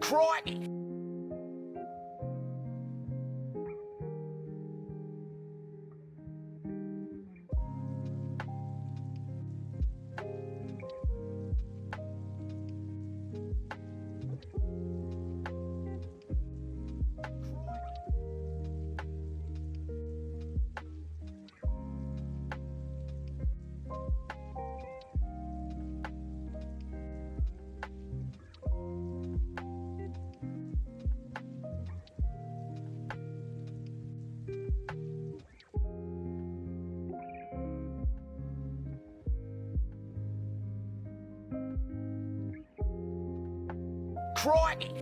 Crikey! Crikey!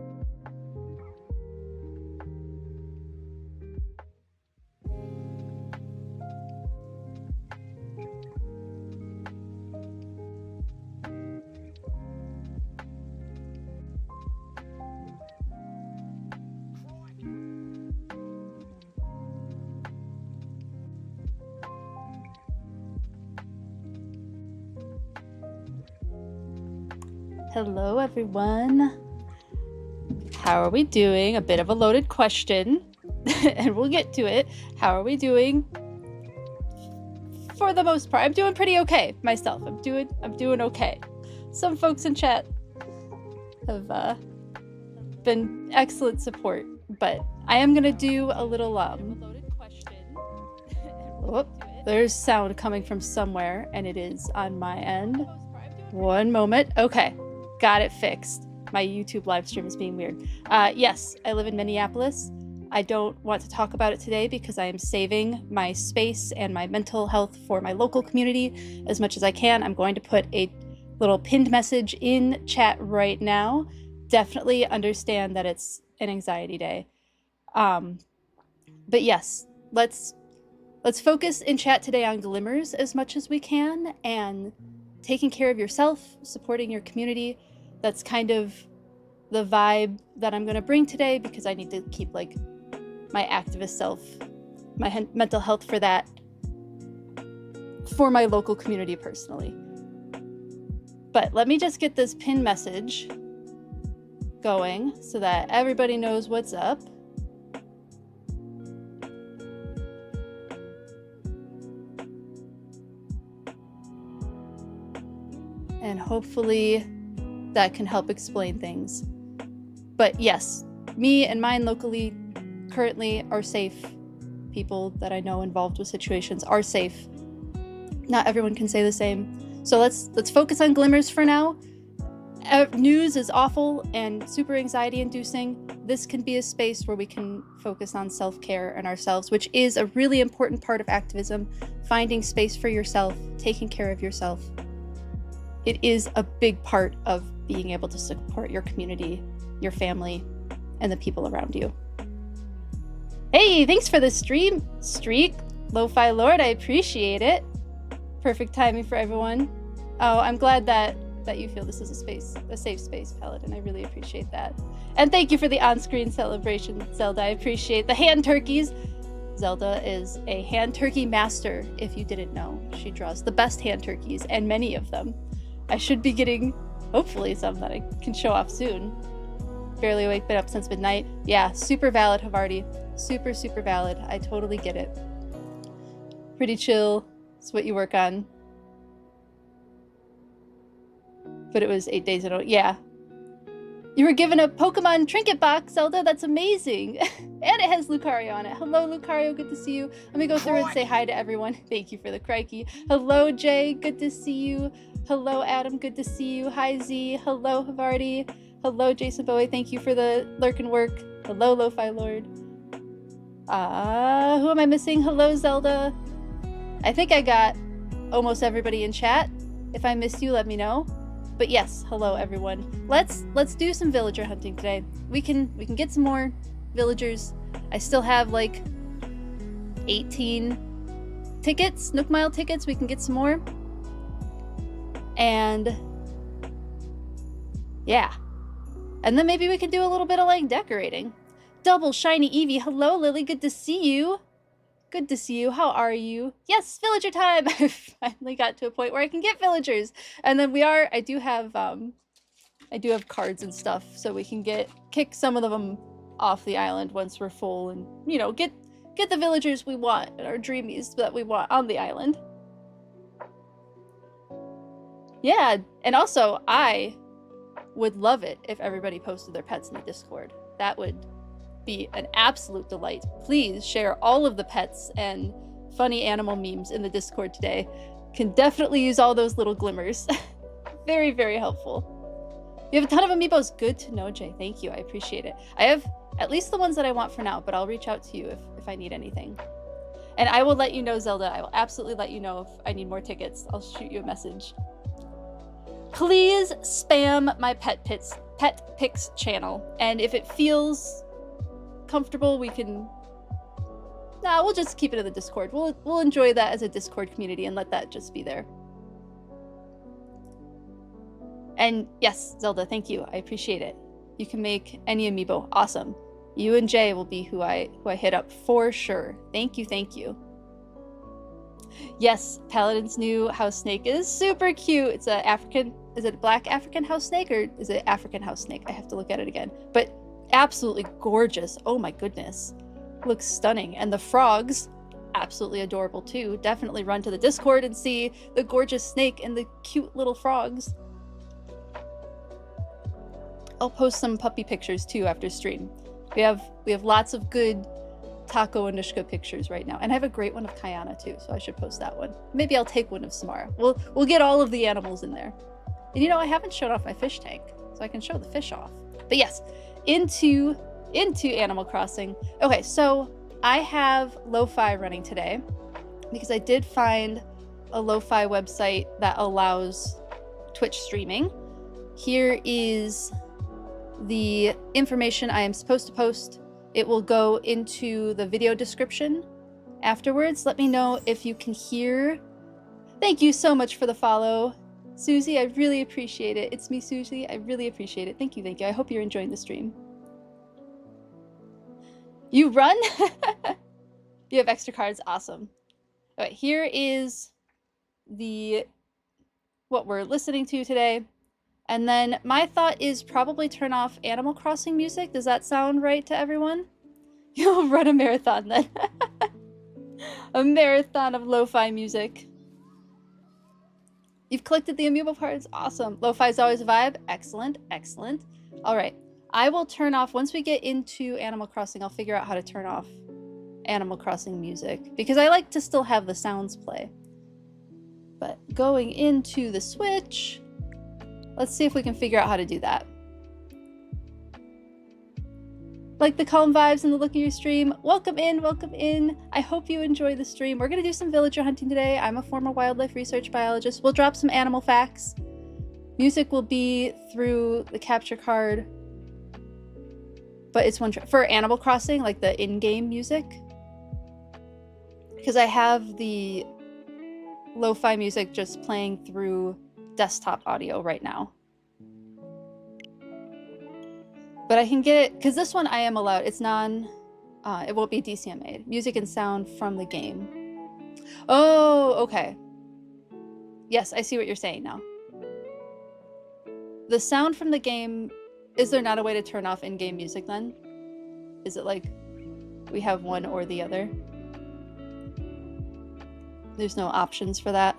Hello, everyone. How are we doing? A bit of a loaded question, and we'll get to it. How are we doing? For the most part, I'm doing pretty okay myself. I'm doing okay. Some folks in chat have been excellent support, but I am gonna do a little oh, there's sound coming from somewhere, and it is on my end. One moment. Okay, got it fixed. My YouTube live stream is being weird. Yes, I live in Minneapolis. I don't want to talk about it today because I am saving my space and my mental health for my local community as much as I can. I'm going to put a little pinned message in chat right now. Definitely understand that it's an anxiety day. But yes, let's focus in chat today on glimmers as much as we can and taking care of yourself, supporting your community. That's kind of the vibe that I'm going to bring today because I need to keep like my activist self, my mental health for that, for my local community personally. But let me just get this pin message going so that everybody knows what's up. And hopefully that can help explain things. But yes, me and mine locally currently are safe. People that I know involved with situations are safe. Not everyone can say the same. So let's focus on glimmers for now. News is awful and super anxiety inducing. This can be a space where we can focus on self-care and ourselves, which is a really important part of activism. Finding space for yourself, taking care of yourself. It is a big part of being able to support your community, your family, and the people around you. Hey, thanks for the streak, Lo-Fi Lord, I appreciate it. Perfect timing for everyone. Oh, I'm glad that you feel this is a safe space, Paladin. I really appreciate that. And thank you for the on-screen celebration, Zelda. I appreciate the hand turkeys. Zelda is a hand turkey master, if you didn't know. She draws the best hand turkeys, and many of them. I should be getting, hopefully, some that I can show off soon. Barely awake, been up since midnight. Yeah, super valid, Havarti. Super, super valid. I totally get it. Pretty chill. It's what you work on. But it was 8 days ago. Yeah. You were given a Pokemon trinket box, Zelda. That's amazing. And it has Lucario on it. Hello, Lucario. Good to see you. Let me go through and say hi to everyone. Thank you for the crikey. Hello, Jay. Good to see you. Hello, Adam. Good to see you. Hi, Z. Hello, Havarti. Hello, Jason Bowie. Thank you for the lurk and work. Hello, Lo-Fi Lord. Who am I missing? Hello, Zelda. I think I got almost everybody in chat. If I missed you, let me know. But yes, hello everyone. Let's do some villager hunting today. We can get some more villagers. I still have like 18 tickets, Nook Mile tickets. We can get some more. And yeah. And then maybe we can do a little bit of like decorating. Double shiny Eevee. Hello, Lily. Good to see you. Good to see you. How are you? Yes, villager time! I finally got to a point where I can get villagers. And then I do have cards and stuff, so we can kick some of them off the island once we're full and, you know, get the villagers we want and our dreamies that we want on the island. Yeah, and also I would love it if everybody posted their pets in the Discord. That would be an absolute delight. Please share all of the pets and funny animal memes in the Discord today. Can definitely use all those little glimmers. Very, very helpful. You have a ton of amiibos. Good to know, Jay. Thank you. I appreciate it. I have at least the ones that I want for now, but I'll reach out to you if I need anything. And I will let you know, Zelda. I will absolutely let you know if I need more tickets. I'll shoot you a message. Please spam my Pet Pics channel. And if it feels comfortable, we can... Nah, we'll just keep it in the Discord. We'll enjoy that as a Discord community and let that just be there. And yes, Zelda, thank you. I appreciate it. You can make any amiibo. Awesome. You and Jay will be who I hit up for sure. Thank you, thank you. Yes, Paladin's new house snake is super cute. It's a African... Is it a black African house snake or is it African house snake? I have to look at it again. But absolutely gorgeous. Oh my goodness. Looks stunning. And the frogs, absolutely adorable too. Definitely run to the Discord and see the gorgeous snake and the cute little frogs. I'll post some puppy pictures too after stream. We have lots of good Taco and Nushka pictures right now. And I have a great one of Kayana too, so I should post that one. Maybe I'll take one of Samara. We'll get all of the animals in there. And you know, I haven't showed off my fish tank, so I can show the fish off. But yes, into Animal Crossing. Okay, so I have lo-fi running today because I did find a lo-fi website that allows Twitch streaming. Here is the information I am supposed to post. It will go into the video description afterwards. Let me know if you can hear. Thank you so much for the follow, Susie. I really appreciate it. It's me, Susie. I really appreciate it. Thank you, thank you. I hope you're enjoying the stream. You run? You have extra cards? Awesome. All right, here is what we're listening to today. And then my thought is probably turn off Animal Crossing music. Does that sound right to everyone? You'll run a marathon then. A marathon of lo-fi music. You've collected the amiibo parts? Awesome. Lo-fi is always a vibe? Excellent, excellent. All right. I will turn off, once we get into Animal Crossing, I'll figure out how to turn off Animal Crossing music. Because I like to still have the sounds play. But going into the Switch, let's see if we can figure out how to do that. Like the calm vibes and the look of your stream. Welcome in, welcome in. I hope you enjoy the stream. We're gonna do some villager hunting today. I'm a former wildlife research biologist. We'll drop some animal facts. Music will be through the capture card. But it's for Animal Crossing, like the in-game music. Because I have the lo-fi music just playing through desktop audio right now. But I can get it, because this one I am allowed, it's it won't be DCMA. Music and sound from the game. Oh, okay. Yes, I see what you're saying now. The sound from the game, is there not a way to turn off in-game music then? Is it like we have one or the other? There's no options for that.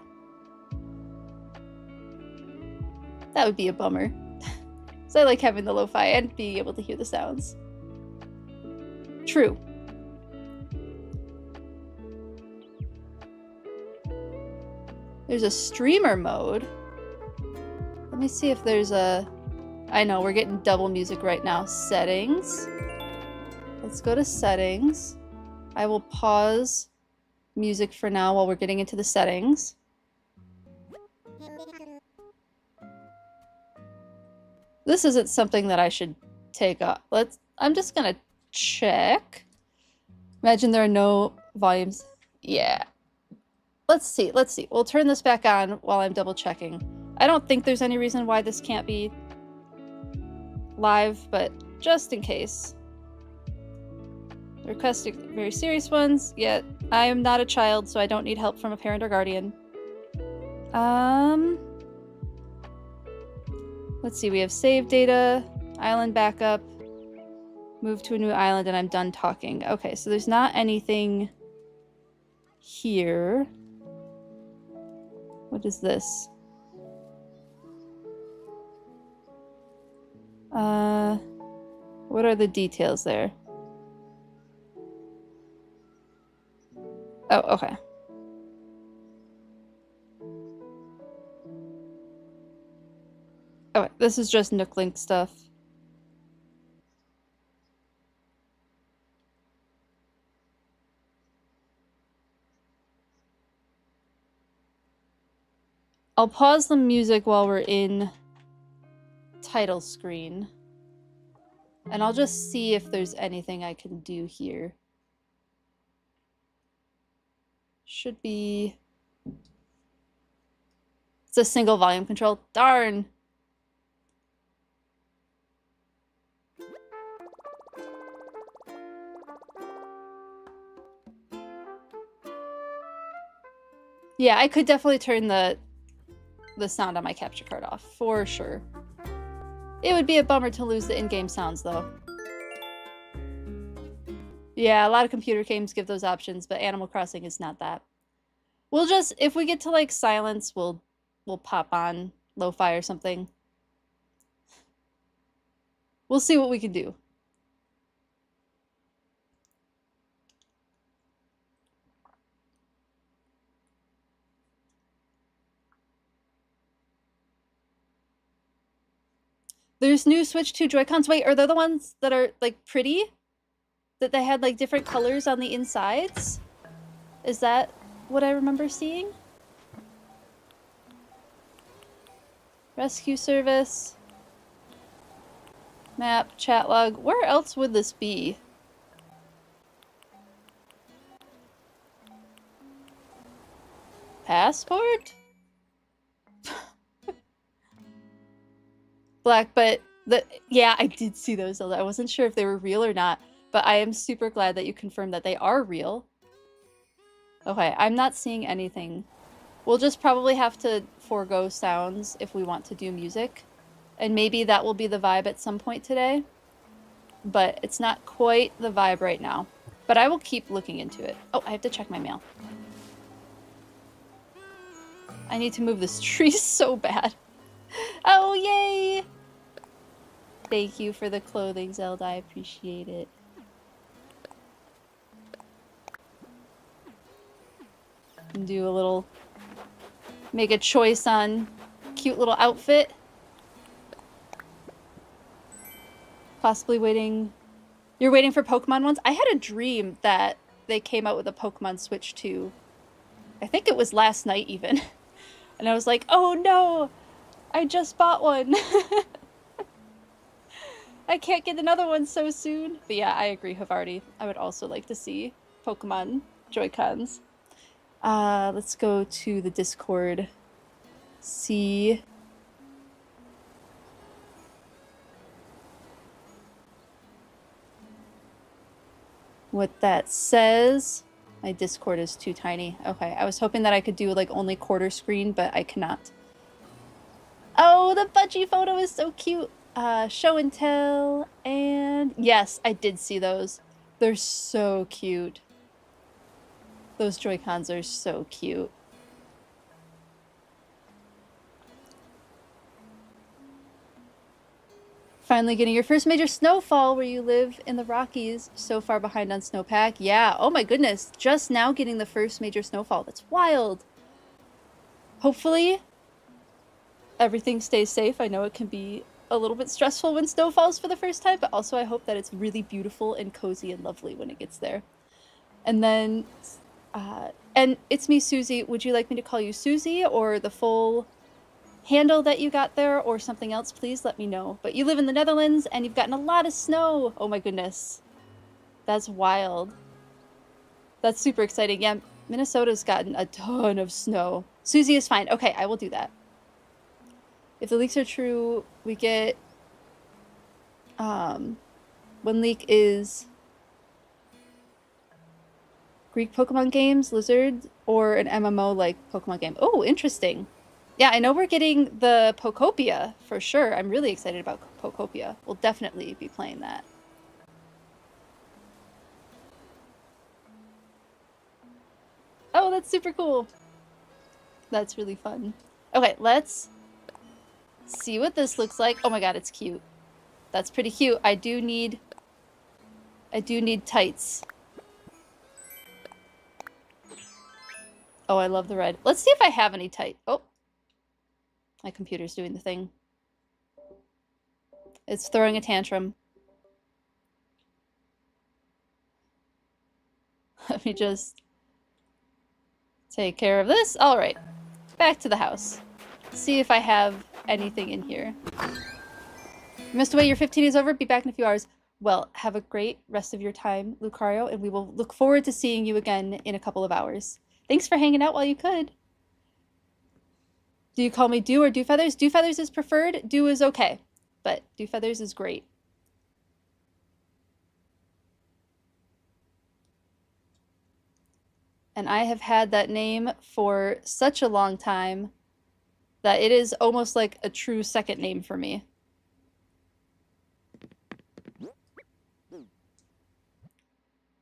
That would be a bummer. So I like having the lo-fi and being able to hear the sounds. True. There's a streamer mode. Let me see if there's a... I know, we're getting double music right now. Settings. Let's go to settings. I will pause music for now while we're getting into the settings. This isn't something that I should take off. I'm just gonna check. Imagine there are no volumes. Yeah. Let's see. We'll turn this back on while I'm double checking. I don't think there's any reason why this can't be live, but just in case. Request very serious ones. Yet I am not a child, so I don't need help from a parent or guardian. Let's see, we have save data, island backup, move to a new island, and I'm done talking. Okay, so there's not anything here. What is this? What are the details there? Oh, okay. Okay, this is just Nooklink stuff. I'll pause the music while we're in title screen. And I'll just see if there's anything I can do here. Should be... It's a single volume control. Darn! Yeah, I could definitely turn the sound on my capture card off, for sure. It would be a bummer to lose the in-game sounds, though. Yeah, a lot of computer games give those options, but Animal Crossing is not that. We'll just, if we get to, like, silence, we'll pop on lo-fi or something. We'll see what we can do. There's new Switch 2 Joy-Cons. Wait, are they the ones that are, like, pretty? That they had, like, different colors on the insides? Is that what I remember seeing? Rescue service. Map, chat log. Where else would this be? Passport? Black, but yeah, I did see those. I wasn't sure if they were real or not, but I am super glad that you confirmed that they are real. Okay, I'm not seeing anything. We'll just probably have to forego sounds if we want to do music, and maybe that will be the vibe at some point today, but it's not quite the vibe right now. But I will keep looking into it. Oh, I have to check my mail. I need to move this tree so bad. Oh, yay! Thank you for the clothing, Zelda. I appreciate it. And do a little... Make a choice on cute little outfit. Possibly waiting... You're waiting for Pokemon ones? I had a dream that they came out with a Pokemon Switch 2. I think it was last night, even. And I was like, oh no! I just bought one! I can't get another one so soon. But yeah, I agree, Havarti. I would also like to see Pokemon Joy-Cons. Let's go to the Discord. See... what that says. My Discord is too tiny. Okay, I was hoping that I could do like only quarter screen, but I cannot. Oh, the budgie photo is so cute. Show and tell, and yes, I did see those. They're so cute. Those Joy-Cons are so cute. Finally getting your first major snowfall where you live in the Rockies, so far behind on snowpack. Yeah, oh my goodness, just now getting the first major snowfall. That's wild. Hopefully, everything stays safe. I know it can be a little bit stressful when snow falls for the first time, but also I hope that it's really beautiful and cozy and lovely when it gets there. And then, and it's me, Susie. Would you like me to call you Susie or the full handle that you got there or something else? Please let me know. But you live in the Netherlands and you've gotten a lot of snow. Oh my goodness. That's wild. That's super exciting. Yeah, Minnesota's gotten a ton of snow. Susie is fine. Okay, I will do that. If the leaks are true, we get, one leak is Greek Pokemon games, Lizard, or an MMO like Pokemon game. Oh, interesting. Yeah, I know we're getting the Pokopia for sure. I'm really excited about Pokopia. We'll definitely be playing that. Oh, that's super cool. That's really fun. Okay, let's see what this looks like. Oh my god, it's cute. That's pretty cute. I do need tights. Oh, I love the red. Let's see if I have any tight. Oh. My computer's doing the thing. It's throwing a tantrum. Let me just take care of this. All right, back to the house. See if I have anything in here. You missed away, your 15 is over. Be back in a few hours. Well, have a great rest of your time, Lucario, and we will look forward to seeing you again in a couple of hours. Thanks for hanging out while you could. Do you call me Dew or Dewfeathers? Dewfeathers is preferred. Dew is okay, but Dewfeathers is great. And I have had that name for such a long time that it is almost like a true second name for me.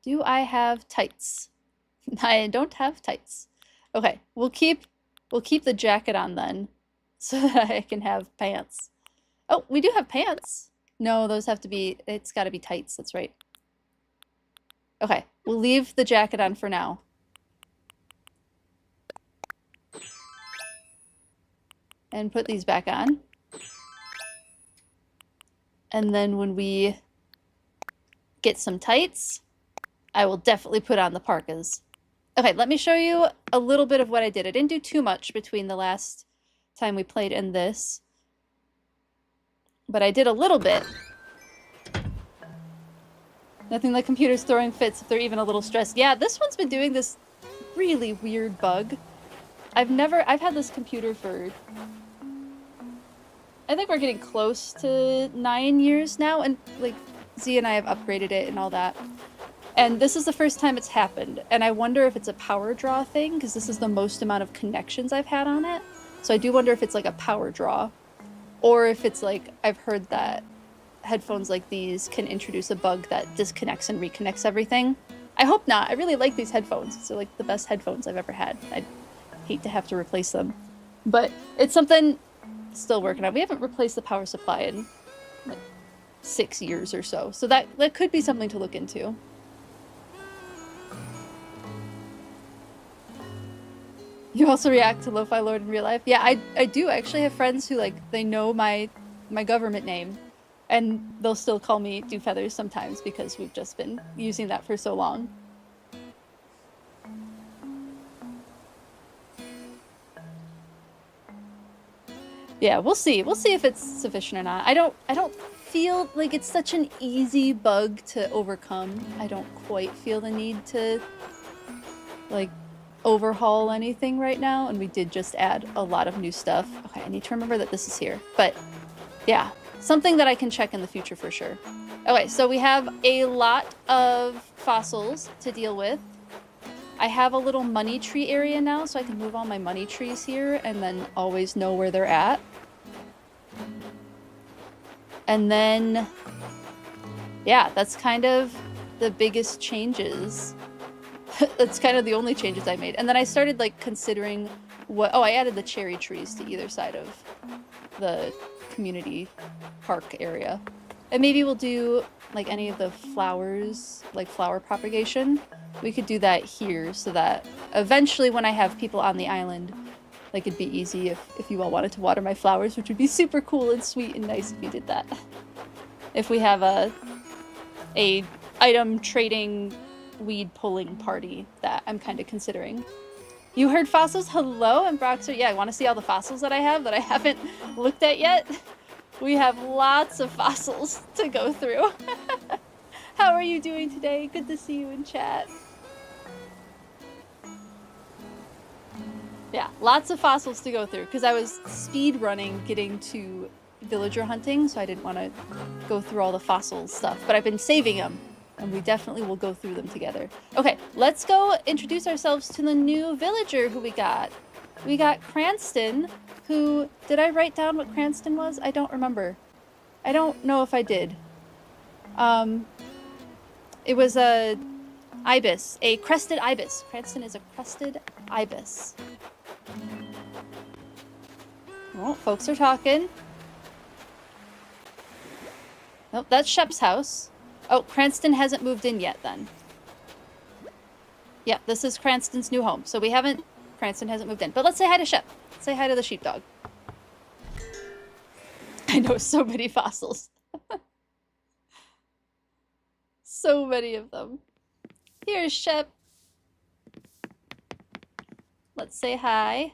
Do I have tights? I don't have tights. Okay, we'll keep the jacket on then, so that I can have pants. Oh, we do have pants. No, those have to be, it's gotta be tights, that's right. Okay, we'll leave the jacket on for now. And put these back on. And then when we get some tights, I will definitely put on the parkas. Okay, let me show you a little bit of what I did. I didn't do too much between the last time we played and this, but I did a little bit. Nothing like computers throwing fits if they're even a little stressed. Yeah, this one's been doing this really weird bug. I've had this computer for, I think we're getting close to 9 years now, and like Z and I have upgraded it and all that. And this is the first time it's happened, and I wonder if it's a power draw thing, because this is the most amount of connections I've had on it. So I do wonder if it's like a power draw, or if it's like, I've heard that headphones like these can introduce a bug that disconnects and reconnects everything. I hope not. I really like these headphones. They're like the best headphones I've ever had. I'd hate to have to replace them. But it's something still working on. We haven't replaced the power supply in like 6 years or so. So that could be something to look into. You also react to Lo-Fi Lord in real life? Yeah, I do actually have friends who, like, they know my government name, and they'll still call me Dewfeathers sometimes because we've just been using that for so long. Yeah, we'll see. We'll see if it's sufficient or not. I don't feel like it's such an easy bug to overcome. I don't quite feel the need to, like, overhaul anything right now, and we did just add a lot of new stuff. Okay, I need to remember that this is here, but yeah, something that I can check in the future for sure. Okay, so we have a lot of fossils to deal with. I have a little money tree area now, so I can move all my money trees here and then always know where they're at. And then, yeah, that's kind of the biggest changes. That's kind of the only changes I made. And then I started, like, considering what... Oh, I added the cherry trees to either side of the community park area. And maybe we'll do, like, any of the flowers, like flower propagation. We could do that here so that eventually when I have people on the island, like, it'd be easy if you all wanted to water my flowers, which would be super cool and sweet and nice if you did that. If we have a item trading weed pulling party that I'm kind of considering. You heard fossils? Hello, I'm Broxer. Yeah, I want to see all the fossils that I have that I haven't looked at yet. We have lots of fossils to go through. How are you doing today? Good to see you in chat. Yeah, lots of fossils to go through because I was speed running getting to villager hunting, so I didn't want to go through all the fossil stuff, but I've been saving them And we definitely will go through them together. Okay, let's go introduce ourselves to the new villager who we got. We got Cranston, who... Did I write down what Cranston was? I don't remember. I don't know if I did. It was a ibis, a crested ibis. Cranston is a crested ibis. Oh, folks are talking. Nope, that's Shep's house. Oh, Cranston hasn't moved in yet then. Yeah, this is Cranston's new home. So we haven't... Cranston hasn't moved in. But let's say hi to Shep. Say hi to the sheepdog. I know, so many fossils. So many of them. Here's Shep. Let's say hi.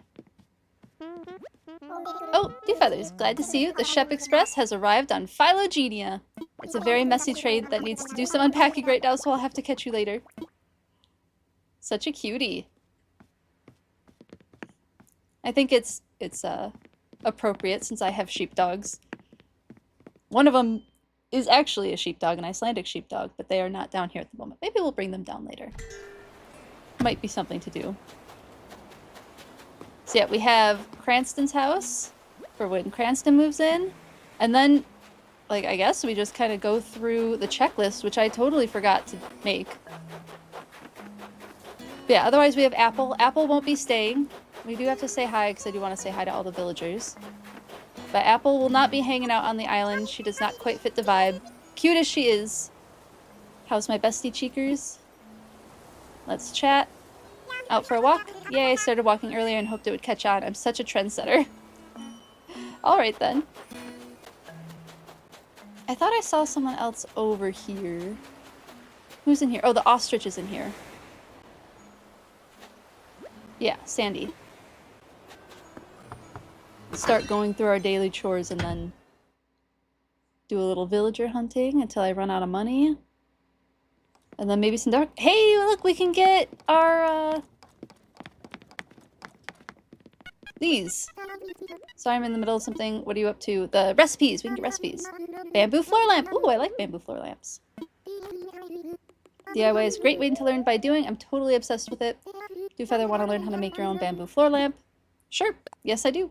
Oh, Dew Feathers, glad to see you. The Shep Express has arrived on Phylogenia. It's a very messy trade that needs to do some unpacking right now, so I'll have to catch you later. Such a cutie. I think it's appropriate since I have sheepdogs. One of them is actually a sheepdog, an Icelandic sheepdog, but they are not down here at the moment. Maybe we'll bring them down later. Might be something to do. So yeah, we have Cranston's house for when Cranston moves in. And then, like, I guess we just kind of go through the checklist, which I totally forgot to make. But yeah, otherwise we have Apple. Apple won't be staying. We do have to say hi, because I do want to say hi to all the villagers. But Apple will not be hanging out on the island. She does not quite fit the vibe. Cute as she is. How's my bestie Cheekers? Let's chat. Out for a walk? Yay, I started walking earlier and hoped it would catch on. I'm such a trendsetter. Alright then. I thought I saw someone else over here. Who's in here? Oh, the ostrich is in here. Yeah, Sandy. Start going through our daily chores and then do a little villager hunting until I run out of money. And then maybe some dark... Hey, look, we can get our, these. Sorry, I'm in the middle of something. What are you up to? The recipes. We can get recipes. Bamboo floor lamp. Ooh, I like bamboo floor lamps. DIY is a great way to learn by doing. I'm totally obsessed with it. Do Feather want to learn how to make your own bamboo floor lamp? Sure. Yes, I do.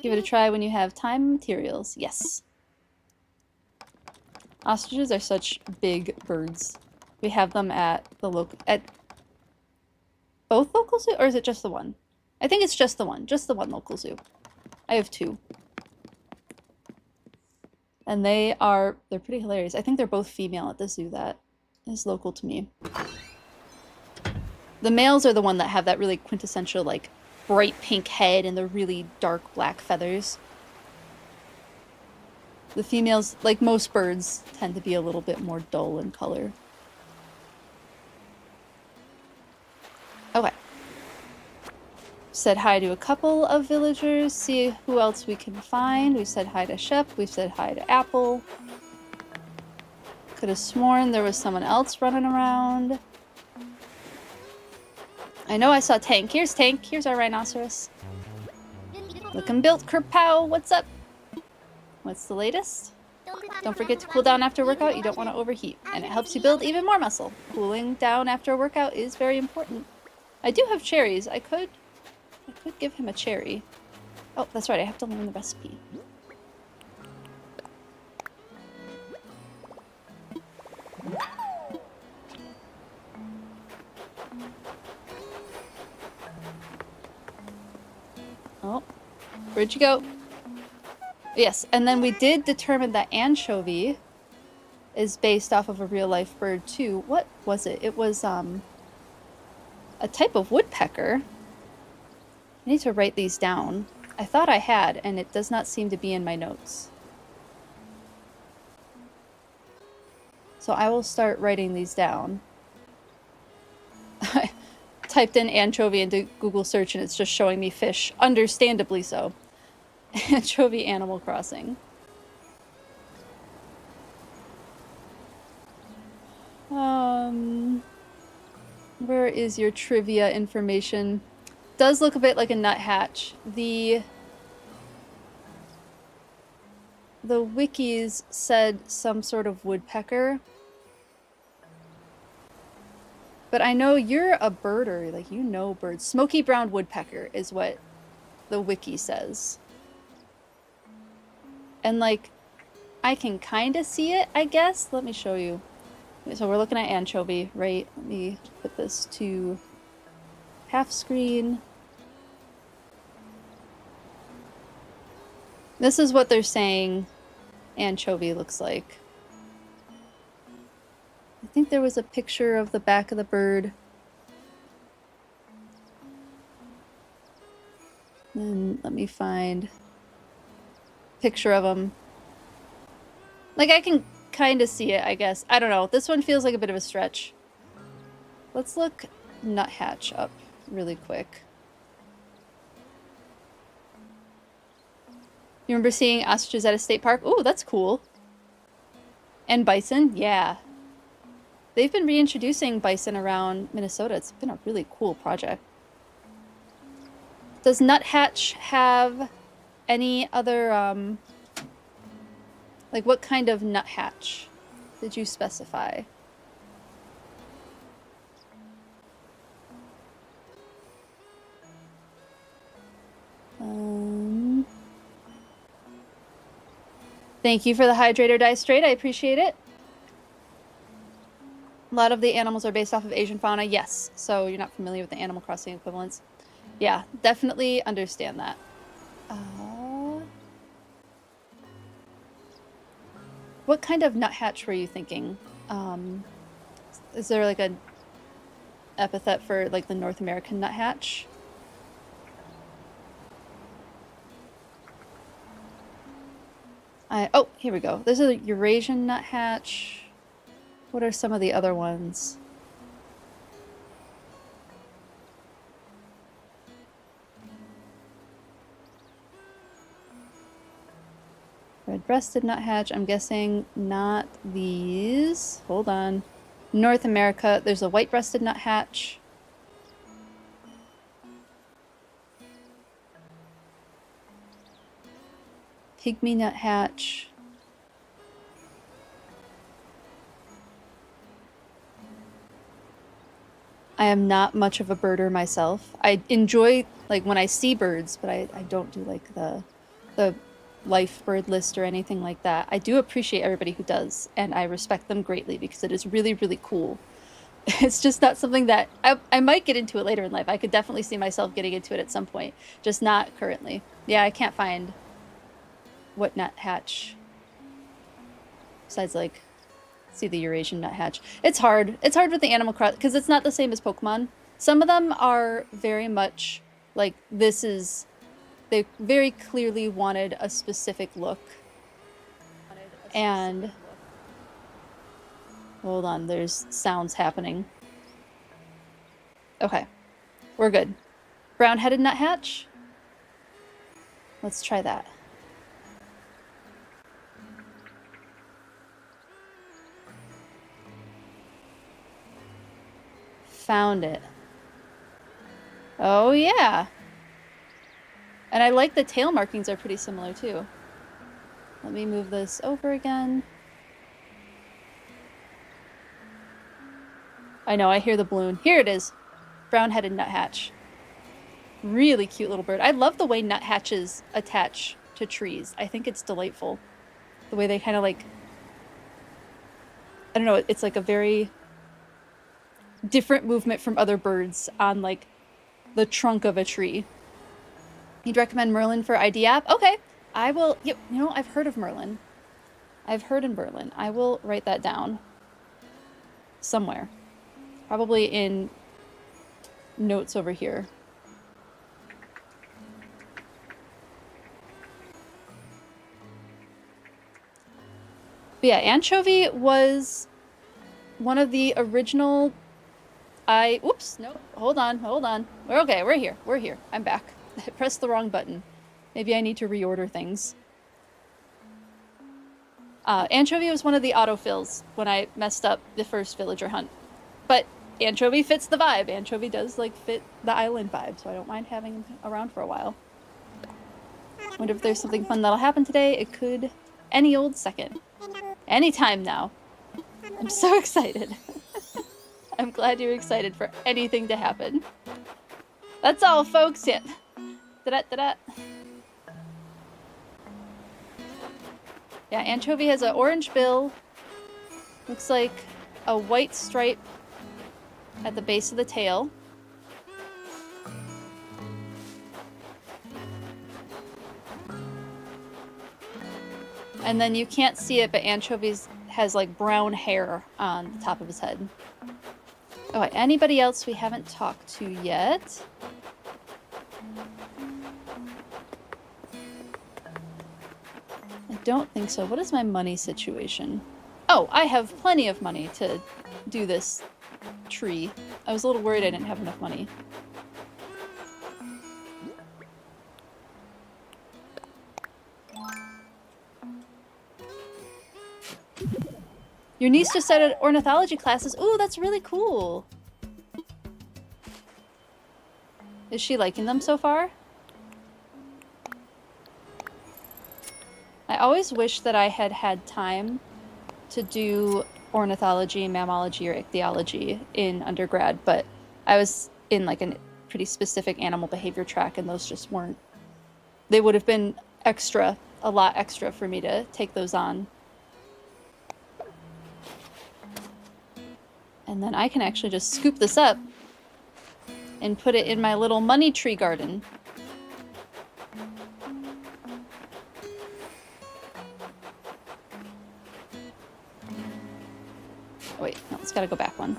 Give it a try when you have time and materials. Yes. Ostriches are such big birds. We have them at the local... At both local zoo? Or is it just the one? I think it's just the one. Just the one local zoo. I have two. And they're pretty hilarious. I think they're both female at the zoo that is local to me. The males are the one that have that really quintessential, like, bright pink head and the really dark black feathers. The females, like most birds, tend to be a little bit more dull in color. Okay. Said hi to a couple of villagers, see who else we can find. We said hi to Shep, we said hi to Apple. Could have sworn there was someone else running around. I know I saw Tank. Here's Tank. Here's our rhinoceros. Looking built, Kerpow. What's up? What's the latest? Don't forget to cool down after a workout. You don't want to overheat. And it helps you build even more muscle. Cooling down after a workout is very important. I do have cherries. I could give him a cherry. Oh, that's right. I have to learn the recipe. Oh, where'd you go? Yes, and then we did determine that anchovy is based off of a real-life bird, too. What was it? It was, a type of woodpecker. I need to write these down. I thought I had, and it does not seem to be in my notes. So I will start writing these down. I typed in anchovy into Google search, and it's just showing me fish. Understandably so. Anchovy Animal Crossing. Where is your trivia information? Does look a bit like a nuthatch. The the wikis said some sort of woodpecker. But I know you're a birder, like you know birds. Smoky brown woodpecker is what the wiki says. And like, I can kind of see it, I guess. Let me show you. So we're looking at anchovy, right? Let me put this to half screen. This is what they're saying anchovy looks like. I think there was a picture of the back of the bird. And let me find a picture of him. Like, I can kind of see it, I guess. I don't know. This one feels like a bit of a stretch. Let's look nuthatch up really quick. You remember seeing ostriches at a state park? Ooh, that's cool. And bison? Yeah. They've been reintroducing bison around Minnesota. It's been a really cool project. Does nuthatch have any other, like what kind of nuthatch did you specify? Thank you for the hydrator dye straight. I appreciate it. A lot of the animals are based off of Asian fauna. Yes. So you're not familiar with the Animal Crossing equivalents. Yeah, definitely understand that. What kind of nuthatch were you thinking? Is there like an epithet for like the North American nuthatch? Oh, here we go. There's a Eurasian nuthatch. What are some of the other ones? Red-breasted nuthatch. I'm guessing not these. Hold on. North America, there's a white-breasted nuthatch. Pygmy nuthatch. I am not much of a birder myself. I enjoy, like, when I see birds, but I don't do, like, the life bird list or anything like that. I do appreciate everybody who does, and I respect them greatly because it is really, really cool. It's just not something that... I might get into it later in life. I could definitely see myself getting into it at some point, just not currently. Yeah, I can't find what nuthatch besides, like, see the Eurasian nuthatch. It's hard. It's hard with the Animal Crossing because it's not the same as Pokemon. Some of them are very much like this is... They very clearly wanted a specific look. And... Hold on, there's sounds happening. Okay. We're good. Brown-headed nuthatch? Let's try that. Found it. Oh, yeah. And I like the tail markings are pretty similar, too. Let me move this over again. I know, I hear the balloon. Here it is. Brown-headed nuthatch. Really cute little bird. I love the way nuthatches attach to trees. I think it's delightful. The way they kind of like... I don't know, it's like a very different movement from other birds on like the trunk of a tree. You'd recommend Merlin for ID app? Okay. I will... You know, I've heard of Merlin. I've heard in Merlin. I will write that down. Somewhere. Probably in notes over here. But yeah, anchovy was one of the original... Oops, no, hold on. We're okay, we're here. I'm back. I pressed the wrong button. Maybe I need to reorder things. Anchovy was one of the autofills when I messed up the first villager hunt. But anchovy fits the vibe. Anchovy does, like, fit the island vibe, so I don't mind having him around for a while. Wonder if there's something fun that'll happen today. It could any old second. Anytime now. I'm so excited. I'm glad you're excited for anything to happen. That's all, folks. Yeah. Da-da-da-da. Yeah, anchovy has an orange bill. Looks like a white stripe at the base of the tail. And then you can't see it, but anchovies has like brown hair on the top of his head. Oh, anybody else we haven't talked to yet? I don't think so. What is my money situation? Oh, I have plenty of money to do this tree. I was a little worried I didn't have enough money. Your niece just started ornithology classes. Ooh, that's really cool. Is she liking them so far? I always wish that I had had time to do ornithology, mammalogy, or ichthyology in undergrad, but I was in like a pretty specific animal behavior track, and those just weren't. They would have been extra, a lot extra for me to take those on. And then I can actually just scoop this up and put it in my little money tree garden. Oh, wait, no, it's gotta go back one.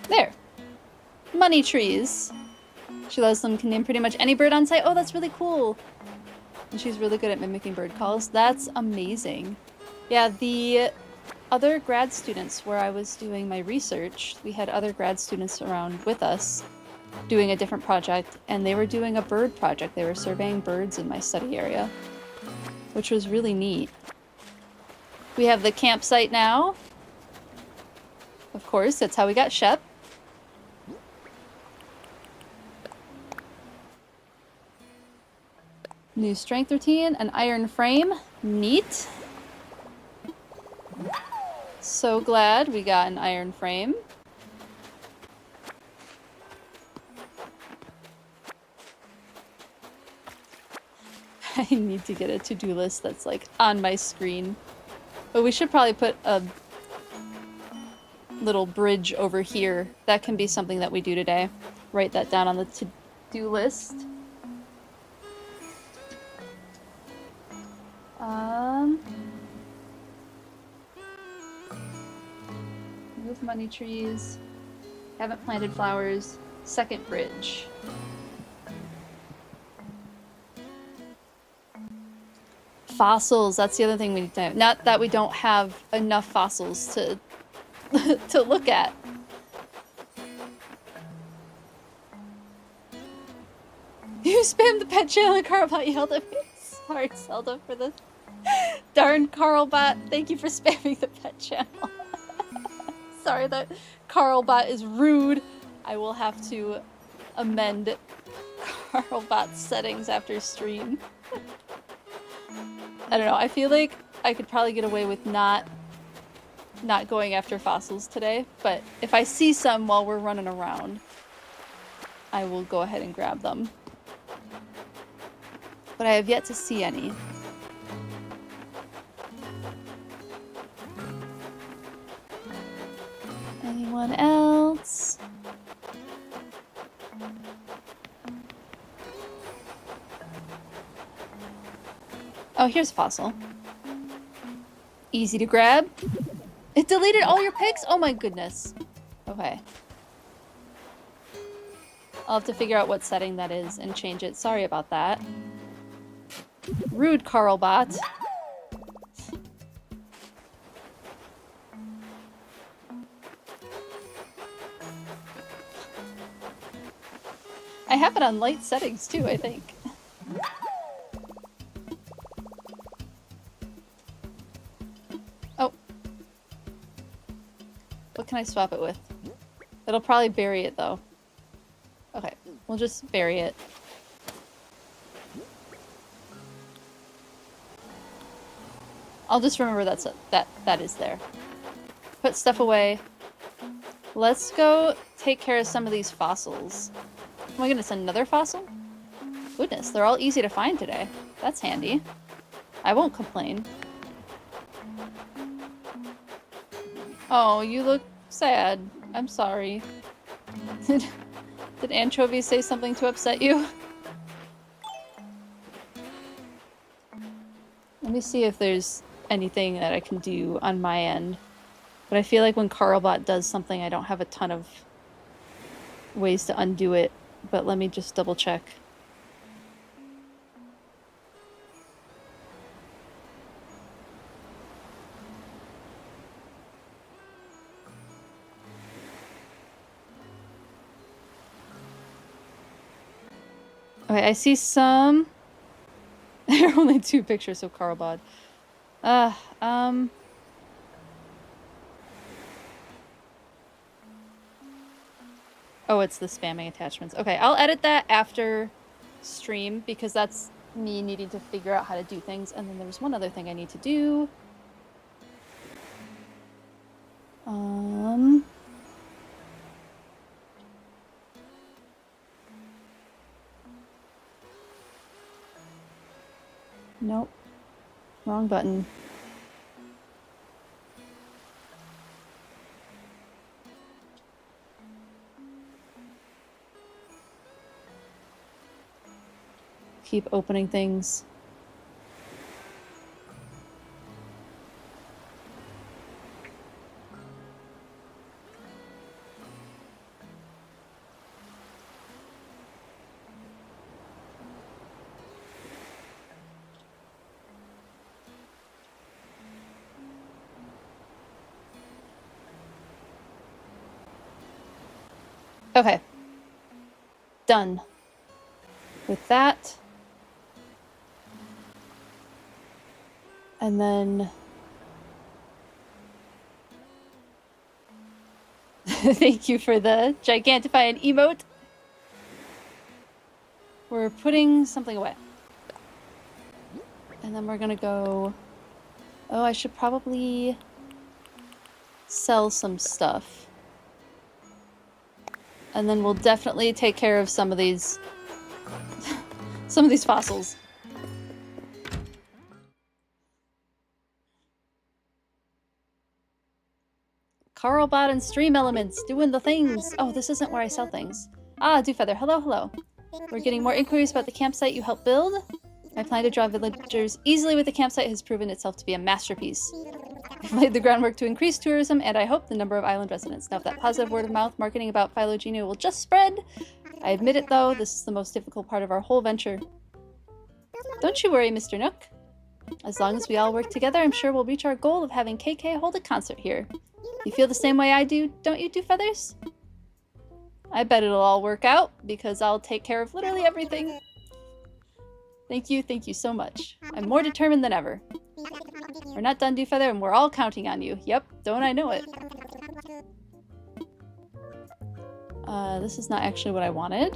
There. Money trees. She loves them, can name pretty much any bird on site. Oh, that's really cool. And she's really good at mimicking bird calls. That's amazing. Yeah, the other grad students where I was doing my research, we had other grad students around with us doing a different project, and they were doing a bird project. They were surveying birds in my study area, which was really neat. We have the campsite now. Of course, that's how we got Shep. New strength routine, an iron frame. Neat. So glad we got an iron frame. I need to get a to-do list that's like on my screen. But we should probably put a little bridge over here. That can be something that we do today. Write that down on the to-do list. Move money trees. Haven't planted flowers. Second bridge. Fossils, that's the other thing we need to know. Not that we don't have enough fossils to to look at. You spammed the pet channel and Carlbot yelled at me. Sorry, Zelda, for the darn Carlbot. Thank you for spamming the pet channel. Sorry that Carlbot is rude. I will have to amend Carlbot's settings after stream. I don't know, I feel like I could probably get away with not going after fossils today, but if I see some while we're running around, I will go ahead and grab them. But I have yet to see any. Anyone else? Oh, here's a fossil. Easy to grab. It deleted all your pics? Oh my goodness. Okay. I'll have to figure out what setting that is and change it. Sorry about that. Rude, Carlbot. I have it on light settings too, I think. Oh. What can I swap it with? It'll probably bury it though. We'll just bury it. I'll just remember that is there. Put stuff away. Let's go take care of some of these fossils. Oh my goodness, another fossil? Goodness, they're all easy to find today. That's handy. I won't complain. Oh, you look sad. I'm sorry. Did Anchovy say something to upset you? Let me see if there's anything that I can do on my end. But I feel like when Carlbot does something, I don't have a ton of ways to undo it. But let me just double check. Okay, I see some... There are only 2 pictures of Carlbot. Oh, it's the spamming attachments. Okay, I'll edit that after stream because that's me needing to figure out how to do things. And then there's one other thing I need to do. Nope. Wrong button. Keep opening things. Okay. Done. With that. And then... Thank you for the Gigantifying emote. We're putting something away. And then we're gonna go... Oh, I should probably sell some stuff. And then we'll definitely take care of some of these... some of these fossils. Carlbot and Stream Elements, doing the things! Oh, this isn't where I sell things. Ah, Dewfeather, hello, hello. We're getting more inquiries about the campsite you helped build. My plan to draw villagers easily with the campsite has proven itself to be a masterpiece. I've laid the groundwork to increase tourism, and I hope the number of island residents. Now, if that positive word-of-mouth marketing about Phylogenia will just spread. I admit it, though, this is the most difficult part of our whole venture. Don't you worry, Mr. Nook. As long as we all work together, I'm sure we'll reach our goal of having KK hold a concert here. You feel the same way I do, don't you, Dewfeathers? I bet it'll all work out, because I'll take care of literally everything. Thank you so much. I'm more determined than ever. We're not done, Dewfeather, and we're all counting on you. Yep, don't I know it. This is not actually what I wanted.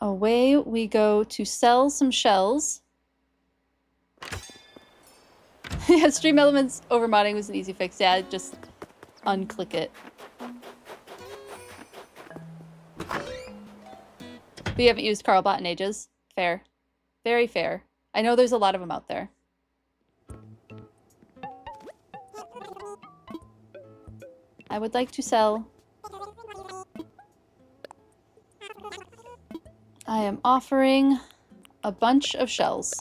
Away we go to sell some shells. Yeah, Stream Elements overmodding was an easy fix. Yeah, just unclick it. We haven't used Carlbot in ages. Fair. Very fair. I know there's a lot of them out there. I would like to sell. I am offering a bunch of shells.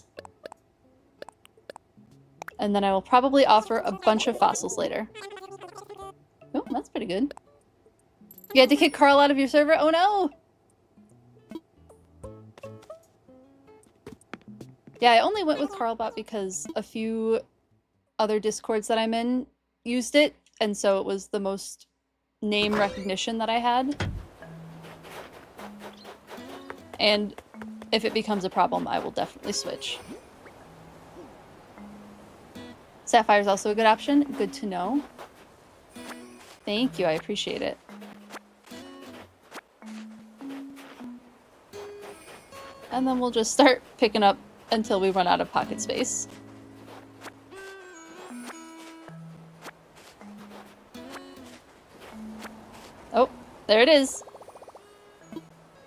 And then I will probably offer a bunch of fossils later. Oh, that's pretty good. You had to kick Carl out of your server? Oh no! Yeah, I only went with Carlbot because a few other Discords that I'm in used it, and so it was the most name recognition that I had. And if it becomes a problem, I will definitely switch. Sapphire's also a good option. Good to know. Thank you, I appreciate it. And then we'll just start picking up until we run out of pocket space. Oh, there it is.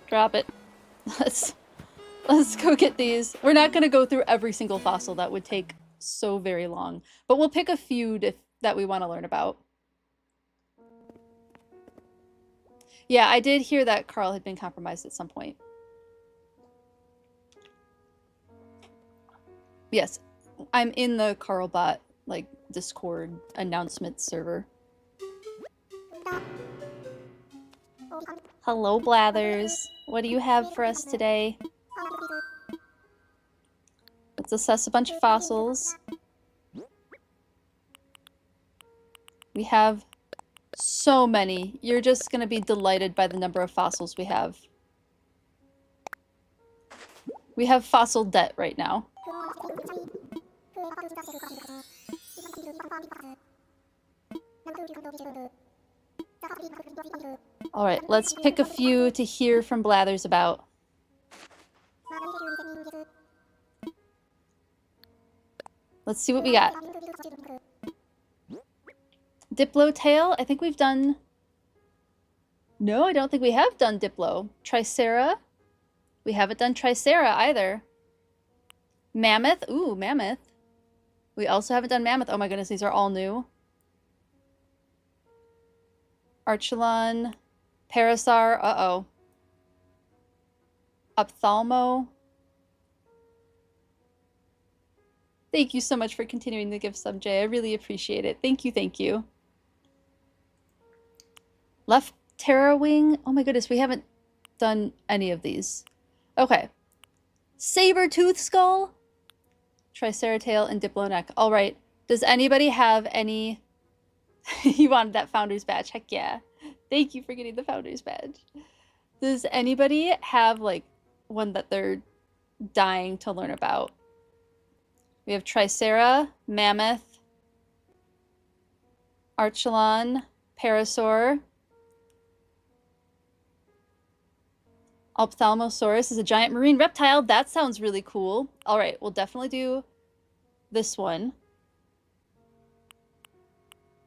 Drop it. Let's go get these. We're not going to go through every single fossil. That would take so very long. But we'll pick a few that we want to learn about. Yeah, I did hear that Carl had been compromised at some point. Yes, I'm in the Carlbot, like, Discord announcement server. Hello, Blathers. What do you have for us today? Let's assess a bunch of fossils. We have so many. You're just going to be delighted by the number of fossils we have. We have fossil debt right now. Alright, let's pick a few to hear from Blathers about. Let's see what we got. Diplo tail, I think we've done... No, I don't think we have done Diplo. Tricera? We haven't done Tricera either. Mammoth? Ooh, Mammoth. We also haven't done Mammoth. Oh my goodness, these are all new. Archelon. Parasaur. Uh-oh. Ophthalmo. Thank you so much for continuing to give sub, Jay. I really appreciate it. Thank you, thank you. Left Terrawing. Oh my goodness, we haven't done any of these. Okay. Saber-tooth skull. Triceratail and Diploneck. All right. Does anybody have any... You wanted that Founder's Badge. Heck yeah. Thank you for getting the Founder's Badge. Does anybody have, like, one that they're dying to learn about? We have Tricera, Mammoth, Archelon, Parasaur. Ophthalmosaurus is a giant marine reptile. That sounds really cool. All right, we'll definitely do this one.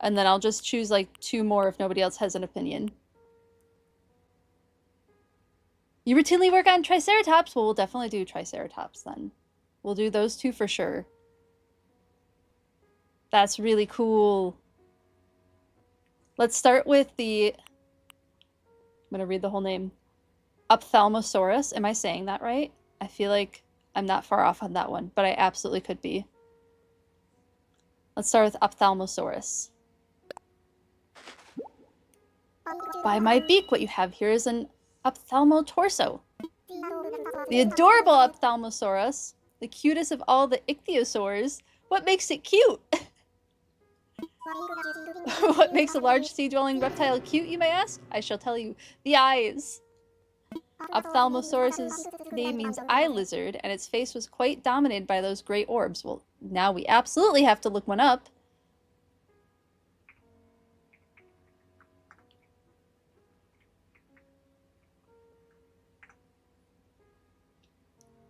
And then I'll just choose like 2 more if nobody else has an opinion. You routinely work on Triceratops? Well, we'll definitely do Triceratops then. We'll do those 2 for sure. That's really cool. Let's start with the... I'm going to read the whole name. Ophthalmosaurus. Am I saying that right? I feel like I'm not far off on that one, but I absolutely could be. Let's start with Ophthalmosaurus. By my beak, what you have here is an ophthalmotorso. The adorable Ophthalmosaurus, the cutest of all the ichthyosaurs. What makes it cute? What makes a large sea-dwelling reptile cute, you may ask? I shall tell you. The eyes. Ophthalmosaurus's name means eye lizard, and its face was quite dominated by those gray orbs. Well, now we absolutely have to look one up.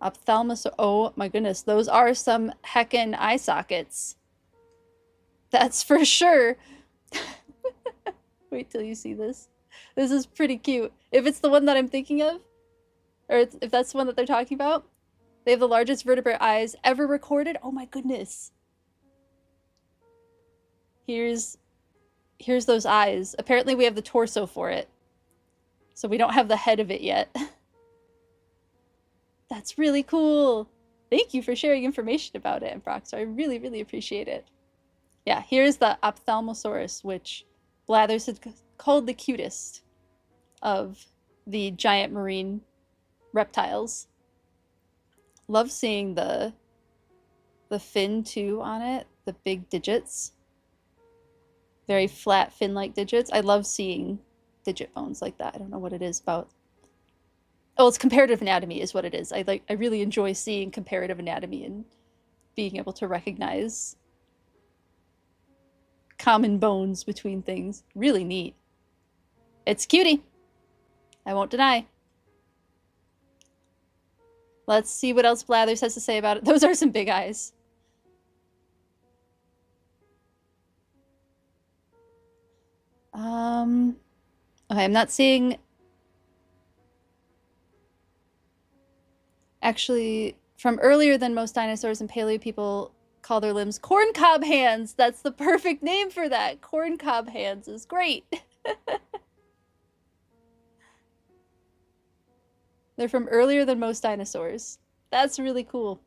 Ophthalmosaurus. Oh my goodness, those are some heckin' eye sockets. That's for sure. Wait till you see this. This is pretty cute. If it's the one that I'm thinking of, or if that's the one that they're talking about, they have the largest vertebrate eyes ever recorded. Oh my goodness. Here's those eyes. Apparently we have the torso for it. So we don't have the head of it yet. That's really cool. Thank you for sharing information about it, Ambroxer. I really, really appreciate it. Yeah, here's the Ophthalmosaurus, which Blathers had called the cutest of the giant marine reptiles. Love seeing the fin too on it, the big digits. Very flat fin-like digits. I love seeing digit bones like that. I don't know what it is about. Oh, it's comparative anatomy is what it is. I really enjoy seeing comparative anatomy and being able to recognize common bones between things. Really neat. It's cutie. I won't deny. Let's see what else Blathers has to say about it. Those are some big eyes. Okay, I'm not seeing... Actually, from earlier than most dinosaurs and paleo people call their limbs corncob hands. That's the perfect name for that. Corncob hands is great. They're from earlier than most dinosaurs. That's really cool.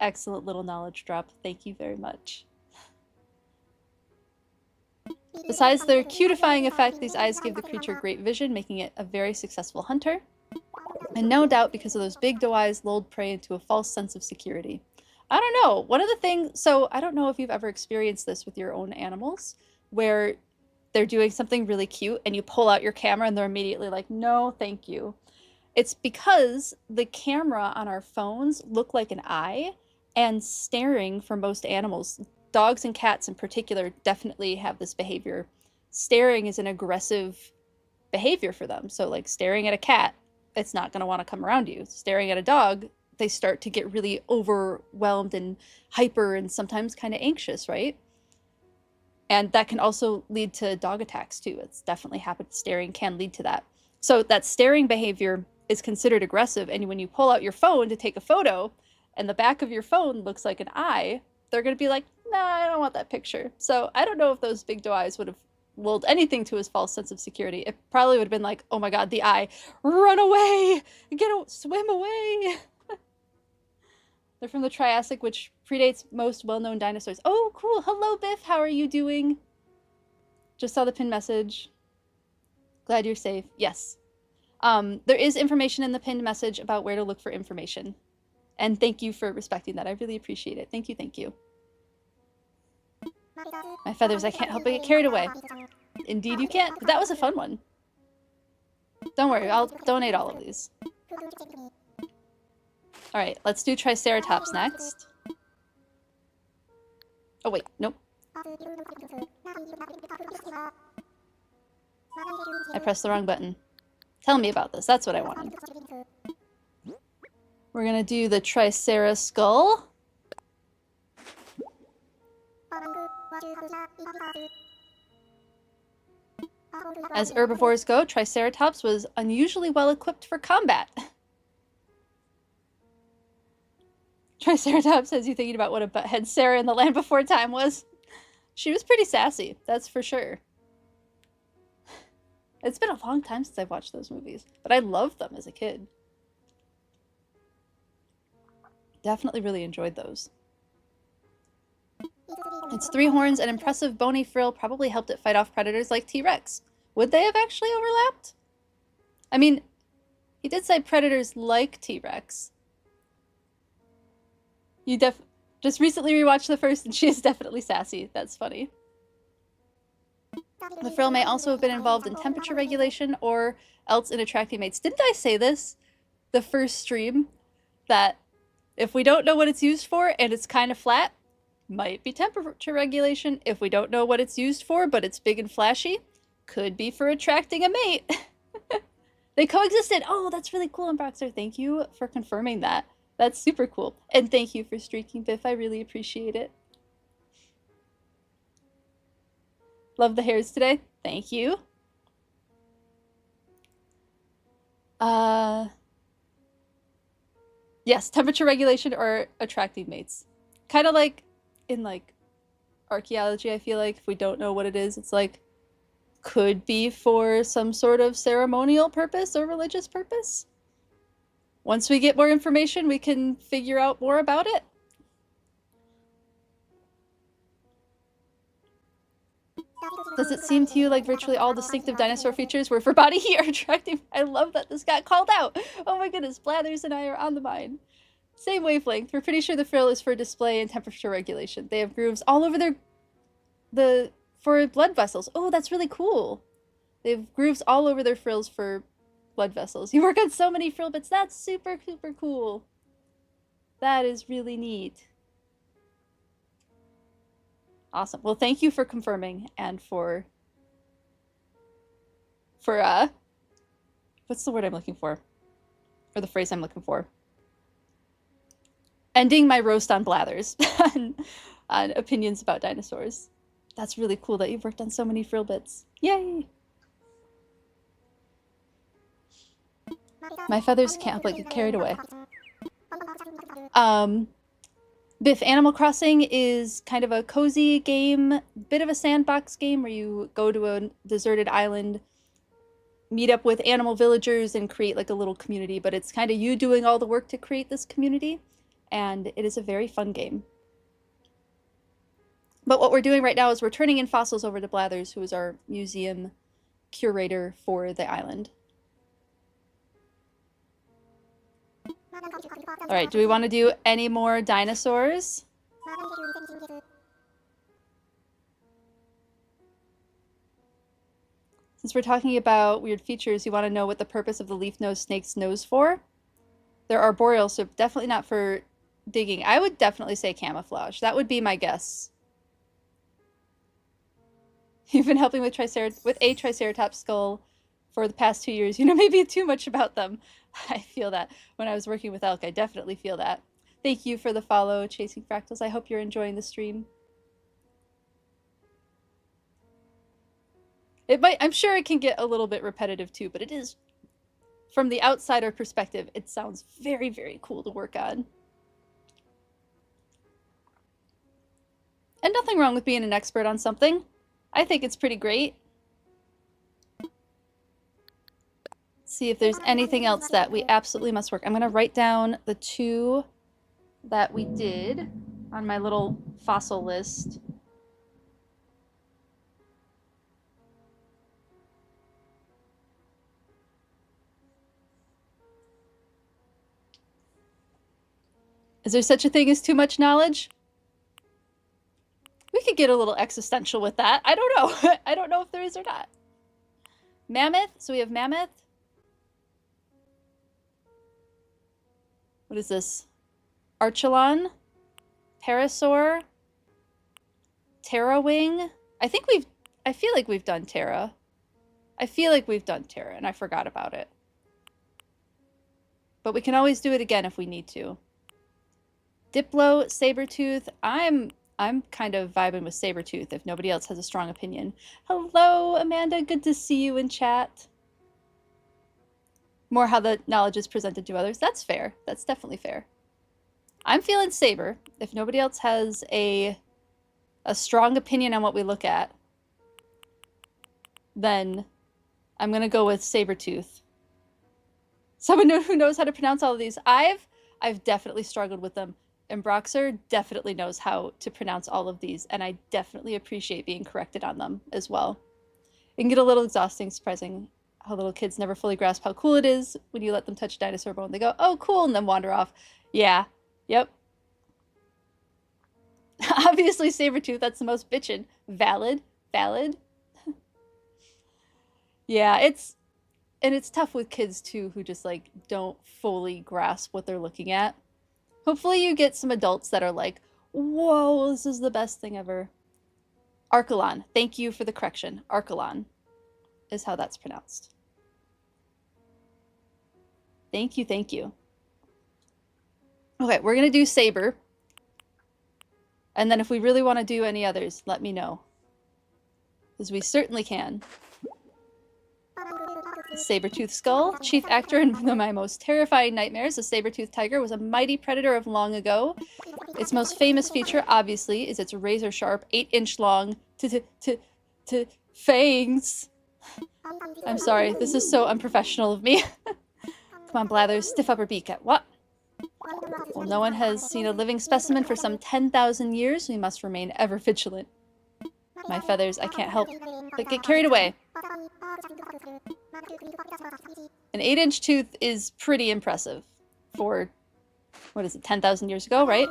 Excellent little knowledge drop. Thank you very much. Besides their cutifying effect, these eyes give the creature great vision, making it a very successful hunter. And no doubt because of those big doe eyes lulled prey into a false sense of security. I don't know. One of the things, so I don't know if you've ever experienced this with your own animals, where they're doing something really cute and you pull out your camera and they're immediately like, no, thank you. It's because the camera on our phones look like an eye, and staring for most animals, dogs and cats in particular, definitely have this behavior. Staring is an aggressive behavior for them. So like staring at a cat, it's not going to want to come around you. Staring at a dog, they start to get really overwhelmed and hyper and sometimes kind of anxious, right? And that can also lead to dog attacks too. It's definitely happened. Staring can lead to that. So that staring behavior is considered aggressive. And when you pull out your phone to take a photo and the back of your phone looks like an eye, they're going to be like, nah, I don't want that picture. So I don't know if those big doe eyes would have lulled anything to his false sense of security. It probably would have been like, oh my god, the eye, run away, swim away. They're from the Triassic, which predates most well-known dinosaurs. Oh, cool. Hello, Biff. How are you doing? Just saw the pinned message. Glad you're safe. Yes. There is information in the pinned message about where to look for information. And thank you for respecting that. I really appreciate it. Thank you, thank you. My feathers, I can't help but get carried away. Indeed you can't, but that was a fun one. Don't worry, I'll donate all of these. Alright, let's do Triceratops next. Oh wait, nope. I pressed the wrong button. Tell me about this, that's what I wanted. We're gonna do the Tricera skull. As herbivores go, Triceratops was unusually well equipped for combat. Triceratops has you thinking about what a butthead Sarah in The Land Before Time was. She was pretty sassy, that's for sure. It's been a long time since I've watched those movies, but I loved them as a kid. Definitely really enjoyed those. Its 3 horns and impressive bony frill probably helped it fight off predators like T-Rex. Would they have actually overlapped? I mean, he did say predators like T-Rex. You just recently rewatched the first and she is definitely sassy. That's funny. The frill may also have been involved in temperature regulation or else in attracting mates. Didn't I say this the first stream? That if we don't know what it's used for and it's kind of flat, might be temperature regulation. If we don't know what it's used for, but it's big and flashy, could be for attracting a mate. They coexisted. Oh, that's really cool, Unboxer. Thank you for confirming that. That's super cool. And thank you for streaking, Biff. I really appreciate it. Love the hairs today. Thank you. Yes, temperature regulation or attracting mates. Kind of like in like archaeology, I feel like if we don't know what it is, it's like could be for some sort of ceremonial purpose or religious purpose. Once we get more information, we can figure out more about it. Does it seem to you like virtually all distinctive dinosaur features were for body heat or attracting? I love that this got called out. Oh my goodness, Blathers and I are on the mind. Same wavelength. We're pretty sure the frill is for display and temperature regulation. They have grooves all over for blood vessels. Oh, that's really cool. They have grooves all over their frills for blood vessels. You work on so many frill bits. That's super, super cool. That is really neat. Awesome. Well, thank you for confirming and for what's the word I'm looking for? Or the phrase I'm looking for? Ending my roast on blathers on opinions about dinosaurs. That's really cool that you've worked on so many frill bits. Yay! My feathers can't help but get carried away. Biff, Animal Crossing is kind of a cozy game, bit of a sandbox game where you go to a deserted island, meet up with animal villagers, and create like a little community, but it's kind of you doing all the work to create this community, and it is a very fun game. But what we're doing right now is we're turning in fossils over to Blathers, who is our museum curator for the island. All right, do we want to do any more dinosaurs? Since we're talking about weird features, you want to know what the purpose of the leaf-nosed snake's nose for? They're arboreal, so definitely not for digging. I would definitely say camouflage. That would be my guess. You've been helping with a Triceratops skull for the past 2 years. You know maybe too much about them. I feel that. When I was working with elk, I definitely feel that. Thank you for the follow, Chasing Fractals. I hope you're enjoying the stream. I'm sure it can get a little bit repetitive too, but it is, from the outsider perspective, it sounds very, very cool to work on. And nothing wrong with being an expert on something. I think it's pretty great. See if there's anything else that we absolutely must work. I'm going to write down the 2 that we did on my little fossil list. Is there such a thing as too much knowledge? We could get a little existential with that. I don't know. I don't know if there is or not. Mammoth. So we have mammoth. What is this? Archelon. Parasaur. Terrawing. I feel like we've done Terra. I feel like we've done Terra and I forgot about it. But we can always do it again if we need to. Diplo, Sabertooth. I'm kind of vibing with Sabertooth if nobody else has a strong opinion. Hello, Amanda. Good to see you in chat. More how the knowledge is presented to others. That's fair. That's definitely fair. I'm feeling Saber. If nobody else has a strong opinion on what we look at, then I'm going to go with Sabertooth. Someone who knows how to pronounce all of these. I've definitely struggled with them. And Broxer definitely knows how to pronounce all of these, and I definitely appreciate being corrected on them as well. It can get a little exhausting, surprising how little kids never fully grasp how cool it is when you let them touch a dinosaur bone. They go, oh, cool, and then wander off. Yeah, yep. Obviously, Sabertooth, that's the most bitchin'. Valid. Yeah, it's tough with kids, too, who just, like, don't fully grasp what they're looking at. Hopefully you get some adults that are like, whoa, this is the best thing ever. Archelon. Thank you for the correction. Archelon is how that's pronounced. Thank you, thank you. Okay, we're going to do Saber. And then if we really want to do any others, let me know. Because we certainly can. Sabertooth skull. Chief actor in one of my most terrifying nightmares, the saber-toothed tiger was a mighty predator of long ago. Its most famous feature, obviously, is its razor-sharp, 8-inch long fangs. I'm sorry, this is so unprofessional of me. Come on, Blathers, stiff upper beak. What? Well, no one has seen a living specimen for some 10,000 years. We must remain ever vigilant. My feathers, I can't help but get carried away. An 8-inch tooth is pretty impressive for, what is it, 10,000 years ago, right?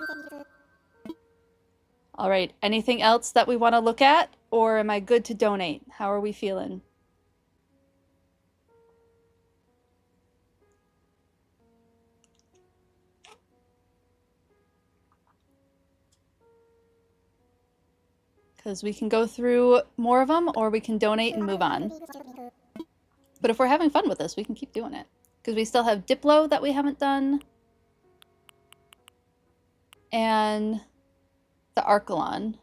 All right, anything else that we want to look at, or am I good to donate? How are we feeling? because we can go through more of them or we can donate and move on. But if we're having fun with this, we can keep doing it. Because we still have Diplo that we haven't done. And the Archelon.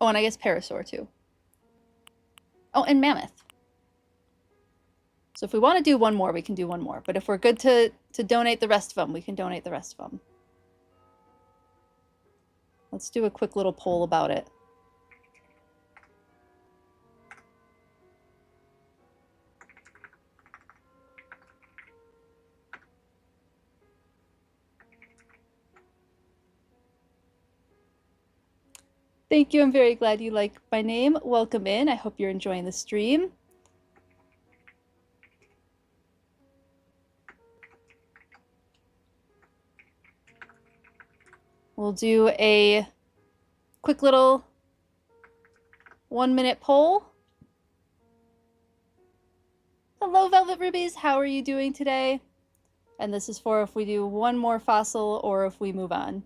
Oh, and I guess Parasaur too. Oh, and Mammoth. So if we want to do one more, we can do one more. But if we're good to donate the rest of them, we can donate the rest of them. Let's do a quick little poll about it. Thank you. I'm very glad you like my name. Welcome in. I hope you're enjoying the stream. We'll do a quick little 1-minute poll. Hello, Velvet Rubies. How are you doing today? And this is for if we do one more fossil or if we move on.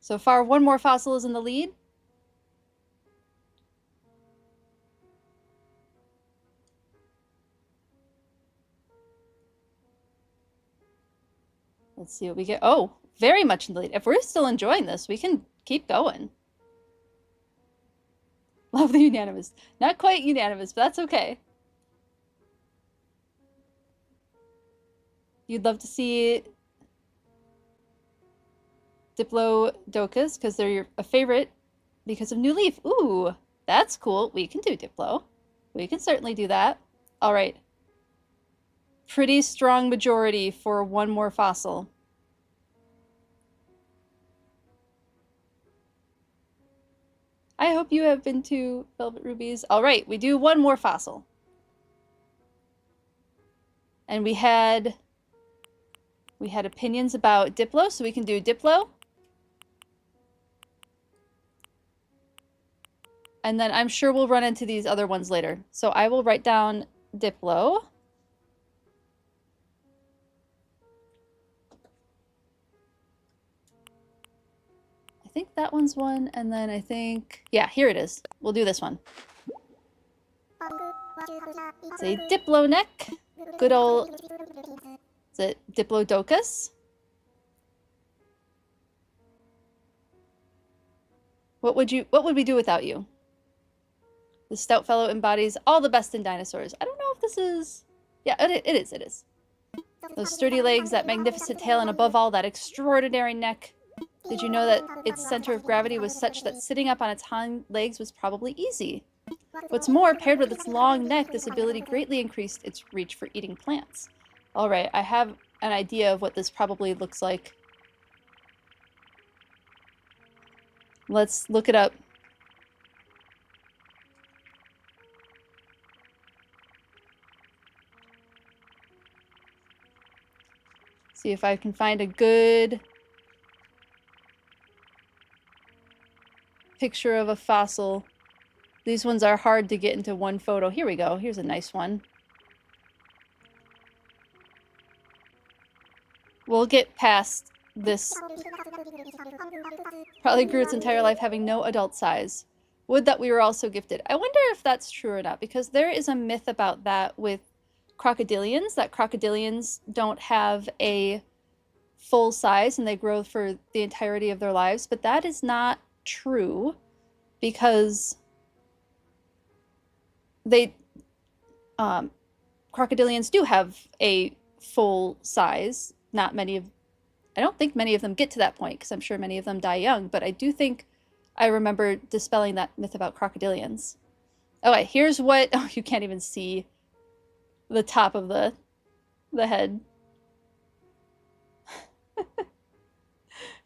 So far, one more fossil is in the lead. Let's see what we get. Oh, very much in the lead. If we're still enjoying this, we can keep going. Love the unanimous. Not quite unanimous, but that's okay. You'd love to see Diplodocus because they're a favorite because of New Leaf. Ooh, that's cool. We can do Diplo. We can certainly do that. All right. Pretty strong majority for one more fossil. I hope you have been to Velvet Rubies. All right, we do one more fossil. And we had opinions about Diplo, so we can do Diplo. And then I'm sure we'll run into these other ones later. So I will write down Diplo. I think that one's one, and then I think, yeah, here it is. We'll do this one. It's a Diplo neck. Good old, is it Diplodocus? What would we do without you? The stout fellow embodies all the best in dinosaurs. I don't know if this is, yeah, it is. Those sturdy legs, that magnificent tail, and above all, that extraordinary neck. Did you know that its center of gravity was such that sitting up on its hind legs was probably easy? What's more, paired with its long neck, this ability greatly increased its reach for eating plants. All right, I have an idea of what this probably looks like. Let's look it up. See if I can find a good picture of a fossil. These ones are hard to get into one photo. Here we go. Here's a nice one. We'll get past this. Probably grew its entire life having no adult size. Would that we were also gifted. I wonder if that's true or not, because there is a myth about that with crocodilians, that crocodilians don't have a full size and they grow for the entirety of their lives, but that is not true because they crocodilians do have a full size. Not many of, I don't think many of them get to that point because I'm sure many of them die young, but I do think I remember dispelling that myth about crocodilians. Okay, here's what, oh, you can't even see the top of the head.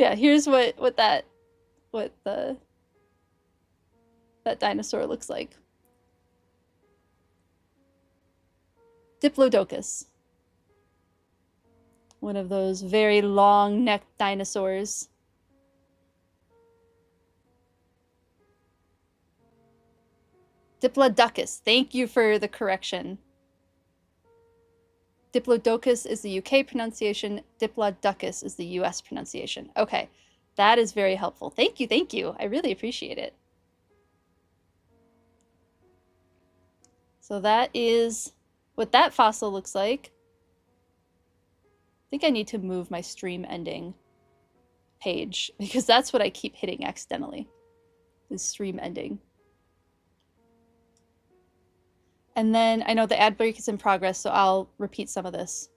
Yeah, here's that dinosaur looks like. Diplodocus. One of those very long-necked dinosaurs. Diplodocus. Thank you for the correction. Diplodocus is the UK pronunciation. Diplodocus is the US pronunciation. Okay. That is very helpful. Thank you, thank you. I really appreciate it. So that is what that fossil looks like. I think I need to move my stream ending page because that's what I keep hitting accidentally, is stream ending. And then I know the ad break is in progress, so I'll repeat some of this.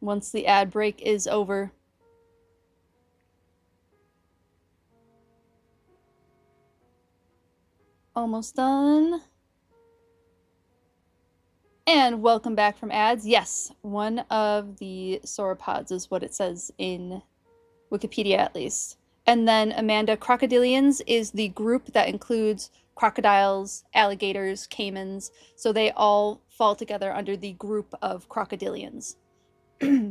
Once the ad break is over. Almost done. And welcome back from ads. Yes, one of the sauropods is what it says in Wikipedia, at least. And then Amanda, crocodilians is the group that includes crocodiles, alligators, caimans. So they all fall together under the group of crocodilians.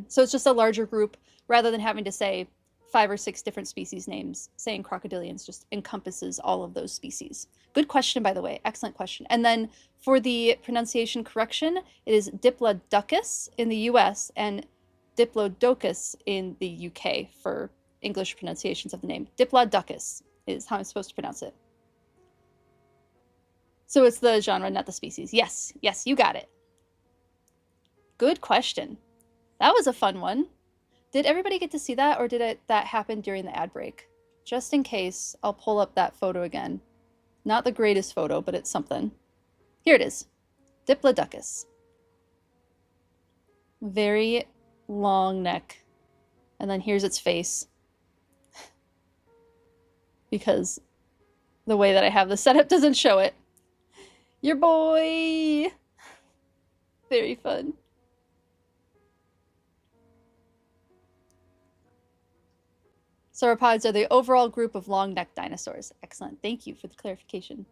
So it's just a larger group rather than having to say 5 or 6 different species names. Saying crocodilians just encompasses all of those species. Good question, by the way. Excellent question. And then for the pronunciation correction, it is Diplodocus in the US and Diplodocus in the UK for English pronunciations of the name. Diplodocus is how I'm supposed to pronounce it. So it's the genre, not the species. Yes, yes, you got it. Good question. That was a fun one. Did everybody get to see that, or did that happen during the ad break? Just in case, I'll pull up that photo again. Not the greatest photo, but it's something. Here it is. Diplodocus. Very long neck. And then here's its face. Because the way that I have the setup doesn't show it. Your boy! Very fun. Sauropods are the overall group of long-necked dinosaurs. Excellent. Thank you for the clarification.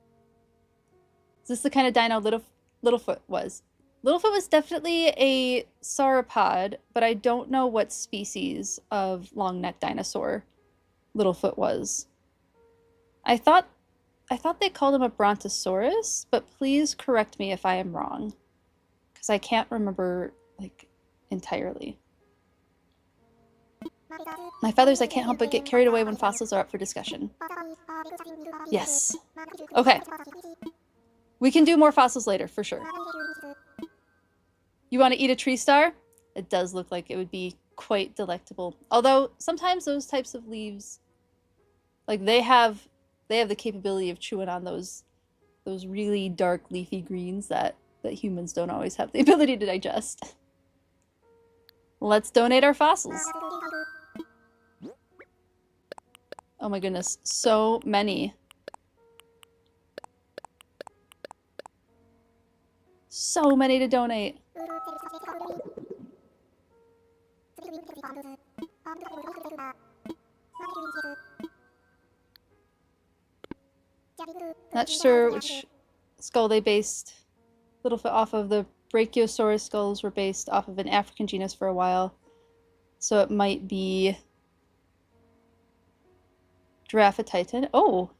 Is this the kind of dino Littlefoot was? Littlefoot was definitely a sauropod, but I don't know what species of long-necked dinosaur Littlefoot was. I thought they called him a brontosaurus, but please correct me if I am wrong, because I can't remember, like, entirely. My feathers, I can't help but get carried away when fossils are up for discussion. Yes. Okay. We can do more fossils later, for sure. You want to eat a tree star? It does look like it would be quite delectable. Although, sometimes those types of leaves, like, they have the capability of chewing on those really dark leafy greens that humans don't always have the ability to digest. Let's donate our fossils. Oh my goodness, so many. So many to donate. Not sure which skull they based Littlefoot off of. The Brachiosaurus skulls were based off of an African genus for a while. So it might be Giraffatitan. Oh!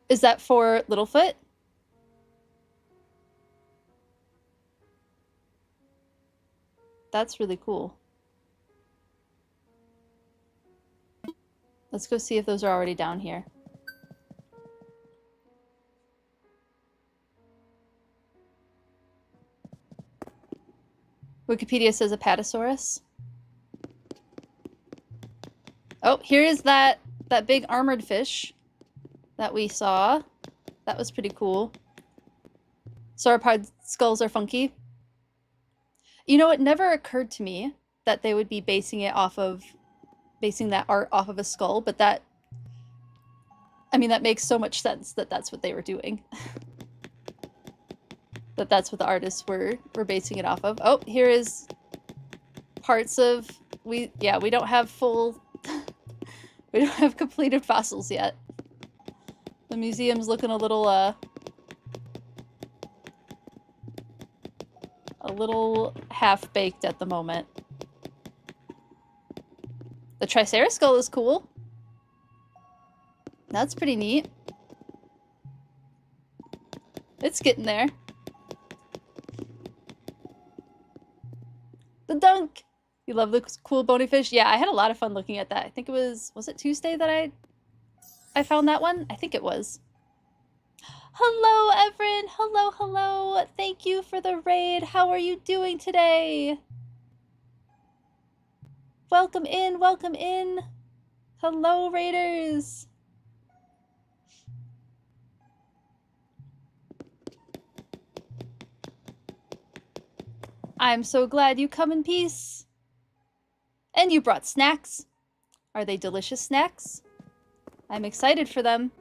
Is that for Littlefoot? That's really cool. Let's go see if those are already down here. Wikipedia says Apatosaurus. Oh, here is that big armored fish that we saw. That was pretty cool. Sauropod skulls are funky. You know, it never occurred to me that they would be basing that art off of a skull, but that makes so much sense that that's what they were doing. That's what the artists were basing it off of. Oh, here is parts of... we don't have full... we don't have completed fossils yet. The museum's looking a little half-baked at the moment. The Triceratops skull is cool. That's pretty neat. It's getting there. Dunk! You love the cool bony fish? Yeah, I had a lot of fun looking at that. I think it was it Tuesday that I found that one? I think it was. Hello, Everin! Hello, hello! Thank you for the raid! How are you doing today? Welcome in, welcome in! Hello, raiders! I'm so glad you come in peace! And you brought snacks. Are they delicious snacks? I'm excited for them.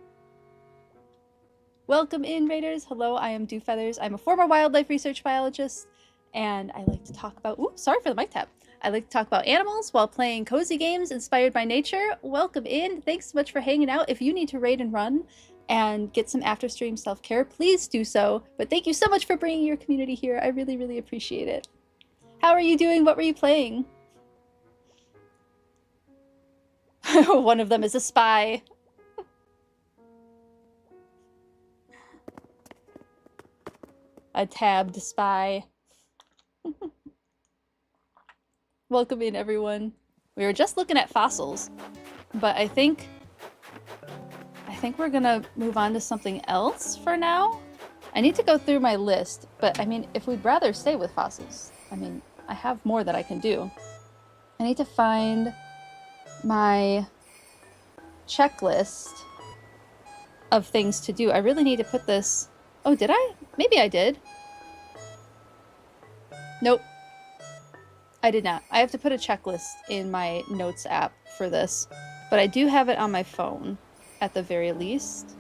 Welcome in, raiders. Hello, I am Dewfeathers. I'm a former wildlife research biologist, and I like to talk about... Ooh, sorry for the mic tap. I like to talk about animals while playing cozy games inspired by nature. Welcome in. Thanks so much for hanging out. If you need to raid and run and get some after-stream self-care, please do so. But thank you so much for bringing your community here. I really, really appreciate it. How are you doing? What were you playing? One of them is a spy. A tabbed spy. Welcome in, everyone. We were just looking at fossils, but I think we're gonna move on to something else for now. I need to go through my list, but I mean, if we'd rather stay with fossils, I mean, I have more that I can do. I need to find my checklist of things to do. I really need to put this... Oh, did I? Maybe I did. Nope. I did not. I have to put a checklist in my notes app for this, but I do have it on my phone at the very least.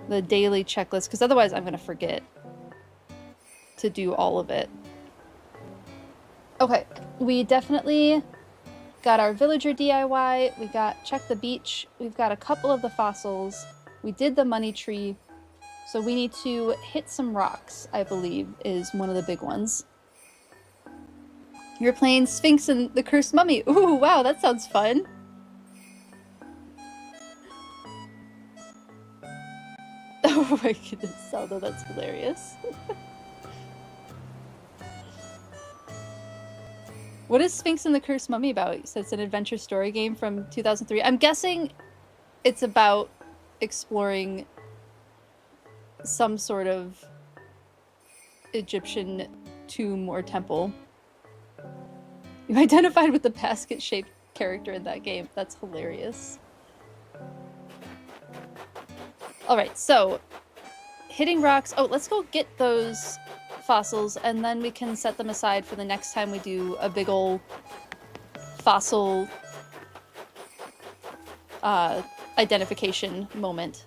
The daily checklist, because otherwise I'm going to forget to do all of it. Okay, we definitely got our villager DIY, we got check the beach, we've got a couple of the fossils, we did the money tree, so we need to hit some rocks, I believe, is one of the big ones. You're playing Sphinx and the Cursed Mummy. Ooh, wow, that sounds fun. Oh my goodness, Zelda, that's hilarious. What is Sphinx and the Cursed Mummy about? So it's an adventure story game from 2003. I'm guessing it's about exploring some sort of Egyptian tomb or temple. You identified with the basket-shaped character in that game. That's hilarious. Alright, so hitting rocks. Oh, let's go get those fossils, and then we can set them aside for the next time we do a big ol' fossil identification moment.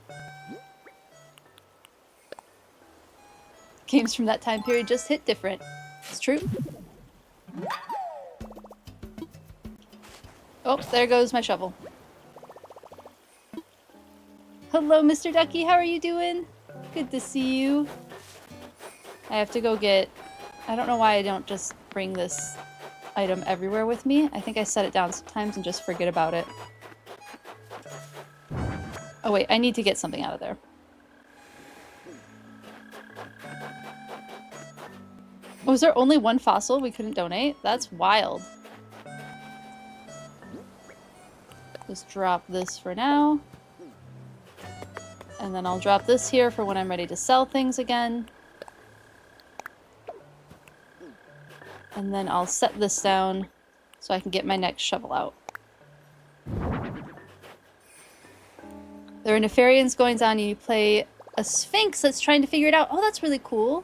Games from that time period just hit different. It's true. Oh, there goes my shovel. Hello, Mr. Ducky, how are you doing? Good to see you. I have to go get... I don't know why I don't just bring this item everywhere with me. I think I set it down sometimes and just forget about it. Oh wait, I need to get something out of there. Was there only one fossil we couldn't donate? That's wild. Just drop this for now. And then I'll drop this here for when I'm ready to sell things again. And then I'll set this down so I can get my next shovel out. There are Nefarians goings on and you play a Sphinx that's trying to figure it out. Oh, that's really cool.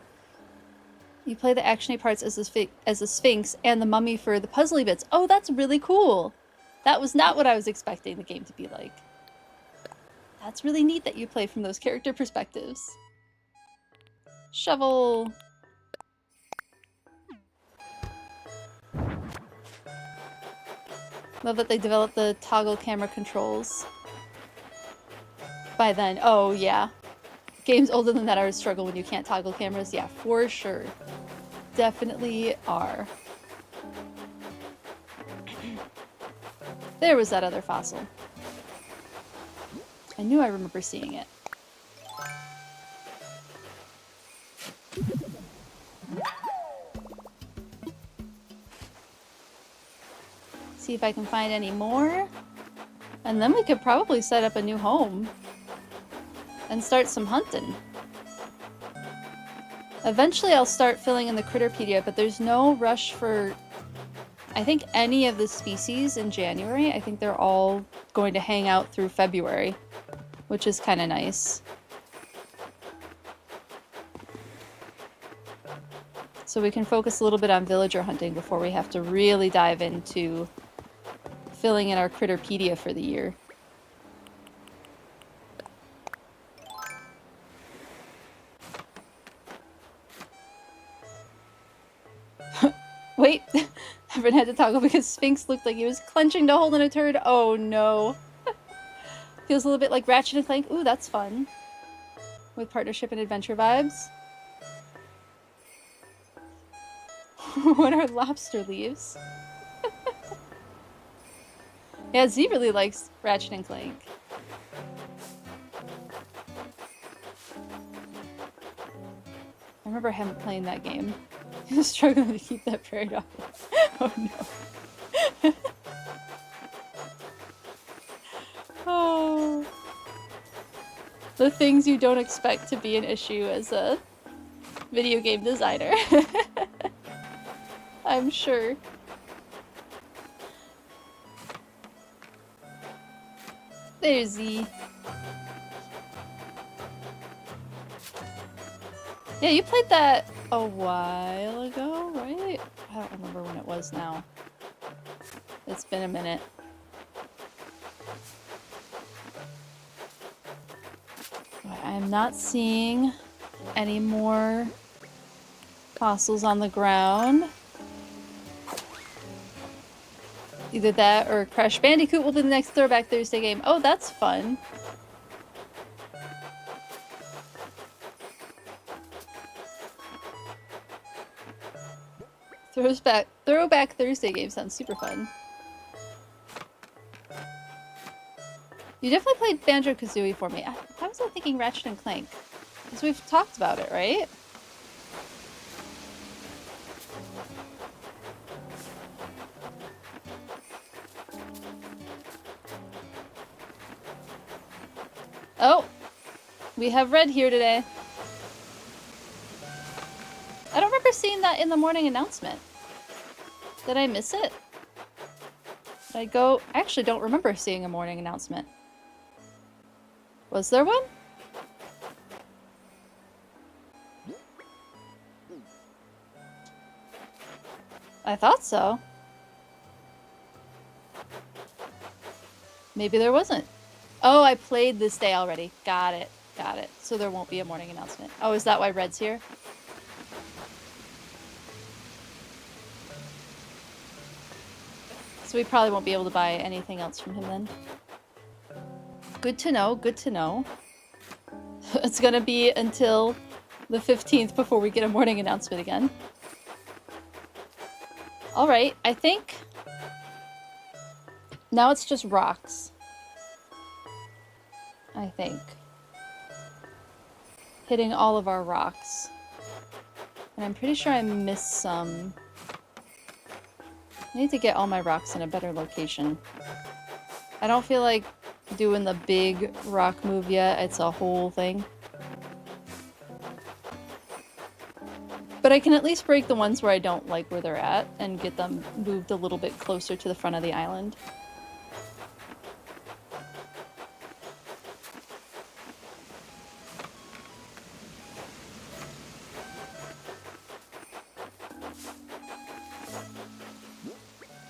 You play the actiony parts as a Sphinx and the mummy for the puzzly bits. Oh, that's really cool. That was not what I was expecting the game to be like. That's really neat that you play from those character perspectives. Shovel. Love that they developed the toggle camera controls. By then, oh yeah. Games older than that are a struggle when you can't toggle cameras. Yeah, for sure. Definitely are. There was that other fossil. I knew I remember seeing it. See if I can find any more. And then we could probably set up a new home. And start some hunting. Eventually I'll start filling in the Critterpedia, but there's no rush for, I think, any of the species in January. I think they're all going to hang out through February, which is kind of nice. So we can focus a little bit on villager hunting before we have to really dive into filling in our Critterpedia for the year. Wait, Everyone had to toggle because Sphinx looked like he was clenching to hold in a turd. Oh no. Feels a little bit like Ratchet and Clank. Ooh, that's fun. With partnership and adventure vibes. What are lobster leaves? Yeah, Z really likes Ratchet and Clank. I remember him playing that game. He was struggling to keep that prairie dog. Oh no. Oh. The things you don't expect to be an issue as a video game designer. I'm sure. There's Z. Yeah, you played that a while ago, right? I don't remember when it was now. It's been a minute. I'm not seeing any more fossils on the ground. Either that or Crash Bandicoot will be the next Throwback Thursday game. Oh, that's fun. Throwback Thursday game sounds super fun. You definitely played Banjo-Kazooie for me. Why was I thinking Ratchet and Clank? Because we've talked about it, right? Oh! We have Red here today. I don't remember seeing that in the morning announcement. Did I miss it? Did I go? I actually don't remember seeing a morning announcement. Was there one? I thought so. Maybe there wasn't. Oh, I played this day already. Got it. Got it. So there won't be a morning announcement. Oh, is that why Red's here? So we probably won't be able to buy anything else from him then. Good to know, good to know. It's gonna be until the 15th before we get a morning announcement again. Alright, I think now it's just rocks. I think. Hitting all of our rocks. And I'm pretty sure I missed some. I need to get all my rocks in a better location. I don't feel like doing the big rock move yet. It's a whole thing. But I can at least break the ones where I don't like where they're at and get them moved a little bit closer to the front of the island.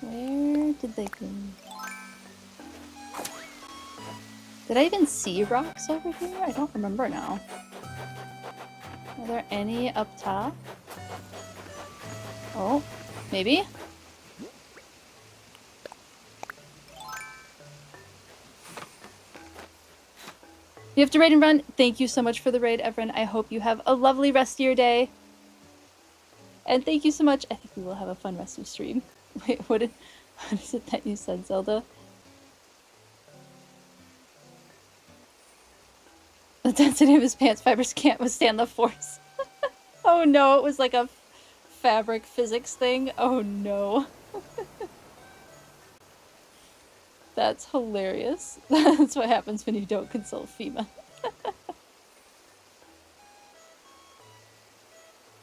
Where did they go? Did I even see rocks over here? I don't remember now. Are there any up top? Oh, maybe? You have to raid and run. Thank you so much for the raid, Everin. I hope you have a lovely rest of your day. And thank you so much. I think we will have a fun rest of stream. Wait, what is it that you said, Zelda? The density of his pants fibers can't withstand the force. Oh no, it was like a fabric physics thing. Oh no. That's hilarious. That's what happens when you don't consult FEMA.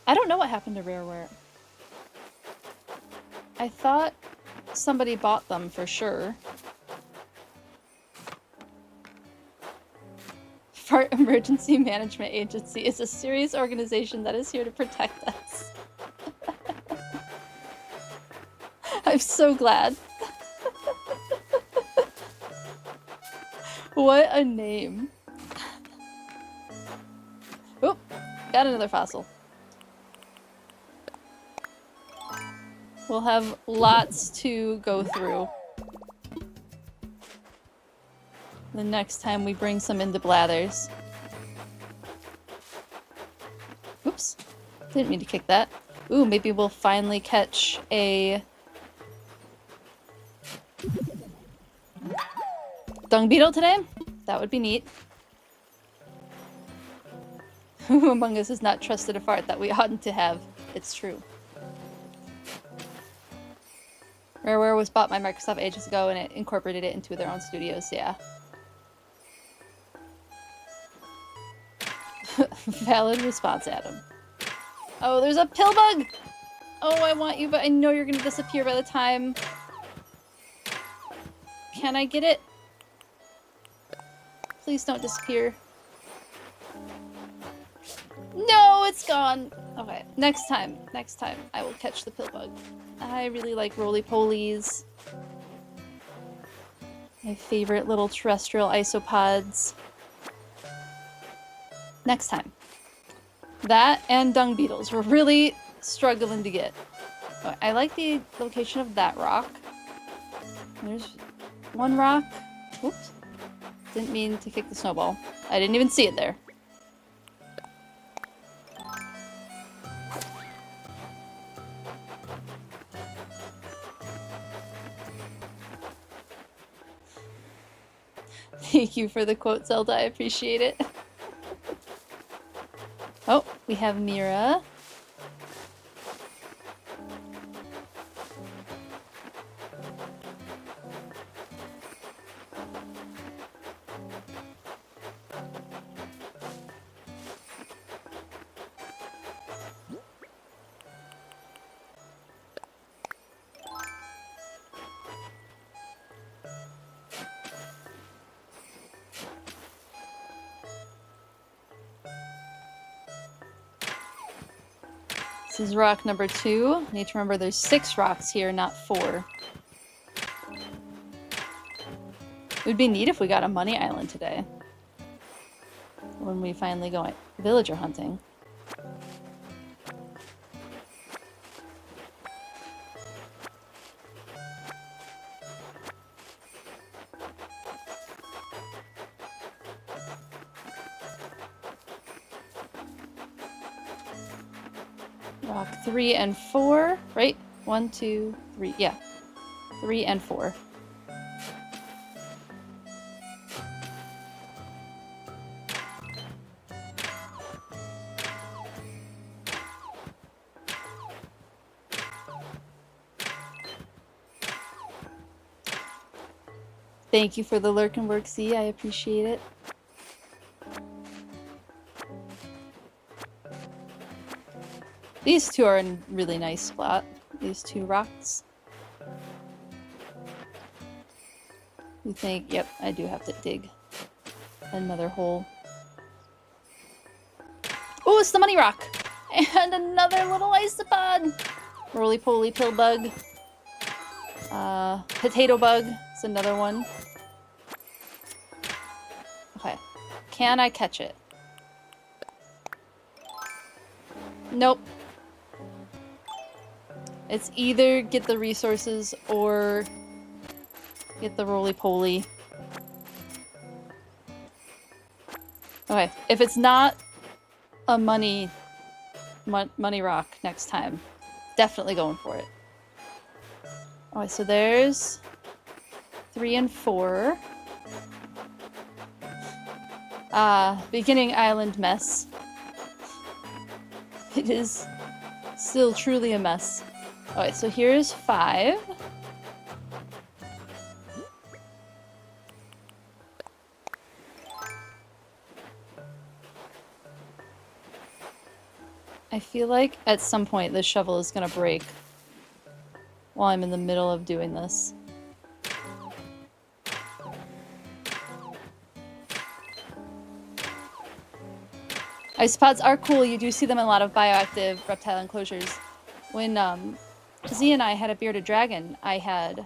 I don't know what happened to Rareware. I thought somebody bought them for sure. Fart Emergency Management Agency is a serious organization that is here to protect us. I'm so glad. What a name. Oop, got another fossil. We'll have lots to go through the next time we bring some into blathers. Oops, didn't mean to kick that. Ooh, maybe we'll finally catch a dung beetle today? That would be neat. Who among us has not trusted a fart that we oughtn't to have? It's true. Rareware was bought by Microsoft ages ago and it incorporated it into their own studios, yeah. Valid response, Adam. Oh, there's a pill bug! Oh, I want you, but I know you're gonna disappear by the time. Can I get it? Please don't disappear. No, it's gone! Okay, next time I will catch the pill bug. I really like roly-polies. My favorite little terrestrial isopods. Next time. That and dung beetles we're really struggling to get. Oh, I like the location of that rock. There's one rock. Oops. Didn't mean to kick the snowball. I didn't even see it there. Thank you for the quote, Zelda. I appreciate it. Oh, we have Mira. This is rock number 2. Need to remember there's 6 rocks here, not 4. It would be neat if we got a money island today. When we finally go villager hunting. Rock 3 and 4, right? 1, 2, 3, yeah. 3 and 4. Thank you for the lurk and work, Z. I appreciate it. These two are in a really nice spot. These 2 rocks. You think, yep, I do have to dig another hole. Oh, it's the money rock! And another little isopod! Roly-poly pill bug. Potato bug. It's another one. Okay. Can I catch it? Nope. It's either get the resources or get the roly-poly. Okay, if it's not a money rock next time, definitely going for it. Alright, so there's 3 and 4. Beginning island mess. It is still truly a mess. Alright, so here's 5. I feel like at some point this shovel is gonna break while I'm in the middle of doing this. Isopods are cool. You do see them in a lot of bioactive reptile enclosures. When Z and I had a bearded dragon, I had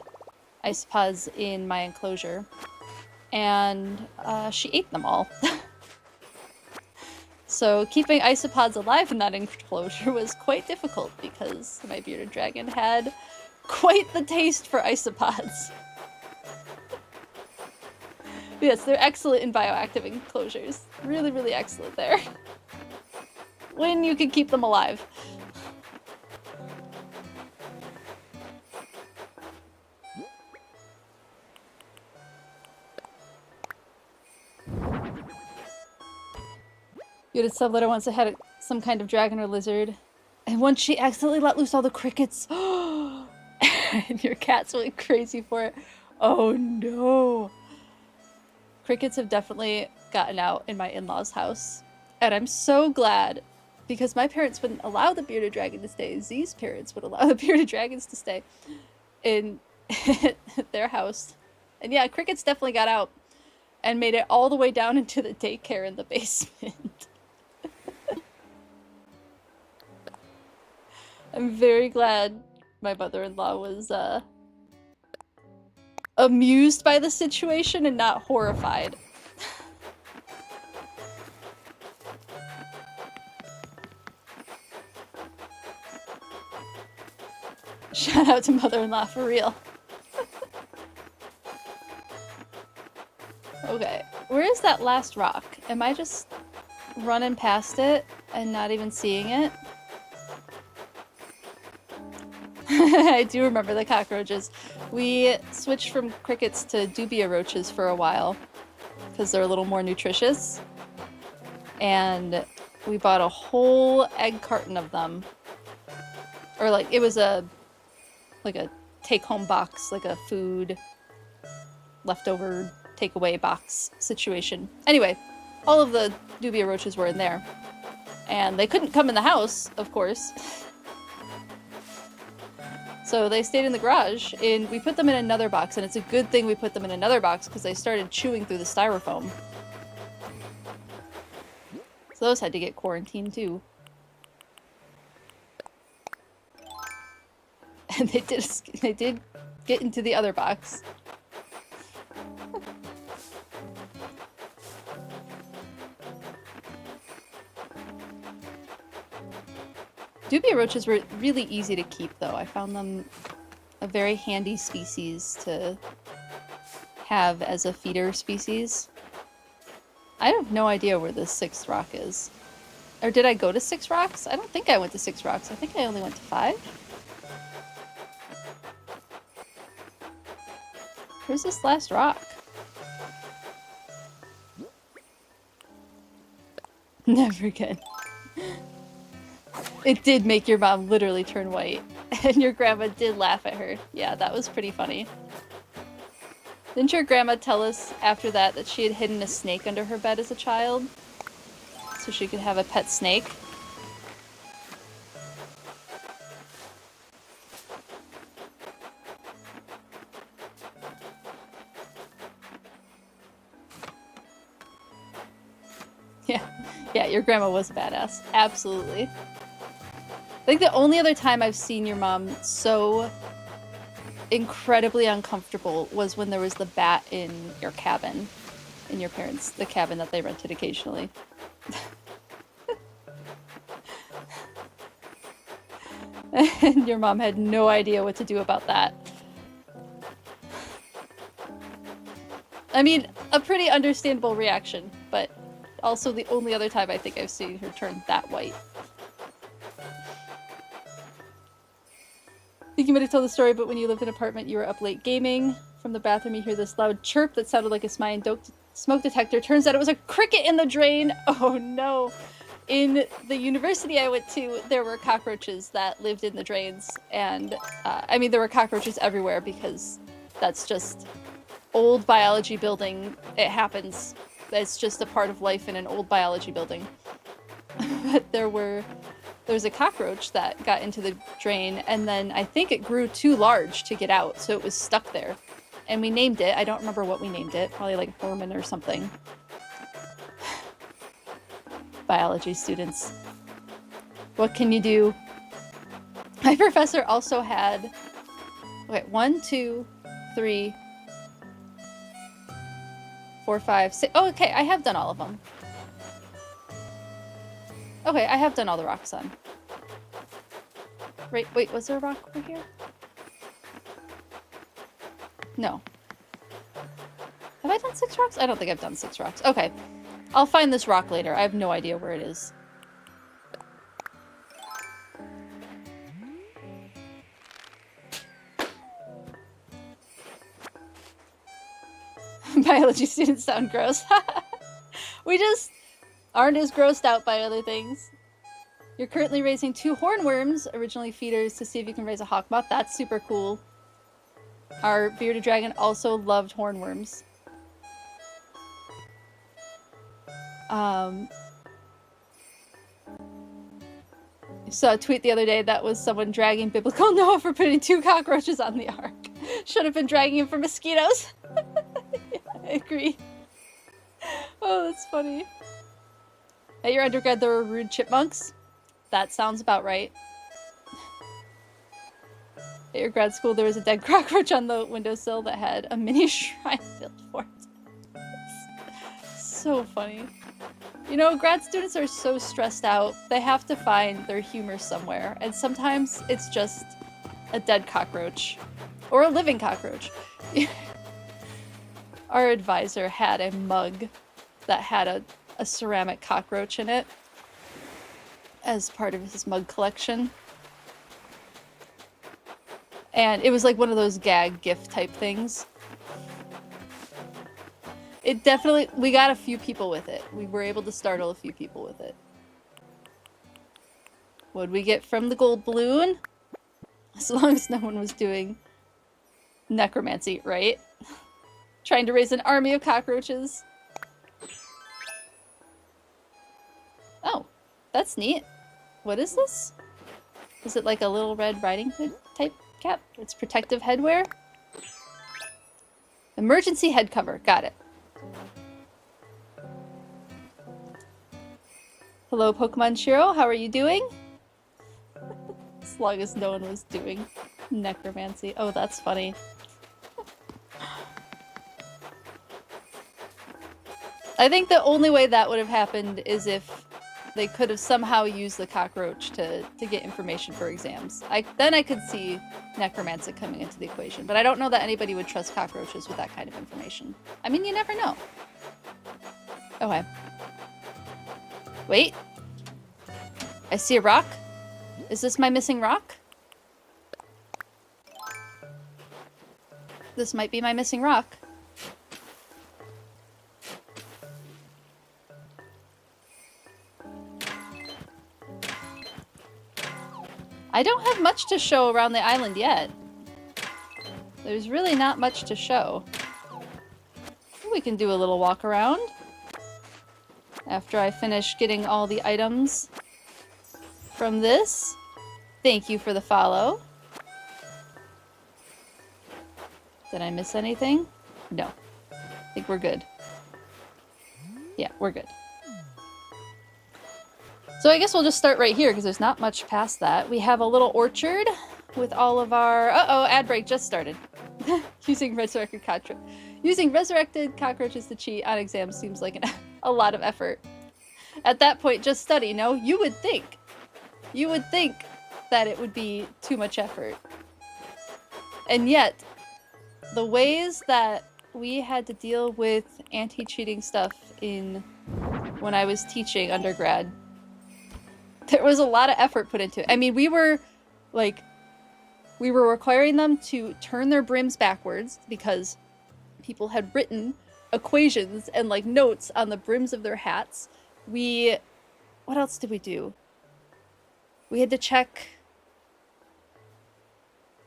isopods in my enclosure, and she ate them all. So keeping isopods alive in that enclosure was quite difficult because my bearded dragon had quite the taste for isopods. Yes, they're excellent in bioactive enclosures. Really, really excellent there. When you can keep them alive. Bearded subletter once I had some kind of dragon or lizard, and once she accidentally let loose all the crickets. And your cats went crazy for it. Oh no. Crickets have definitely gotten out in my in-laws' house. And I'm so glad, because my parents wouldn't allow the bearded dragon to stay. Z's parents would allow the bearded dragons to stay in their house. And yeah, crickets definitely got out and made it all the way down into the daycare in the basement. I'm very glad my mother-in-law was amused by the situation and not horrified. Shout out to mother-in-law for real. Okay, where is that last rock? Am I just running past it and not even seeing it? I do remember the cockroaches. We switched from crickets to dubia roaches for a while because they're a little more nutritious. And we bought a whole egg carton of them. Or like, it was like a take-home box, like a food leftover takeaway box situation. Anyway, all of the dubia roaches were in there. And they couldn't come in the house, of course. So they stayed in the garage, and we put them in another box, and it's a good thing we put them in another box because they started chewing through the styrofoam. So those had to get quarantined too. And they did get into the other box. Dubia roaches were really easy to keep, though. I found them a very handy species to have as a feeder species. I have no idea where this 6th rock is. Or did I go to 6 rocks? I don't think I went to 6 rocks. I think I only went to 5. Where's this last rock? Never again. It did make your mom literally turn white, and your grandma did laugh at her. Yeah, that was pretty funny. Didn't your grandma tell us after that she had hidden a snake under her bed as a child? So she could have a pet snake? Yeah, your grandma was a badass. Absolutely. I think the only other time I've seen your mom so incredibly uncomfortable was when there was the bat in your cabin. In your parents' the cabin that they rented occasionally. And your mom had no idea what to do about that. I mean, a pretty understandable reaction, but also the only other time I think I've seen her turn that white. I think you might have told the story, but when you lived in an apartment, you were up late gaming. From the bathroom, you hear this loud chirp that sounded like a smoke detector. Turns out it was a cricket in the drain. Oh no. In the university I went to, there were cockroaches that lived in the drains. And, I mean, there were cockroaches everywhere because that's just old biology building. It happens. It's just a part of life in an old biology building. But there were there's a cockroach that got into the drain, and then I think it grew too large to get out, so it was stuck there. And we named it. I don't remember what we named it. Probably like Herman or something. Biology students. What can you do? My professor also had... Okay, 1, 2, 3, 4, 5, 6... Oh, okay, I have done all of them. Okay, I have done all the rocks on. Right, wait, was there a rock over here? No. Have I done 6 rocks? I don't think I've done 6 rocks. Okay. I'll find this rock later. I have no idea where it is. Biology students sound gross. We just aren't as grossed out by other things. You're currently raising 2 hornworms, originally feeders, to see if you can raise a hawk moth. That's super cool. Our bearded dragon also loved hornworms. Saw a tweet the other day that was someone dragging biblical Noah for putting 2 cockroaches on the ark. Should have been dragging him for mosquitoes. Yeah, I agree. Oh, that's funny. At your undergrad, there were rude chipmunks. That sounds about right. At your grad school, there was a dead cockroach on the windowsill that had a mini shrine built for it. So funny. You know, grad students are so stressed out, they have to find their humor somewhere. And sometimes it's just a dead cockroach. Or a living cockroach. Our advisor had a mug that had a ceramic cockroach in it as part of his mug collection. And it was like one of those gag gift type things. It definitely, we got a few people with it. We were able to startle a few people with it. What'd we get from the gold balloon? As long as no one was doing necromancy, right? Trying to raise an army of cockroaches. Oh, that's neat. What is this? Is it like a little Red Riding Hood type cap? It's protective headwear? Emergency head cover. Got it. Hello, Pokemon Shiro. How are you doing? As long as no one was doing necromancy. Oh, that's funny. I think the only way that would have happened is if they could have somehow used the cockroach to get information for exams. Then I could see necromancy coming into the equation. But I don't know that anybody would trust cockroaches with that kind of information. I mean, you never know. Okay. Wait. I see a rock. Is this my missing rock? This might be my missing rock. I don't have much to show around the island yet. There's really not much to show. We can do a little walk around after I finish getting all the items from this. Thank you for the follow. Did I miss anything? No. I think we're good. Yeah, we're good. So I guess we'll just start right here because there's not much past that. We have a little orchard with all of our... Uh-oh, ad break just started. Using resurrected cockroaches to cheat on exams seems like a lot of effort. At that point, just study, no? You would think. You would think that it would be too much effort. And yet, the ways that we had to deal with anti-cheating stuff when I was teaching undergrad, there was a lot of effort put into it. I mean, we were requiring them to turn their brims backwards because people had written equations and like notes on the brims of their hats. What else did we do? We had to check.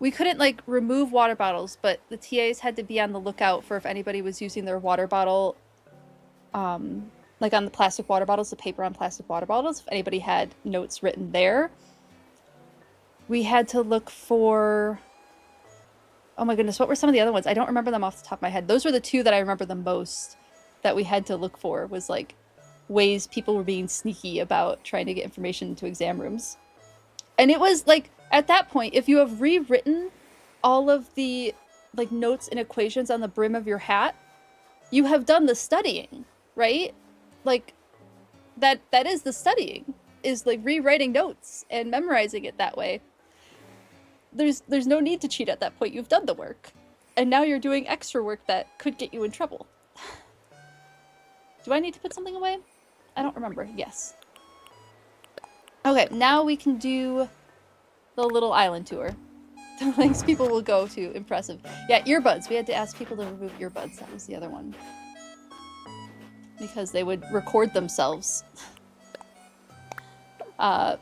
We couldn't like remove water bottles, but the TAs had to be on the lookout for if anybody was using their water bottle like on the plastic water bottles, the paper on plastic water bottles, if anybody had notes written there. We had to look for, oh my goodness, what were some of the other ones? I don't remember them off the top of my head. Those were the two that I remember the most that we had to look for, was like ways people were being sneaky about trying to get information into exam rooms. And it was like, at that point, if you have rewritten all of the like notes and equations on the brim of your hat, you have done the studying, right? Like that is the studying, is like rewriting notes and memorizing it that way. There's no need to cheat at that point. You've done the work. And now you're doing extra work that could get you in trouble. Do I need to put something away? I don't remember. Yes. Okay, now we can do the little island tour. The things people will go to. Impressive. Yeah, earbuds. We had to ask people to remove earbuds. That was the other one. Because they would record themselves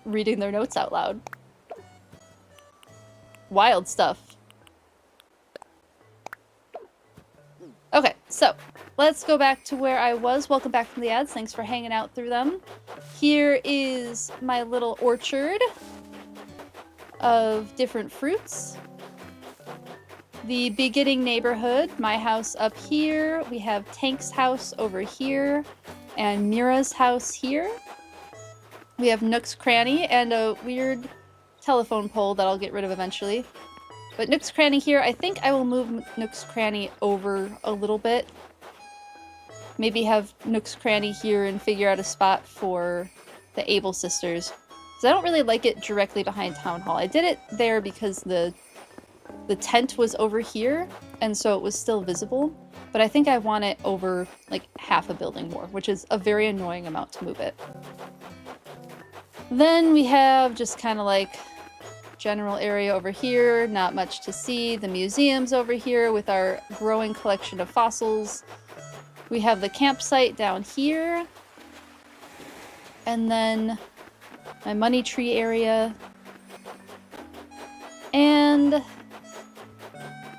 reading their notes out loud. Wild stuff. Okay, so let's go back to where I was. Welcome back from the ads. Thanks for hanging out through them. Here is my little orchard of different fruits. The beginning neighborhood, my house up here. We have Tank's house over here and Mira's house here. We have Nook's Cranny and a weird telephone pole that I'll get rid of eventually. But Nook's Cranny here, I think I will move Nook's Cranny over a little bit. Maybe have Nook's Cranny here and figure out a spot for the Able sisters. Because I don't really like it directly behind Town Hall. I did it there because the tent was over here, and so it was still visible. But I think I want it over like half a building more, which is a very annoying amount to move it. Then we have just kind of like general area over here, not much to see. The museum's over here with our growing collection of fossils. We have the campsite down here. And then my money tree area. And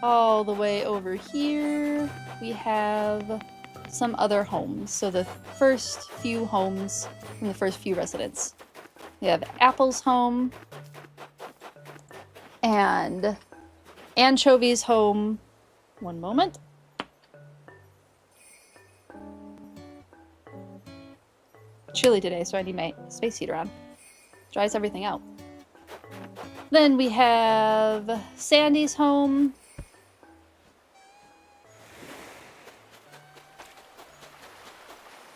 all the way over here, we have some other homes. So the first few homes from the first few residents. We have Apple's home. And Anchovy's home. One moment. Chilly today, so I need my space heater on. Dries everything out. Then we have Sandy's home.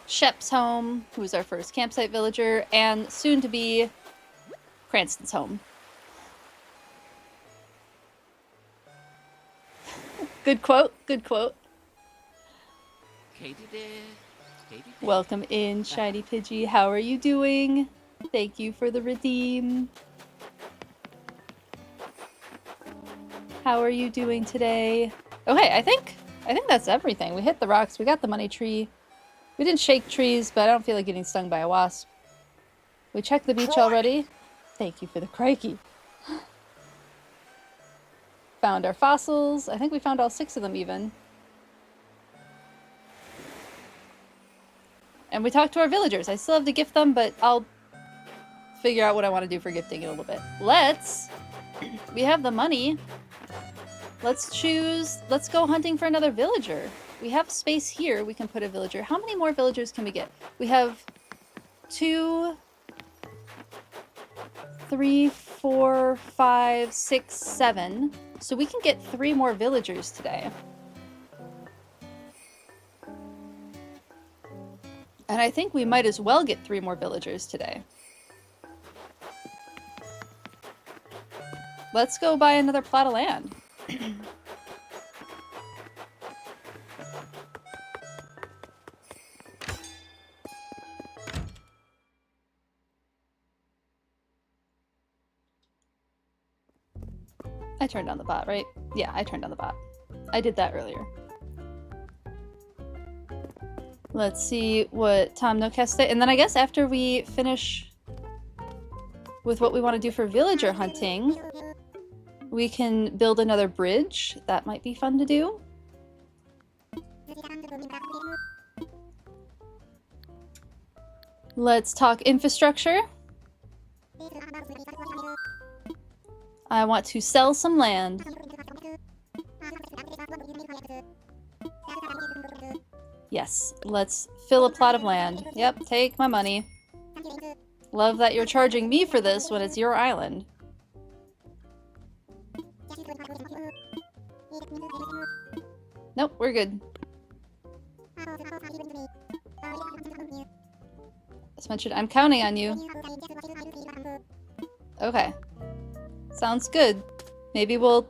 Shep's home, who's our first campsite villager, and soon to be Cranston's home. Good quote, good quote. Welcome in, Shiny Pidgey. How are you doing? Thank you for the redeem. How are you doing today? Okay, I think that's everything. We hit the rocks, we got the money tree. We didn't shake trees, but I don't feel like getting stung by a wasp. We checked the beach already. Thank you for the crikey. Found our fossils. I think we found all 6 of them even. And we talked to our villagers. I still have to gift them, but I'll figure out what I want to do for gifting in a little bit. We have the money. Let's go hunting for another villager. We have space here. We can put a villager. How many more villagers can we get? We have 2, 3, 4, 5, 6, 7. So we can get 3 more villagers today. And I think we might as well get 3 more villagers today. Let's go buy another plot of land. I turned on the bot, right? Yeah, I turned on the bot. I did that earlier. Let's see what Tom Nook has to say. And then I guess after we finish with what we want to do for villager hunting, we can build another bridge. That might be fun to do. Let's talk infrastructure. I want to sell some land. Yes, let's fill a plot of land. Yep, take my money. Love that you're charging me for this when it's your island. Nope, we're good. As mentioned, I'm counting on you. Okay. Sounds good. Maybe we'll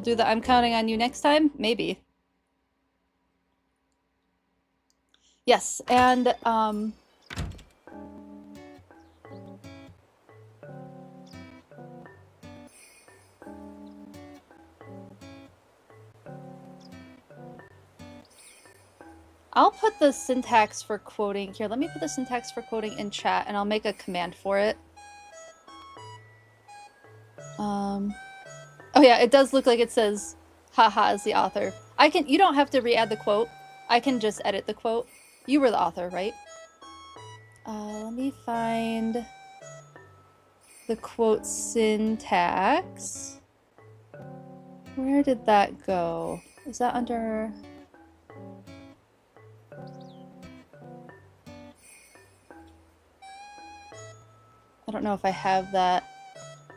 do the I'm counting on you next time? Maybe. Yes, and I'll put the syntax for quoting here. Let me put the syntax for quoting in chat and I'll make a command for it. Oh yeah, it does look like it says haha is the author. You don't have to re-add the quote. I can just edit the quote. You were the author, right? Let me find the quote syntax. Where did that go? Is that under... I don't know if I have that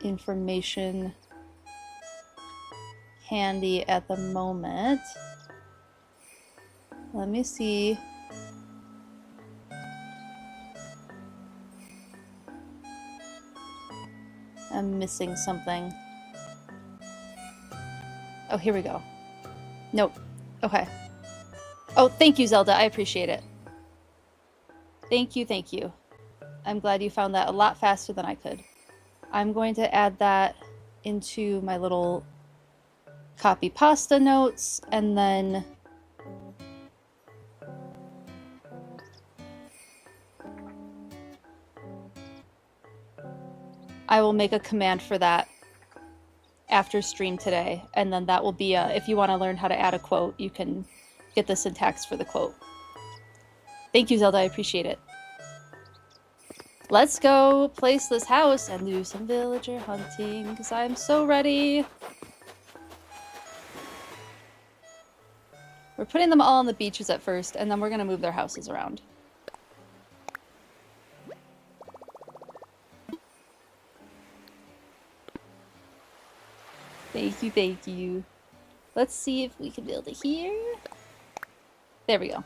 information handy at the moment. Let me see. I'm missing something. Oh, here we go. Nope. Okay. Oh, thank you, Zelda. I appreciate it. Thank you, thank you. I'm glad you found that a lot faster than I could. I'm going to add that into my little copy pasta notes, and then I will make a command for that after stream today, and then that will be if you want to learn how to add a quote, you can get the syntax for the quote. Thank you, Zelda. I appreciate it. Let's go place this house and do some villager hunting, because I'm so ready. We're putting them all on the beaches at first, and then we're going to move their houses around. Thank you, thank you. Let's see if we can build it here. There we go.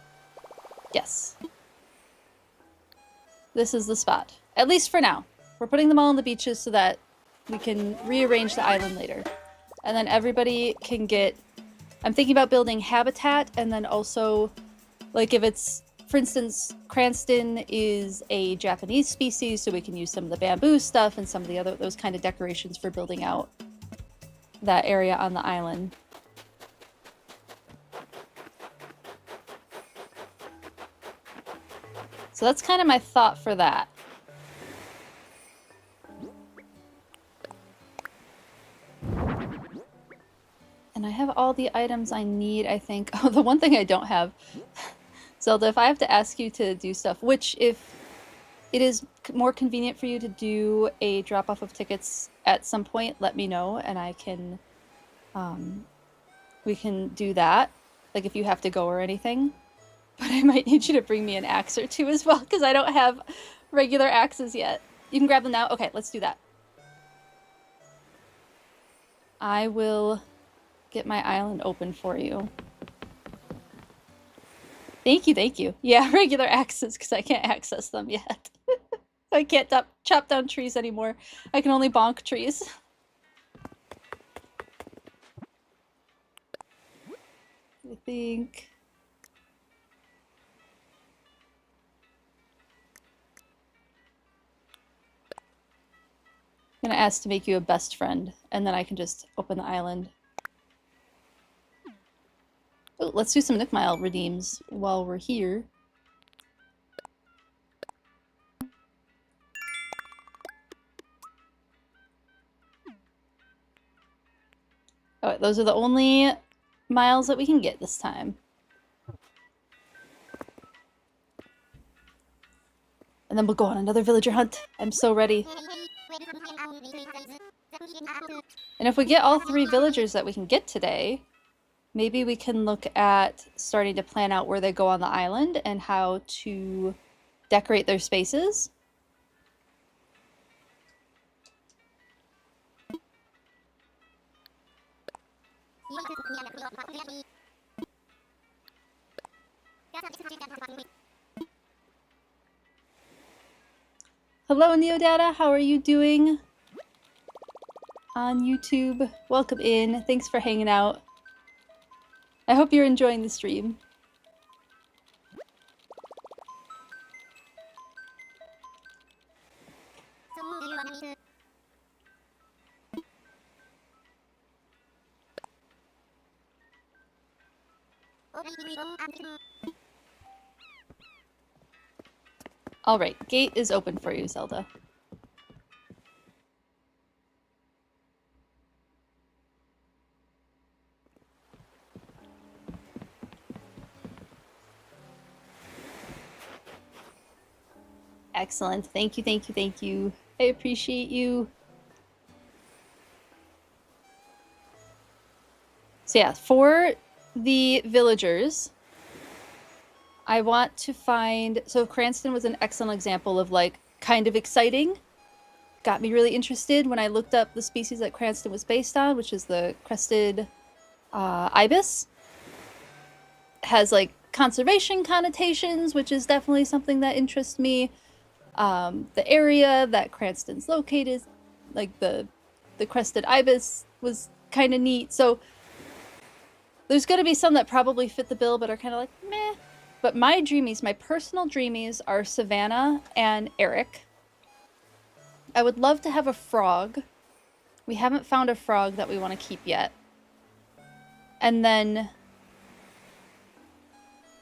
Yes. This is the spot. At least for now. We're putting them all on the beaches so that we can rearrange the island later. And then everybody can get... I'm thinking about building habitat, and then also, like, if it's... For instance, Cranston is a Japanese species, so we can use some of the bamboo stuff and some of the other... those kind of decorations for building out that area on the island. So that's kind of my thought for that. And I have all the items I need, I think. Oh, the one thing I don't have. Zelda, if I have to ask you to do stuff, which if it is more convenient for you to do a drop-off of tickets at some point, let me know, and I can, we can do that. Like if you have to go or anything. But I might need you to bring me an axe or two as well, because I don't have regular axes yet. You can grab them now? Okay, let's do that. I will get my island open for you. Thank you, thank you. Yeah, regular axes, because I can't access them yet. I can't chop down trees anymore. I can only bonk trees. I think... I'm gonna ask to make you a best friend, and then I can just open the island. Oh, let's do some Nook Mile redeems while we're here. Alright, those are the only miles that we can get this time. And then we'll go on another villager hunt. I'm so ready. And if we get all 3 villagers that we can get today, maybe we can look at starting to plan out where they go on the island and how to decorate their spaces. Hello, Neodata. How are you doing on YouTube? Welcome in. Thanks for hanging out. I hope you're enjoying the stream. All right, gate is open for you, Zelda. Excellent. Thank you, thank you, thank you. I appreciate you. So yeah, for the villagers, I want to find... So Cranston was an excellent example of, like, kind of exciting. Got me really interested when I looked up the species that Cranston was based on, which is the crested ibis. Has, like, conservation connotations, which is definitely something that interests me. The area that Cranston's located, like the crested ibis, was kind of neat. So there's going to be some that probably fit the bill, but are kind of like, meh. But my dreamies, my personal dreamies, are Savannah and Eric. I would love to have a frog. We haven't found a frog that we want to keep yet. And then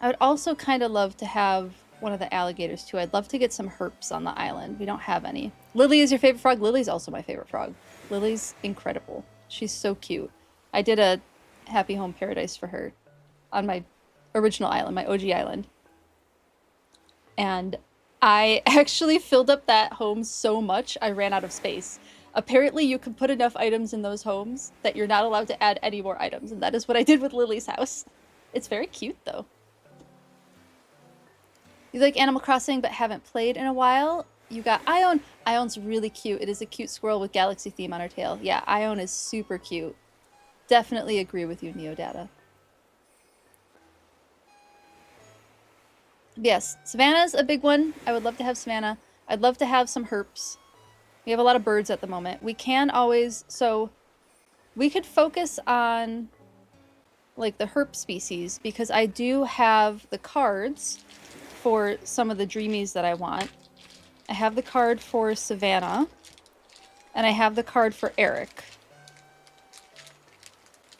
I would also kind of love to have one of the alligators too. I'd love to get some herps on the island. We don't have any. Lily is your favorite frog? Lily's also my favorite frog. Lily's incredible. She's so cute. I did a Happy Home Paradise for her on my original island, my OG island. And I actually filled up that home so much I ran out of space. Apparently you can put enough items in those homes that you're not allowed to add any more items, and that is what I did with Lily's house. It's very cute though. You like Animal Crossing but haven't played in a while? You got Ione. Ione's really cute. It is a cute squirrel with galaxy theme on her tail. Yeah, Ione is super cute. Definitely agree with you, Neodata. Yes, Savannah's a big one. I would love to have Savannah. I'd love to have some herps. We have a lot of birds at the moment. We can always... So, we could focus on, like, the herp species, because I do have the cards for some of the dreamies that I want. I have the card for Savannah, and I have the card for Eric.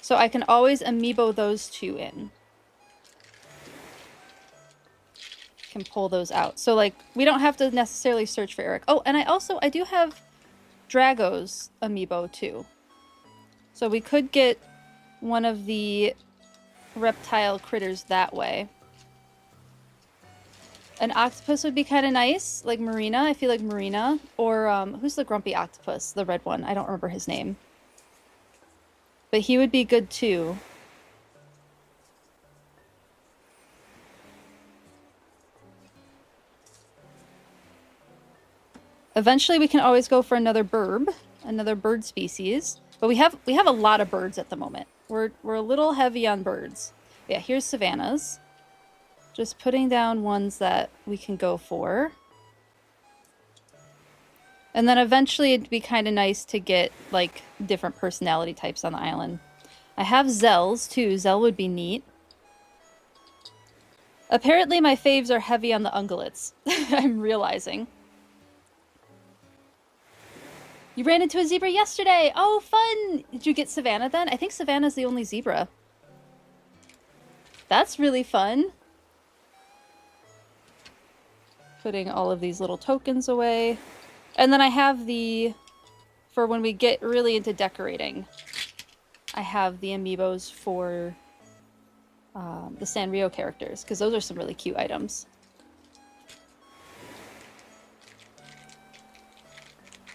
So I can always amiibo those 2 in. Can pull those out. So, like, we don't have to necessarily search for Eric. Oh, and I do have Drago's amiibo too. So we could get one of the reptile critters that way. An octopus would be kind of nice, like Marina. I feel like Marina. Or, who's the grumpy octopus? The red one. I don't remember his name. But he would be good too. Eventually we can always go for another bird species. But we have a lot of birds at the moment. We're a little heavy on birds. Yeah, here's Savannah's. Just putting down ones that we can go for. And then eventually it'd be kind of nice to get, like, different personality types on the island. I have Zell's, too. Zell would be neat. Apparently my faves are heavy on the ungulates. I'm realizing. You ran into a zebra yesterday! Oh, fun! Did you get Savannah then? I think Savannah's the only zebra. That's really fun. Putting all of these little tokens away. And then I have for when we get really into decorating, I have the amiibos for the Sanrio characters, because those are some really cute items.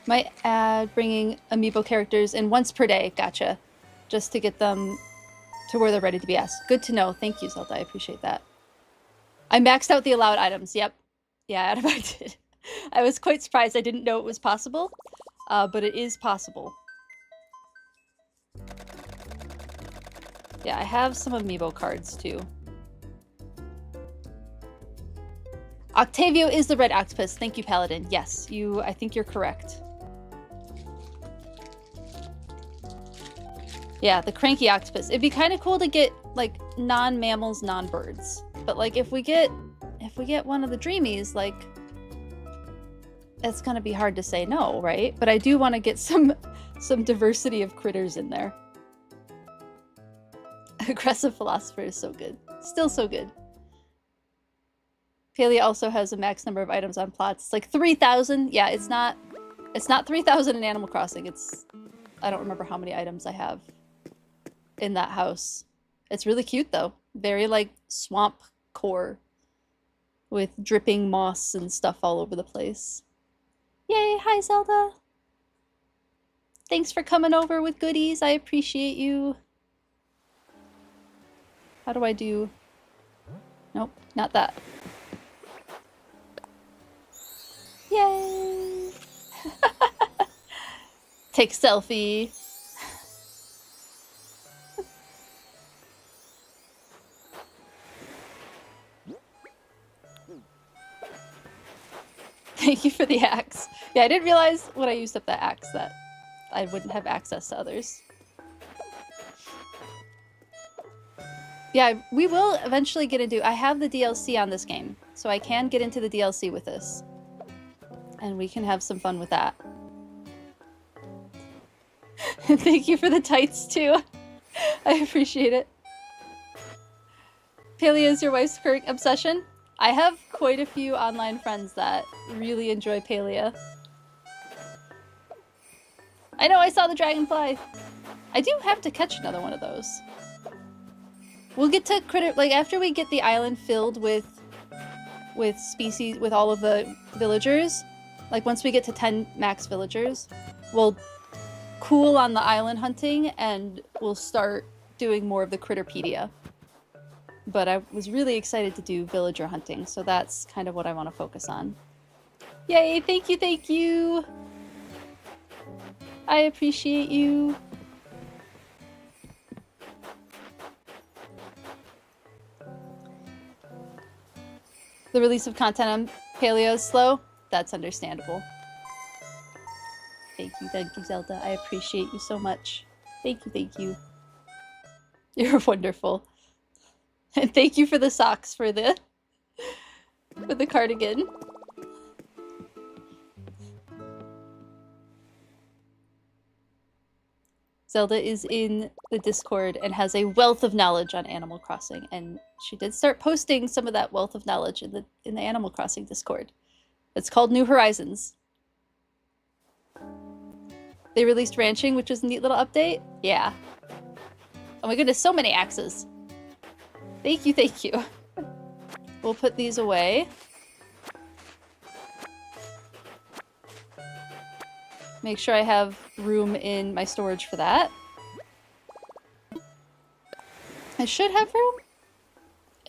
Might add bringing amiibo characters in once per day. Gotcha. Just to get them to where they're ready to be asked. Good to know. Thank you, Zelda. I appreciate that. I maxed out the allowed items. Yep. Yeah, Adam, I did. I was quite surprised. I didn't know it was possible, but it is possible. Yeah, I have some amiibo cards too. Octavio is the red octopus. Thank you, Paladin. Yes, I think you're correct. Yeah, the cranky octopus. It'd be kind of cool to get like non-mammals, non-birds. But like if we get one of the dreamies, like it's gonna be hard to say no, right? But I do want to get some diversity of critters in there. Aggressive philosopher is so good. Still so good. Palea also has a max number of items on plots. It's like 3,000. Yeah, it's not 3,000 in Animal Crossing. I don't remember how many items I have in that house. It's really cute though. Very like swamp core with dripping moss and stuff all over the place. Yay, hi Zelda. Thanks for coming over with goodies. I appreciate you. How do I do? Nope, not that. Yay! Take selfie. Thank you for the axe. Yeah, I didn't realize when I used up that axe that I wouldn't have access to others. Yeah, we will eventually get into... I have the DLC on this game, so I can get into the DLC with this. And we can have some fun with that. Thank you for the tights, too. I appreciate it. Palea is your wife's current obsession? I have quite a few online friends that really enjoy Palea. I know, I saw the dragonfly! I do have to catch another one of those. We'll get to critter... Like, after we get the island filled with species, with all of the villagers, like, once we get to 10 max villagers, we'll cool on the island hunting, and we'll start doing more of the Critterpedia. But I was really excited to do villager hunting, so that's kind of what I want to focus on. Yay, thank you, thank you! I appreciate you. The release of content on Paleo is slow. That's understandable. Thank you, Zelda. I appreciate you so much. Thank you, thank you. You're wonderful. And thank you for the socks for the cardigan. Zelda is in the Discord and has a wealth of knowledge on Animal Crossing, and she did start posting some of that wealth of knowledge in the Animal Crossing Discord. It's called New Horizons. They released Ranching, which was a neat little update. Yeah. Oh my goodness, so many axes. Thank you, thank you. We'll put these away. Make sure I have room in my storage for that. I should have room.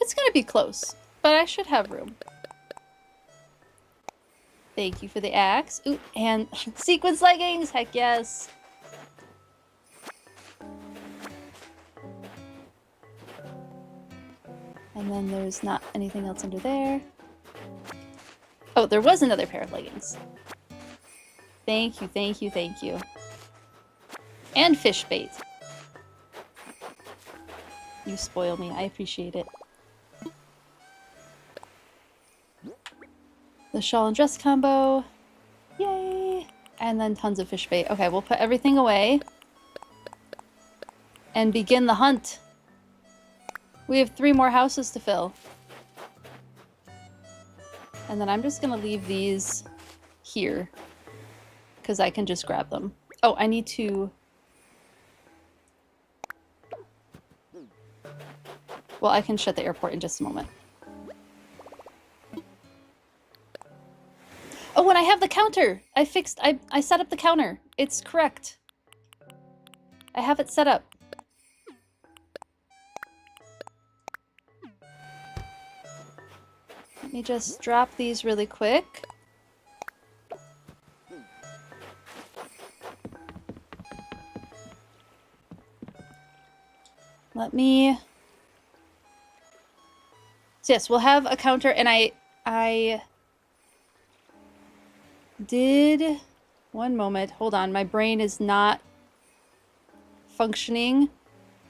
It's gonna be close, but I should have room. Thank you for the axe. Ooh, and sequins leggings! Heck yes! And then there's not anything else under there. Oh, there was another pair of leggings. Thank you, thank you, thank you. And fish bait. You spoil me. I appreciate it. The shawl and dress combo. Yay! And then tons of fish bait. Okay, we'll put everything away. And begin the hunt. We have 3 more houses to fill. And then I'm just gonna leave these here. Because I can just grab them. Oh, I need to... Well, I can shut the airport in just a moment. Oh, and I have the counter. I set up the counter. It's correct. I have it set up. Let me just drop these really quick. Let me... So yes, we'll have a counter, and I did... One moment, hold on, my brain is not functioning.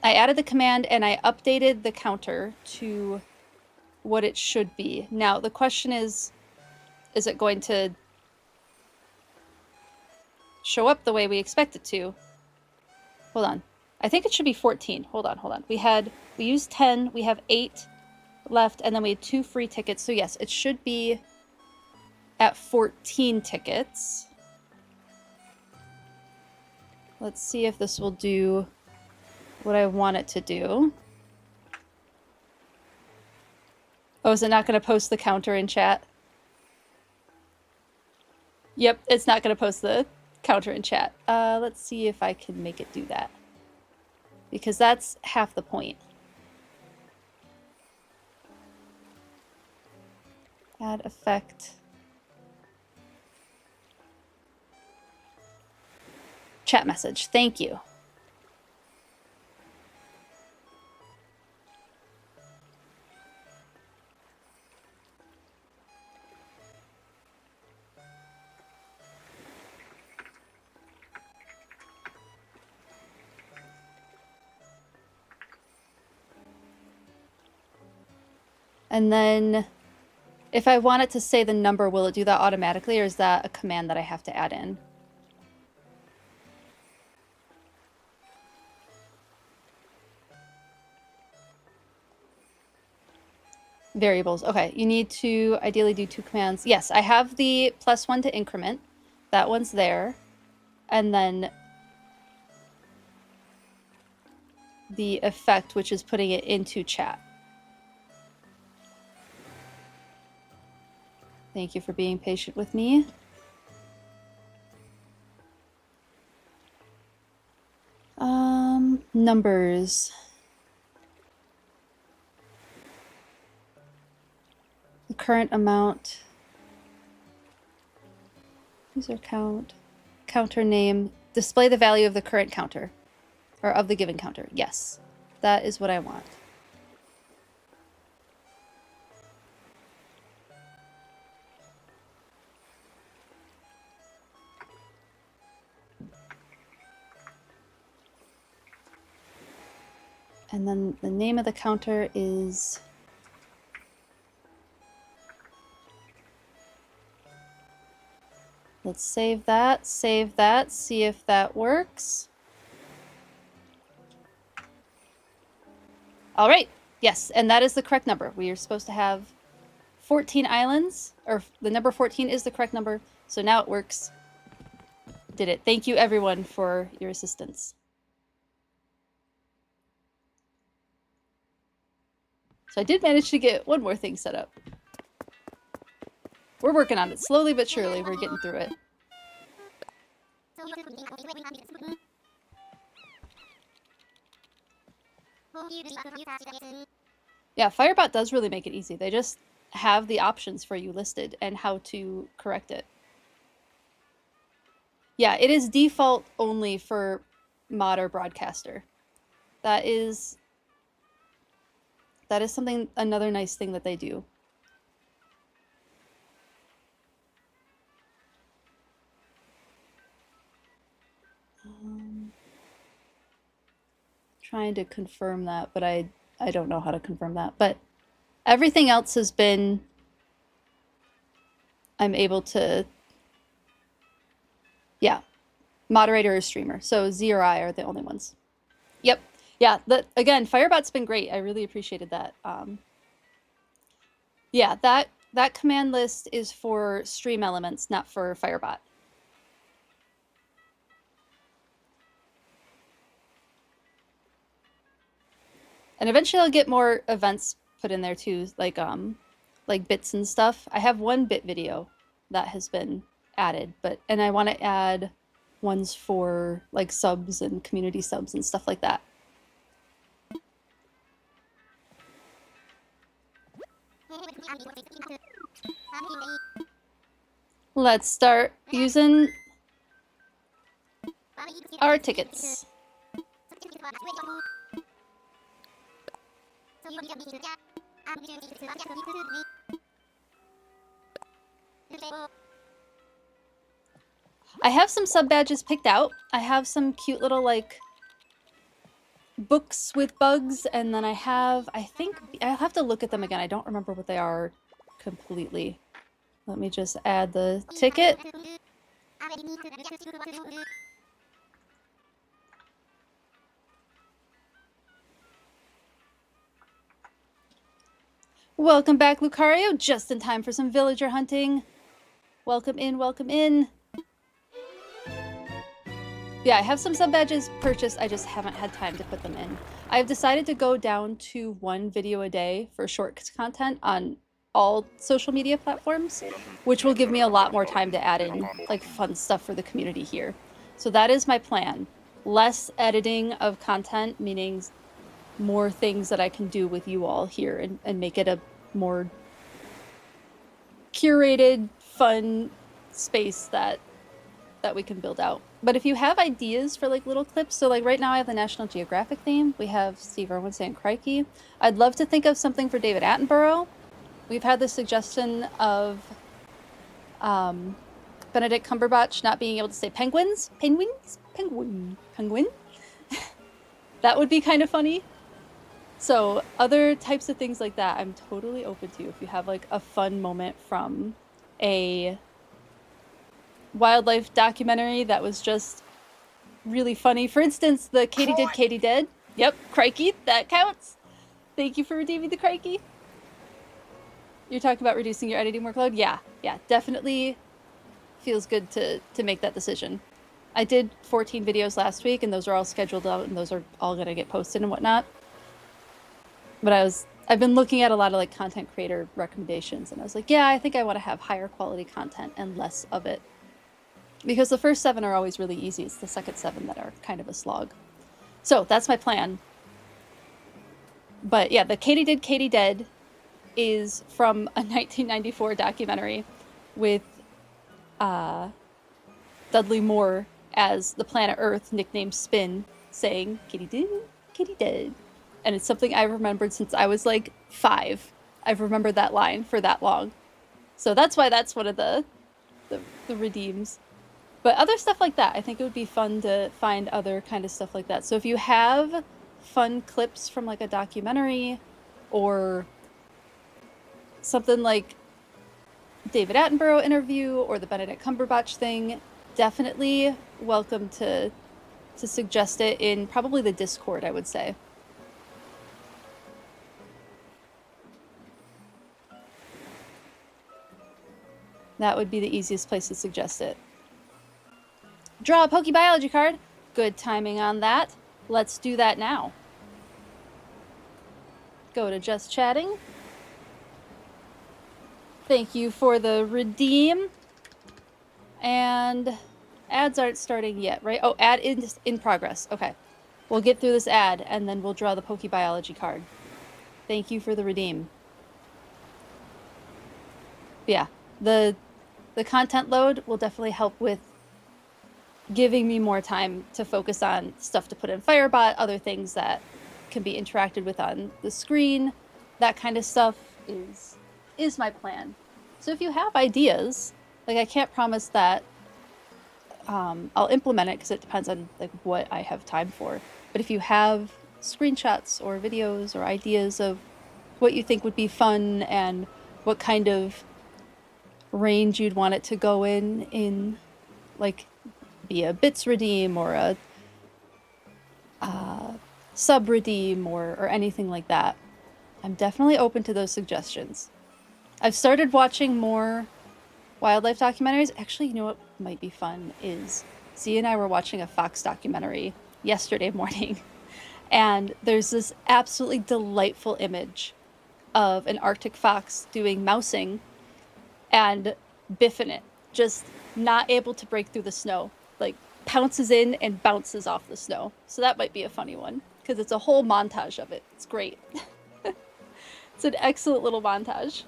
I added the command and I updated the counter to what it should be. Now, the question is it going to show up the way we expect it to? Hold on. I think it should be 14. Hold on. We used 10, we have 8 left, and then we had 2 free tickets. So yes, it should be at 14 tickets. Let's see if this will do what I want it to do. Oh, is it not going to post the counter in chat? Yep, it's not going to post the counter in chat. Let's see if I can make it do that. Because that's half the point. Add effect. Chat message. Thank you. And then if I want it to say the number, will it do that automatically, or is that a command that I have to add in? Variables. Okay, you need to ideally do 2 commands. Yes, I have the +1 to increment. That one's there. And then the effect, which is putting it into chat. Thank you for being patient with me. Numbers. The current amount. User count. Counter name. Display the value of the current counter. Or of the given counter. Yes. That is what I want. And then the name of the counter is... Let's save that, see if that works. All right, yes, and that is the correct number. We are supposed to have 14 islands, or the number 14 is the correct number, so now it works. Did it. Thank you everyone for your assistance. So I did manage to get one more thing set up. We're working on it. Slowly but surely, we're getting through it. Yeah, Firebot does really make it easy. They just have the options for you listed and how to correct it. Yeah, it is default only for mod or broadcaster. That is something, another nice thing that they do. Trying to confirm that, but I don't know how to confirm that. But everything else has been, I'm able to, yeah, moderator or streamer. So Z or I are the only ones. Yep. Yeah, again, Firebot's been great. I really appreciated that. Yeah, that command list is for stream elements, not for Firebot. And eventually I'll get more events put in there too, like bits and stuff. I have one bit video that has been added, and I want to add ones for like subs and community subs and stuff like that. Let's start using our tickets. I have some sub badges picked out. I have some cute little like books with bugs, and then I think I'll have to look at them again. I don't remember what they are completely. Let me just add the ticket. Welcome back, Lucario, just in time for some villager hunting. Welcome in, welcome in. Yeah, I have some sub badges purchased, I just haven't had time to put them in. I've decided to go down to 1 video a day for short content on all social media platforms, which will give me a lot more time to add in like fun stuff for the community here. So that is my plan. Less editing of content, meaning more things that I can do with you all here and make it a more curated, fun space that we can build out. But if you have ideas for like little clips, so like right now I have the National Geographic theme. We have Steve Irwin saying crikey. I'd love to think of something for David Attenborough. We've had the suggestion of Benedict Cumberbatch not being able to say penguins. Penguin. That would be kind of funny. So other types of things like that, I'm totally open to. If you have like a fun moment from a wildlife documentary that was just really funny. For instance, the Katie Did. Yep, crikey, that counts. Thank you for redeeming the crikey. You're talking about reducing your editing workload? Yeah, definitely feels good to make that decision. I did 14 videos last week, and those are all scheduled out, and those are all gonna get posted and whatnot. But I've been looking at a lot of like content creator recommendations, and I was like, yeah, I think I want to have higher quality content and less of it. Because the first 7 are always really easy. It's the second 7 that are kind of a slog. So that's my plan. But yeah, the Katie Did is from a 1994 documentary with Dudley Moore as the planet Earth, nicknamed Spin, saying, Katie Did. And it's something I've remembered since I was like 5. I've remembered that line for that long. So that's why that's one of the redeems. But other stuff like that, I think it would be fun to find other kind of stuff like that. So if you have fun clips from like a documentary or something like David Attenborough interview or the Benedict Cumberbatch thing, definitely welcome to suggest it in probably the Discord, I would say. That would be the easiest place to suggest it. Draw a Pokebiology card. Good timing on that. Let's do that now. Go to Just Chatting. Thank you for the redeem. And ads aren't starting yet, right? Oh, ad in progress. Okay. We'll get through this ad and then we'll draw the Pokebiology card. Thank you for the redeem. Yeah, the content load will definitely help with giving me more time to focus on stuff to put in Firebot, other things that can be interacted with on the screen. That kind of stuff is my plan. So if you have ideas, like I can't promise that I'll implement it because it depends on like what I have time for. But if you have screenshots or videos or ideas of what you think would be fun and what kind of range you'd want it to go in like be a bits redeem or a sub redeem or anything like that, I'm definitely open to those suggestions. I've started watching more wildlife documentaries. Actually, you know what might be fun is Z and I were watching a fox documentary yesterday morning, and there's this absolutely delightful image of an Arctic fox doing mousing and biffing it, just not able to break through the snow. Like, pounces in and bounces off the snow. So that might be a funny one, because it's a whole montage of it. It's great. It's an excellent little montage.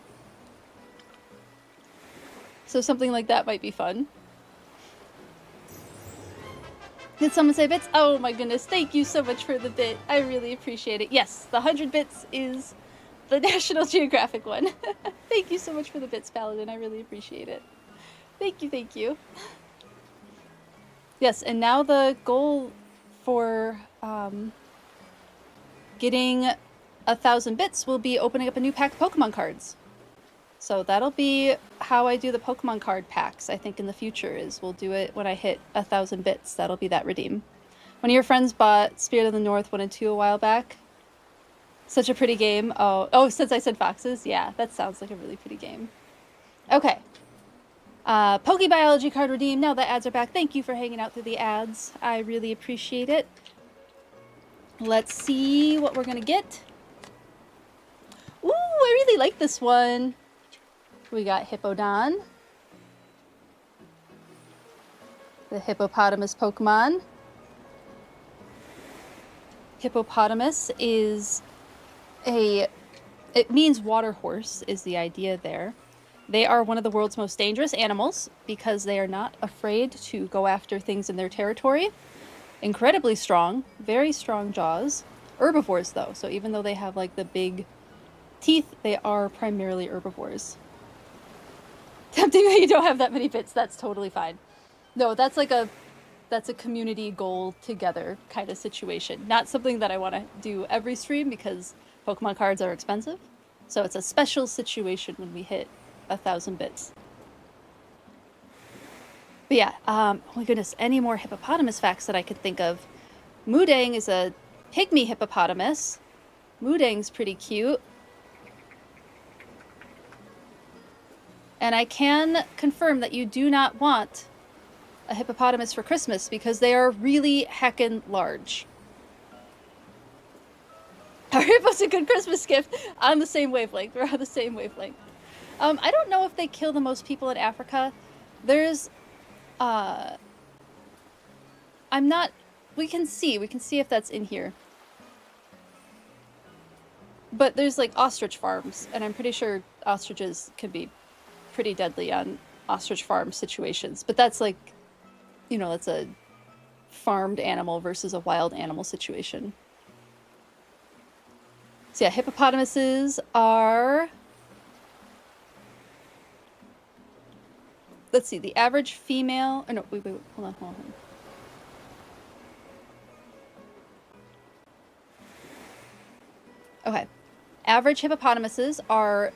So something like that might be fun. Did someone say bits? Oh my goodness, thank you so much for the bit. I really appreciate it. Yes, the 100 bits is the National Geographic one. Thank you so much for the bits, Paladin. I really appreciate it. Thank you, thank you. Yes, and now the goal for getting 1,000 bits will be opening up a new pack of Pokemon cards. So that'll be how I do the Pokemon card packs, I think, in the future, is we'll do it when I hit 1,000 bits. That'll be that redeem. One of your friends bought Spirit of the North 1 and 2 a while back. Such a pretty game. Oh, since I said foxes? Yeah, that sounds like a really pretty game. Okay. Pokebiology card redeem. Now the ads are back. Thank you for hanging out through the ads. I really appreciate it. Let's see what we're gonna get. Ooh, I really like this one. We got Hippowdon. The hippopotamus Pokemon. Hippopotamus is it means water horse is the idea there. They are one of the world's most dangerous animals because they are not afraid to go after things in their territory. Incredibly strong, very strong jaws. Herbivores though, so even though they have like the big teeth, they are primarily herbivores. Tempting that you don't have that many bits, that's totally fine. No, that's a community goal together kind of situation. Not something that I want to do every stream because Pokemon cards are expensive. So it's a special situation when we hit 1,000 bits. But yeah, oh my goodness, any more hippopotamus facts that I could think of? Moodang is a pygmy hippopotamus. Moodang's pretty cute. And I can confirm that you do not want a hippopotamus for Christmas because they are really heckin' large. Our hippo's a good Christmas gift. On the same wavelength. We're on the same wavelength. I don't know if they kill the most people in Africa. There's, I'm not, we can see if that's in here. But there's like ostrich farms, and I'm pretty sure ostriches can be pretty deadly on ostrich farm situations. But that's like, you know, that's a farmed animal versus a wild animal situation. So yeah, hippopotamuses are... Let's see, the average female... Oh no, wait, hold on. Okay. Average hippopotamuses are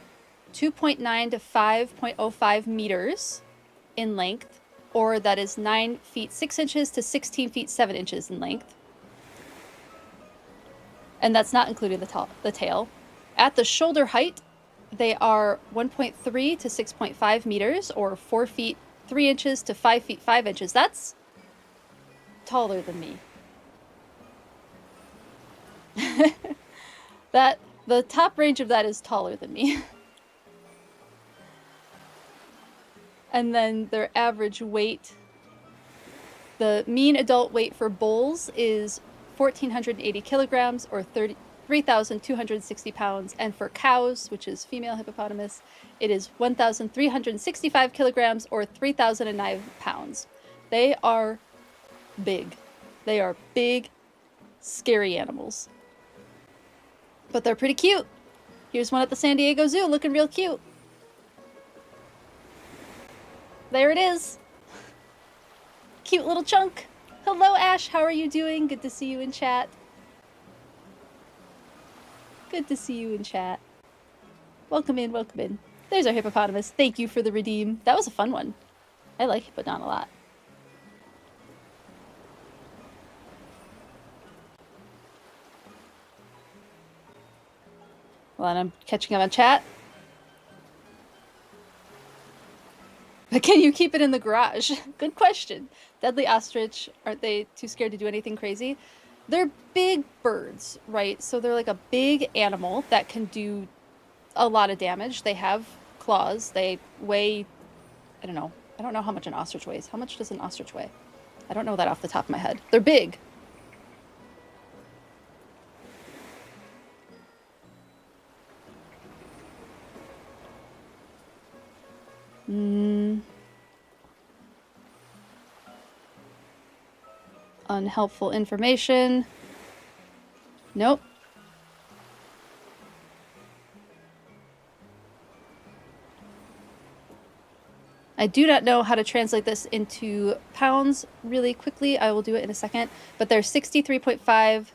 2.9 to 5.05 meters in length, or that is 9 feet 6 inches to 16 feet 7 inches in length. And that's not including the tail. At the shoulder height, they are 1.3 to 6.5 meters, or 4 feet 3 inches to 5 feet 5 inches. That's taller than me. The top range of that is taller than me. And then their average weight, the mean adult weight for bulls is 1,480 kilograms, or 3,260 pounds. And for cows, which is female hippopotamus, it is 1,365 kilograms, or 3,009 pounds. They are big. They are big, scary animals. But they're pretty cute. Here's one at the San Diego Zoo looking real cute. There it is. Cute little chunk. Hello, Ash. How are you doing? Good to see you in chat. Good to see you in chat. Welcome in, welcome in. There's our hippopotamus. Thank you for the redeem. That was a fun one. I like Hippodon a lot. Well, and I'm catching up on chat. But can you keep it in the garage? Good question. Deadly ostrich, aren't they too scared to do anything crazy? They're big birds, right? So they're like a big animal that can do a lot of damage. They have claws. They weigh, I don't know, I don't know how much an ostrich weighs. How much does an ostrich weigh? I don't know that off the top of my head. They're big. Unhelpful information. Nope. I do not know how to translate this into pounds really quickly. I will do it in a second. But they're 63.5,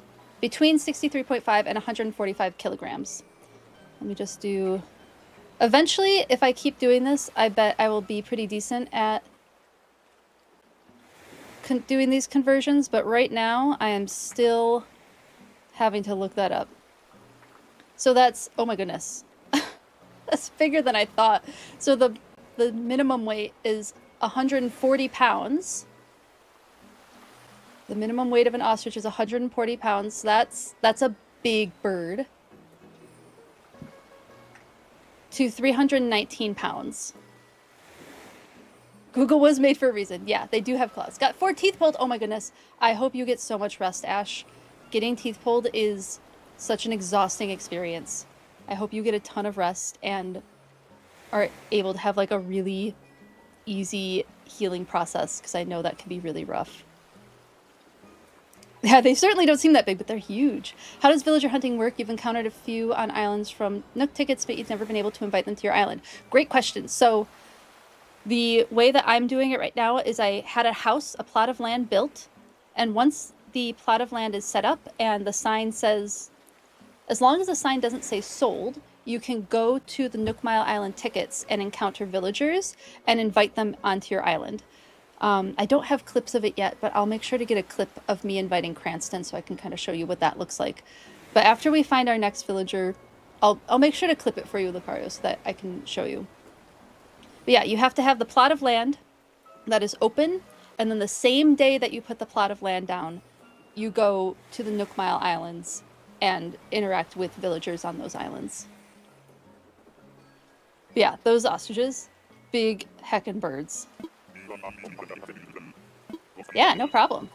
between 63.5 and 145 kilograms. Let me just do... Eventually, if I keep doing this, I bet I will be pretty decent at doing these conversions. But right now, I am still having to look that up. So that's... Oh my goodness. That's bigger than I thought. So the minimum weight is 140 pounds. The minimum weight of an ostrich is 140 pounds. That's a big bird. To 319 pounds. Google was made for a reason. Yeah, they do have claws. Got 4 teeth pulled. Oh my goodness. I hope you get so much rest, Ash. Getting teeth pulled is such an exhausting experience. I hope you get a ton of rest and are able to have like a really easy healing process, because I know that can be really rough. Yeah, they certainly don't seem that big, but they're huge. How does villager hunting work? You've encountered a few on islands from Nook tickets, but you've never been able to invite them to your island. Great question. So the way that I'm doing it right now is I had a house, a plot of land built, and once the plot of land is set up and the sign says, as long as the sign doesn't say sold, you can go to the Nook Mile Island tickets and encounter villagers and invite them onto your island. I don't have clips of it yet, but I'll make sure to get a clip of me inviting Cranston so I can kind of show you what that looks like. But after we find our next villager, I'll make sure to clip it for you, Lucario, so that I can show you. But yeah, you have to have the plot of land that is open, and then the same day that you put the plot of land down, you go to the Nook Mile Islands and interact with villagers on those islands. But yeah, those ostriches, big heckin' birds. Yeah, no problem.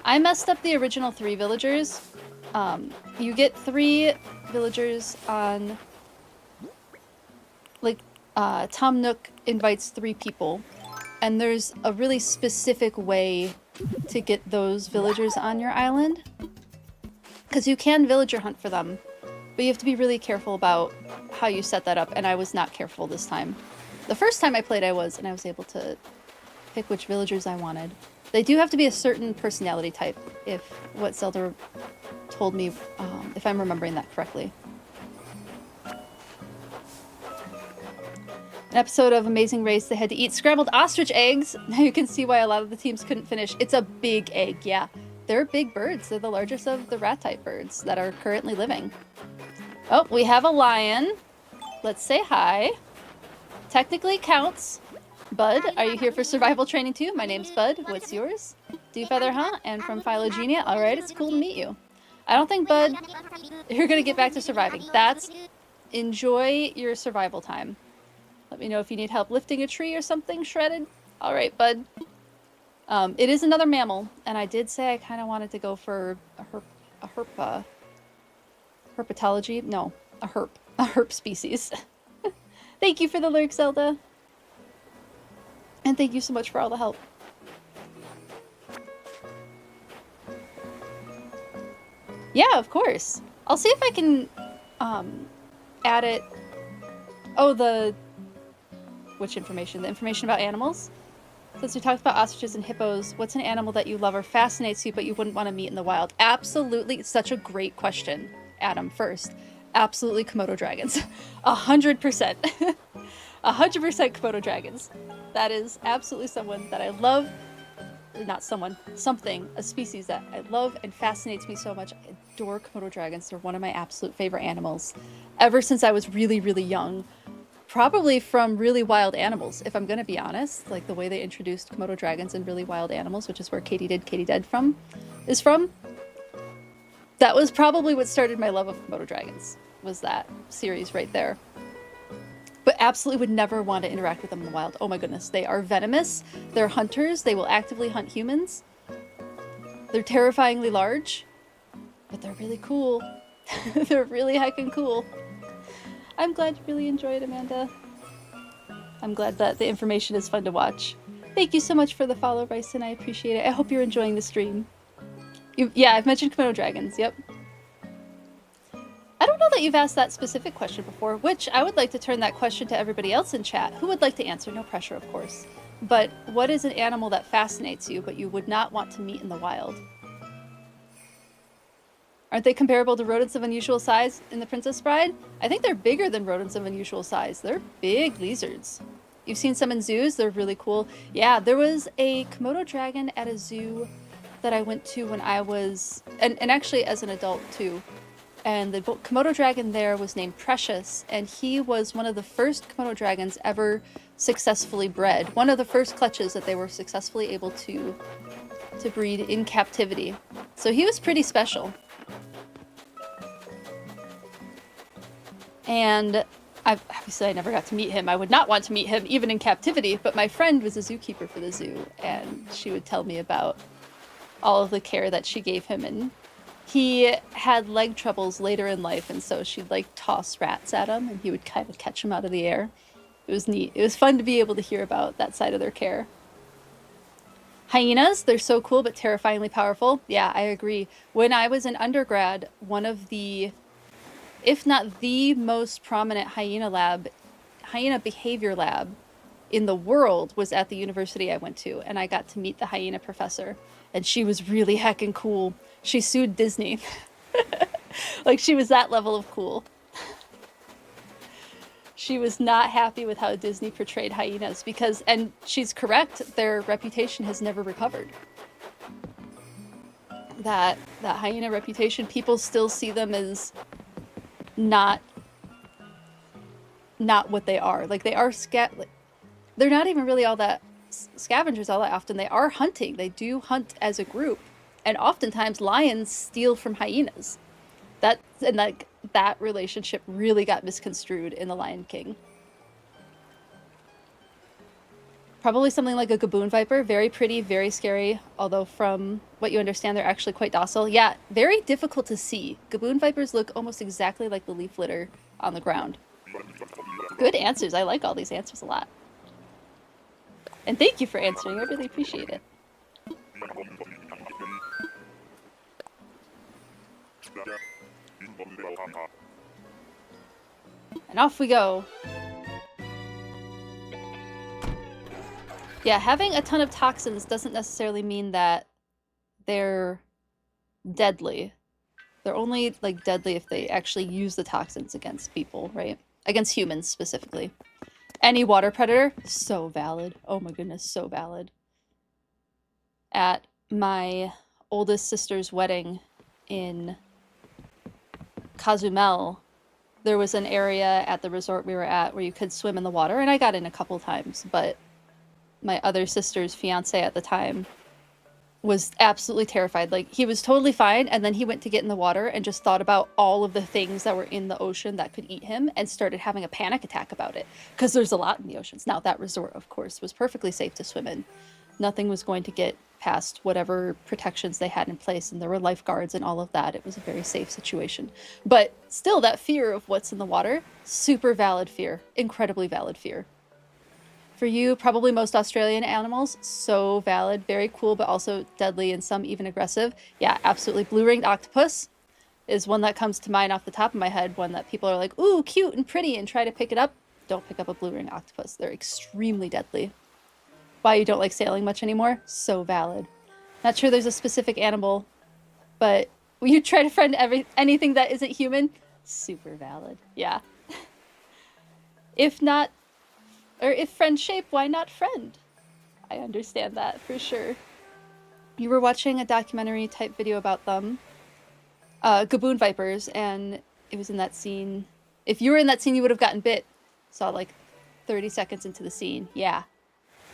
I messed up the original 3 villagers. You get 3 villagers on... Like, Tom Nook invites 3 people. And there's a really specific way to get those villagers on your island. Because you can villager hunt for them. But you have to be really careful about how you set that up, and I was not careful this time. The first time I played I was, and I was able to pick which villagers I wanted. They do have to be a certain personality type, if what Zelda told me, if I'm remembering that correctly. An episode of Amazing Race, they had to eat scrambled ostrich eggs. Now you can see why a lot of the teams couldn't finish. It's a big egg, yeah. They're big birds. They're the largest of the rat-type birds that are currently living. Oh, we have a lion. Let's say hi. Technically counts. Bud, are you here for survival training too? My name's Bud. What's yours? Do feather, huh? And from Phylogenia. All right, it's cool to meet you. I don't think, Bud, you're going to get back to surviving. Enjoy your survival time. Let me know if you need help lifting a tree or something shredded. All right, Bud. It is another mammal, and I did say I kind of wanted to go for a herpetology? No, a herp species. Thank you for the lurk, Zelda. And thank you so much for all the help. Yeah, of course. I'll see if I can add it. Oh, which information? The information about animals? Since we talked about ostriches and hippos, what's an animal that you love or fascinates you but you wouldn't want to meet in the wild? Absolutely. Such a great question, Adam, first. Absolutely Komodo dragons. 100%. 100% Komodo dragons. That is absolutely someone that I love. Not someone. Something. A species that I love and fascinates me so much. I adore Komodo dragons. They're one of my absolute favorite animals. Ever since I was really, really young. Probably from Really Wild Animals, if I'm going to be honest. Like the way they introduced Komodo dragons in Really Wild Animals, which is where Katie Dead is from. That was probably what started my love of Komodo dragons, was that series right there. but absolutely would never want to interact with them in the wild. Oh my goodness, they are venomous. They're hunters. They will actively hunt humans. They're terrifyingly large, but they're really cool. They're really heckin' cool. I'm glad you really enjoyed, Amanda. I'm glad that the information is fun to watch. Thank you so much for the follow, Bryson. I appreciate it. I hope you're enjoying the stream. Yeah, I've mentioned Komodo dragons. Yep. I don't know that you've asked that specific question before, which I would like to turn that question to everybody else in chat. Who would like to answer? No pressure, of course. But what is an animal that fascinates you, but you would not want to meet in the wild? Aren't they comparable to rodents of unusual size in The Princess Bride? I think they're bigger than rodents of unusual size. They're big lizards. You've seen some in zoos. They're really cool. Yeah, there was a Komodo dragon at a zoo that I went to when I was... And actually as an adult, too. And the Komodo dragon there was named Precious, and he was one of the first Komodo dragons ever successfully bred. One of the first clutches that they were successfully able to breed in captivity. So he was pretty special. And obviously I never got to meet him. I would not want to meet him even in captivity, but my friend was a zookeeper for the zoo, and she would tell me about all of the care that she gave him. And he had leg troubles later in life, and so she'd like toss rats at him and he would kind of catch them out of the air. It was neat. It was fun to be able to hear about that side of their care. Hyenas, they're so cool but terrifyingly powerful. Yeah, I agree. When I was in undergrad, one of the, if not the most prominent hyena behavior lab in the world was at the university I went to, and I got to meet the hyena professor, and she was really heckin' cool. She sued Disney. Like, she was that level of cool. She was not happy with how Disney portrayed hyenas because, and she's correct, their reputation has never recovered. That hyena reputation, people still see them as not what they are. Like, they are they're not even really all that scavengers all that often. They are hunting. They do hunt as a group. And oftentimes lions steal from hyenas. That relationship really got misconstrued in The Lion King. Probably something like a gaboon viper. Very pretty, very scary. Although from what you understand, they're actually quite docile. Yeah, very difficult to see. Gaboon vipers look almost exactly like the leaf litter on the ground. Good answers. I like all these answers a lot. And thank you for answering. I really appreciate it. And off we go. Yeah, having a ton of toxins doesn't necessarily mean that they're deadly. They're only, like, deadly if they actually use the toxins against people, right? Against humans, specifically. Any water predator, so valid. Oh my goodness, so valid. At my oldest sister's wedding in Cozumel, there was an area at the resort we were at where you could swim in the water, and I got in a couple times, but my other sister's fiance at the time was absolutely terrified. Like, he was totally fine, and then he went to get in the water and just thought about all of the things that were in the ocean that could eat him and started having a panic attack about it, because there's a lot in the oceans. Now, that resort, of course, was perfectly safe to swim in. Nothing was going to get past whatever protections they had in place, and there were lifeguards and all of that. It was a very safe situation. But still, that fear of what's in the water, super valid fear. Incredibly valid fear. For you, probably most Australian animals, so valid, very cool, but also deadly and some even aggressive. Yeah, absolutely. Blue-ringed octopus is one that comes to mind off the top of my head, one that people are like, ooh, cute and pretty, and try to pick it up. Don't pick up a blue-ringed octopus. They're extremely deadly. Why you don't like sailing much anymore? So valid. Not sure there's a specific animal, but will you try to friend anything that isn't human? Super valid. Yeah. If not, or if friend shape, why not friend? I understand that for sure. You were watching a documentary type video about them, gaboon vipers, and it was in that scene. If you were in that scene, you would have gotten bit. Saw like 30 seconds into the scene. Yeah.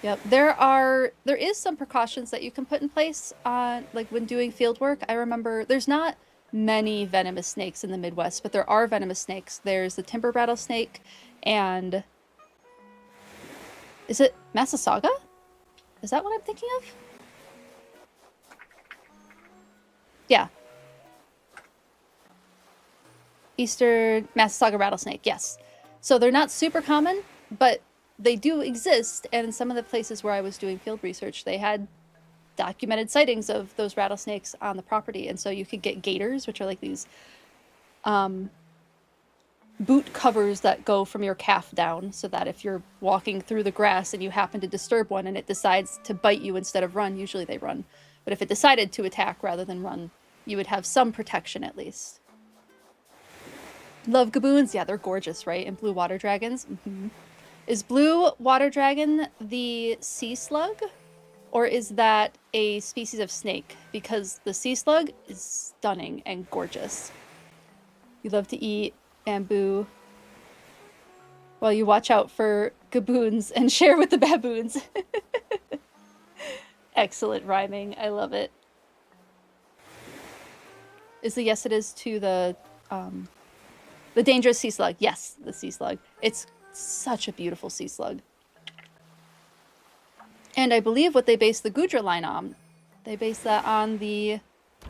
Yep. There is some precautions that you can put in place on, like, when doing field work. I remember there's not many venomous snakes in the Midwest, but there are venomous snakes. There's the timber rattlesnake, and Is it Massasauga? Is that what I'm thinking of? Yeah. Eastern Massasauga rattlesnake, yes. So they're not super common, but they do exist, and in some of the places where I was doing field research, they had documented sightings of those rattlesnakes on the property, and so you could get gaiters, which are like these boot covers that go from your calf down, so that if you're walking through the grass and you happen to disturb one and it decides to bite you instead of run, usually they run, but if it decided to attack rather than run, you would have some protection at least. Love gaboons. Yeah, they're gorgeous, right? And blue water dragons. Mm-hmm. Is blue water dragon the sea slug? Or is that a species of snake? Because the sea slug is stunning and gorgeous. You love to eat bamboo while you watch out for gaboons and share with the baboons. Excellent rhyming. I love it. Is the yes it is to the dangerous sea slug. Yes, the sea slug. It's such a beautiful sea slug. And I believe what they base the Gudra line on, they base that on the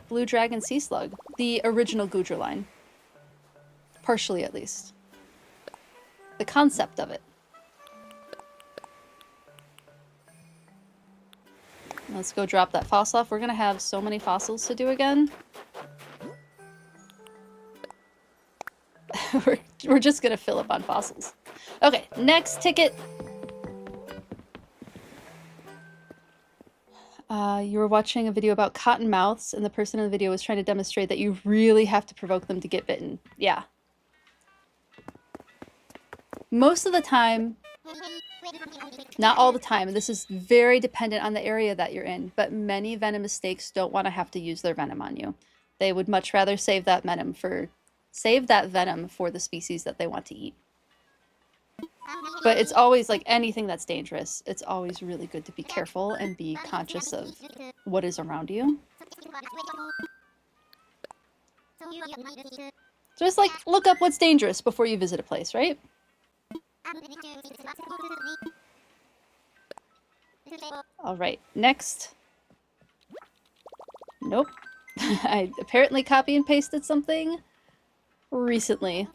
blue dragon sea slug. The original Gudra line. Partially, at least. The concept of it. Let's go drop that fossil off. We're gonna have so many fossils to do again. We're just gonna fill up on fossils. Okay, next ticket. You were watching a video about cottonmouths, and the person in the video was trying to demonstrate that you really have to provoke them to get bitten. Yeah. Most of the time, not all the time, and this is very dependent on the area that you're in, but many venomous snakes don't want to have to use their venom on you. They would much rather save that venom for the species that they want to eat. But it's always like anything that's dangerous. It's always really good to be careful and be conscious of what is around you. Just like look up what's dangerous before you visit a place, right? All right, next. Nope. I apparently copy and pasted something recently.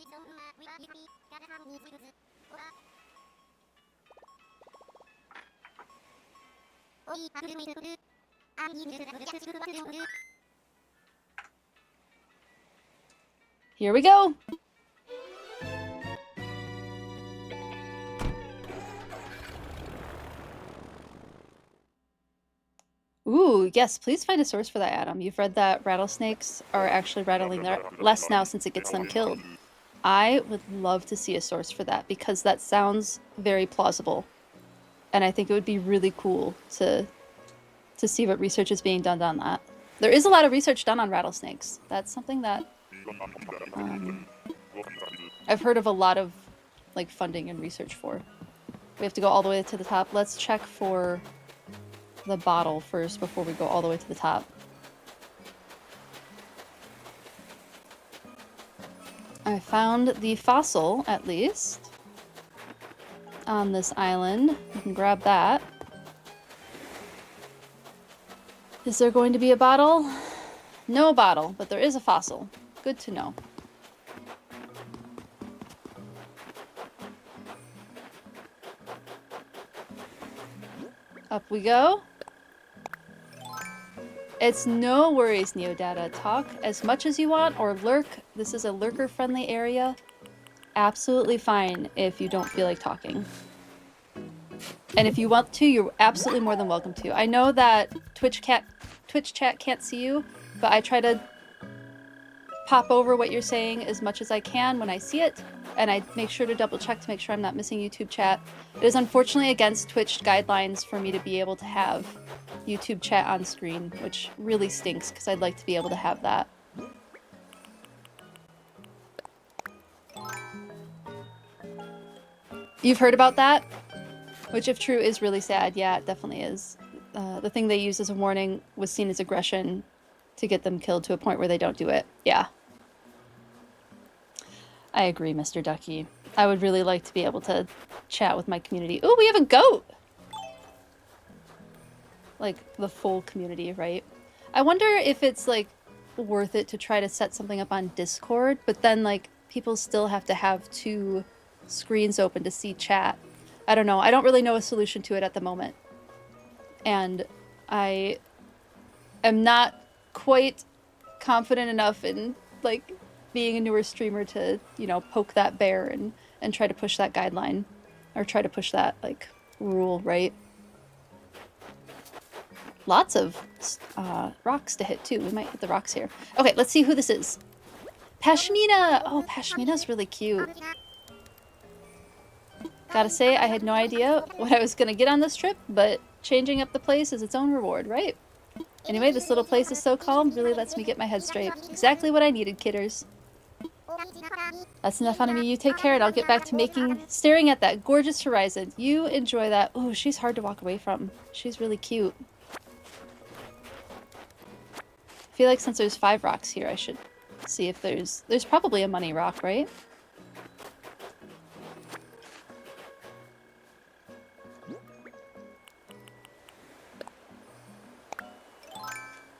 Here we go. Ooh, yes, please find a source for that, Adam. You've read that rattlesnakes are actually rattling less now since it gets them killed. I would love to see a source for that because that sounds very plausible. And I think it would be really cool to see what research is being done on that. There is a lot of research done on rattlesnakes. That's something that I've heard of a lot of like funding and research for. We have to go all the way to the top. Let's check for the bottle first before we go all the way to the top. I found the fossil, at least, on this island. You can grab that. Is there going to be a bottle? No bottle, but there is a fossil. Good to know. Up we go. It's no worries, Neodata. Talk as much as you want or lurk. This is a lurker-friendly area. Absolutely fine if you don't feel like talking. And if you want to, you're absolutely more than welcome to. I know that Twitch chat can't see you, but I try to pop over what you're saying as much as I can when I see it, and I make sure to double check to make sure I'm not missing YouTube chat. It is unfortunately against Twitch guidelines for me to be able to have YouTube chat on screen, which really stinks because I'd like to be able to have that. You've heard about that? Which, if true, is really sad. Yeah, it definitely is. The thing they used as a warning was seen as aggression to get them killed to a point where they don't do it. Yeah. I agree, Mr. Ducky. I would really like to be able to chat with my community. Ooh, we have a goat! Like, the full community, right? I wonder if it's, like, worth it to try to set something up on Discord, but then, like, people still have to have 2 screens open to see chat. I don't know. I don't really know a solution to it at the moment. And I am not quite confident enough in, like, being a newer streamer to, you know, poke that bear and try to push that guideline. Or try to push that, like, rule, right? Lots of rocks to hit, too. We might hit the rocks here. Okay, let's see who this is. Pashmina! Oh, Pashmina's really cute. Gotta say, I had no idea what I was gonna get on this trip, but changing up the place is its own reward, right? Anyway, this little place is so calm, really lets me get my head straight. Exactly what I needed, kidders. That's enough out of me. You take care and I'll get back to staring at that gorgeous horizon. You enjoy that. Ooh, she's hard to walk away from. She's really cute. I feel like since there's 5 rocks here, I should see if there's probably a money rock, right?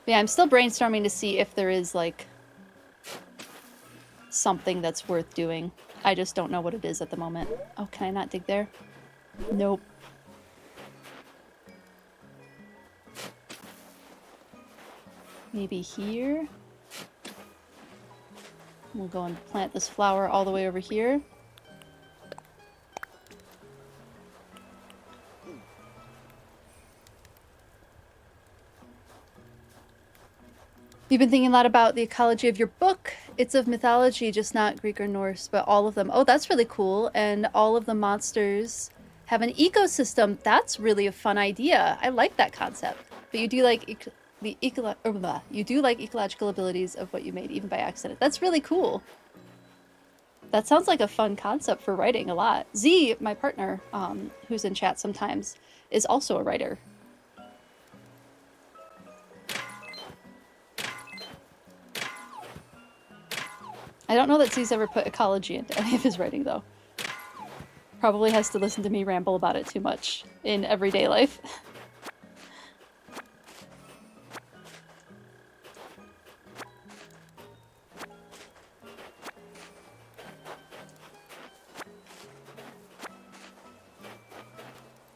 Yeah, I'm still brainstorming to see if there is, like, something that's worth doing. I just don't know what it is at the moment. Oh, can I not dig there? Nope. Maybe here? We'll go and plant this flower all the way over here. You've been thinking a lot about the ecology of your book. It's of mythology, just not Greek or Norse, but all of them. Oh, that's really cool. And all of the monsters have an ecosystem. That's really a fun idea. I like that concept. But you do like you do like ecological abilities of what you made, even by accident. That's really cool. That sounds like a fun concept for writing a lot. Z, my partner, who's in chat sometimes, is also a writer. I don't know that Z's ever put ecology into any of his writing, though. Probably has to listen to me ramble about it too much in everyday life.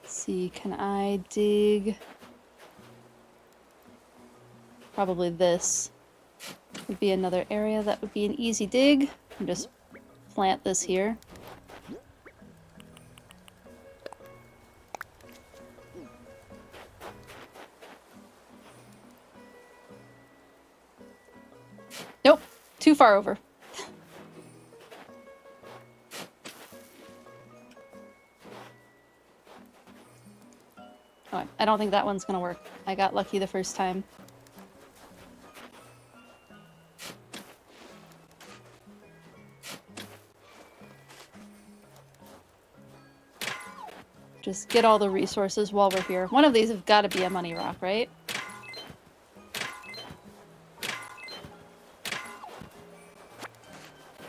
Let's see, can I dig? Probably this would be another area that would be an easy dig. And just plant this here. Nope, too far over. Oh, I don't think that one's gonna work. I got lucky the first time. Just get all the resources while we're here. One of these have got to be a money rock, right?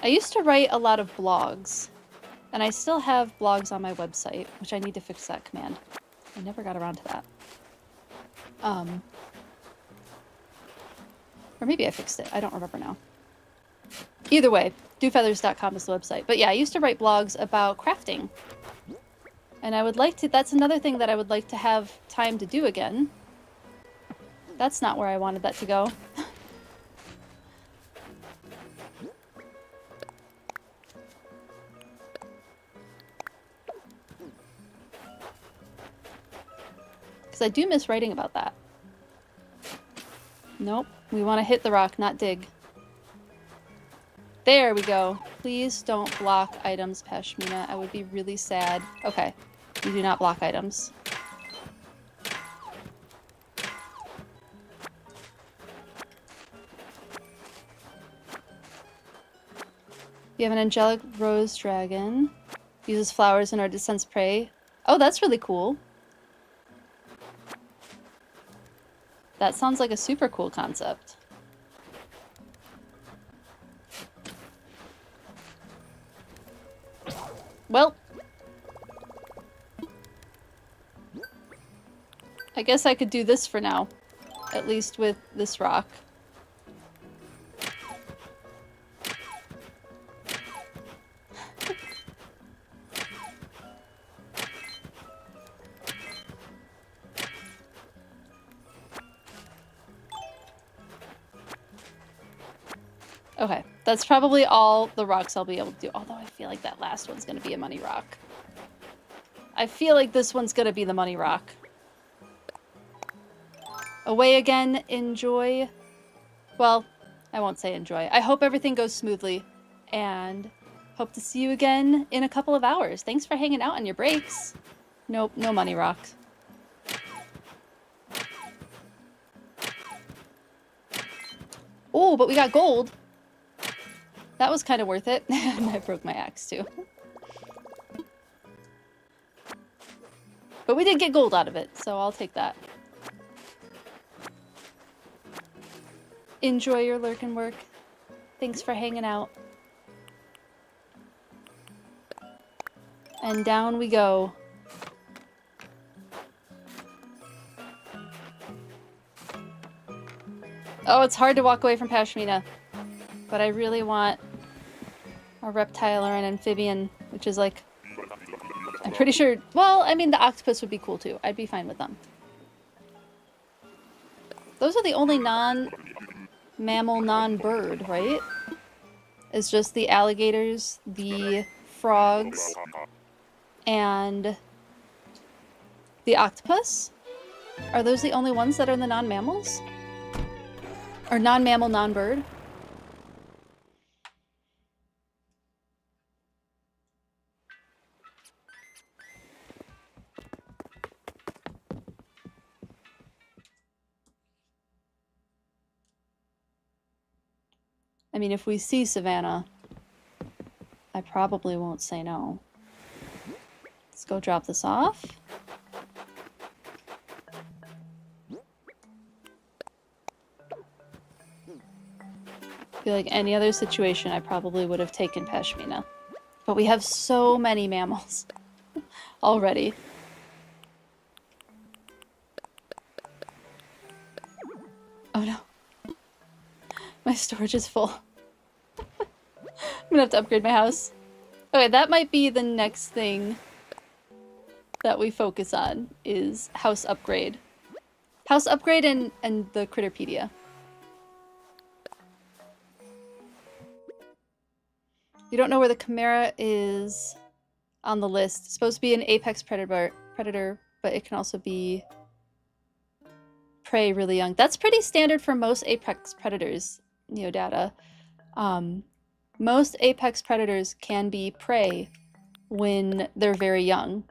I used to write a lot of blogs, and I still have blogs on my website, which I need to fix that command. I never got around to that. Or maybe I fixed it. I don't remember now. Either way, dewfeathers.com is the website. But yeah, I used to write blogs about crafting. And I would like to, that's another thing that I would like to have time to do again. That's not where I wanted that to go. Because I do miss writing about that. Nope, we want to hit the rock, not dig. There we go. Please don't block items, Pashmina. I would be really sad. Okay, you do not block items. You have an angelic rose dragon. Uses flowers in order to sense prey. Oh, that's really cool. That sounds like a super cool concept. Well, I guess I could do this for now. At least with this rock. Okay, that's probably all the rocks I'll be able to do. Although I feel like that last one's gonna be a money rock. I feel like this one's gonna be the money rock. Away again, enjoy. Well, I won't say enjoy. I hope everything goes smoothly, and hope to see you again in a couple of hours. Thanks for hanging out on your breaks. Nope, no money rocks. Oh, but we got gold. That was kind of worth it. And I broke my axe too. But we did get gold out of it, so I'll take that. Enjoy your lurk and work. Thanks for hanging out. And down we go. Oh, it's hard to walk away from Pashmina. But I really want a reptile or an amphibian, which is like... I'm pretty sure... Well, I mean, the octopus would be cool too. I'd be fine with them. Those are the only non-mammal, non-bird, right? It's just the alligators, the frogs, and the octopus? Are those the only ones that are the non-mammals? Or non-mammal, non-bird? I mean, if we see Savannah, I probably won't say no. Let's go drop this off. I feel like any other situation, I probably would have taken Pashmina. But we have so many mammals already. Oh no. My storage is full. I'm gonna have to upgrade my house. Okay, that might be the next thing that we focus on, is house upgrade. House upgrade and the Critterpedia. You don't know where the Chimera is on the list. It's supposed to be an apex predator, but it can also be prey really young. That's pretty standard for most apex predators, Neodata. Most apex predators can be prey when they're very young.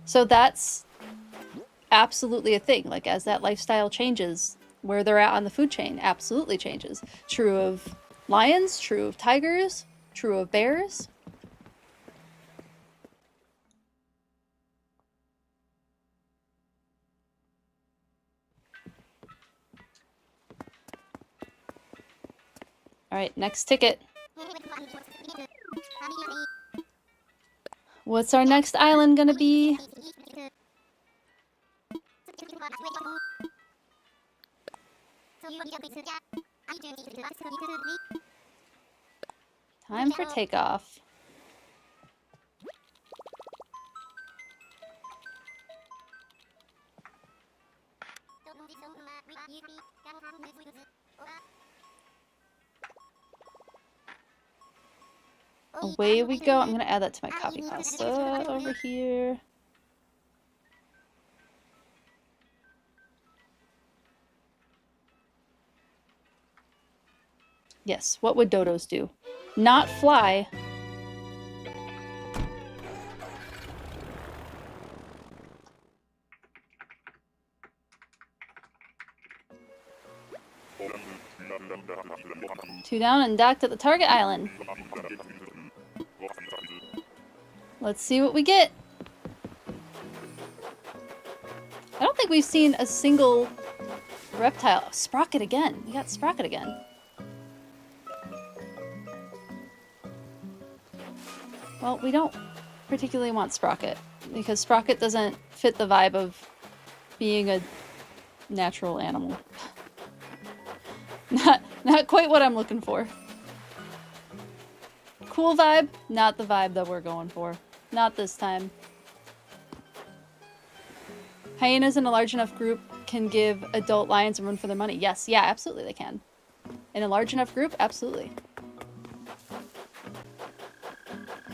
So that's absolutely a thing. Like, as that lifestyle changes, where they're at on the food chain absolutely changes. True of lions, true of tigers, true of bears. All right, next ticket. What's our next island gonna be? Time for takeoff. Away we go. I'm gonna add that to my copy pasta over here. Yes, what would dodos do? Not fly. Two down and docked at the target island. Let's see what we get. I don't think we've seen a single reptile. Sprocket again. We got Sprocket again. Well, we don't particularly want Sprocket, because Sprocket doesn't fit the vibe of being a natural animal. Not quite what I'm looking for. Cool vibe, not the vibe that we're going for. Not this time. Hyenas in a large enough group can give adult lions a run for their money. Yes, yeah, absolutely they can. In a large enough group, absolutely.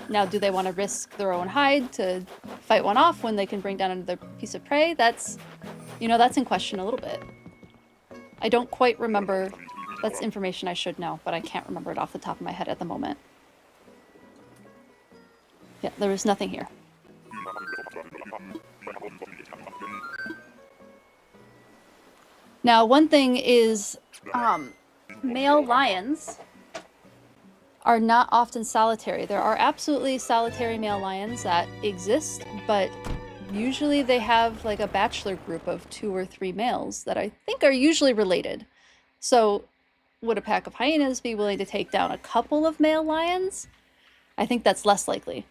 Now, do they want to risk their own hide to fight one off when they can bring down another piece of prey? That's, you know, that's in question a little bit. I don't quite remember. That's information I should know, but I can't remember it off the top of my head at the moment. Yeah, there was nothing here. Now, one thing is, male lions are not often solitary. There are absolutely solitary male lions that exist, but usually they have like a bachelor group of 2 or 3 males that I think are usually related. So would a pack of hyenas be willing to take down a couple of male lions? I think that's less likely.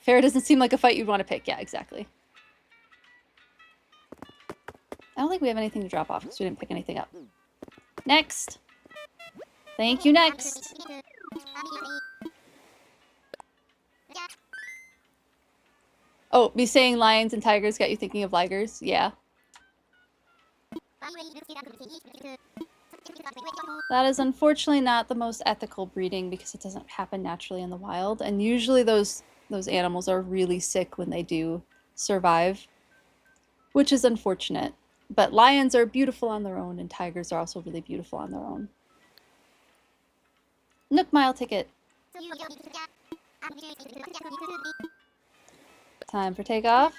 Fair doesn't seem like a fight you'd want to pick. Yeah, exactly. I don't think we have anything to drop off because we didn't pick anything up. Next! Thank you, next! Oh, me saying lions and tigers got you thinking of ligers? Yeah. That is unfortunately not the most ethical breeding because it doesn't happen naturally in the wild, and usually those animals are really sick when they do survive, which is unfortunate. But lions are beautiful on their own, and tigers are also really beautiful on their own. Nook Mile ticket. Time for takeoff.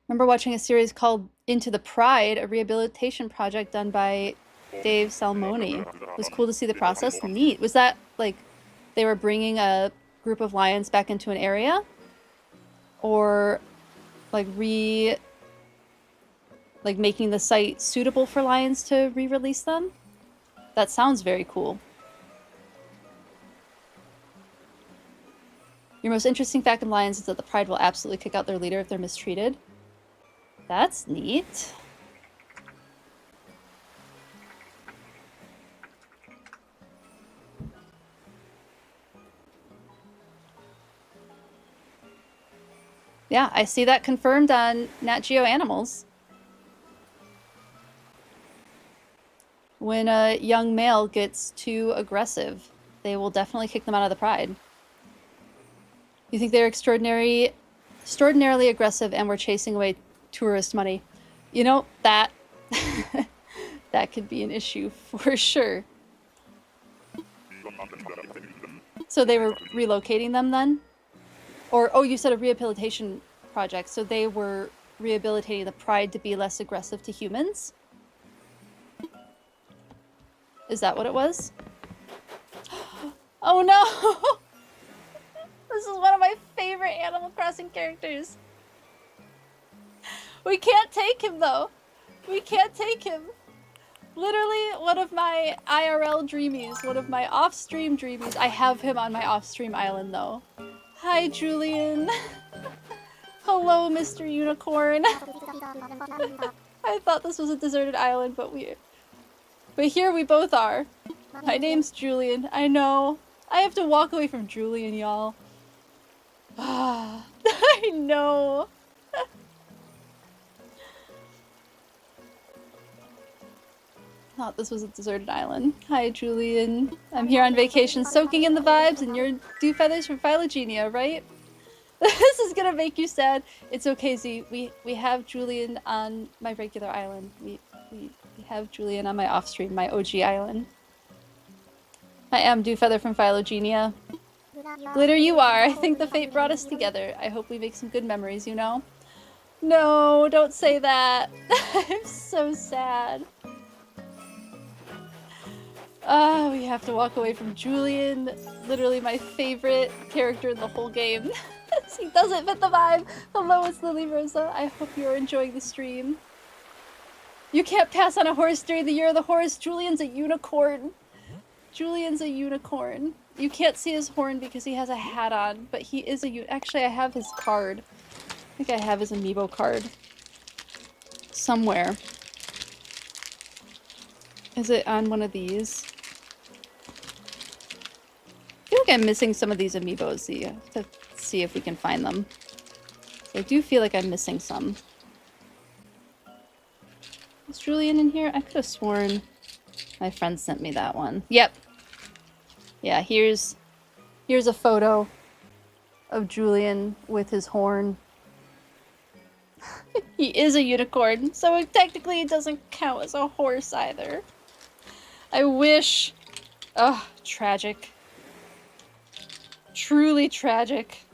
Remember watching a series called Into the Pride, a rehabilitation project done by Dave Salmoni. It was cool to see the process. Neat. Was that like they were bringing a group of lions back into an area? Or like making the site suitable for lions to re-release them? That sounds very cool. Your most interesting fact in lions is that the pride will absolutely kick out their leader if they're mistreated. That's neat. Yeah, I see that confirmed on Nat Geo Animals. When a young male gets too aggressive, they will definitely kick them out of the pride. You think they're extraordinarily aggressive and we're chasing away tourist money? You know, that that could be an issue for sure. So they were relocating them then? Or, oh, you said a rehabilitation project, so they were rehabilitating the pride to be less aggressive to humans? Is that what it was? Oh no! This is one of my favorite Animal Crossing characters. We can't take him though. We can't take him. Literally one of my IRL dreamies, one of my off-stream dreamies. I have him on my off-stream island though. Hi, Julian. Hello, Mr. Unicorn. I thought this was a deserted island, but here we both are. My name's Julian. I know. I have to walk away from Julian, y'all. I know. Thought this was a deserted island. Hi, Julian. I'm here on vacation, soaking in the vibes, and you're Dew Feathers from Phylogenia, right? This is gonna make you sad. It's okay, Z. We have Julian on my regular island. We have Julian on my off-stream, my OG island. I am Dew Feather from Phylogenia. Glitter, you are. I think the fate brought us together. I hope we make some good memories, you know? No, don't say that. I'm so sad. Oh, we have to walk away from Julian. Literally my favorite character in the whole game. He doesn't fit the vibe. Hello, it's Lily Rosa. I hope you're enjoying the stream. You can't pass on a horse during the year of the horse. Julian's a unicorn. Julian's a unicorn. You can't see his horn because he has a hat on, but he is a Actually, I have his card. I think I have his amiibo card. Somewhere. Is it on one of these? I feel like I'm missing some of these amiibos. So you have to see if we can find them. So I do feel like I'm missing some. Is Julian in here? I could have sworn my friend sent me that one. Yep. Yeah, here's a photo of Julian with his horn. He is a unicorn, so technically it doesn't count as a horse either. I wish. Oh, tragic. Truly tragic.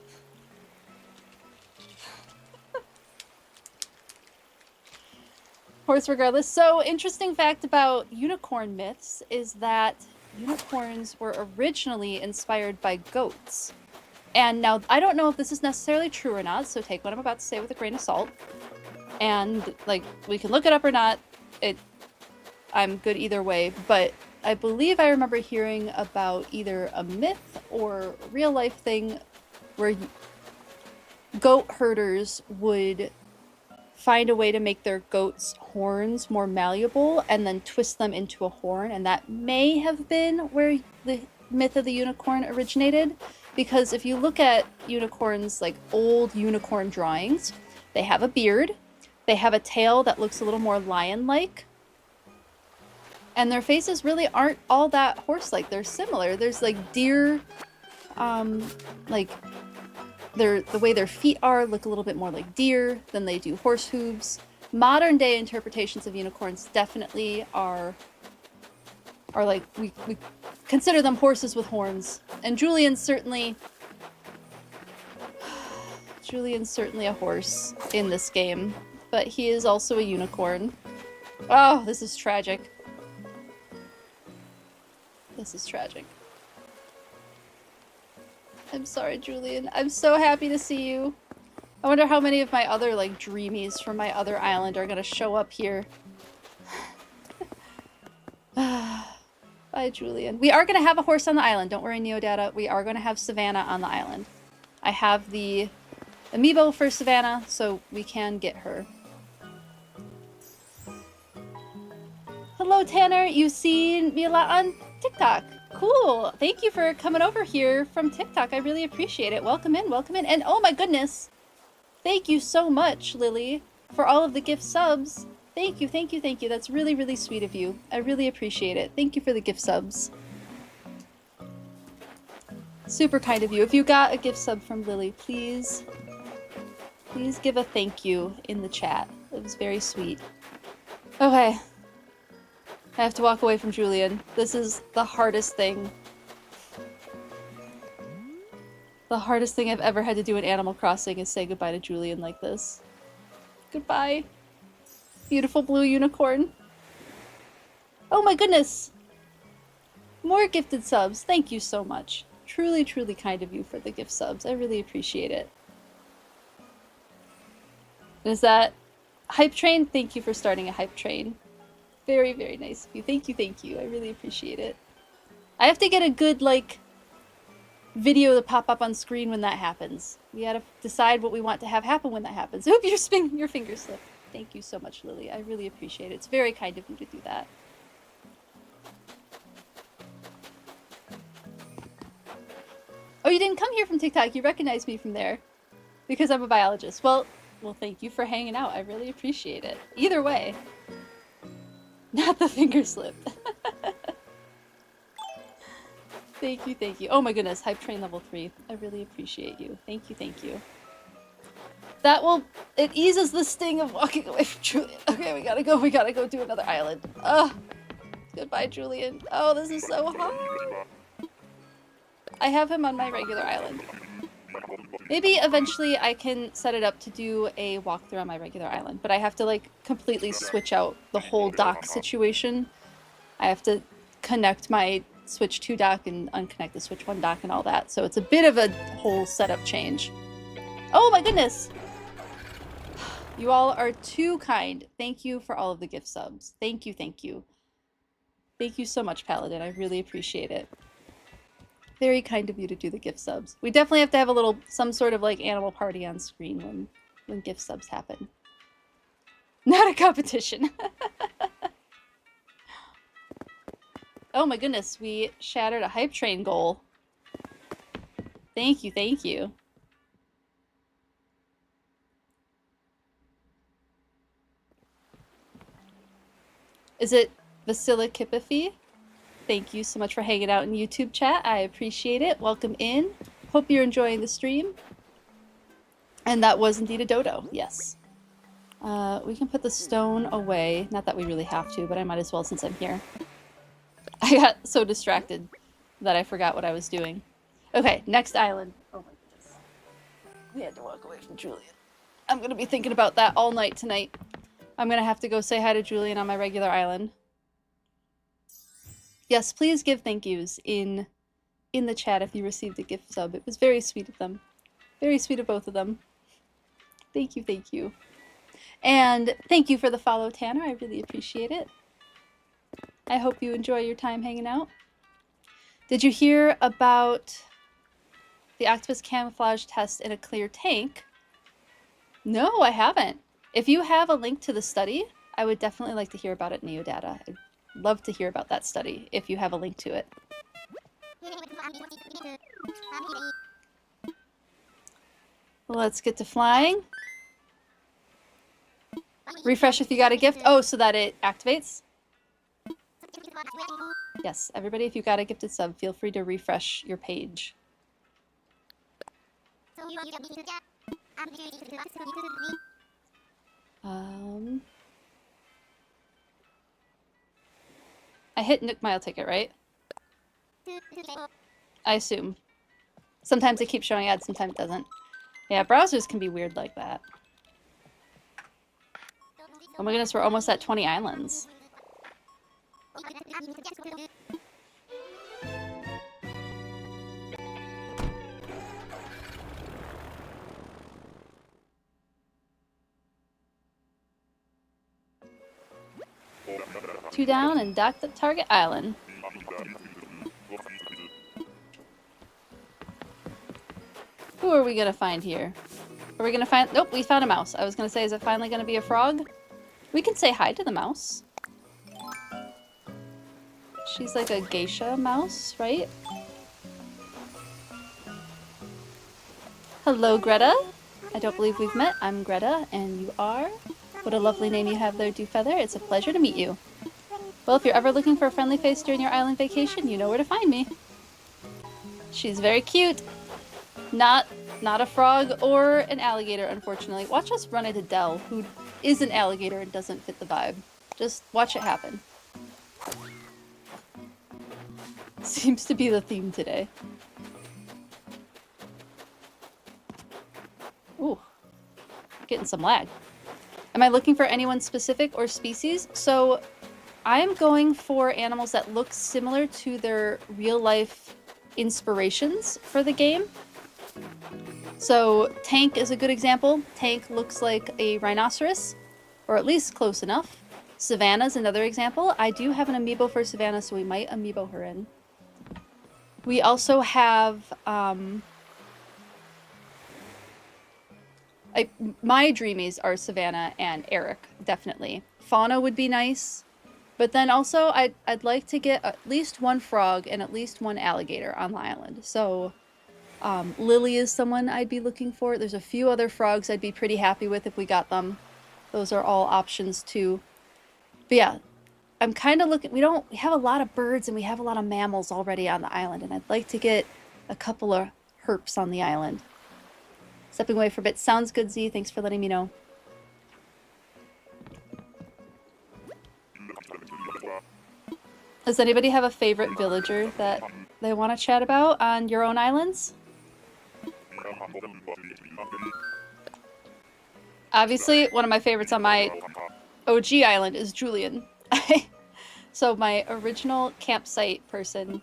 Horse regardless. So, interesting fact about unicorn myths is that unicorns were originally inspired by goats. And now, I don't know if this is necessarily true or not, so take what I'm about to say with a grain of salt. And, like, we can look it up or not. I'm good either way, but I believe I remember hearing about either a myth or a real life thing where goat herders would find a way to make their goats' horns more malleable and then twist them into a horn, and that may have been where the myth of the unicorn originated. Because if you look at unicorns, like old unicorn drawings, they have a beard, they have a tail that looks a little more lion-like, and their faces really aren't all that horse-like. They're similar. There's like deer, like the way their feet are look a little bit more like deer than they do horse hooves. Modern day interpretations of unicorns definitely are like, we consider them horses with horns. And Julian's certainly a horse in this game, but he is also a unicorn. Oh, this is tragic. This is tragic. I'm sorry, Julian. I'm so happy to see you. I wonder how many of my other, like, dreamies from my other island are gonna show up here. Bye, Julian. We are gonna have a horse on the island. Don't worry, Neodata. We are gonna have Savannah on the island. I have the amiibo for Savannah, so we can get her. Hello, Tanner. You've seen me a lot on TikTok. Cool. Thank you for coming over here from TikTok. I really appreciate it. Welcome in, welcome in. And oh my goodness. Thank you so much, Lily, for all of the gift subs. Thank you, thank you, thank you. That's really, really sweet of you. I really appreciate it. Thank you for the gift subs. Super kind of you. If you got a gift sub from Lily, please give a thank you in the chat. It was very sweet. Okay. I have to walk away from Julian. This is the hardest thing. The hardest thing I've ever had to do in Animal Crossing is say goodbye to Julian like this. Goodbye. Beautiful blue unicorn. Oh my goodness! More gifted subs. Thank you so much. Truly, truly kind of you for the gift subs. I really appreciate it. And is that Hype Train? Thank you for starting a Hype Train. Very, very nice of you. Thank you, thank you. I really appreciate it. I have to get a good, like, video to pop up on screen when that happens. We gotta decide what we want to have happen when that happens. Oop, your finger slipped. Thank you so much, Lily. I really appreciate it. It's very kind of you to do that. Oh, you didn't come here from TikTok. You recognized me from there. Because I'm a biologist. Well, thank you for hanging out. I really appreciate it. Either way. Not the finger slip. Thank you, thank you. Oh my goodness, Hype Train level 3. I really appreciate you. Thank you, thank you. That will... It eases the sting of walking away from Julian. Okay, we gotta go do another island. Ugh. Goodbye, Julian. Oh, this is so hard. I have him on my regular island. Maybe eventually I can set it up to do a walkthrough on my regular island, but I have to, like, completely switch out the whole dock situation. I have to connect my Switch 2 dock and unconnect the Switch 1 dock and all that. So it's a bit of a whole setup change. Oh my goodness! You all are too kind. Thank you for all of the gift subs. Thank you, thank you. Thank you so much, Paladin. I really appreciate it. Very kind of you to do the gift subs. We definitely have to have some sort of like animal party on screen when gift subs happen. Not a competition. Oh my goodness, we shattered a hype train goal. Thank you, thank you. Is it Vasilicipifi? Thank you so much for hanging out in YouTube chat. I appreciate it. Welcome in. Hope you're enjoying the stream. And that was indeed a dodo, yes. We can put the stone away. Not that we really have to, but I might as well since I'm here. I got so distracted that I forgot what I was doing. Okay, next island. Oh my goodness. We had to walk away from Julian. I'm gonna be thinking about that all night tonight. I'm gonna have to go say hi to Julian on my regular island. Yes, please give thank yous in the chat if you received a gift sub. It was very sweet of them. Very sweet of both of them. Thank you, thank you. And thank you for the follow, Tanner. I really appreciate it. I hope you enjoy your time hanging out. Did you hear about the octopus camouflage test in a clear tank? No, I haven't. If you have a link to the study, I would definitely like to hear about it, Neodata. I'd love to hear about that study if you have a link to it. Let's get to flying. Refresh if you got a gift. Oh, so that it activates? Yes, everybody, if you got a gifted sub, feel free to refresh your page. I hit Nook Mile ticket, right? I assume. Sometimes it keeps showing ads, sometimes it doesn't. Yeah, browsers can be weird like that. Oh my goodness, we're almost at 20 islands. Two down and docked at Target Island. Who are we gonna find here? Are we gonna find... Nope, we found a mouse. I was gonna say, is it finally gonna be a frog? We can say hi to the mouse. She's like a geisha mouse, right? Hello, Greta. I don't believe we've met. I'm Greta, and you are? What a lovely name you have there, Dewfeather. It's a pleasure to meet you. Well, if you're ever looking for a friendly face during your island vacation, you know where to find me. She's very cute. Not a frog or an alligator, unfortunately. Watch us run into Dell, who is an alligator and doesn't fit the vibe. Just watch it happen. Seems to be the theme today. Ooh, getting some lag. Am I looking for anyone specific or species? So I am going for animals that look similar to their real life inspirations for the game. So Tank is a good example. Tank looks like a rhinoceros, or at least close enough. Savannah's another example. I do have an amiibo for Savannah, so we might amiibo her in. We also have my dreamies are Savannah and Eric, definitely. Fauna would be nice, but then also I'd like to get at least one frog and at least one alligator on the island. So Lily is someone I'd be looking for. There's a few other frogs I'd be pretty happy with if we got them. Those are all options too. But yeah, I'm kind of looking, we have a lot of birds and we have a lot of mammals already on the island, and I'd like to get a couple of herps on the island. Stepping away for a bit. Sounds good, Z. Thanks for letting me know. Does anybody have a favorite villager that they want to chat about on your own islands? Obviously, one of my favorites on my OG island is Julian. So my original campsite person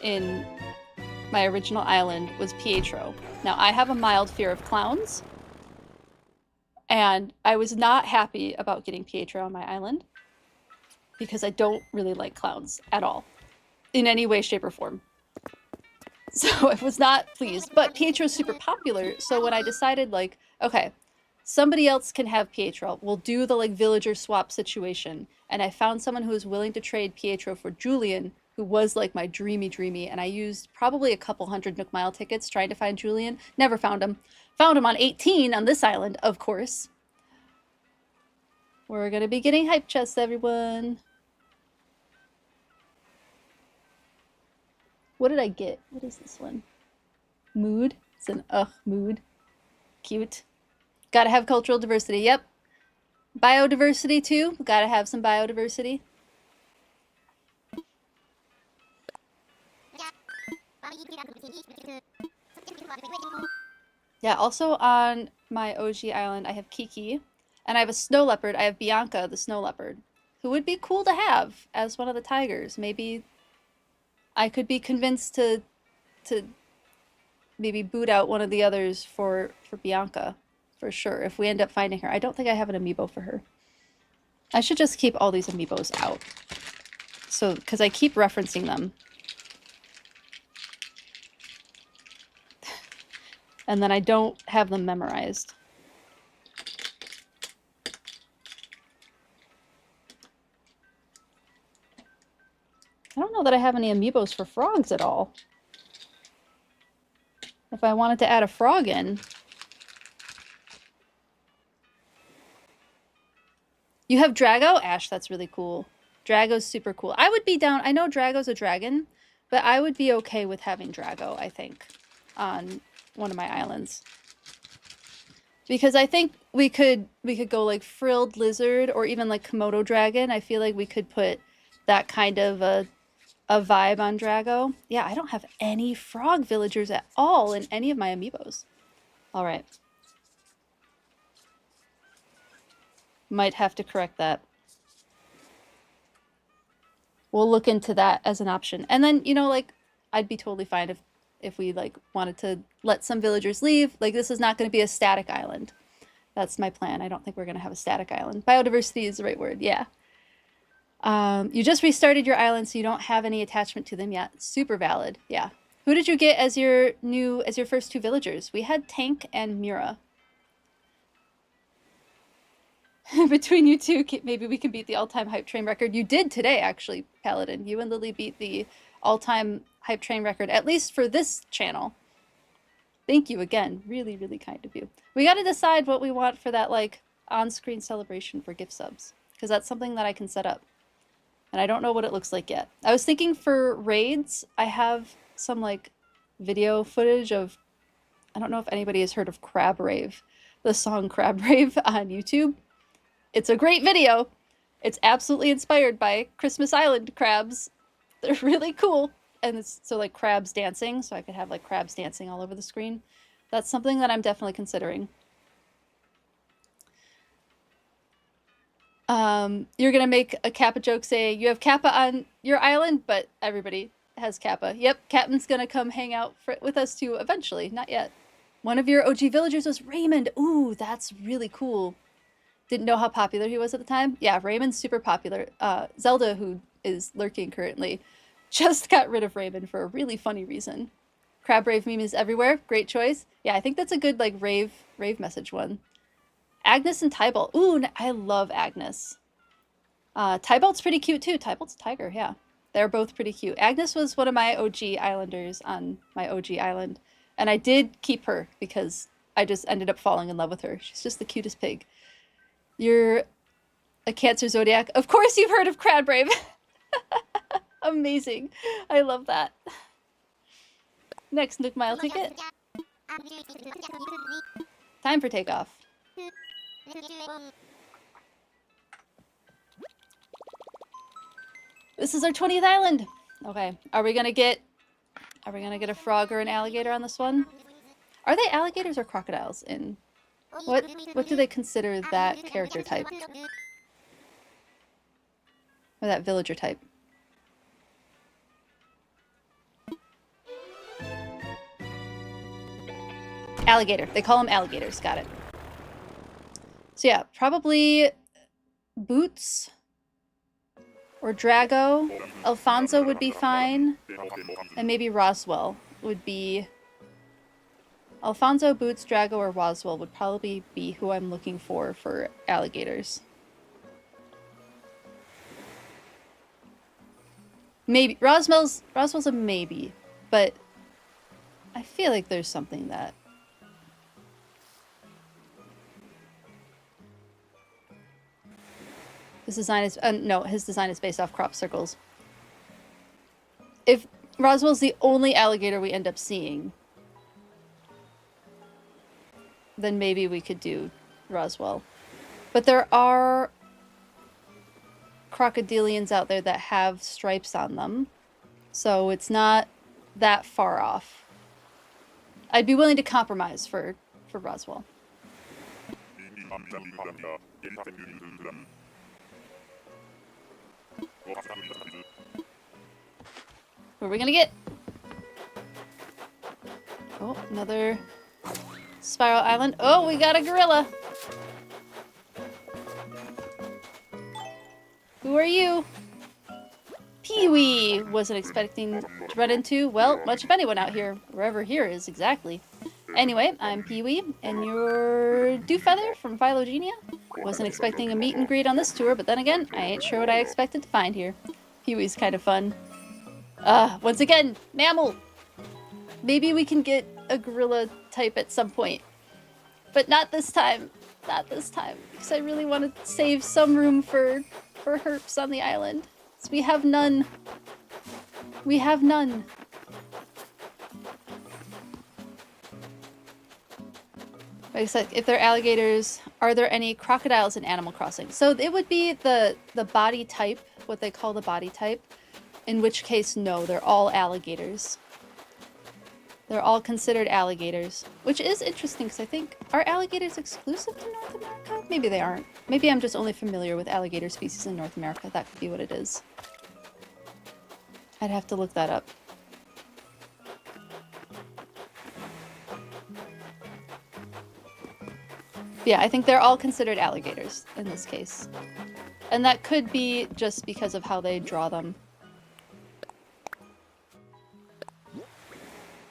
in my original island was Pietro. Now, I have a mild fear of clowns, and I was not happy about getting Pietro on my island because I don't really like clowns at all, in any way, shape, or form. So I was not pleased. But Pietro's super popular, so when I decided, like, okay, somebody else can have Pietro, we'll do the, like, villager swap situation, and I found someone who was willing to trade Pietro for Julian, who was, like, my dreamy, and I used probably a couple hundred Nook Mile tickets trying to find Julian. Never found him. Found him on 18 on this island, of course. We're gonna be getting hype chests, everyone. What did I get? What is this one? Mood. It's an mood. Cute. Gotta have cultural diversity. Yep. Biodiversity too. Gotta have some biodiversity. Yeah, also on my OG island, I have Kiki. And I have a snow leopard. I have Bianca, the snow leopard, who would be cool to have as one of the tigers. Maybe I could be convinced to maybe boot out one of the others for Bianca, for sure, if we end up finding her. I don't think I have an amiibo for her. I should just keep all these amiibos out. So, because I keep referencing them. And then I don't have them memorized. I don't know that I have any amiibos for frogs at all. If I wanted to add a frog in. You have Drago? Ash, that's really cool. Drago's super cool. I would be down. I know Drago's a dragon, but I would be okay with having Drago, I think, on one of my islands. Because I think we could go like frilled lizard or even like Komodo dragon. I feel like we could put that kind of a vibe on Drago. Yeah, I don't have any frog villagers at all in any of my amiibos. All right. Might have to correct that. We'll look into that as an option. And then, you know, like, I'd be totally fine if we, like, wanted to let some villagers leave. Like, this is not going to be a static island. That's my plan. I don't think we're going to have a static island. Biodiversity is the right word, yeah. You just restarted your island, so you don't have any attachment to them yet. Super valid, yeah. Who did you get as your first two villagers? We had Tank and Mira. Between you two, maybe we can beat the all-time hype train record. You did today, actually, Paladin. You and Lily beat the all-time hype train record, at least for this channel. Thank you again. Really, really kind of you. We got to decide what we want for that, like, on-screen celebration for gift subs, because that's something that I can set up. And I don't know what it looks like yet. I was thinking for raids, I have some, like, video footage of, I don't know if anybody has heard of Crab Rave, the song Crab Rave on YouTube. It's a great video. It's absolutely inspired by Christmas Island crabs. They're really cool. And it's so like crabs dancing, so I could have like crabs dancing all over the screen. That's something that I'm definitely considering. You're gonna make a Kappa joke saying you have Kappa on your island, but everybody has Kappa. Yep, Captain's gonna come hang out with us too eventually. Not yet. One of your OG villagers was Raymond. Ooh, that's really cool. Didn't know how popular he was at the time. Yeah, Raymond's super popular. Zelda, who is lurking currently, just got rid of Raymond for a really funny reason. Crab Rave meme is everywhere. Great choice. Yeah, I think that's a good like rave message one. Agnes and Tybalt. Ooh, I love Agnes. Tybalt's pretty cute too. Tybalt's a tiger, yeah. They're both pretty cute. Agnes was one of my OG islanders on my OG island. And I did keep her because I just ended up falling in love with her. She's just the cutest pig. You're a Cancer Zodiac. Of course you've heard of Crab Rave. Amazing. I love that. Next Nook Mile ticket. Time for takeoff. This is our 20th island. Okay, are we gonna get a frog or an alligator on this one? Are they alligators or crocodiles in? What do they consider that character type? Or that villager type. Alligator. They call them alligators. Got it. So yeah, probably Boots or Drago. Alfonso would be fine. And maybe Roswell would be... Alfonso, Boots, Drago, or Roswell would probably be who I'm looking for alligators. Maybe. Roswell's a maybe, but I feel like there's something that... His design is... no, his design is based off crop circles. If Roswell's the only alligator we end up seeing, then maybe we could do Roswell. But there are crocodilians out there that have stripes on them, so it's not that far off. I'd be willing to compromise for Roswell. What are we gonna get? Oh, another spiral island. Oh, we got a gorilla. Who are you? Pee-wee! Wasn't expecting to run into, well, much of anyone out here. Wherever here is, exactly. Anyway, I'm Pee-wee, and you're Dewfeather from Phylogenia. Wasn't expecting a meet and greet on this tour, but then again, I ain't sure what I expected to find here. Pee-wee's kind of fun. Once again, mammal! Maybe we can get a gorilla type at some point. But not this time. Not this time. Because I really want to save some room for herps on the island. So we have none. We have none. Like I said, if they're alligators, are there any crocodiles in Animal Crossing? So it would be the body type, what they call the body type. In which case, no, they're all alligators. They're all considered alligators, which is interesting because I think, are alligators exclusive to North America? Maybe they aren't. Maybe I'm just only familiar with alligator species in North America. That could be what it is. I'd have to look that up. Yeah, I think they're all considered alligators in this case. And that could be just because of how they draw them.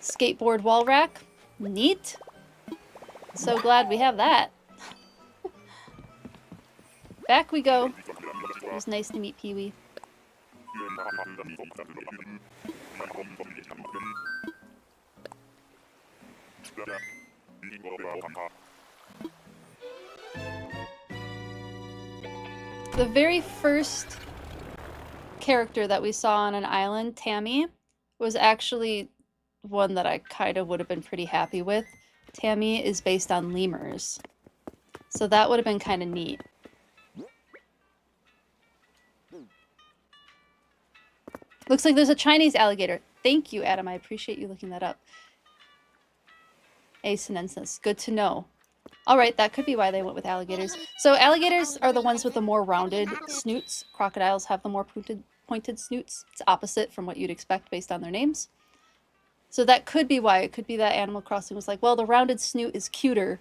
Skateboard wall rack. Neat. So glad we have that. Back we go. It was nice to meet Pee-wee. The very first character that we saw on an island, Tammy, was actually one that I kind of would have been pretty happy with. Tammy is based on lemurs. So that would have been kind of neat. Looks like there's a Chinese alligator. Thank you, Adam. I appreciate you looking that up. A sinensis. Good to know. Alright, that could be why they went with alligators. So alligators are the ones with the more rounded snoots. Crocodiles have the more pointed snoots. It's opposite from what you'd expect based on their names. So that could be why. It could be that Animal Crossing was like, well, the rounded snoot is cuter,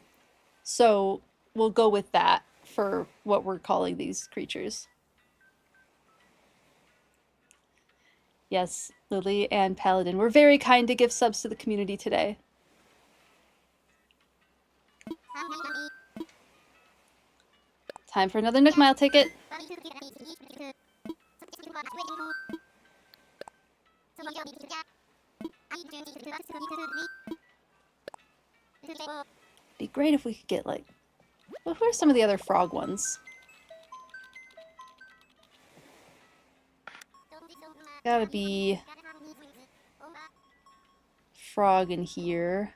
so we'll go with that for what we're calling these creatures. Yes, Lily and Paladin were very kind to give subs to the community today. Time for another Nook Mile ticket. Be great if we could get, like... Well, who are some of the other frog ones? Gotta be... frog in here.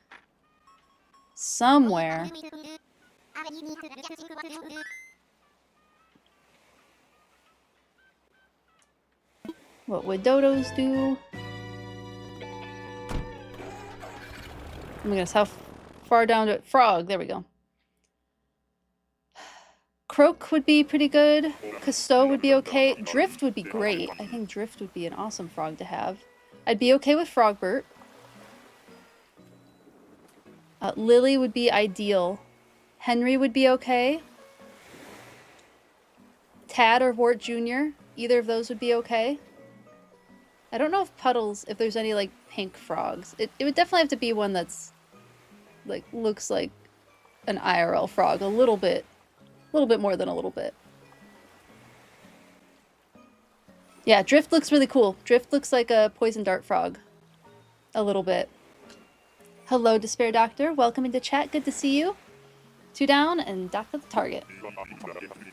Somewhere. What would dodos do? Oh my goodness, how far down to frog? There we go. Croak would be pretty good. Cousteau would be okay. Drift would be great. I think Drift would be an awesome frog to have. I'd be okay with Frogbert. Lily would be ideal. Henry would be okay. Tad or Wart Jr. Either of those would be okay. I don't know if Puddles, if there's any like pink frogs. It would definitely have to be one that's like looks like an IRL frog a little bit more than a little bit. Yeah, Drift looks really cool. Drift looks like a poison dart frog. A little bit. Hello, Despair Doctor. Welcome into chat. Good to see you. 2 down and dock at the target.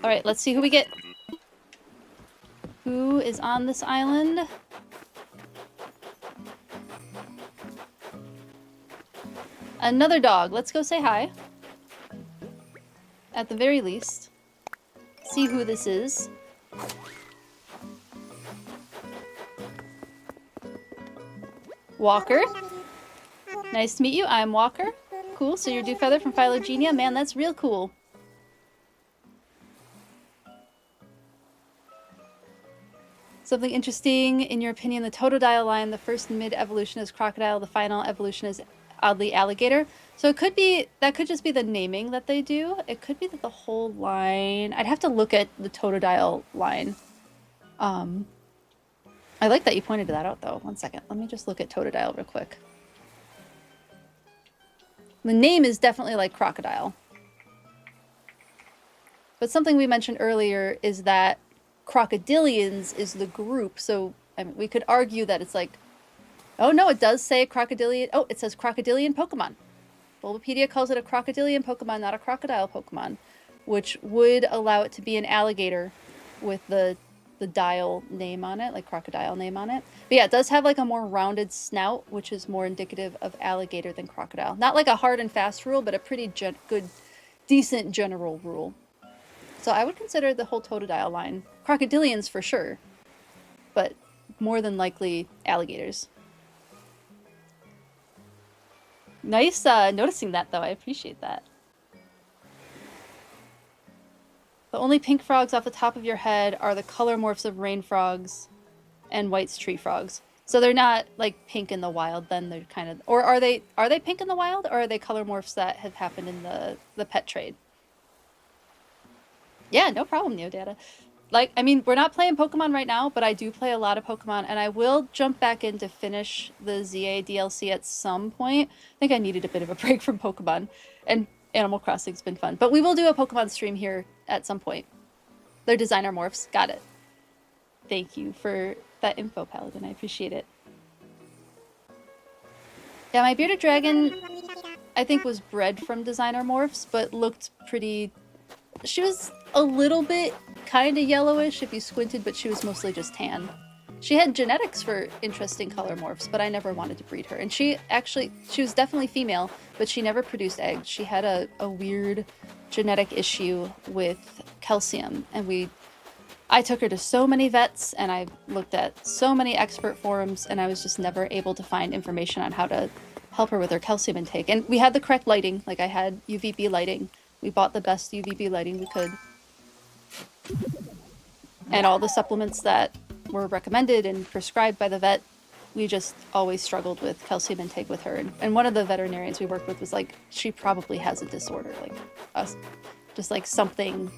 Alright, let's see who we get. Who is on this island? Another dog. Let's go say hi. At the very least. See who this is. Walker. Nice to meet you. I'm Walker. Cool. So you're Dewfeather from Phylogenia. Man, that's real cool. Something interesting, in your opinion, the Totodile line, the first mid-evolution is crocodile, the final evolution is oddly alligator. So it could be, that could just be the naming that they do. It could be that the whole line, I'd have to look at the Totodile line. I like that you pointed that out though. 1 second, let me just look at Totodile real quick. The name is definitely like crocodile. But something we mentioned earlier is that crocodilians is the group, so I mean, we could argue that it's like, oh no, it does say crocodilian. Oh, it says crocodilian Pokemon. Bulbapedia calls it a crocodilian Pokemon, not a crocodile Pokemon, which would allow it to be an alligator with the dial name on it, like crocodile name on it. But yeah, it does have like a more rounded snout, which is more indicative of alligator than crocodile. Not like a hard and fast rule, but a pretty good, decent general rule. So I would consider the whole Totodile line crocodilians for sure, but more than likely alligators. Nice noticing that though, I appreciate that. The only pink frogs off the top of your head are the color morphs of rain frogs and White's tree frogs. So they're not like pink in the wild then, they're kind of, or are they pink in the wild, or are they color morphs that have happened in the pet trade? Yeah, no problem, Neodata. Like, I mean, we're not playing Pokemon right now, but I do play a lot of Pokemon, and I will jump back in to finish the ZA DLC at some point. I think I needed a bit of a break from Pokemon, and Animal Crossing's been fun. But we will do a Pokemon stream here at some point. They're designer morphs. Got it. Thank you for that info, Paladin. I appreciate it. Yeah, my bearded dragon, I think, was bred from designer morphs, but looked pretty... She was a little bit kind of yellowish if you squinted, but she was mostly just tan. She had genetics for interesting color morphs, but I never wanted to breed her. And she was definitely female, but she never produced eggs. She had a weird genetic issue with calcium, and I took her to so many vets, and I looked at so many expert forums, and I was just never able to find information on how to help her with her calcium intake. And we had the correct lighting, like I had UVB lighting. We bought the best UVB lighting we could. And all the supplements that were recommended and prescribed by the vet, we just always struggled with calcium intake with her. And one of the veterinarians we worked with was like, she probably has a disorder, like just like something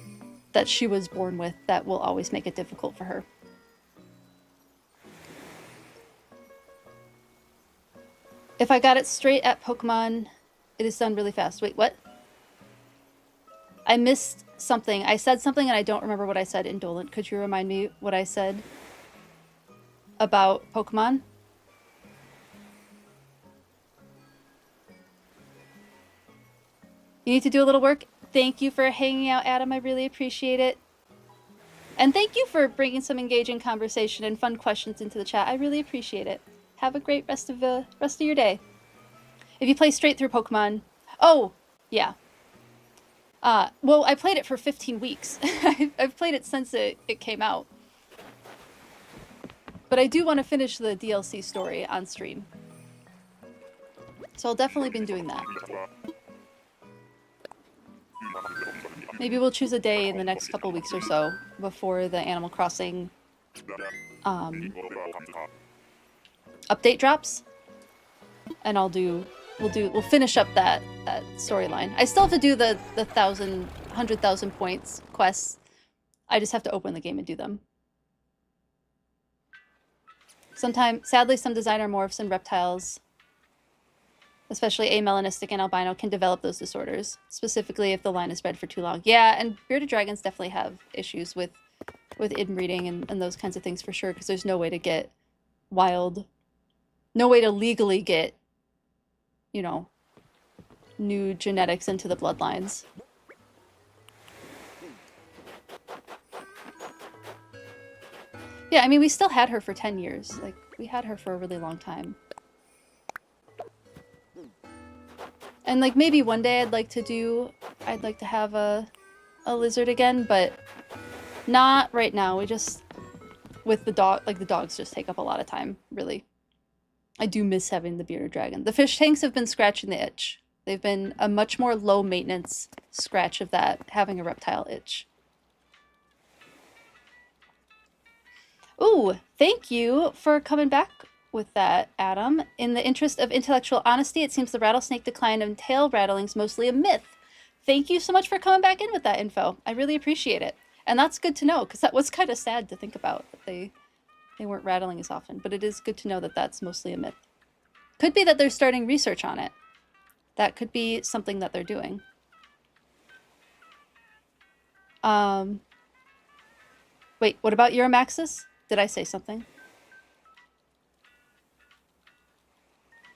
that she was born with that will always make it difficult for her. If I got it straight at Pokemon, it is done really fast. Wait, what? I missed something. I said something and I don't remember what I said. Indolent. Could you remind me what I said about Pokemon? You need to do a little work. Thank you for hanging out, Adam. I really appreciate it. And thank you for bringing some engaging conversation and fun questions into the chat. I really appreciate it. Have a great rest of your day. If you play straight through Pokemon... Oh, yeah. Well, I played it for 15 weeks. I've played it since it came out. But I do want to finish the DLC story on stream. So I'll definitely be doing that. Maybe we'll choose a day in the next couple weeks or so before the Animal Crossing update drops, and we'll finish up that storyline. I still have to do the 100,000 points quests. I just have to open the game and do them. Sadly, some designer morphs and reptiles, especially amelanistic and albino, can develop those disorders, specifically if the line is bred for too long. Yeah, and bearded dragons definitely have issues with inbreeding and those kinds of things for sure, because there's no way to get no way to legally get, you know, new genetics into the bloodlines. Yeah, I mean, we still had her for 10 years. Like, we had her for a really long time. And, like, maybe one day I'd like to have a lizard again, but not right now. We just, with the dog, like, the dogs just take up a lot of time, really. I do miss having the bearded dragon. The fish tanks have been scratching the itch. They've been a much more low maintenance scratch of that, having a reptile itch. Ooh, thank you for coming back with that, Adam. In the interest of intellectual honesty, it seems the rattlesnake decline and tail rattling's mostly a myth. Thank you so much for coming back in with that info. I really appreciate it. And that's good to know, because that was kind of sad to think about, that they weren't rattling as often. But it is good to know that that's mostly a myth. Could be that they're starting research on it. That could be something that they're doing. Wait, what about Euramaxis? Did I say something?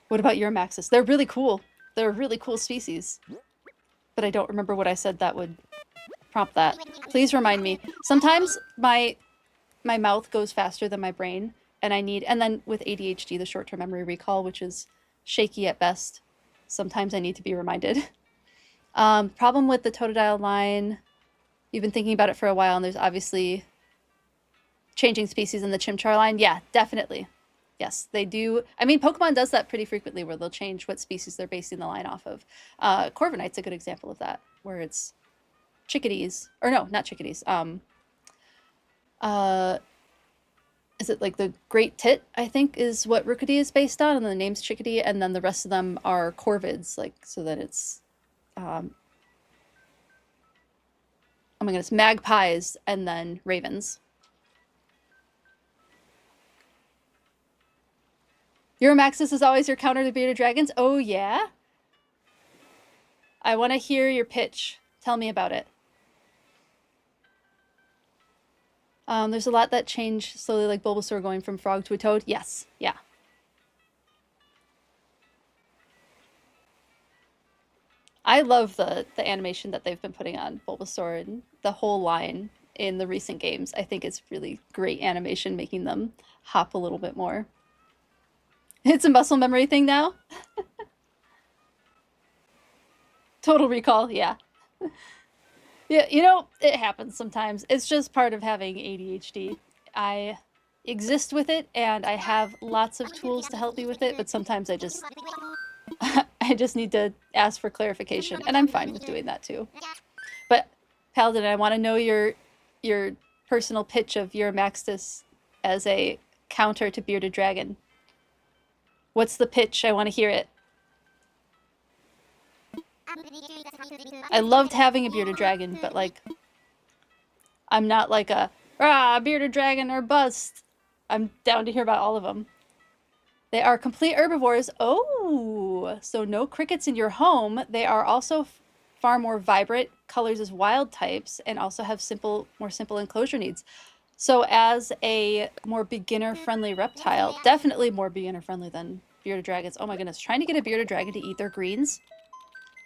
What about Euramaxis? They're really cool. They're a really cool species. But I don't remember what I said that would prompt that. Please remind me. Sometimes my mouth goes faster than my brain, and then with ADHD, the short-term memory recall, which is shaky at best, sometimes I need to be reminded. Problem with the Totodile line, you've been thinking about it for a while, and there's obviously changing species in the Chimchar line. Yeah, definitely. Yes, they do. I mean, Pokemon does that pretty frequently, where they'll change what species they're basing the line off of. Corviknight's a good example of that, where it's chickadees. Or no, not chickadees. Is it like the Great Tit, I think, is what Rookidee is based on, and the name's Chickadee, and then the rest of them are corvids, like, so that it's, oh my goodness, magpies, and then ravens. Euramaxis is always your counter to bearded dragons? Oh, yeah? I want to hear your pitch. Tell me about it. There's a lot that change slowly, like Bulbasaur going from frog to a toad. Yes, yeah. I love the animation that they've been putting on Bulbasaur and the whole line in the recent games. I think it's really great animation, making them hop a little bit more. It's a muscle memory thing now? Total Recall, yeah. Yeah, you know, it happens sometimes. It's just part of having ADHD. I exist with it, and I have lots of tools to help me with it, but sometimes I just need to ask for clarification, and I'm fine with doing that too. But Paladin, I want to know your personal pitch of Euramaxis as a counter to Bearded Dragon. What's the pitch? I want to hear it. I loved having a bearded dragon, but like, I'm not like a bearded dragon or bust. I'm down to hear about all of them. They are complete herbivores. Oh, so no crickets in your home. They are also far more vibrant colors as wild types, and also have more simple enclosure needs. So as a more beginner-friendly reptile, definitely more beginner-friendly than bearded dragons. Oh my goodness, trying to get a bearded dragon to eat their greens,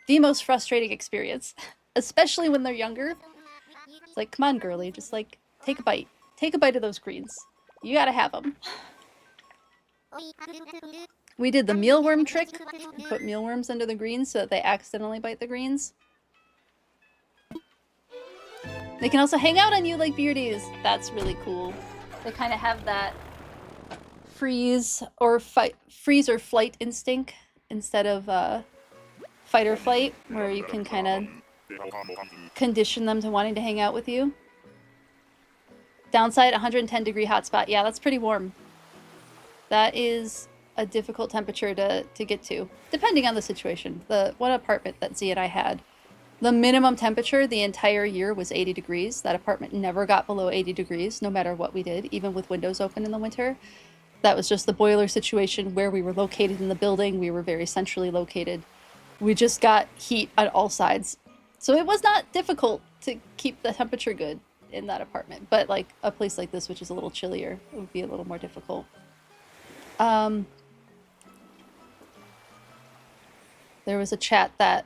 the most frustrating experience, especially when they're younger. It's like, come on, girly, just like, take a bite. Take a bite of those greens. You gotta have them. We did the mealworm trick. We put mealworms under the greens so that they accidentally bite the greens. They can also hang out on you like beardies. That's really cool. They kind of have that freeze or flight instinct instead of fight or flight, where you can kind of condition them to wanting to hang out with you. Downside, 110-degree hotspot. Yeah, that's pretty warm. That is a difficult temperature to get to, depending on the situation. The one apartment that Z and I had, the minimum temperature the entire year was 80 degrees. That apartment never got below 80 degrees, no matter what we did, even with windows open in the winter. That was just the boiler situation where we were located in the building. We were very centrally located. We just got heat on all sides. So it was not difficult to keep the temperature good in that apartment. But like a place like this, which is a little chillier, it would be a little more difficult. There was a chat that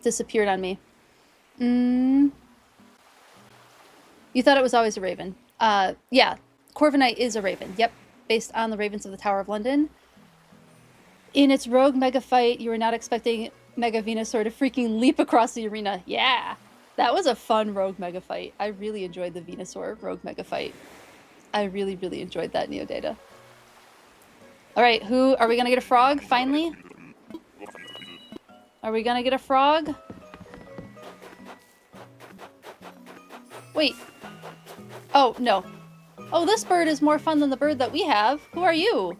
disappeared on me. You thought it was always a raven. Yeah, Corviknight is a raven. Yep, based on the Ravens of the Tower of London. In its rogue mega fight, you were not expecting Mega Venusaur to freaking leap across the arena. Yeah, that was a fun rogue mega fight. I really enjoyed the Venusaur rogue mega fight. I really, really enjoyed that, Neodata. All right, are we gonna get a frog finally? Are we gonna get a frog? Wait. Oh, no. Oh, this bird is more fun than the bird that we have. Who are you?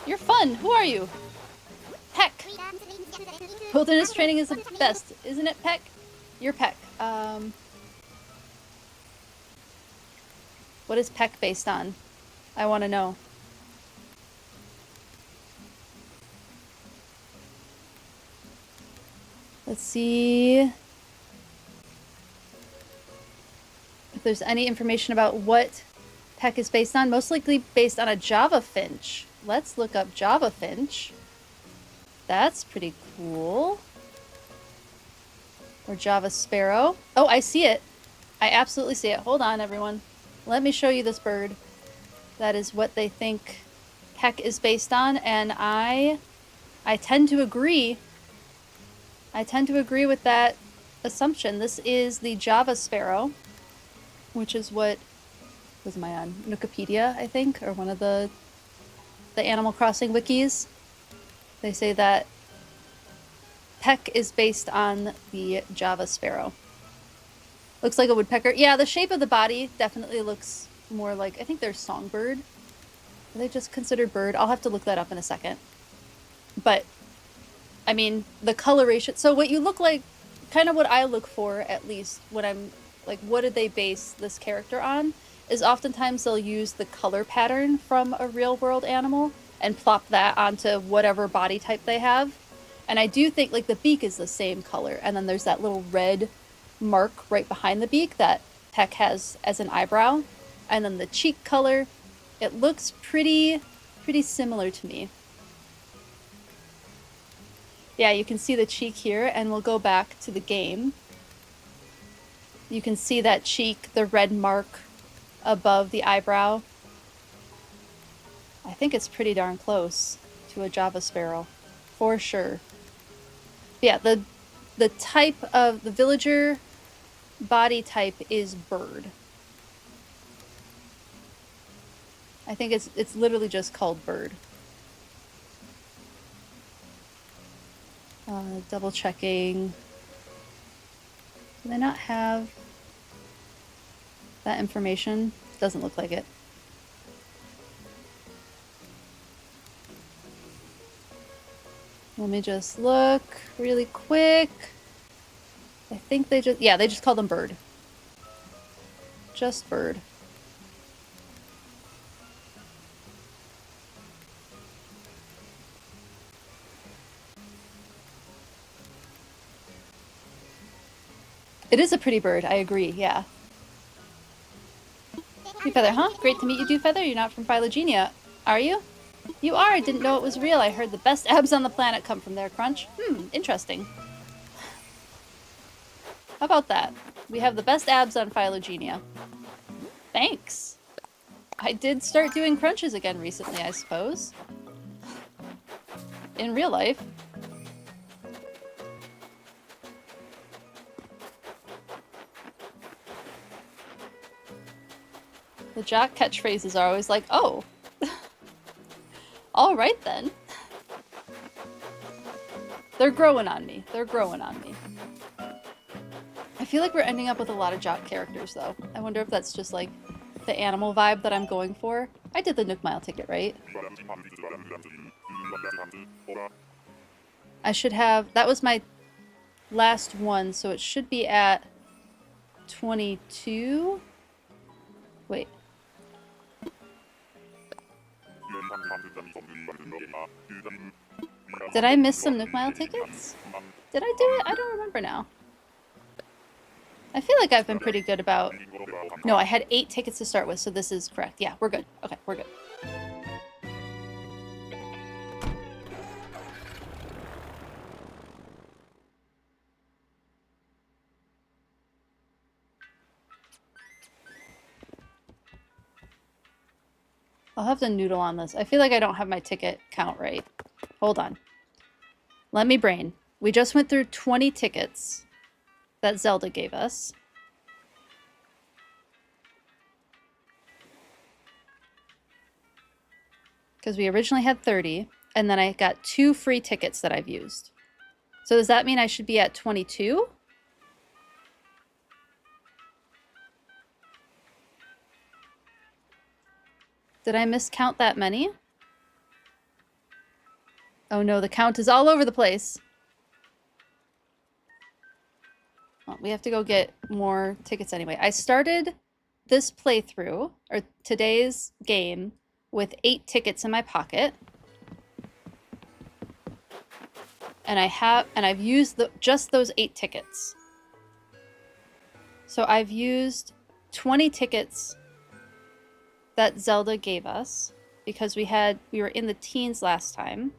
You're fun. Who are you? Peck. Wilderness training is the best, isn't it, Peck? You're Peck. What is Peck based on? I want to know. Let's see if there's any information about what Peck is based on. Most likely based on a Java finch. Let's look up Java finch. That's pretty cool. Or Java sparrow. Oh, I see it. I absolutely see it. Hold on, everyone. Let me show you this bird. That is what they think Peck is based on, and I tend to agree. I tend to agree with that assumption. This is the Java sparrow, which is what was I on? Wikipedia, I think, or one of the Animal Crossing wikis. They say that Peck is based on the Java sparrow. Looks like a woodpecker. Yeah, the shape of the body definitely looks more like, I think they're songbird. Are they just considered bird? I'll have to look that up in a second. But, I mean, the coloration. So what you look like, kind of what I look for, at least, when I'm, like, what did they base this character on? Is oftentimes they'll use the color pattern from a real world animal and plop that onto whatever body type they have. And I do think, like, the beak is the same color. And then there's that little red mark right behind the beak that Peck has as an eyebrow. And then the cheek color, it looks pretty similar to me. Yeah, you can see the cheek here, and we'll go back to the game. You can see that cheek, the red mark above the eyebrow. I think it's pretty darn close to a Java sparrow, for sure. Yeah, the type of the villager body type is bird. I think it's literally just called bird. Double checking. Do they not have that information? Doesn't look like it. Let me just look really quick. I think they just call them bird. Just bird. It is a pretty bird, I agree, yeah. Dewfeather, huh? Great to meet you, Dewfeather. You're not from Phylogenia, are you? You are! I didn't know it was real. I heard the best abs on the planet come from there, Crunch. Interesting. How about that? We have the best abs on Phylogenia. Thanks! I did start doing crunches again recently, I suppose. In real life. The jock catchphrases are always like, oh! All right, then. They're growing on me. They're growing on me. I feel like we're ending up with a lot of jock characters, though. I wonder if that's just, like, the animal vibe that I'm going for. I did the Nook Mile ticket, right? I should have... That was my last one, so it should be at 22? Wait. Did I miss some Nook Mile tickets? Did I do it? I don't remember now. I feel like I've been pretty good about... No, I had 8 tickets to start with, so this is correct. Yeah, we're good. Okay, we're good. I'll have to noodle on this. I feel like I don't have my ticket count right. Hold on. Let me brain. We just went through 20 tickets that Zelda gave us. Because we originally had 30, and then I got 2 free tickets that I've used. So does that mean I should be at 22? Did I miscount that many? Oh no, the count is all over the place. Well, we have to go get more tickets anyway. I started this playthrough, or today's game, with 8 tickets in my pocket. And I've used just those 8 tickets. So I've used 20 tickets that Zelda gave us because we were in the teens last time.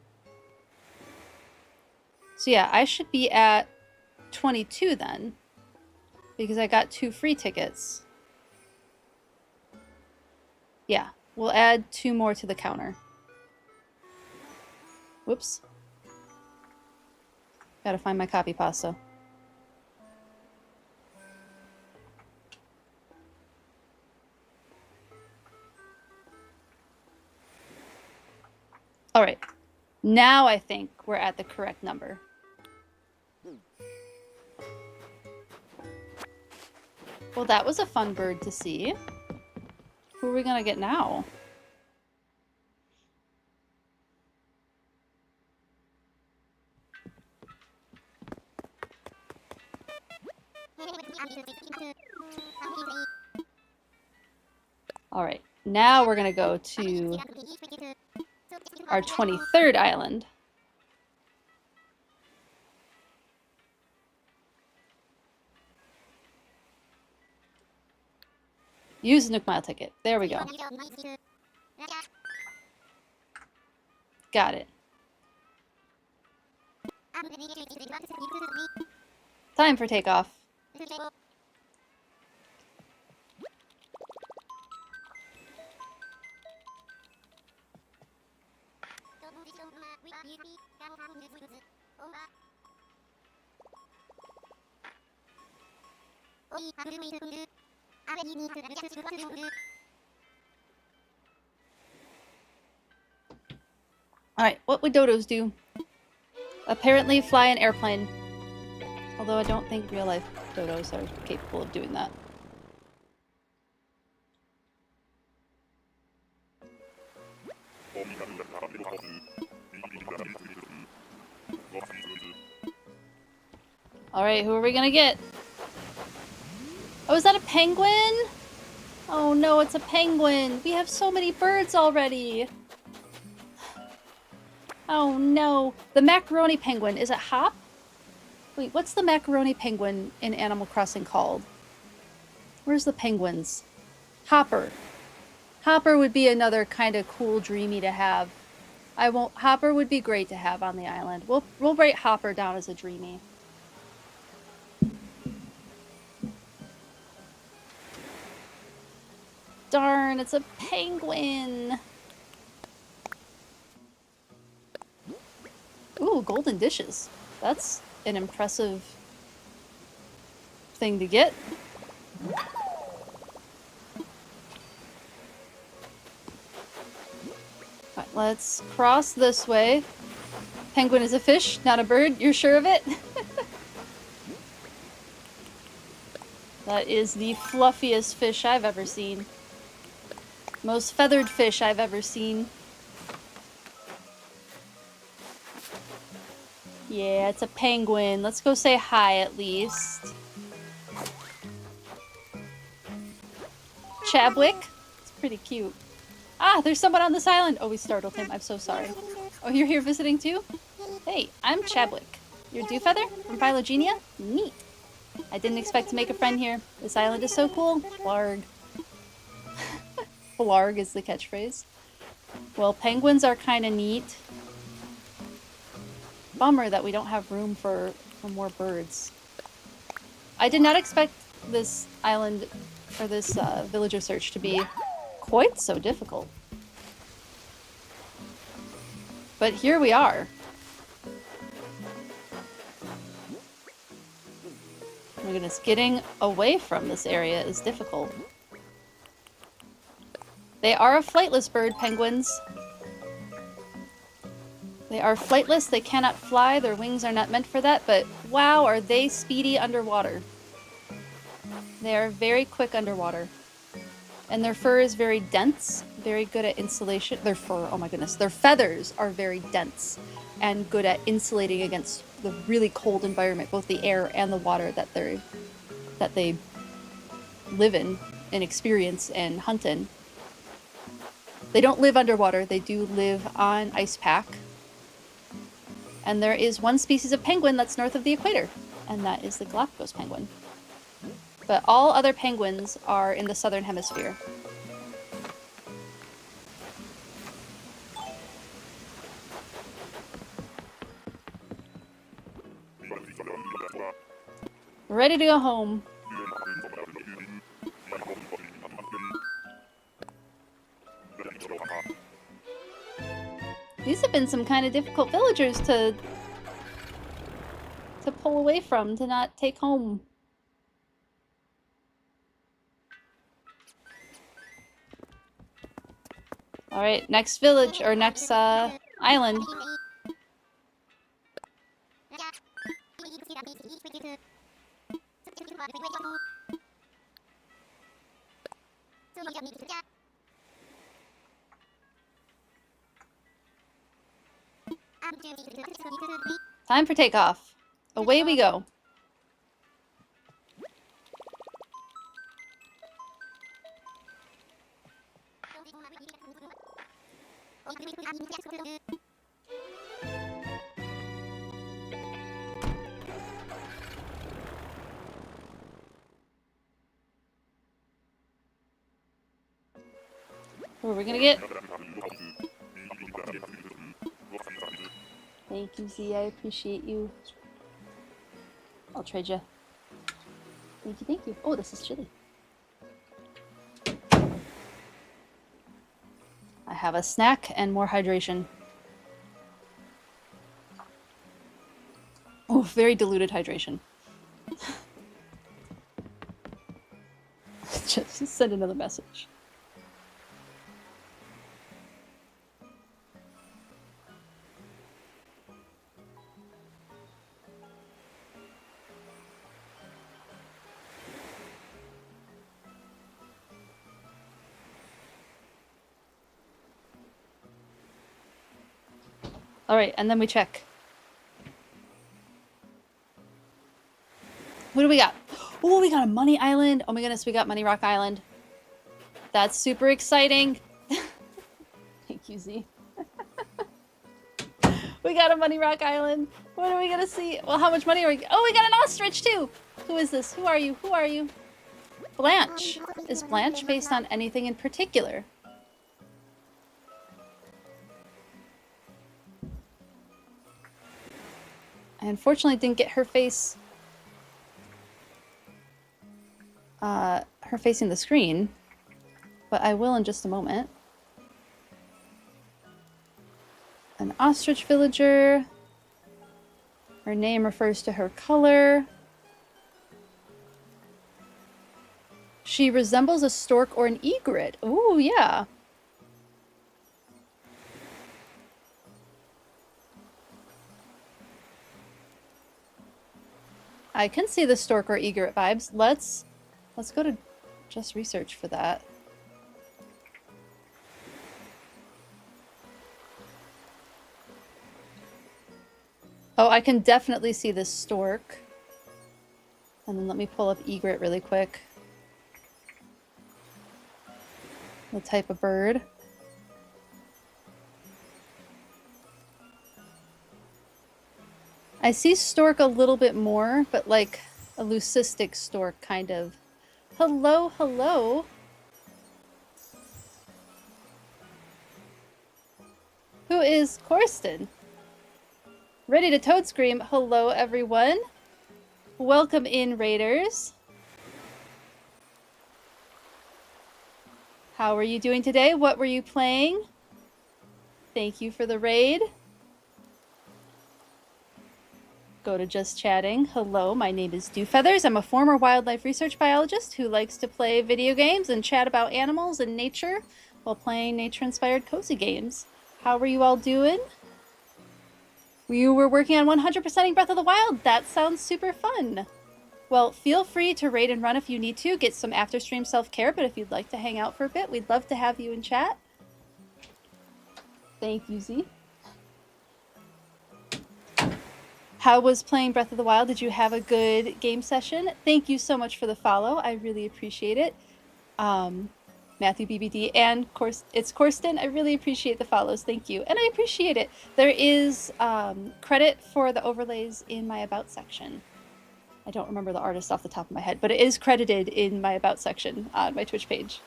So yeah, I should be at 22 then because I got 2 free tickets. Yeah, we'll add 2 more to the counter. Whoops. Gotta find my copy pasta. All right, now I think we're at the correct number. Well, that was a fun bird to see. Who are we gonna get now? All right, now we're gonna go to our 23rd island. Use the Nook Mile ticket. There we go. Got it. Time for takeoff. Alright, what would dodos do? Apparently fly an airplane. Although I don't think real life dodos are capable of doing that. Alright, who are we gonna get? Oh, is that a penguin? Oh no, it's a penguin. We have so many birds already. Oh no. The macaroni penguin, is it Hop? Wait, what's the macaroni penguin in Animal Crossing called? Where's the penguins? Hopper. Hopper would be another kind of cool dreamy to have. Hopper would be great to have on the island. We'll write Hopper down as a dreamy. Darn, it's a penguin. Ooh, golden dishes. That's an impressive thing to get. Right, Let's cross this way. Penguin is a fish, not a bird. You're sure of it? That is the fluffiest fish I've ever seen. Most feathered fish I've ever seen. Yeah, it's a penguin. Let's go say hi at least. Chabwick? It's pretty cute. Ah, there's someone on this island! Oh, we startled him. I'm so sorry. Oh, you're here visiting too? Hey, I'm Chabwick. You're Dewfeather from Phylogenia? Neat. I didn't expect to make a friend here. This island is so cool. Blarg. Blarg is the catchphrase. Well, penguins are kind of neat. Bummer that we don't have room for more birds. I did not expect this island, or this villager search to be quite so difficult. But here we are. Oh my goodness, getting away from this area is difficult. They are a flightless bird, penguins. They are flightless, they cannot fly, their wings are not meant for that, but wow, are they speedy underwater. They are very quick underwater. And their fur is very dense, very good at insulation. Their fur, oh my goodness, their feathers are very dense and good at insulating against the really cold environment, both the air and the water that they live in and experience and hunt in. They don't live underwater, they do live on ice pack. And there is one species of penguin that's north of the equator, and that is the Galapagos penguin. But all other penguins are in the southern hemisphere. Ready to go home. These have been some kind of difficult villagers to pull away from, to not take home. Alright, next village, or next island. Time for takeoff. Away we go. What are we gonna get? Thank you, Z. I appreciate you. I'll trade you. Thank you, thank you. Oh, this is chili. I have a snack and more hydration. Oh, very diluted hydration. Just send another message. Alright, and then we check. What do we got? Oh, we got a money island. Oh my goodness, we got Money Rock Island. That's super exciting. Thank you, Z. We got a Money Rock Island. What are we gonna see? Well, how much money are we? Oh, we got an ostrich too. Who is this? Who are you? Who are you? Blanche. Is Blanche based on anything in particular? I unfortunately didn't get her face her facing the screen, but I will in just a moment. An ostrich villager. Her name refers to her color. She resembles a stork or an egret. Ooh, yeah. I can see the stork or egret vibes. Let's go to just research for that. Oh, I can definitely see the stork. And then let me pull up egret really quick. The type of bird. I see stork a little bit more, but like a leucistic stork kind of. Hello, hello. Who is Corsten? Ready to toad scream. Hello, everyone. Welcome in, raiders. How are you doing today? What were you playing? Thank you for the raid. Go to just chatting. Hello, my name is Dewfeathers. I'm a former wildlife research biologist who likes to play video games and chat about animals and nature while playing nature-inspired cozy games. How are you all doing? We were working on 100%ing Breath of the Wild. That sounds super fun. Well, feel free to raid and run if you need to. Get some after-stream self-care, but if you'd like to hang out for a bit, we'd love to have you in chat. Thank you, Z. How was playing Breath of the Wild? Did you have a good game session? Thank you so much for the follow. I really appreciate it. Matthew BBD and it's Corsten. I really appreciate the follows. Thank you. And I appreciate it. There is credit for the overlays in my About section. I don't remember the artist off the top of my head, but it is credited in my About section on my Twitch page.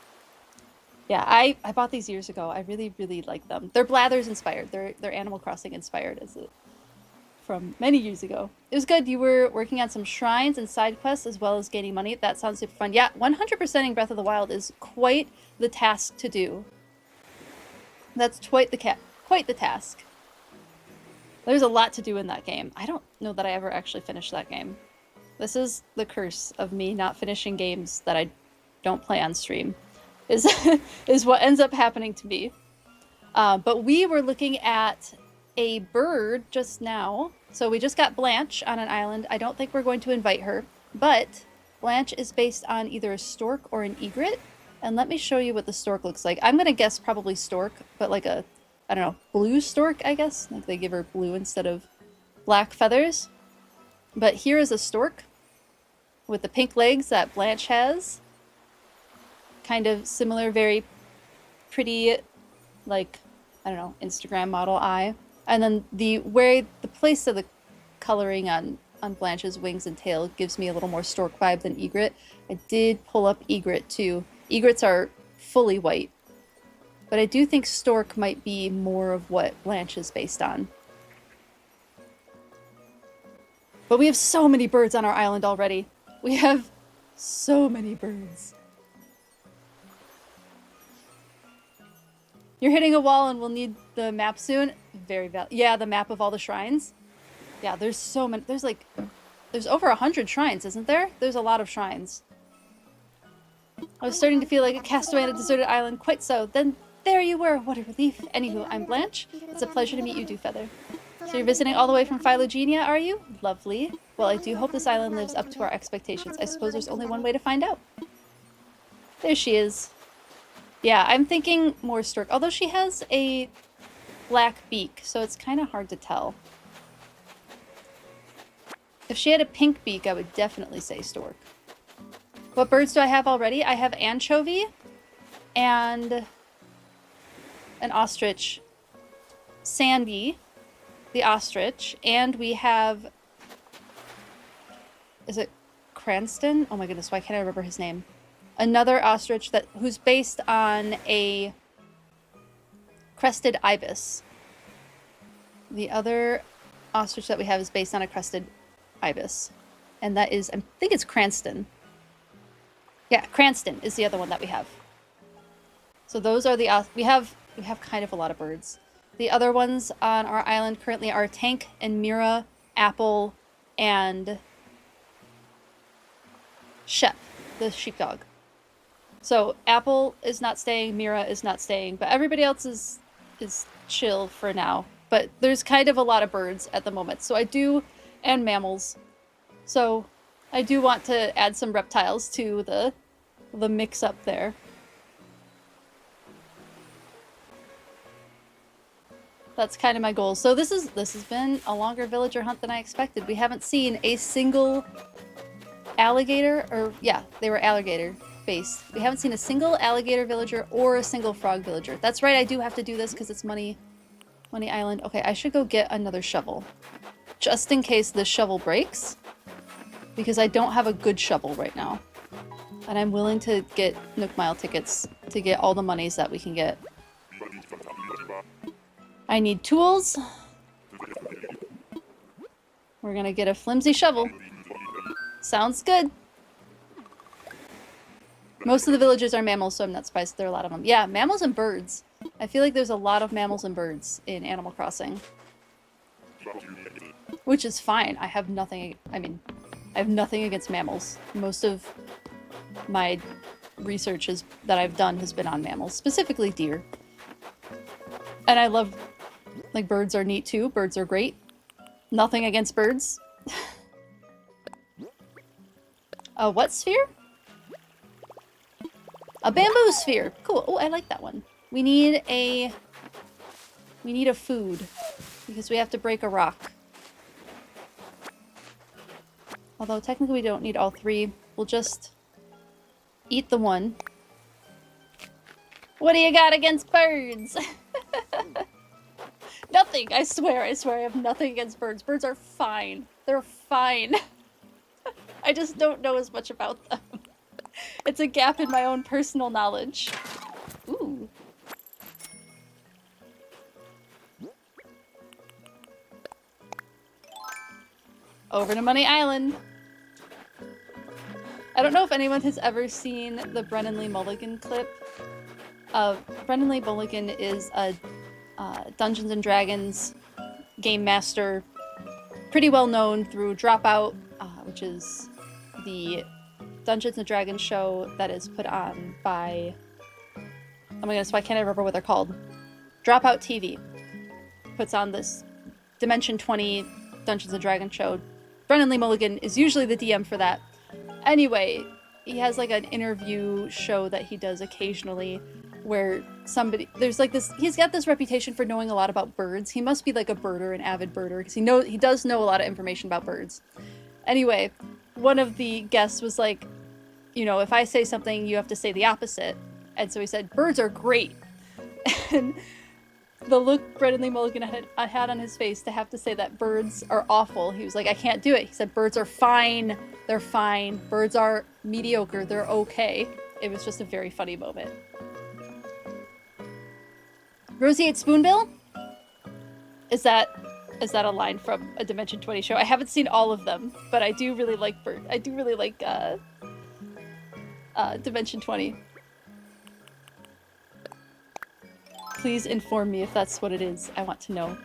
Yeah, I bought these years ago. I really, really like them. They're Blathers inspired. They're Animal Crossing inspired from many years ago. It was good. You were working on some shrines and side quests as well as gaining money. That sounds super fun. Yeah, 100%ing Breath of the Wild is quite the task to do. That's quite the task. There's a lot to do in that game. I don't know that I ever actually finished that game. This is the curse of me not finishing games that I don't play on stream. Is what ends up happening to me. But we were looking at a bird just now. So we just got Blanche on an island. I don't think we're going to invite her, but Blanche is based on either a stork or an egret. And let me show you what the stork looks like. I'm going to guess probably stork, but like a, I don't know, blue stork, I guess. Like they give her blue instead of black feathers. But here is a stork with the pink legs that Blanche has. Kind of similar, very pretty, like, I don't know, Instagram model eye. And then the place of the coloring on Blanche's wings and tail gives me a little more stork vibe than egret. I did pull up egret too. Egrets are fully white. But I do think stork might be more of what Blanche is based on. But we have so many birds on our island already. We have so many birds. You're hitting a wall and we'll need the map soon. Yeah, the map of all the shrines. Yeah, there's so many. There's over 100 shrines, isn't there? There's a lot of shrines. I was starting to feel like a castaway on a deserted island. Quite so. Then there you were. What a relief. Anywho, I'm Blanche. It's a pleasure to meet you, Dewfeather. So you're visiting all the way from Phylogenia, are you? Lovely. Well, I do hope this island lives up to our expectations. I suppose there's only one way to find out. There she is. Yeah, I'm thinking more stork, although she has a black beak, so it's kind of hard to tell. If she had a pink beak, I would definitely say stork. What birds do I have already? I have anchovy and an ostrich, Sandy, the ostrich, and we have, is it Cranston? Oh my goodness, why can't I remember his name? Another ostrich who's based on a crested ibis. The other ostrich that we have is based on a crested ibis. And that is, I think it's Cranston. Yeah, Cranston is the other one that we have. So those are the, we have kind of a lot of birds. The other ones on our island currently are Tank and Mira, Apple, and Shep, the sheepdog. So Apple is not staying, Mira is not staying, but everybody else is chill for now. But there's kind of a lot of birds at the moment. So I do, and mammals. So I do want to add some reptiles to the mix up there. That's kind of my goal. So this has been a longer villager hunt than I expected. We haven't seen a single alligator, or yeah, they were alligator based. We haven't seen a single alligator villager or a single frog villager. That's right, I do have to do this because it's Money Island. Okay, I should go get another shovel. Just in case this shovel breaks. Because I don't have a good shovel right now. And I'm willing to get Nook Mile tickets to get all the monies that we can get. I need tools. We're gonna get a flimsy shovel. Sounds good. Most of the villages are mammals, so I'm not surprised there are a lot of them. Yeah, mammals and birds. I feel like there's a lot of mammals and birds in Animal Crossing. Which is fine. I have nothing against mammals. Most of my research that I've done has been on mammals, specifically deer. And I love, like, birds are neat too. Birds are great. Nothing against birds. A what sphere? A bamboo sphere. Cool. Oh, I like that one. We need a food because we have to break a rock. Although technically we don't need all three. We'll just eat the one. What do you got against birds? Nothing. I swear I have nothing against birds. Birds are fine. They're fine. I just don't know as much about them. It's a gap in my own personal knowledge. Ooh. Over to Money Island. I don't know if anyone has ever seen the Brennan Lee Mulligan clip. Brennan Lee Mulligan is a Dungeons and Dragons game master, pretty well known through Dropout, which is the Dungeons and Dragons show that is put on by, oh my goodness, why can't I remember what they're called? Dropout TV puts on this Dimension 20 Dungeons and Dragons show. Brennan Lee Mulligan is usually the DM for that. Anyway, he has like an interview show that he does occasionally where there's like this, he's got this reputation for knowing a lot about birds. He must be like a birder, an avid birder, because he does know a lot of information about birds. Anyway, one of the guests was like, you know, if I say something, you have to say the opposite. And so he said, birds are great. And the look Brennan Lee Mulligan had on his face to have to say that birds are awful, he was like, I can't do it. He said, birds are fine. They're fine. Birds are mediocre. They're okay. It was just a very funny moment. Roseate Spoonbill? Is that a line from a Dimension 20 show? I haven't seen all of them, but I do really like Dimension 20. Please inform me if that's what it is. I want to know.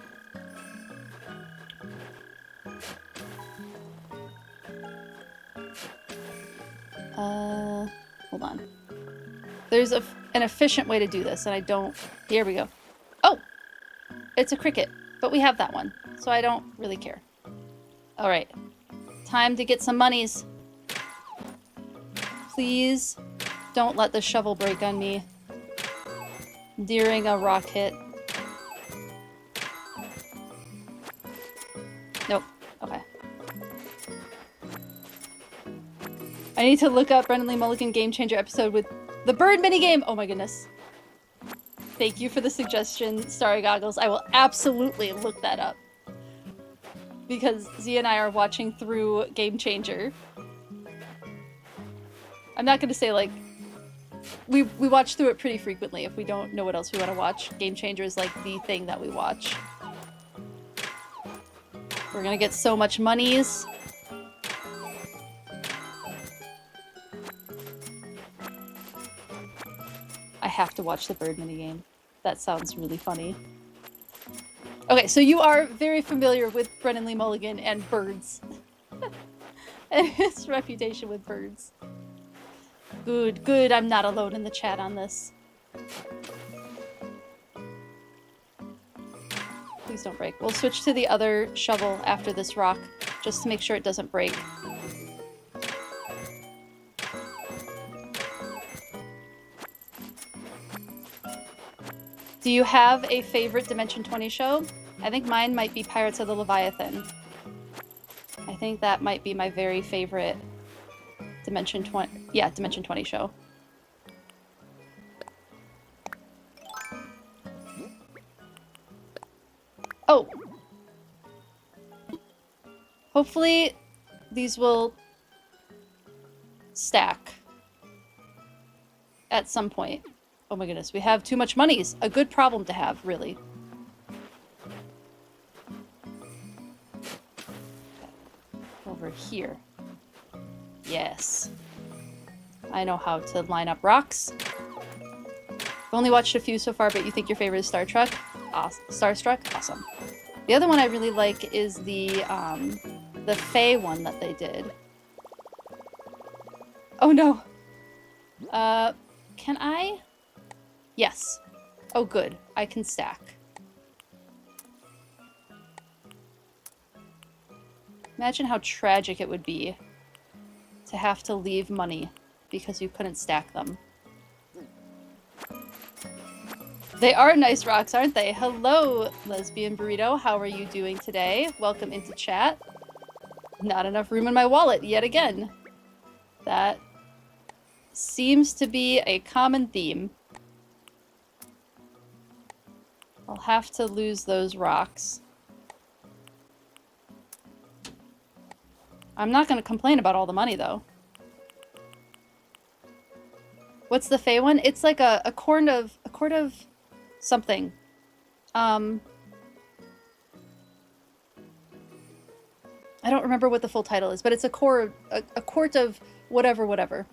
Hold on. There's an efficient way to do this, and I don't... Here we go. Oh! It's a cricket, but we have that one, so I don't really care. Alright. Time to get some monies. Please don't let the shovel break on me during a rock hit. Nope. Okay. I need to look up Brennan Lee Mulligan Game Changer episode with the bird minigame! Oh my goodness. Thank you for the suggestion, Starry Goggles. I will absolutely look that up. Because Z and I are watching through Game Changer. I'm not gonna say, like... We watch through it pretty frequently. If we don't know what else we want to watch, Game Changer is like the thing that we watch. We're gonna get so much monies. I have to watch the bird minigame. That sounds really funny. Okay, so you are very familiar with Brennan Lee Mulligan and birds. And his reputation with birds. Good, good. I'm not alone in the chat on this. Please don't break. We'll switch to the other shovel after this rock, just to make sure it doesn't break. Do you have a favorite Dimension 20 show? I think mine might be Pirates of the Leviathan. I think that might be my very favorite Dimension 20. Yeah, Dimension 20 show. Oh! Hopefully these will stack at some point. Oh my goodness, we have too much monies. A good problem to have, really. Over here. Yes. I know how to line up rocks. I've only watched a few so far, but you think your favorite is Star Trek? Starstruck? Awesome. The other one I really like is the Fae one that they did. Oh no! Can I? Yes. Oh good, I can stack. Imagine how tragic it would be to have to leave money because you couldn't stack them. They are nice rocks, aren't they? Hello, Lesbian Burrito. How are you doing today? Welcome into chat. Not enough room in my wallet yet again. That seems to be a common theme. I'll have to lose those rocks. I'm not going to complain about all the money, though. What's the Fae one? It's like a quart of something. I don't remember what the full title is, but it's a quart of whatever.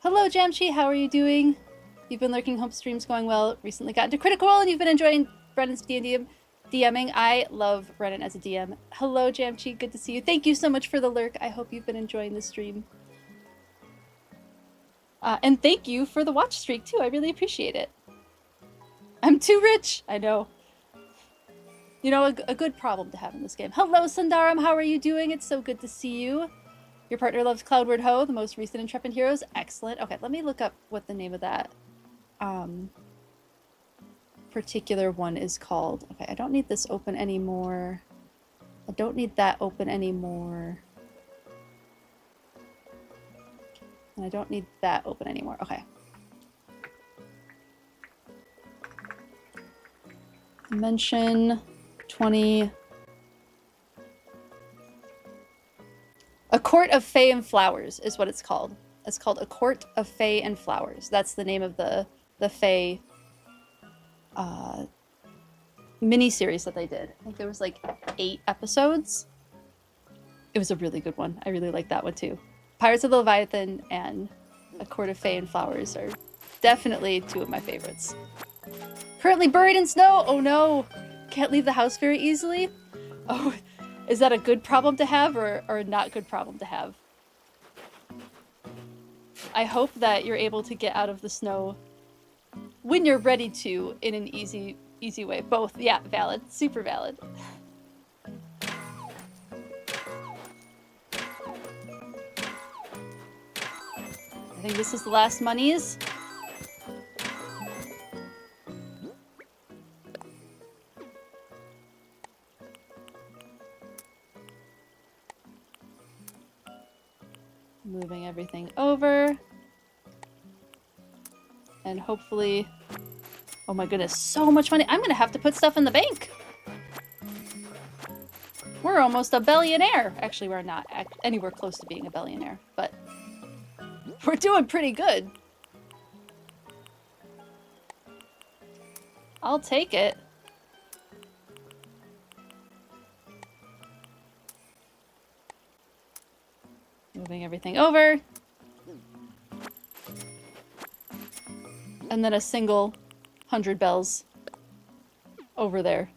Hello, Jamchi. How are you doing? You've been lurking. Hope streams going well. Recently got into Critical Role, and you've been enjoying Brennan's D&D DMing. I love Brennan as a DM. Hello, Jamchi. Good to see you. Thank you so much for the lurk. I hope you've been enjoying the stream. And thank you for the watch streak, too. I really appreciate it. I'm too rich. I know. You know, a good problem to have in this game. Hello, Sundaram. How are you doing? It's so good to see you. Your partner loves Cloudward Ho, the most recent Intrepid Heroes. Excellent. Okay, let me look up what the name of that particular one is called. Okay, I don't need this open anymore. I don't need that open anymore. And I don't need that open anymore. Okay. Dimension 20. A Court of Fae and Flowers is what it's called. It's called A Court of Fae and Flowers. That's the name of the Fae mini-series that they did. I think there was like 8 episodes. It was a really good one. I really like that one too. Pirates of the Leviathan and A Court of Fae and Flowers are definitely 2 of my favorites. Currently buried in snow! Oh no! Can't leave the house very easily? Oh, is that a good problem to have or a not good problem to have? I hope that you're able to get out of the snow when you're ready to in an easy way. Both. Yeah, valid. Super valid. I think this is the last monies. Moving everything over. And hopefully... Oh my goodness, so much money. I'm gonna have to put stuff in the bank. We're almost a billionaire. Actually, we're not anywhere close to being a billionaire, but we're doing pretty good. I'll take it. Moving everything over. And then a single 100 bells over there.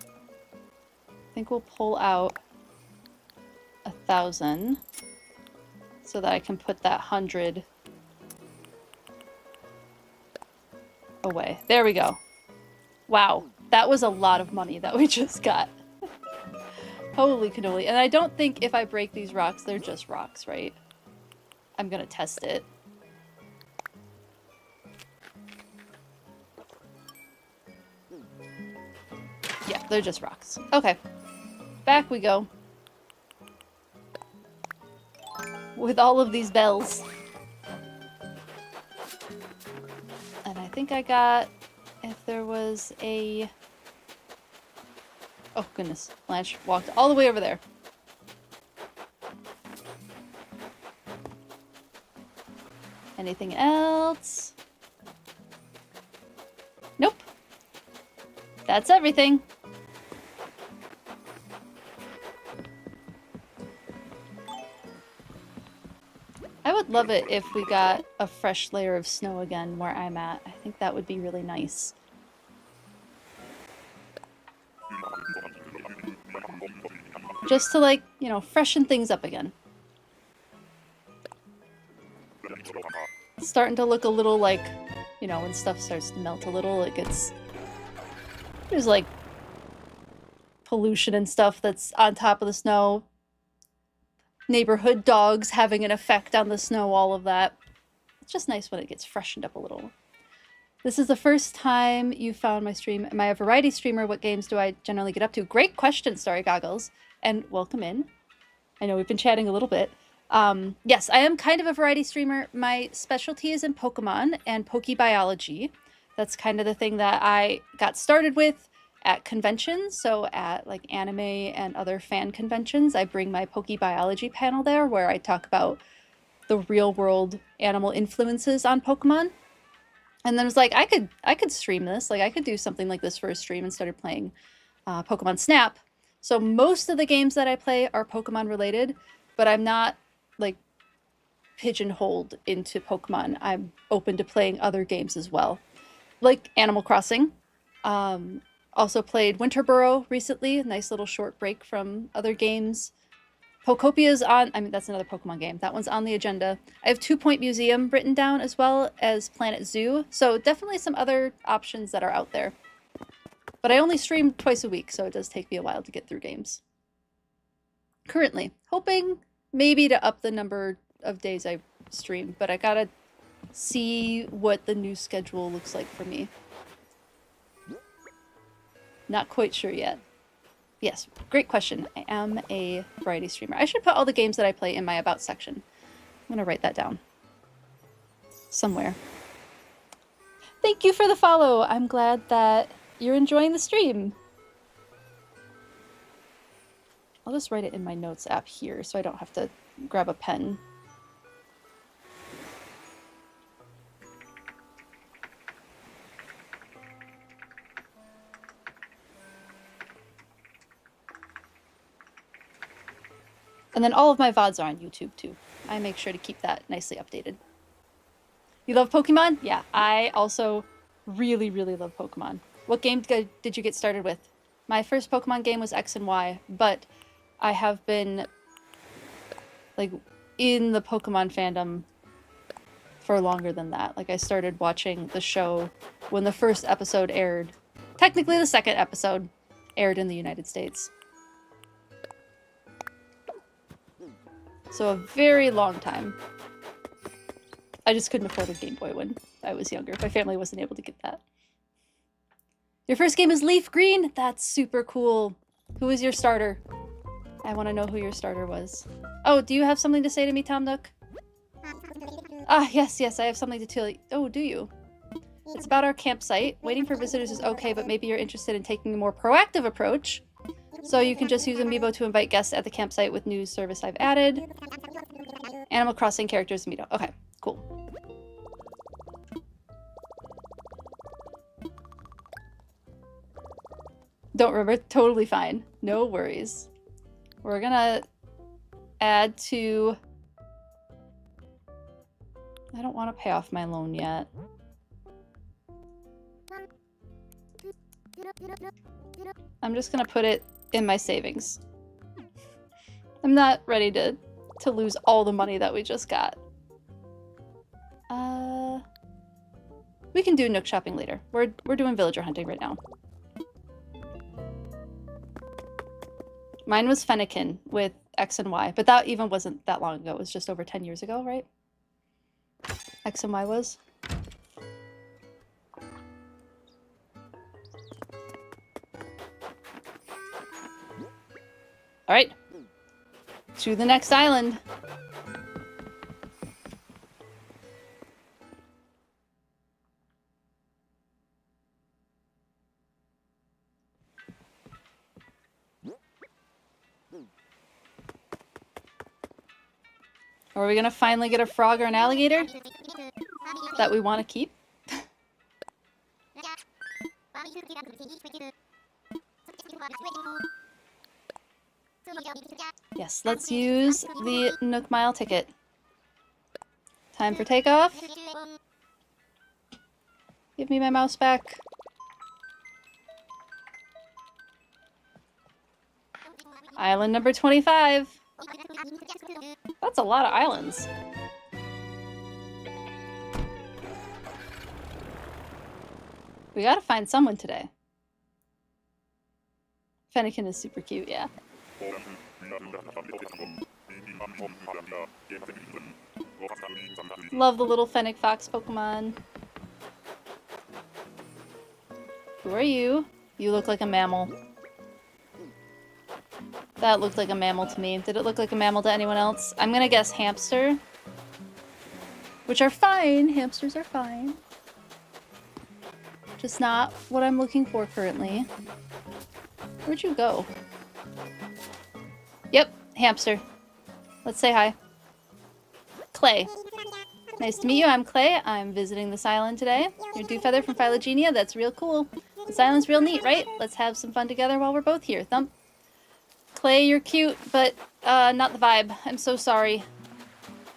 I think we'll pull out 1,000 so that I can put that 100 away. There we go. Wow, that was a lot of money that we just got. Holy cannoli. And I don't think if I break these rocks, they're just rocks, right? I'm gonna test it. they're just rocks. Okay. Back we go. With all of these bells. And I think I got... If there was a... Oh, goodness. Blanche walked all the way over there. Anything else? Nope. That's everything. I would love it if we got a fresh layer of snow again where I'm at. I think that would be really nice. Just to, like, you know, freshen things up again. It's starting to look a little like, you know, when stuff starts to melt a little, it gets... There's, like, pollution and stuff that's on top of the snow. Neighborhood dogs having an effect on the snow, all of that. It's just nice when it gets freshened up a little. This is the first time you found my stream. Am I a variety streamer? What games do I generally get up to? Great question, Starry Goggles. And welcome in. I know we've been chatting a little bit. Yes, I am kind of a variety streamer. My specialty is in Pokemon and Pokebiology. That's kind of the thing that I got started with at conventions. So at like anime and other fan conventions, I bring my Pokebiology panel there where I talk about the real world animal influences on Pokemon. And then I was like, I could stream this. Like I could do something like this for a stream, and started playing Pokemon Snap. So most of the games that I play are Pokemon related, but I'm not like pigeonholed into Pokemon. I'm open to playing other games as well, like Animal Crossing. Also played Winterboro recently, a nice little short break from other games. Pocopia's on, I mean, that's another Pokemon game. That one's on the agenda. I have 2 Point Museum written down as well as Planet Zoo. So definitely some other options that are out there. But I only stream twice a week, so it does take me a while to get through games. Currently, hoping maybe to up the number of days I stream, but I gotta see what the new schedule looks like for me. Not quite sure yet. Yes, great question. I am a variety streamer. I should put all the games that I play in my About section. I'm gonna write that down somewhere. Thank you for the follow. I'm glad that you're enjoying the stream. I'll just write it in my notes app here so I don't have to grab a pen. And then all of my VODs are on YouTube too. I make sure to keep that nicely updated. You love Pokemon? Yeah, I also really, really love Pokemon. What game did you get started with? My first Pokemon game was X and Y, but I have been like in the Pokemon fandom for longer than that. Like I started watching the show when the first episode aired. Technically the second episode aired in the United States. So a very long time. I just couldn't afford a Game Boy when I was younger. My family wasn't able to get that. Your first game is Leaf Green? That's super cool. Who was your starter? I want to know who your starter was. Oh, do you have something to say to me, Tom Nook? Ah, yes, I have something to tell you. Oh, do you? It's about our campsite. Waiting for visitors is okay, but maybe you're interested in taking a more proactive approach. So you can just use Amiibo to invite guests at the campsite with new service I've added. Animal Crossing characters Amiibo. Okay, cool. Don't remember. Totally fine. No worries. We're gonna add to... I don't want to pay off my loan yet. I'm just gonna put it in my savings. I'm not ready to lose all the money that we just got. We can do Nook shopping later. We're doing villager hunting right now. Mine was Fennekin with X and Y, but that even wasn't that long ago. It was just over 10 years ago, right? X and Y was. Alright. To the next island. Are we gonna finally get a frog or an alligator that we want to keep? Yes, let's use the Nook Mile ticket. Time for takeoff. Give me my mouse back. Island number 25. That's a lot of islands. We gotta find someone today. Fennekin is super cute, yeah. Love the little Fennec Fox Pokemon. Who are you? You look like a mammal. That looked like a mammal to me. Did it look like a mammal to anyone else? I'm gonna guess hamster. Which are fine. Hamsters are fine. Just not what I'm looking for currently. Where'd you go? Yep, hamster. Let's say hi. Clay. Nice to meet you, I'm Clay. I'm visiting this island today. You're Dewfeather from Phylogenia, that's real cool. This island's real neat, right? Let's have some fun together while we're both here. Thump. Clay, you're cute, but not the vibe. I'm so sorry.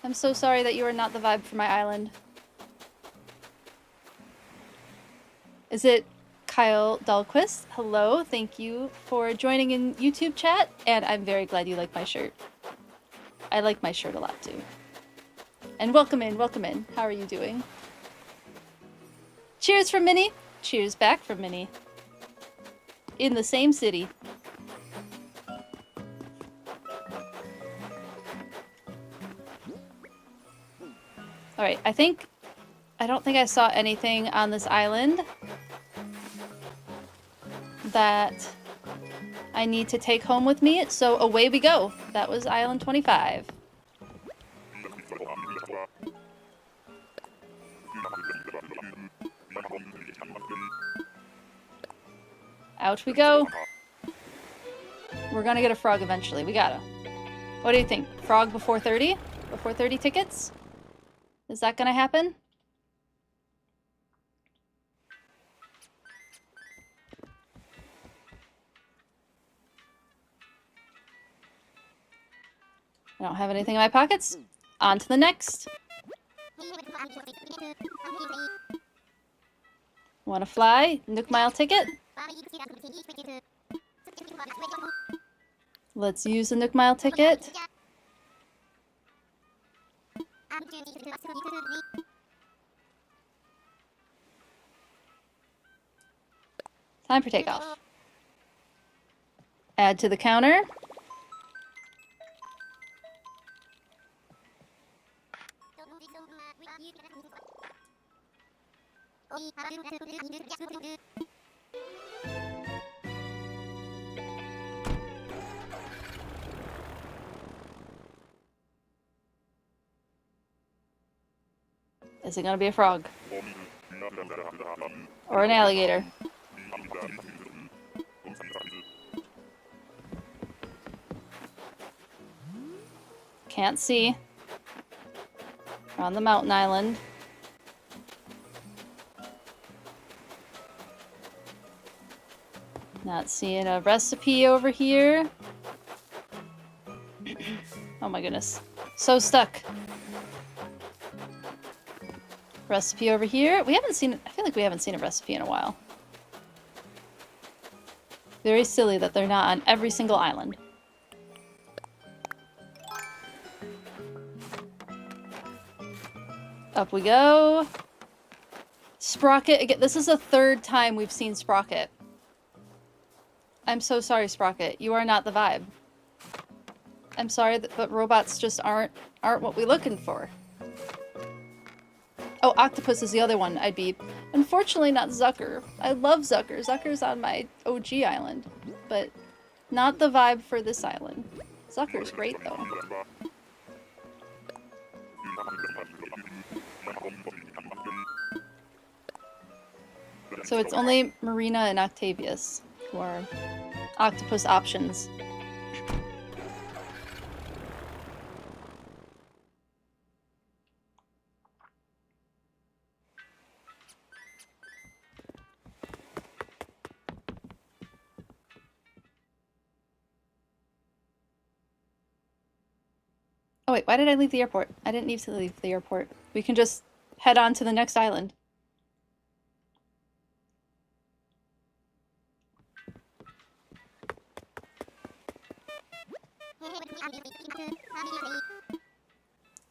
I'm so sorry that you are not the vibe for my island. Is it Kyle Dahlquist? Hello, thank you for joining in YouTube chat, and I'm very glad you like my shirt. I like my shirt a lot too. And welcome in, welcome in. How are you doing? Cheers from Minnie. Cheers back from Minnie. In the same city. Alright, I don't think I saw anything on this island that I need to take home with me, so away we go. That was Island 25. Out we go. We're gonna get a frog eventually. We gotta. What do you think? Frog before 30? Before 30 tickets? Is that gonna happen? I don't have anything in my pockets. On to the next. Wanna fly? Nook Mile ticket? Let's use the Nook Mile ticket. Time for takeoff. Add to the counter. Is it gonna be a frog? Or an alligator? Can't see. We're on the mountain island. Not seeing a recipe over here. Oh my goodness. So stuck. Recipe over here. We haven't seen, I feel like we haven't seen a recipe in a while. Very silly that they're not on every single island. Up we go. Sprocket, again, this is the third time we've seen Sprocket. I'm so sorry, Sprocket. You are not the vibe. I'm sorry, but robots just aren't what we're looking for. Oh, Octopus is the other one I'd be. Unfortunately, not Zucker. I love Zucker. Zucker's on my OG island, but not the vibe for this island. Sucker's great, though. So it's only Marina and Octavius who are octopus options. Oh wait, why did I leave the airport? I didn't need to leave the airport. We can just head on to the next island.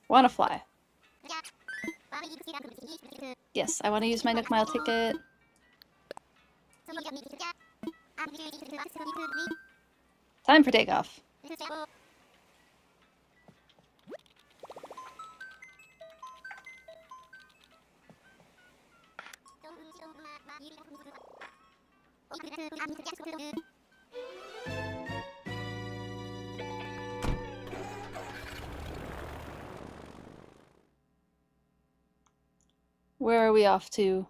Wanna fly. Yes, I want to use my Nook Mile ticket. Time for takeoff. Where are we off to?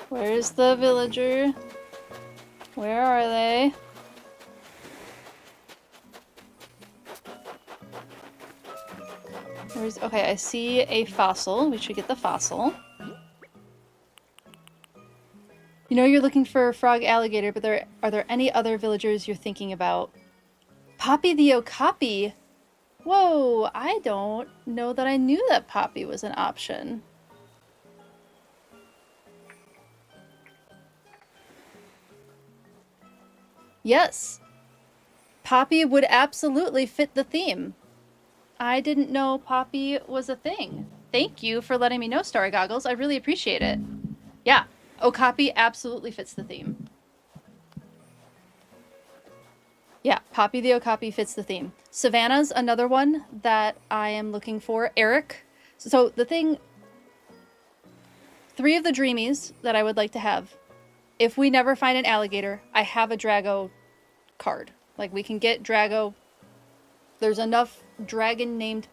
Where's the villager? Where are they? Okay, I see a fossil. We should get the fossil. You know you're looking for a frog alligator, but are there any other villagers you're thinking about? Poppy the Okapi? Whoa, I don't know that I knew that Poppy was an option. Yes. Poppy would absolutely fit the theme. I didn't know Poppy was a thing. Thank you for letting me know, Starry Goggles. I really appreciate it. Yeah, Okapi absolutely fits the theme. Yeah, Poppy the Okapi fits the theme. Savannah's another one that I am looking for. Eric. So the thing... 3 of the Dreamies that I would like to have. If we never find an alligator, I have a Drago card. Like, we can get Drago. There's enough dragon-named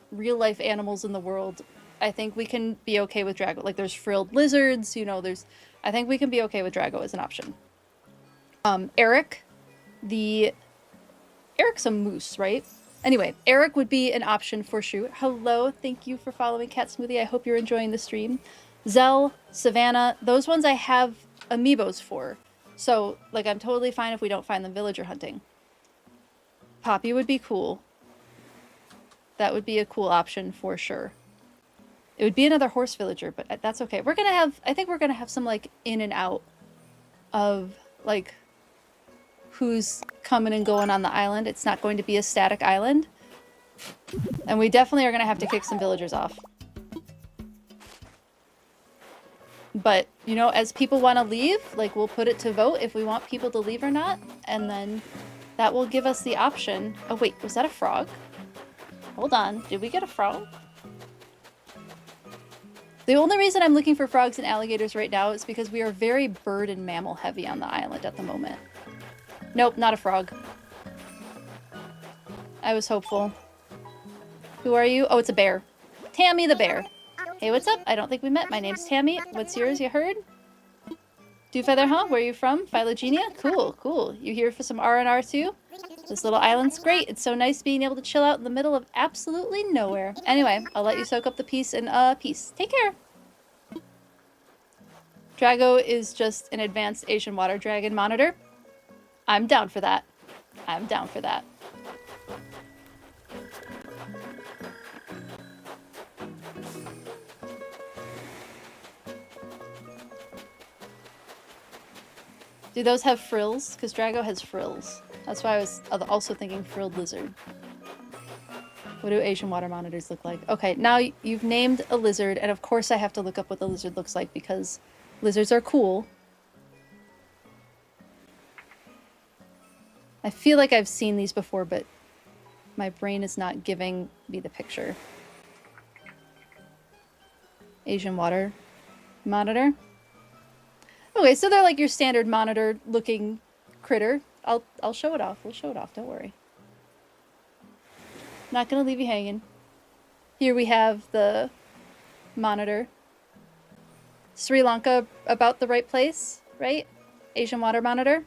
real-life animals in the world. I think we can be okay with Drago. Like, there's frilled lizards, you know, I think we can be okay with Drago as an option. Eric. Eric's a moose, right? Anyway, Eric would be an option for sure. Hello, thank you for following Cat Smoothie. I hope you're enjoying the stream. Zell, Savannah, those ones I have amiibos for. So, like, I'm totally fine if we don't find them villager hunting. Poppy would be cool. That would be a cool option for sure. It would be another horse villager, but that's okay. I think we're gonna have some, like, in and out of, like, who's coming and going on the island. It's not going to be a static island. And we definitely are gonna have to kick some villagers off. But, you know, as people want to leave, like, we'll put it to vote if we want people to leave or not. And then that will give us the option. Oh, wait, was that a frog? Hold on. Did we get a frog? The only reason I'm looking for frogs and alligators right now is because we are very bird and mammal heavy on the island at the moment. Nope, not a frog. I was hopeful. Who are you? Oh, it's a bear. Tammy the bear. Hey, what's up? I don't think we met. My name's Tammy. What's yours, you heard? Dewfeather, huh? Where are you from? Phylogenia? Cool, cool. You here for some R&R too? This little island's great. It's so nice being able to chill out in the middle of absolutely nowhere. Anyway, I'll let you soak up the peace and peace. Take care. Drago is just an advanced Asian water dragon monitor. I'm down for that. I'm down for that. Do those have frills? Because Drago has frills. That's why I was also thinking frilled lizard. What do Asian water monitors look like? Okay, now you've named a lizard, and of course I have to look up what the lizard looks like because lizards are cool. I feel like I've seen these before, but my brain is not giving me the picture. Asian water monitor. Okay, so they're like your standard monitor looking critter. I'll show it off. We'll show it off, don't worry. Not gonna leave you hanging. Here we have the monitor. Sri Lanka, about the right place, right? Asian water monitor.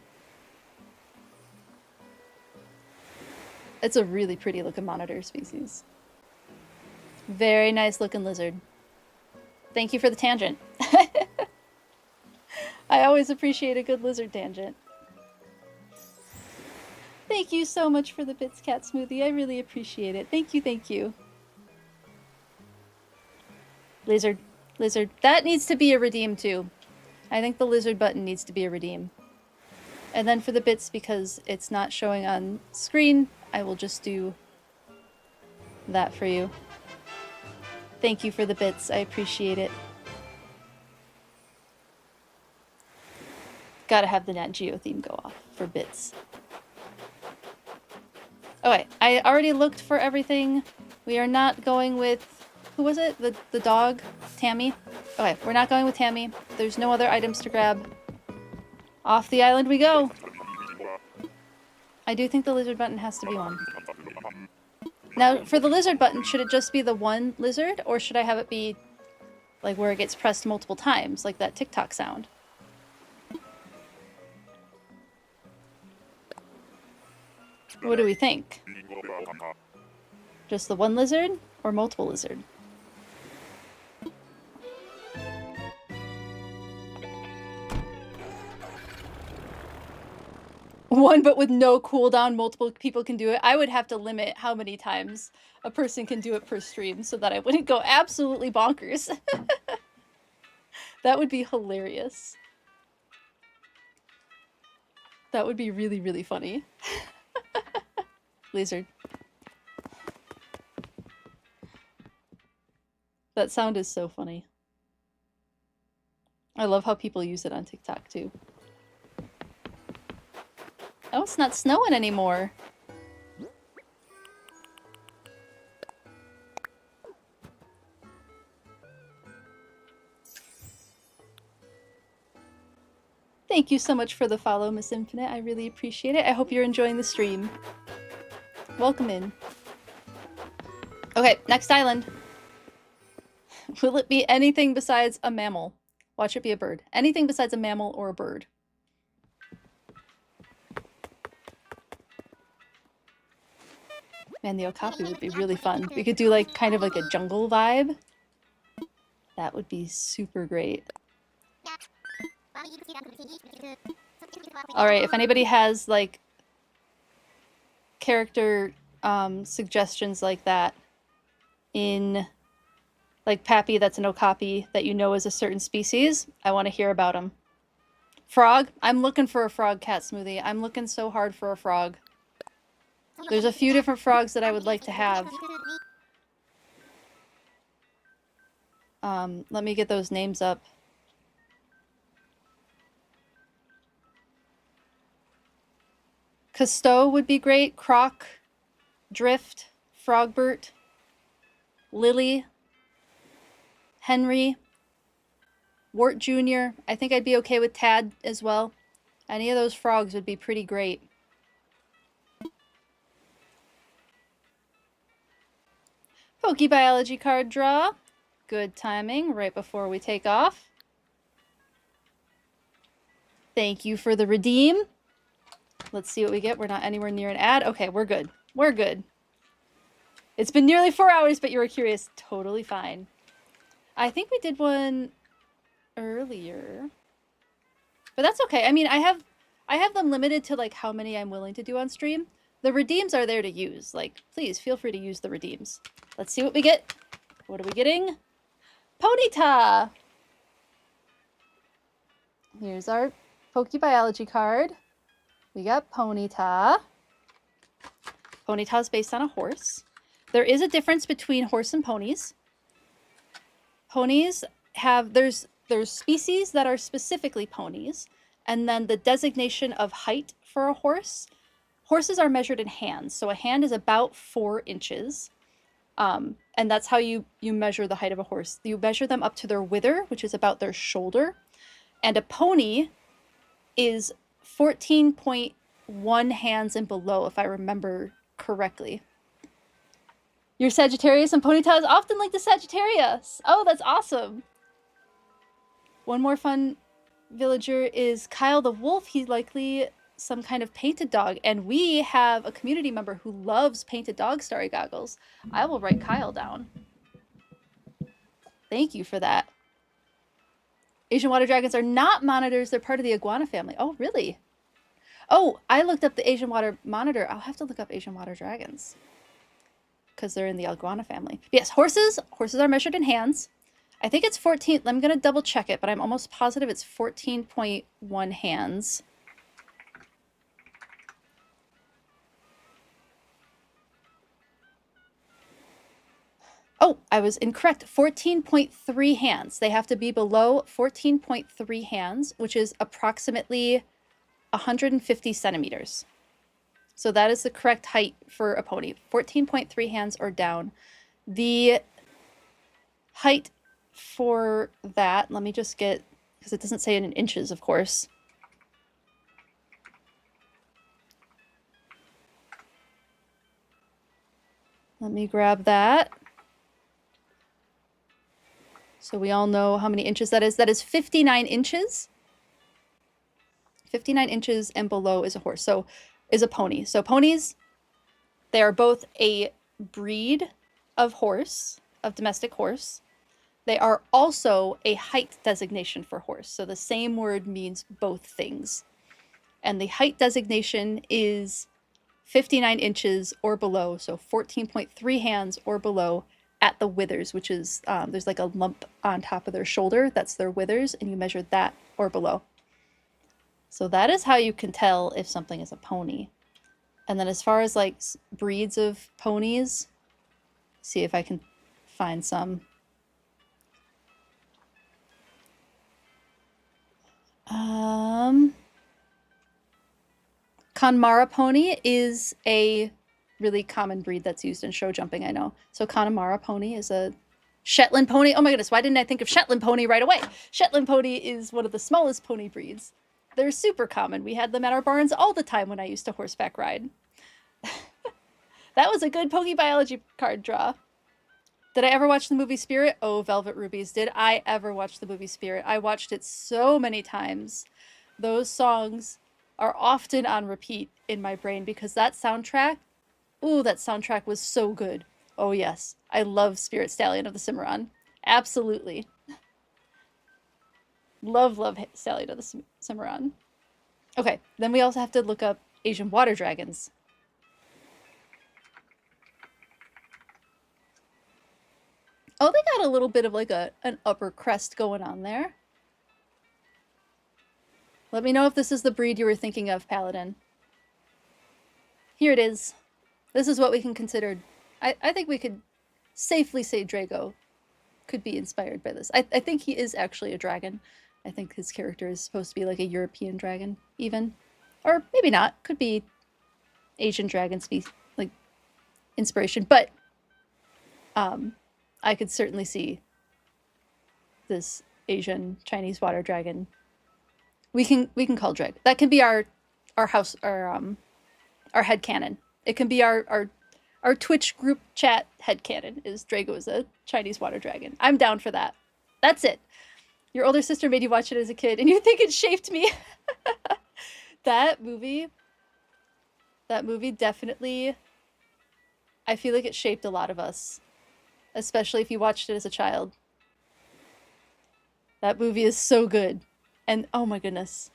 It's a really pretty looking monitor species. Very nice looking lizard. Thank you for the tangent. I always appreciate a good lizard tangent. Thank you so much for the Bits Cat Smoothie. I really appreciate it. Thank you, thank you. Lizard. Lizard. That needs to be a redeem too. I think the lizard button needs to be a redeem. And then for the bits, because it's not showing on screen, I will just do that for you. Thank you for the bits. I appreciate it. Gotta have the Nat Geo theme go off for bits. Okay, I already looked for everything. We are not going with... Who was it? The dog? Tammy? Okay, we're not going with Tammy. There's no other items to grab. Off the island we go! I do think the lizard button has to be one. Now, for the lizard button, should it just be the one lizard? Or should I have it be, like, where it gets pressed multiple times? Like that TikTok sound? What do we think? Just the one lizard? Or multiple lizard? One, but with no cooldown, multiple people can do it. I would have to limit how many times a person can do it per stream so that I wouldn't go absolutely bonkers. That would be hilarious. That would be really, really funny. Lizard. That sound is so funny. I love how people use it on TikTok too. Oh, it's not snowing anymore. Thank you so much for the follow, Miss Infinite. I really appreciate it. I hope you're enjoying the stream. Welcome in. Okay, next island. Will it be anything besides a mammal? Watch it be a bird. Anything besides a mammal or a bird. Man, the okapi would be really fun. We could do like kind of like a jungle vibe. That would be super great. Alright, if anybody has like character suggestions like that in like Pappy that's an okapi that you know is a certain species, I want to hear about them. Frog? I'm looking for a frog cat smoothie. I'm looking so hard for a frog. There's a few different frogs that I would like to have. Let me get those names up. Cousteau would be great. Croc, Drift, Frogbert, Lily, Henry, Wart Jr. I think I'd be okay with Tad as well. Any of those frogs would be pretty great. Pokebiology card draw. Good timing, right before we take off. Thank you for the redeem. Let's see what we get. We're not anywhere near an ad. Okay, we're good. We're good. It's been nearly 4 hours, but you were curious. Totally fine. I think we did one earlier. But that's okay. I mean, I have them limited to like how many I'm willing to do on stream. The redeems are there to use. Like, please feel free to use the redeems. Let's see what we get. What are we getting? Ponyta! Here's our Pokebiology card. We got Ponyta. Ponyta is based on a horse. There is a difference between horse and ponies. Ponies have, there's species that are specifically ponies, and then the designation of height for a horse. Horses are measured in hands, so a hand is about 4 inches. And that's how you measure the height of a horse. You measure them up to their wither, which is about their shoulder. And a pony is 14.1 hands and below, if I remember correctly. Your Sagittarius and ponytail is often linked to Sagittarius. Oh, that's awesome. One more fun villager is Kyle the Wolf. He's likely some kind of painted dog. And we have a community member who loves painted dog starry goggles. I will write Kyle down. Thank you for that. Asian water dragons are not monitors. They're part of the iguana family. Oh, really? Oh, I looked up the Asian water monitor. I'll have to look up Asian water dragons because they're in the iguana family. Yes, horses are measured in hands. I think it's 14. I'm going to double check it, but I'm almost positive it's 14.1 hands. Oh, I was incorrect. 14.3 hands. They have to be below 14.3 hands, which is approximately 150 centimeters. So that is the correct height for a pony. 14.3 hands or down. The height for that, let me just get, because it doesn't say it in inches, of course. Let me grab that. So we all know how many inches that is. That is 59 inches. 59 inches and below is a horse. So is a pony. So ponies, they are both a breed of horse, of domestic horse. They are also a height designation for horse. So the same word means both things. And the height designation is 59 inches or below. So 14.3 hands or below at the withers, which is, there's like a lump on top of their shoulder. That's their withers. And you measure that or below. So that is how you can tell if something is a pony. And then as far as like breeds of ponies, see if I can find some. Connemara pony is a really common breed that's used in show jumping, I know. So Connemara pony is a Shetland pony. Oh my goodness, why didn't I think of Shetland pony right away? Shetland pony is one of the smallest pony breeds. They're super common. We had them at our barns all the time when I used to horseback ride. That was a good Pokey Biology card draw. Did I ever watch the movie Spirit? Oh, Velvet Rubies. Did I ever watch the movie Spirit? I watched it so many times. Those songs are often on repeat in my brain because that soundtrack, ooh, that soundtrack was so good. Oh yes, I love Spirit Stallion of the Cimarron. Absolutely. Love Stallion of the Cimarron. Okay, then we also have to look up Asian water dragons. Oh, they got a little bit of like an upper crest going on there. Let me know if this is the breed you were thinking of, Paladin. Here it is. This is what we can consider. I think we could safely say Drago could be inspired by this. I think he is actually a dragon. I think his character is supposed to be like a European dragon, even. Or maybe not. Could be Asian dragon like inspiration. But I could certainly see this Asian Chinese water dragon. We can call Drag. That can be our headcanon. It can be our Twitch group chat headcanon is Drago is a Chinese water dragon. I'm down for that. That's it. Your older sister made you watch it as a kid and you think it shaped me. That movie definitely, I feel like it shaped a lot of us, especially if you watched it as a child. That movie is so good. And oh my goodness,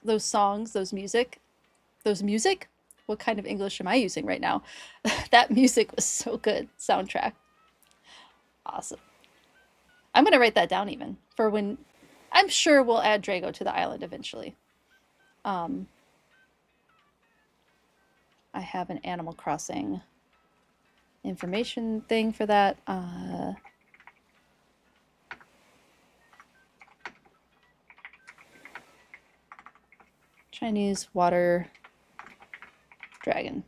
those songs, those music, what kind of English am I using right now? That music was so good. Soundtrack. Awesome. I'm going to write that down even for when, I'm sure we'll add Drago to the island eventually. I have an Animal Crossing information thing for that. Chinese water dragon.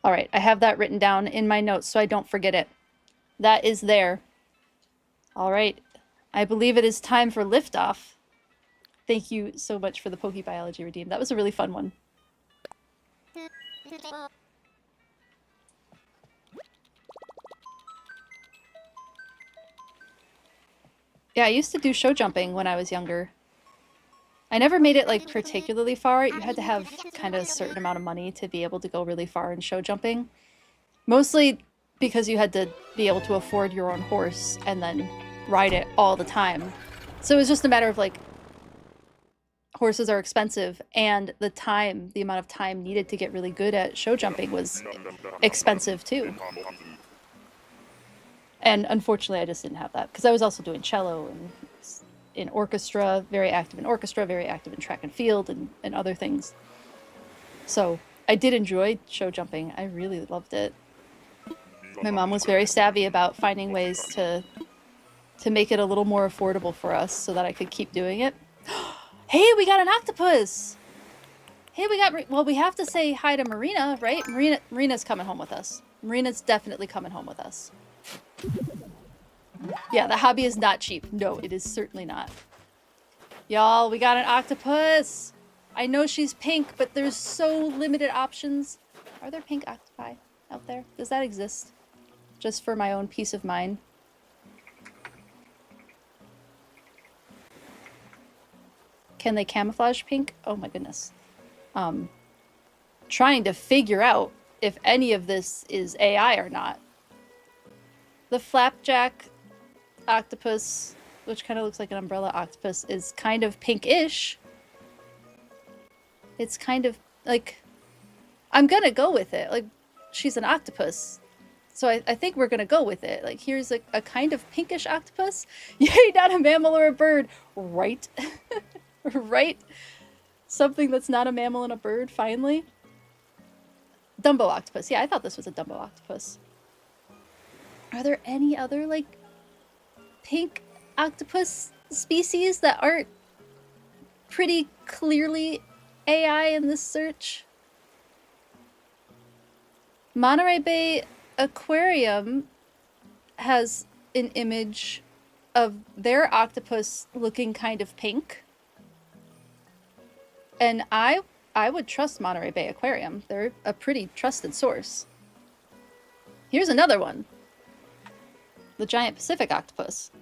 All right, I have that written down in my notes so I don't forget it. That is there. All right, I believe it is time for liftoff. Thank you so much for the Pokebiology Redeem. That was a really fun one. Yeah, I used to do show jumping when I was younger. I never made it like particularly far. You had to have kind of a certain amount of money to be able to go really far in show jumping. Mostly because you had to be able to afford your own horse and then ride it all the time. So it was just a matter of like, horses are expensive, and the amount of time needed to get really good at show jumping was expensive too. And unfortunately, I just didn't have that because I was also doing cello and in orchestra, very active in orchestra, very active in track and field and other things. So I did enjoy show jumping. I really loved it. My mom was very savvy about finding ways to make it a little more affordable for us so that I could keep doing it. Hey, we got an octopus! Hey, well, we have to say hi to Marina, right? Marina's coming home with us. Marina's definitely coming home with us. Yeah, the hobby is not cheap. No, it is certainly not. Y'all, we got an octopus! I know she's pink, but there's so limited options. Are there pink octopi out there? Does that exist? Just for my own peace of mind. Can they camouflage pink? Oh my goodness. Trying to figure out if any of this is AI or not. The flapjack octopus, which kind of looks like an umbrella octopus, is kind of pinkish. It's kind of like, I'm gonna go with it. Like, she's an octopus. So I think we're gonna go with it. Like, here's a kind of pinkish octopus. Yay, not a mammal or a bird. Right? Right? Something that's not a mammal and a bird, finally. Dumbo octopus. Yeah, I thought this was a Dumbo octopus. Are there any other, like, pink octopus species that aren't pretty clearly AI in this search? Monterey Bay Aquarium has an image of their octopus looking kind of pink. And I would trust Monterey Bay Aquarium. They're a pretty trusted source. Here's another one. The giant Pacific octopus.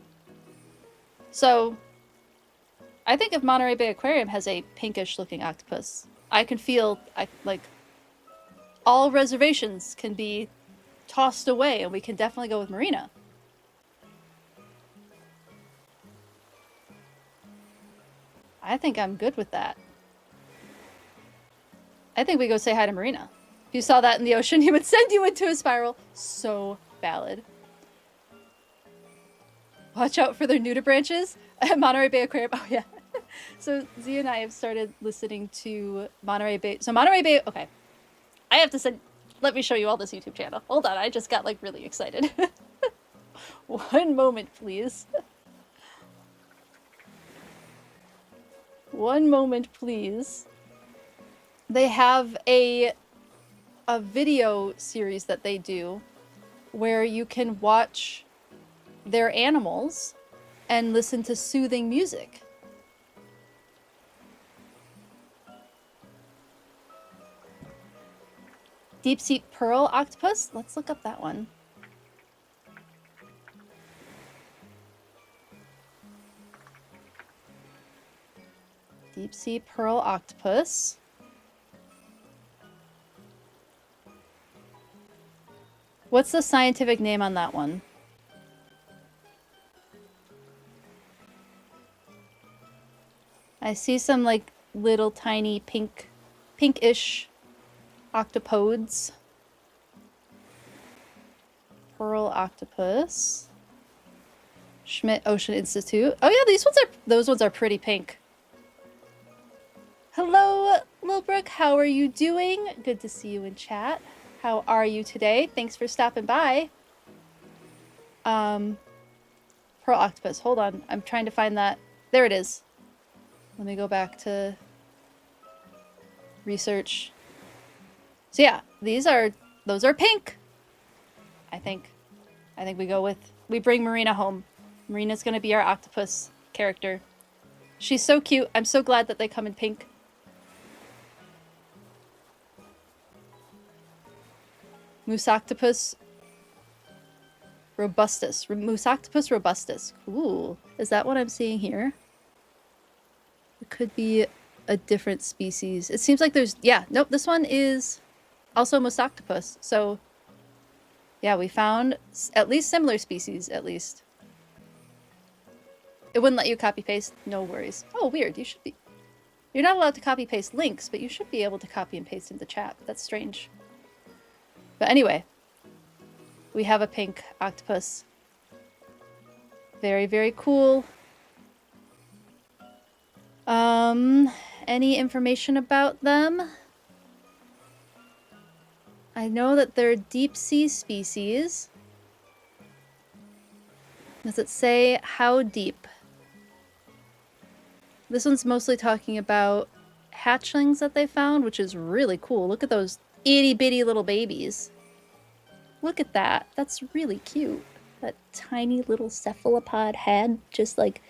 So, I think if Monterey Bay Aquarium has a pinkish looking octopus, I can feel, like, all reservations can be tossed away and we can definitely go with Marina. I think I'm good with that. I think we go say hi to Marina. If you saw that in the ocean, he would send you into a spiral. So valid. Watch out for their nudibranches at Monterey Bay Aquarium. Oh, yeah. So Z and I have started listening to Monterey Bay. So Monterey Bay, okay. I have to send, let me show you all this YouTube channel. Hold on, I just got like really excited. One moment, please. One moment, please. They have a video series that they do where you can watch their animals and listen to soothing music. Deep sea pearl octopus? Let's look up that one. Deep sea pearl octopus. What's the scientific name on that one? I see some like little tiny pinkish octopods. Pearl octopus. Schmidt Ocean Institute. Oh yeah, those ones are pretty pink. Hello, Lil Brooke. How are you doing? Good to see you in chat. How are you today? Thanks for stopping by. Pearl octopus. Hold on. I'm trying to find that. There it is. Let me go back to research. So yeah, these are those are pink. I think we bring Marina home. Marina's gonna be our octopus character. She's so cute. I'm so glad that they come in pink. Moose octopus robustus. Moose octopus robustus. Cool. Is that what I'm seeing here? It could be a different species. It seems like there's... Yeah, nope, this one is also Moose octopus. So, yeah, we found at least similar species, at least. It wouldn't let you copy-paste. No worries. Oh, weird. You should be... You're not allowed to copy-paste links, but you should be able to copy and paste into chat. That's strange. But anyway, we have a pink octopus. Very, very cool. Any information about them? I know that they're deep sea species. Does it say how deep? This one's mostly talking about hatchlings that they found, which is really cool. Look at those itty bitty little babies. Look at that. That's really cute. That tiny little cephalopod head, just like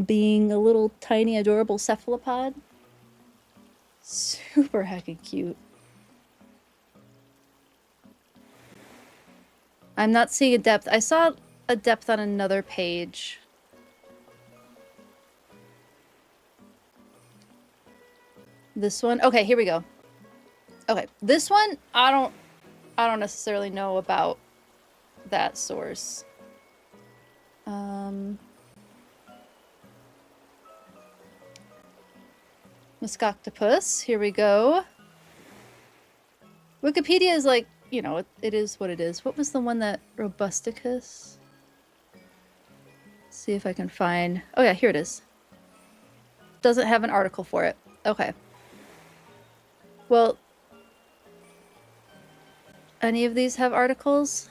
being a little tiny adorable cephalopod. Super heckin' cute. I'm not seeing a depth. I saw a depth on another page. This one? Okay, here we go. Okay, this one, I don't necessarily know about that source. Muscoctopus, here we go. Wikipedia is like, you know, it is what it is. What was the one that Robusticus? See if I can find... Oh yeah, here it is. Doesn't have an article for it. Okay. Well, any of these have articles?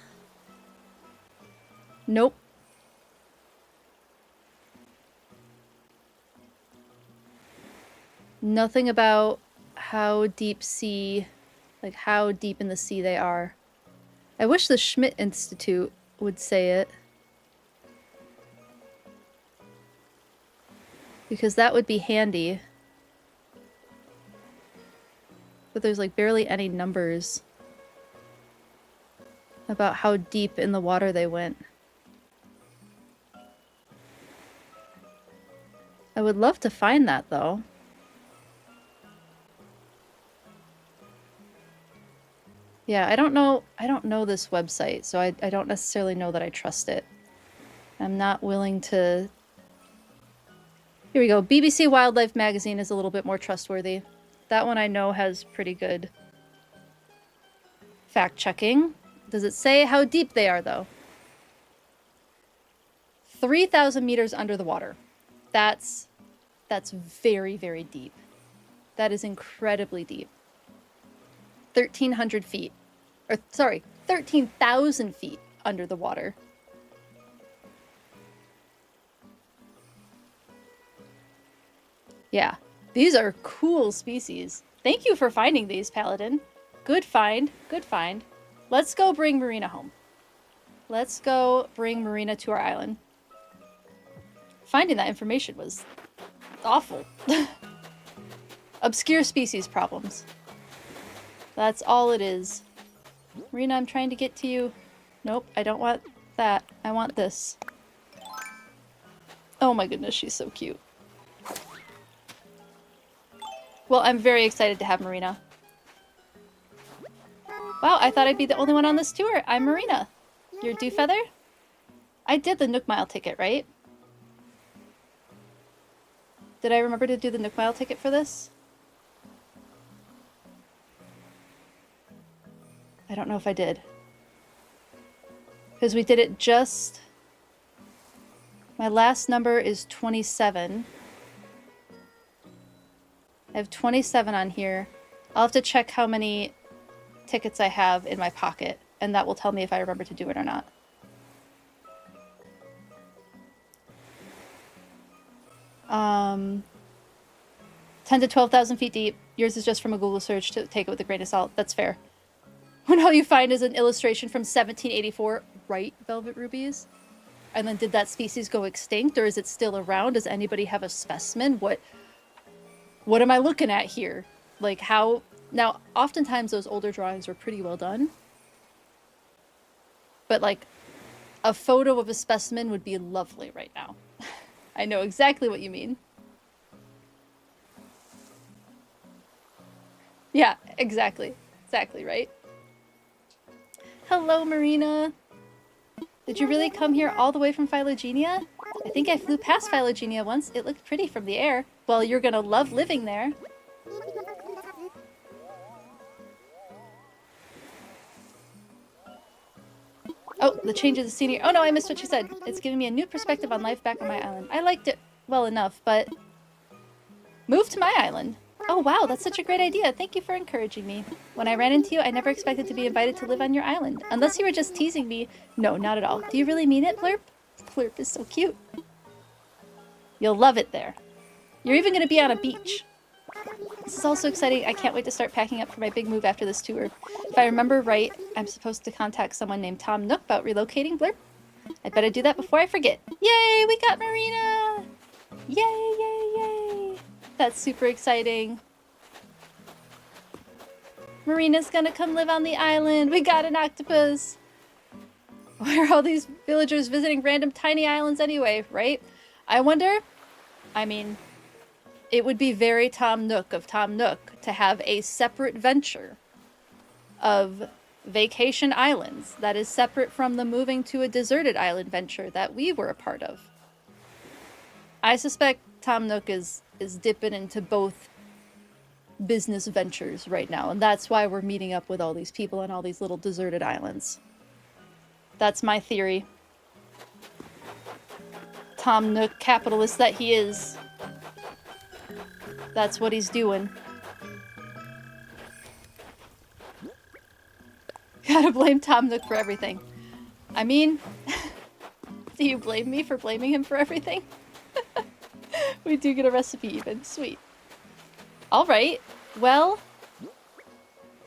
Nope. Nothing about how deep sea, like how deep in the sea they are. I wish the Schmidt Institute would say it. Because that would be handy. But there's like barely any numbers about how deep in the water they went. I would love to find that though. Yeah, I don't know this website, so I don't necessarily know that I trust it. I'm not willing to... Here we go. BBC Wildlife Magazine is a little bit more trustworthy. That one I know has pretty good fact-checking. Does it say how deep they are, though? 3,000 meters under the water. That's very, very deep. That is incredibly deep. 1,300 feet. Or, sorry, 13,000 feet under the water. Yeah, these are cool species. Thank you for finding these, Paladin. Good find, good find. Let's go bring Marina home. Let's go bring Marina to our island. Finding that information was awful. Obscure species problems. That's all it is. Marina, I'm trying to get to you. Nope, I don't want that. I want this. Oh my goodness, she's so cute. Well, I'm very excited to have Marina. Wow, I thought I'd be the only one on this tour. I'm Marina. You're Dewfeather? I did the Nook Mile ticket, right? Did I remember to do the Nook Mile ticket for this? I don't know if I did. Because we did it just... My last number is 27. I have 27 on here. I'll have to check how many tickets I have in my pocket, and that will tell me if I remember to do it or not. Um, 10 to 12,000 feet deep. Yours is just from a Google search, to take it with a grain of salt. That's fair. When all you find is an illustration from 1784, right, Velvet Rubies? And then did that species go extinct, or is it still around? Does anybody have a specimen? What am I looking at here? Like, how... Now, oftentimes those older drawings were pretty well done. But, like, a photo of a specimen would be lovely right now. I know exactly what you mean. Yeah, exactly. Exactly, right? Hello, Marina. Did you really come here all the way from Phylogenia? I think I flew past Phylogenia once. It looked pretty from the air. Well, you're gonna love living there. Oh, the change of the scenery. Oh no, I missed what you said. It's giving me a new perspective on life back on my island. I liked it well enough, but... Move to my island. Oh wow, that's such a great idea. Thank you for encouraging me. When I ran into you, I never expected to be invited to live on your island. Unless you were just teasing me. No, not at all. Do you really mean it, Blurp? Blurp is so cute. You'll love it there. You're even going to be on a beach. This is also exciting. I can't wait to start packing up for my big move after this tour. If I remember right, I'm supposed to contact someone named Tom Nook about relocating, Blurp. I better do that before I forget. Yay, we got Marina! Yay, yay, yay! That's super exciting. Marina's gonna come live on the island. We got an octopus. Why are all these villagers visiting random tiny islands anyway, right? I wonder, I mean, it would be very Tom Nook of Tom Nook to have a separate venture of vacation islands that is separate from the moving to a deserted island venture that we were a part of. I suspect Tom Nook is dipping into both business ventures right now, and that's why we're meeting up with all these people on all these little deserted islands. That's my theory. Tom Nook, capitalist that he is. That's what he's doing. Gotta blame Tom Nook for everything. I mean, do you blame me for blaming him for everything? We do get a recipe even. Sweet. Alright. Well,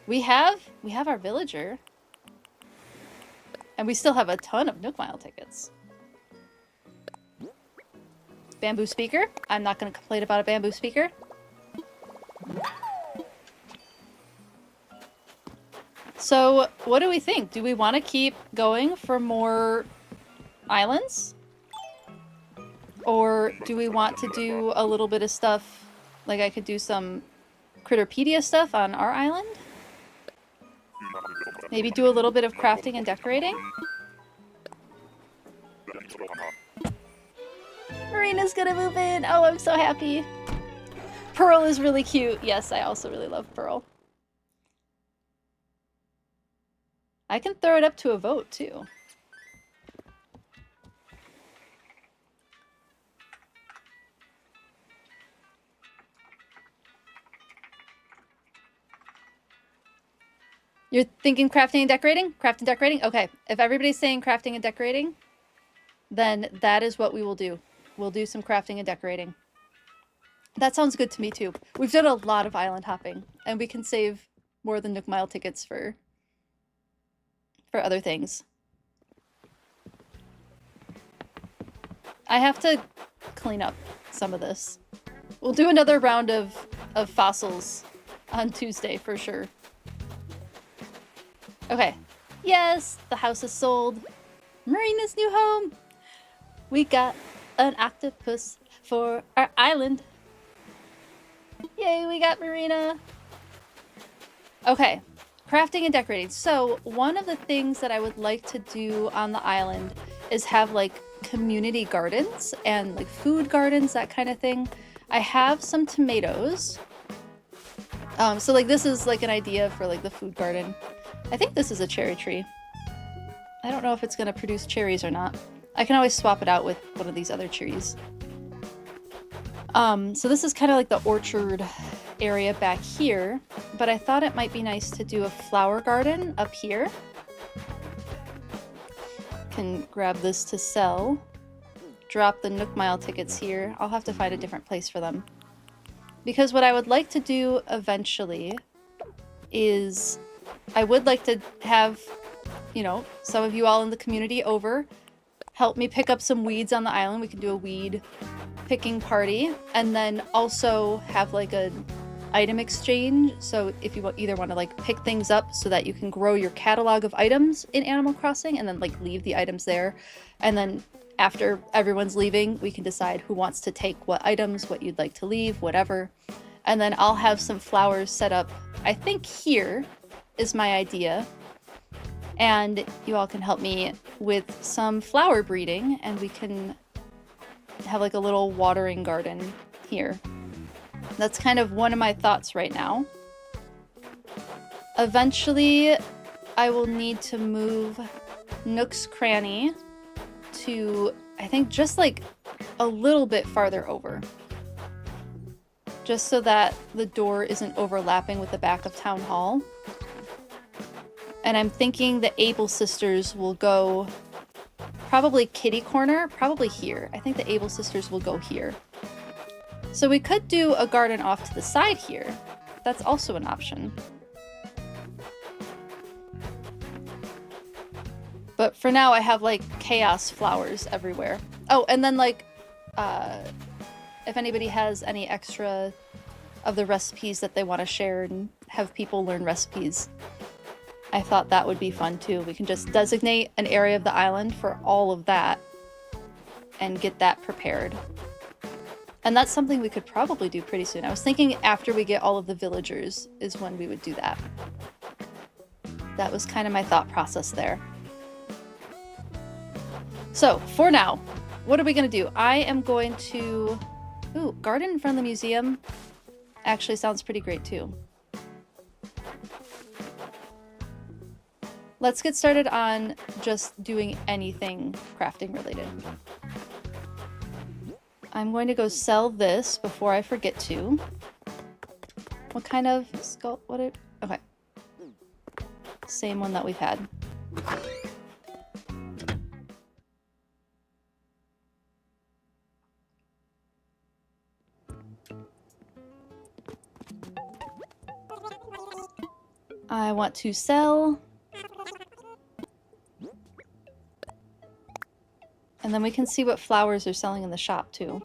we have our villager. And we still have a ton of Nook Mile tickets. Bamboo speaker. I'm not going to complain about a bamboo speaker. So, what do we think? Do we want to keep going for more islands? Or do we want to do a little bit of stuff, like I could do some Critterpedia stuff on our island? Maybe do a little bit of crafting and decorating? Marina's gonna move in! Oh, I'm so happy! Pearl is really cute. Yes, I also really love Pearl. I can throw it up to a vote, too. You're thinking crafting and decorating? Crafting and decorating? Okay. If everybody's saying crafting and decorating, then that is what we will do. We'll do some crafting and decorating. That sounds good to me, too. We've done a lot of island hopping, and we can save more than Nook Mile tickets for other things. I have to clean up some of this. We'll do another round of fossils on Tuesday, for sure. Okay. Yes, the house is sold. Marina's new home. We got an octopus for our island. Yay, we got Marina. Okay, crafting and decorating. So one of the things that I would like to do on the island is have like community gardens and like food gardens, that kind of thing. I have some tomatoes. So like this is like an idea for like the food garden. I think this is a cherry tree. I don't know if it's going to produce cherries or not. I can always swap it out with one of these other trees. So this is kind of like the orchard area back here, but I thought it might be nice to do a flower garden up here. Can grab this to sell. Drop the Nook Mile tickets here. I'll have to find a different place for them. Because what I would like to do eventually is I would like to have, you know, some of you all in the community over, help me pick up some weeds on the island. We can do a weed picking party, and then also have like a item exchange. So if you either want to like pick things up so that you can grow your catalog of items in Animal Crossing and then like leave the items there, and then after everyone's leaving, we can decide who wants to take what items, what you'd like to leave, whatever. And then I'll have some flowers set up. I think here is my idea. And you all can help me with some flower breeding, and we can have like a little watering garden here. That's kind of one of my thoughts right now. Eventually, I will need to move Nook's Cranny to, I think, just like a little bit farther over. Just so that the door isn't overlapping with the back of Town Hall. And I'm thinking the Able Sisters will go probably kitty corner, probably here. I think the Able Sisters will go here. So we could do a garden off to the side here. That's also an option. But for now I have like chaos flowers everywhere. Oh, and then like, if anybody has any extra of the recipes that they want to share and have people learn recipes, I thought that would be fun too. We can just designate an area of the island for all of that and get that prepared. And that's something we could probably do pretty soon. I was thinking after we get all of the villagers is when we would do that. That was kind of my thought process there. So for now, what are we going to do? I am going to... Ooh, garden in front of the museum actually sounds pretty great too. Let's get started on just doing anything crafting related. I'm going to go sell this before I forget to. What kind of skull? Okay. Same one that we've had. I want to sell. And then we can see what flowers are selling in the shop too.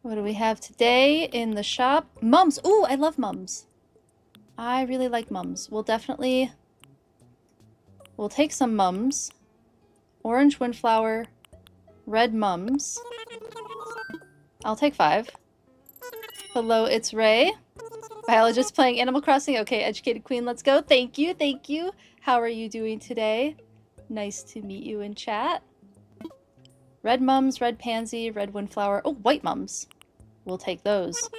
What do we have today in the shop? Mums! Ooh, I love mums. I really like mums. We'll take some mums. Orange windflower. Red mums. I'll take 5. Hello, it's Ray. Biologist playing Animal Crossing. Okay, Educated Queen, let's go. Thank you, thank you. How are you doing today? Nice to meet you in chat. Red mums, red pansy, red windflower. Oh, white mums. We'll take those.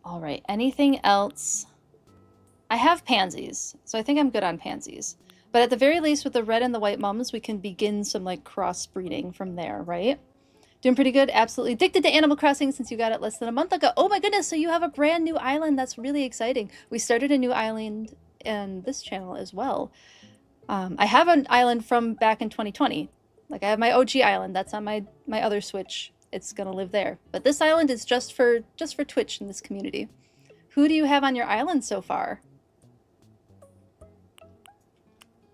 All right, anything else? I have pansies, so I think I'm good on pansies. But at the very least, with the red and the white mums, we can begin some like crossbreeding from there, right? Doing pretty good. Absolutely addicted to Animal Crossing since you got it less than a month ago. Oh my goodness, so you have a brand new island. That's really exciting. We started a new island in this channel as well. I have an island from back in 2020. Like I have my OG island. That's on my other Switch. It's gonna live there. But this island is just for Twitch in this community. Who do you have on your island so far?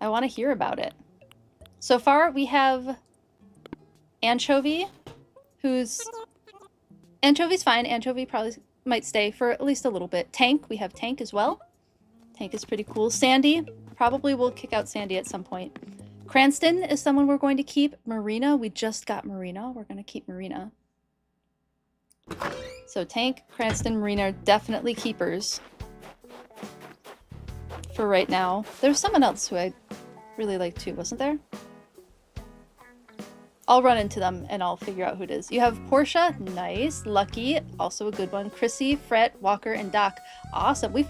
I want to hear about it. So far, we have Anchovy, Anchovy's fine. Anchovy probably might stay for at least a little bit. Tank, we have Tank as well. Tank is pretty cool. Sandy, probably we'll kick out Sandy at some point. Cranston is someone we're going to keep. Marina, we just got Marina. We're going to keep Marina. So Tank, Cranston, Marina are definitely keepers for right now. There's someone else who I really like too, wasn't there? I'll run into them and I'll figure out who it is. You have Portia, nice. Lucky, also a good one. Chrissy, Fret, Walker, and Doc. Awesome. We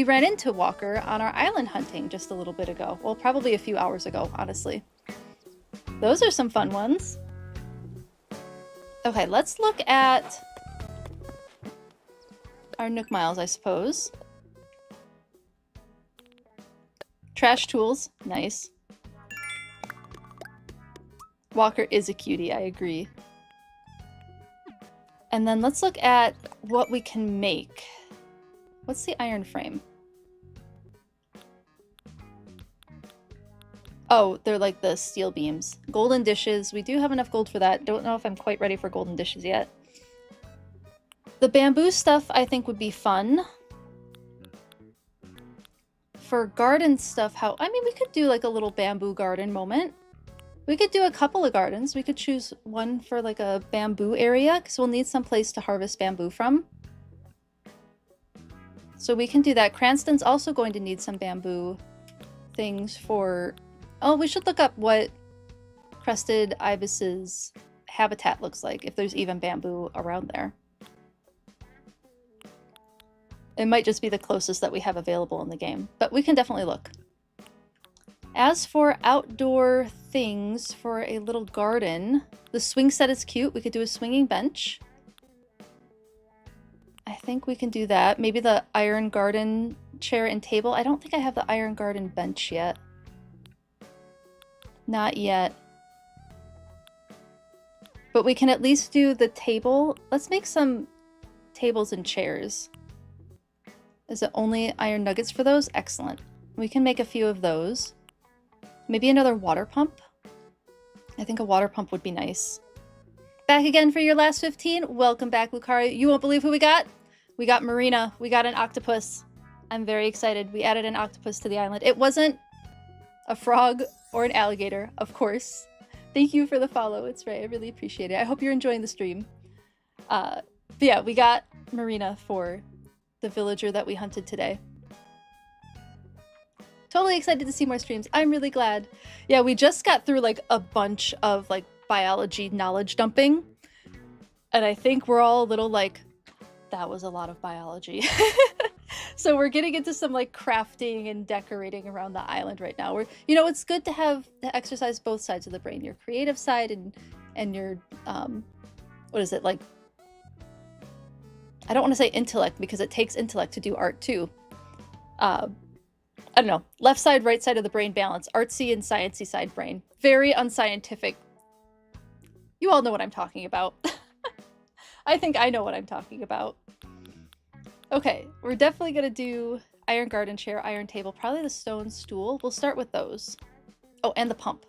ran into Walker on our island hunting just a little bit ago. Well, probably a few hours ago, honestly. Those are some fun ones. Okay, let's look at our Nook Miles, I suppose. Trash tools. Nice. Walker is a cutie, I agree. And then let's look at what we can make. What's the iron frame? Oh, they're like the steel beams. Golden dishes. We do have enough gold for that. Don't know if I'm quite ready for golden dishes yet. The bamboo stuff I think would be fun. For garden stuff, I mean, we could do like a little bamboo garden moment. We could do a couple of gardens. We could choose one for like a bamboo area because we'll need some place to harvest bamboo from. So we can do that. Cranston's also going to need some bamboo things for... Oh, we should look up what crested ibis's habitat looks like, if there's even bamboo around there. It might just be the closest that we have available in the game, but we can definitely look. As for outdoor things for a little garden, the swing set is cute. We could do a swinging bench. I think we can do that. Maybe the iron garden chair and table. I don't think I have the iron garden bench yet. Not yet. But we can at least do the table. Let's make some tables and chairs. Is it only iron nuggets for those? Excellent. We can make a few of those. Maybe another water pump? I think a water pump would be nice. Back again for your last 15. Welcome back, Lucario. You won't believe who we got. We got Marina. We got an octopus. I'm very excited. We added an octopus to the island. It wasn't a frog or an alligator, of course. Thank you for the follow. It's right. I really appreciate it. I hope you're enjoying the stream. But yeah, we got Marina for the villager that we hunted today. Totally excited to see more streams. I'm really glad. Yeah, we just got through like a bunch of like biology knowledge dumping. And I think we're all a little like, that was a lot of biology. So we're getting into some like crafting and decorating around the island right now. You know, it's good to have to exercise both sides of the brain, your creative side and your what is it, like, I don't want to say intellect because it takes intellect to do art too. I don't know, left side, right side of the brain balance, artsy and sciencey side brain. Very unscientific. You all know what I'm talking about. I think I know what I'm talking about. Okay, we're definitely gonna do iron garden chair, iron table, probably the stone stool. We'll start with those. Oh, and the pump.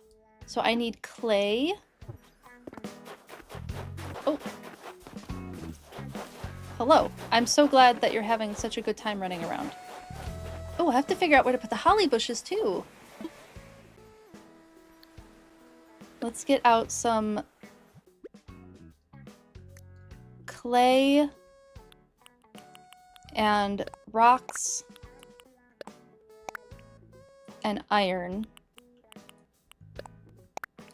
So I need clay. Oh. Hello. I'm so glad that you're having such a good time running around. Oh, I have to figure out where to put the holly bushes too. Let's get out some clay and rocks and iron.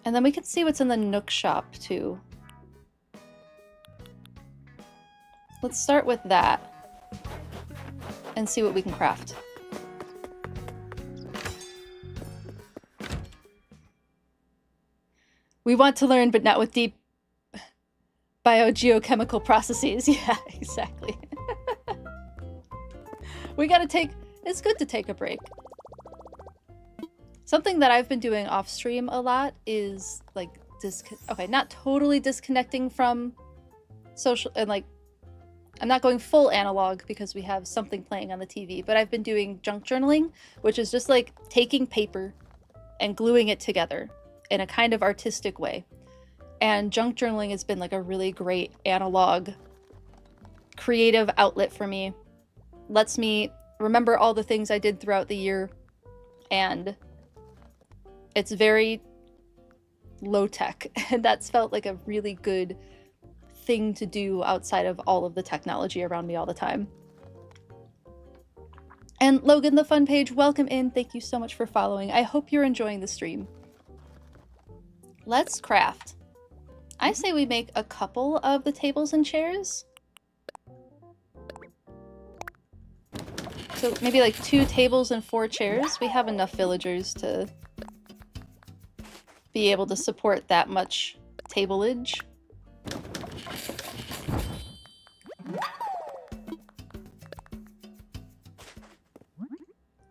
And then we can see what's in the Nook shop too. Let's start with that and see what we can craft. We want to learn, but not with deep biogeochemical processes. Yeah, exactly. We gotta take... It's good to take a break. Something that I've been doing off stream a lot is like okay, not totally disconnecting from social and like I'm not going full analog because we have something playing on the TV, but I've been doing junk journaling, which is just like taking paper and gluing it together in a kind of artistic way. And junk journaling has been like a really great analog creative outlet for me. Lets me remember all the things I did throughout the year, and it's very low tech, and that's felt like a really good thing to do outside of all of the technology around me all the time. And Logan the Fun Page, welcome in. Thank you so much for following. I hope you're enjoying the stream. Let's craft. I say we make a couple of the tables and chairs. So maybe like 2 tables and 4 chairs. We have enough villagers to be able to support that much tableage.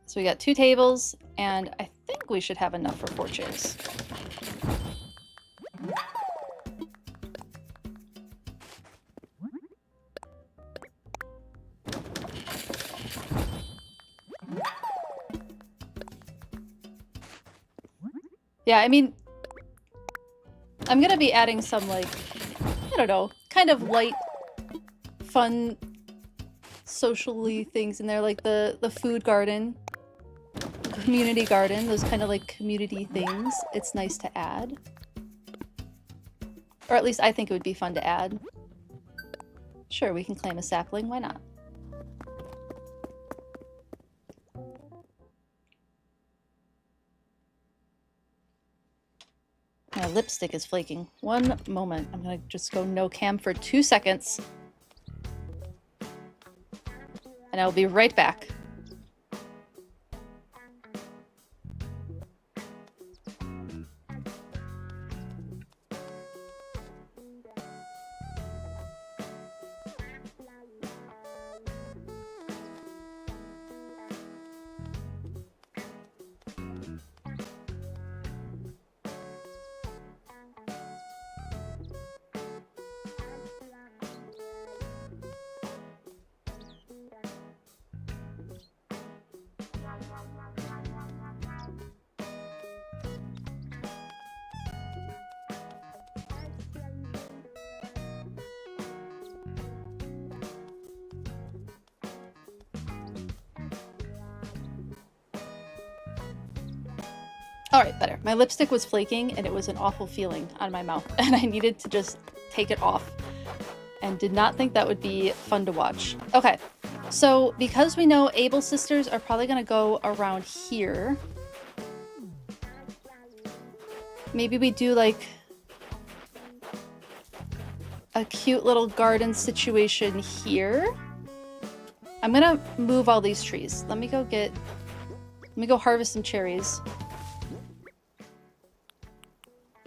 So we got 2 tables And I think we should have enough for 4 chairs. Yeah, I mean, I'm gonna be adding some, like, I don't know, kind of light, fun, socially things in there, like the food garden, community garden, those kind of like community things. It's nice to add. Or at least I think it would be fun to add. Sure, we can claim a sapling, why not? My lipstick is flaking. One moment. I'm gonna just go no cam for 2 seconds. And I'll be right back. Alright, better. My lipstick was flaking and it was an awful feeling on my mouth and I needed to just take it off and did not think that would be fun to watch. Okay, so because we know Able sisters are probably gonna go around here, maybe we do like a cute little garden situation here. I'm gonna move all these trees. Let me go harvest some cherries.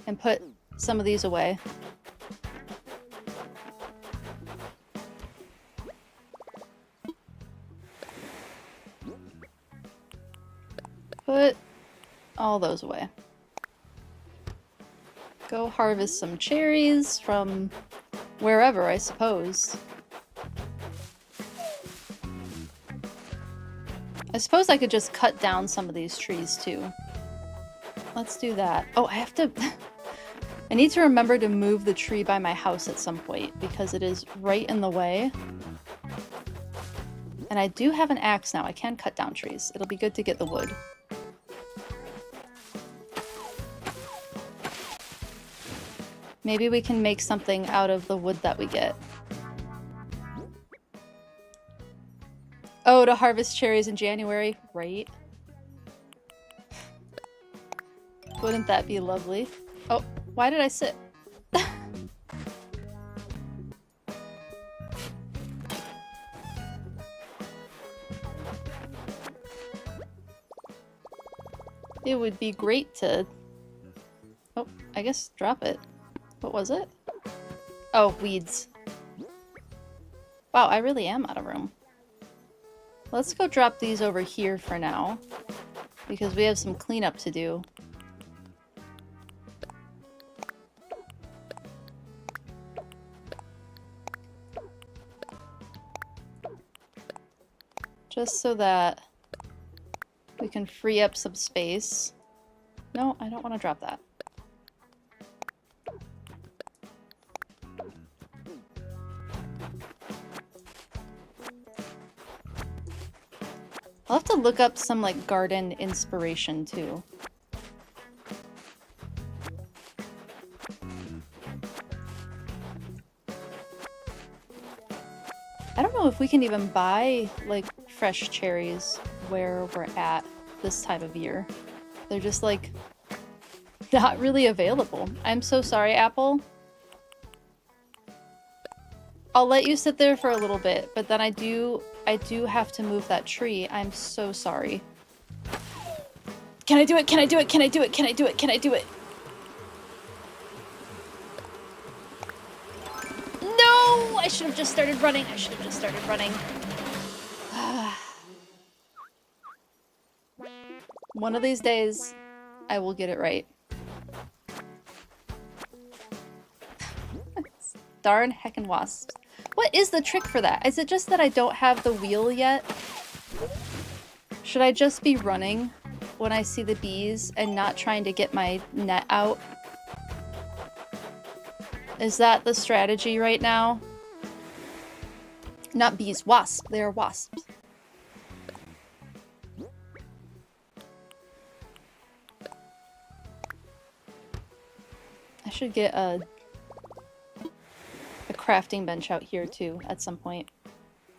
And put some of these away. Put all those away. Go harvest some cherries from wherever, I suppose. I suppose I could just cut down some of these trees too. Let's do that. Oh, I have to... I need to remember to move the tree by my house at some point because it is right in the way. And I do have an axe now. I can cut down trees. It'll be good to get the wood. Maybe we can make something out of the wood that we get. Oh, to harvest cherries in January, right? Wouldn't that be lovely? Oh, why did I sit? It would be great to... Oh, I guess drop it. What was it? Oh, weeds. Wow, I really am out of room. Let's go drop these over here for now, because we have some cleanup to do. Just so that we can free up some space. No, I don't want to drop that. I'll have to look up some, like, garden inspiration, too. I don't know if we can even buy, like, fresh cherries where we're at this time of year. They're just, like, not really available. I'm so sorry, Apple. I'll let you sit there for a little bit, but then I do have to move that tree. I'm so sorry. Can I do it? Can I do it? Can I do it? Can I do it? Can I do it? No! I should have just started running. I should have just started running. One of these days, I will get it right. Darn heckin' wasps. What is the trick for that? Is it just that I don't have the wheel yet? Should I just be running when I see the bees and not trying to get my net out? Is that the strategy right now? Not bees, wasps. They are wasps. I should get a crafting bench out here too at some point.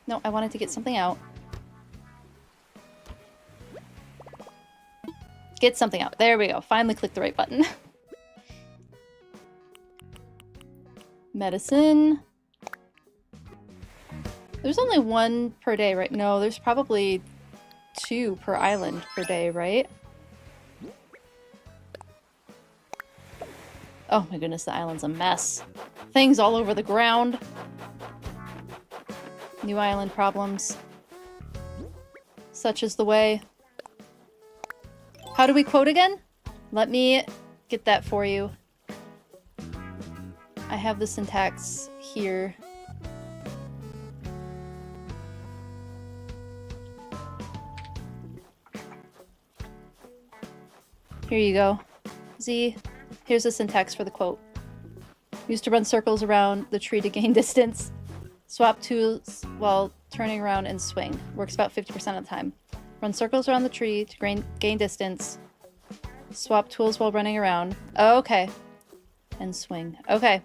No, I wanted to get something out. Get something out. There we go. Finally clicked the right button. Medicine. There's only one per day, right? No, there's probably 2 per island per day, right? Oh my goodness, the island's a mess. Things all over the ground. New island problems. Such is the way. How do we quote again? Let me get that for you. I have the syntax here. Here you go. Z, here's the syntax for the quote. Used to run circles around the tree to gain distance. Swap tools while turning around and swing. Works about 50% of the time. Run circles around the tree to gain distance. Swap tools while running around. Oh, okay. And swing. Okay.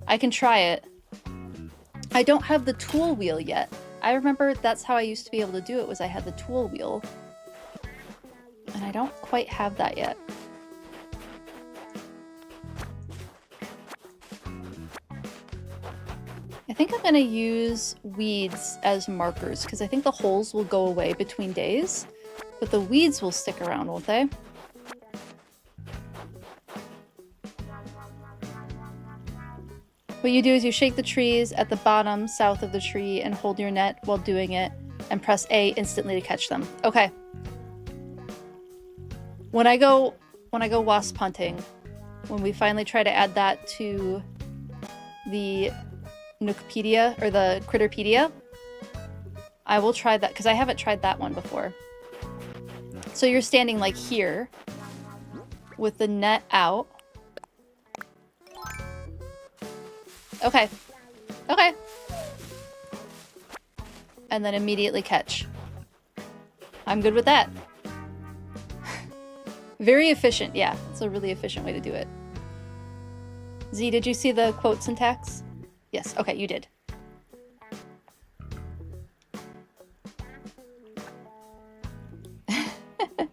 I can try it. I don't have the tool wheel yet. I remember that's how I used to be able to do it, was I had the tool wheel. And I don't quite have that yet. I think I'm gonna use weeds as markers, because I think the holes will go away between days, but the weeds will stick around, won't they? What you do is you shake the trees at the bottom south of the tree and hold your net while doing it, and press A instantly to catch them. Okay. When I go wasp hunting, when we finally try to add that to the Nookpedia, or the Critterpedia, I will try that, because I haven't tried that one before. So you're standing like here, with the net out. Okay. Okay. And then immediately catch. I'm good with that. Very efficient, yeah. It's a really efficient way to do it. Z, did you see the quote syntax? Yes, okay, you did.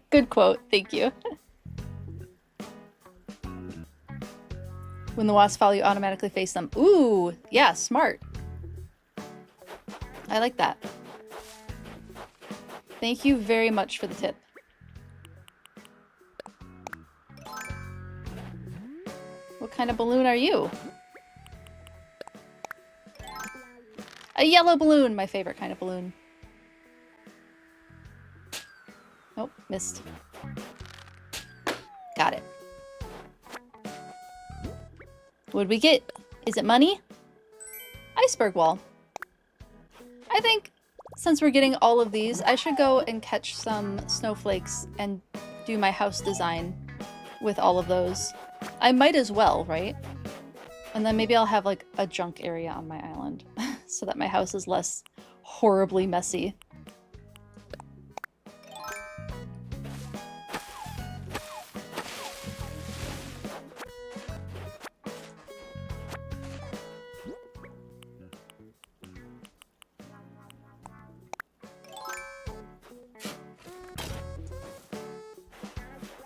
Good quote, thank you. When the wasps follow you, automatically face them. Ooh, yeah, smart. I like that. Thank you very much for the tip. What kind of balloon are you? A yellow balloon, my favorite kind of balloon. Oh, missed. Got it. What'd we get? Is it money? Iceberg wall. I think since we're getting all of these, I should go and catch some snowflakes and do my house design with all of those. I might as well, right? And then maybe I'll have like a junk area on my island so that my house is less horribly messy.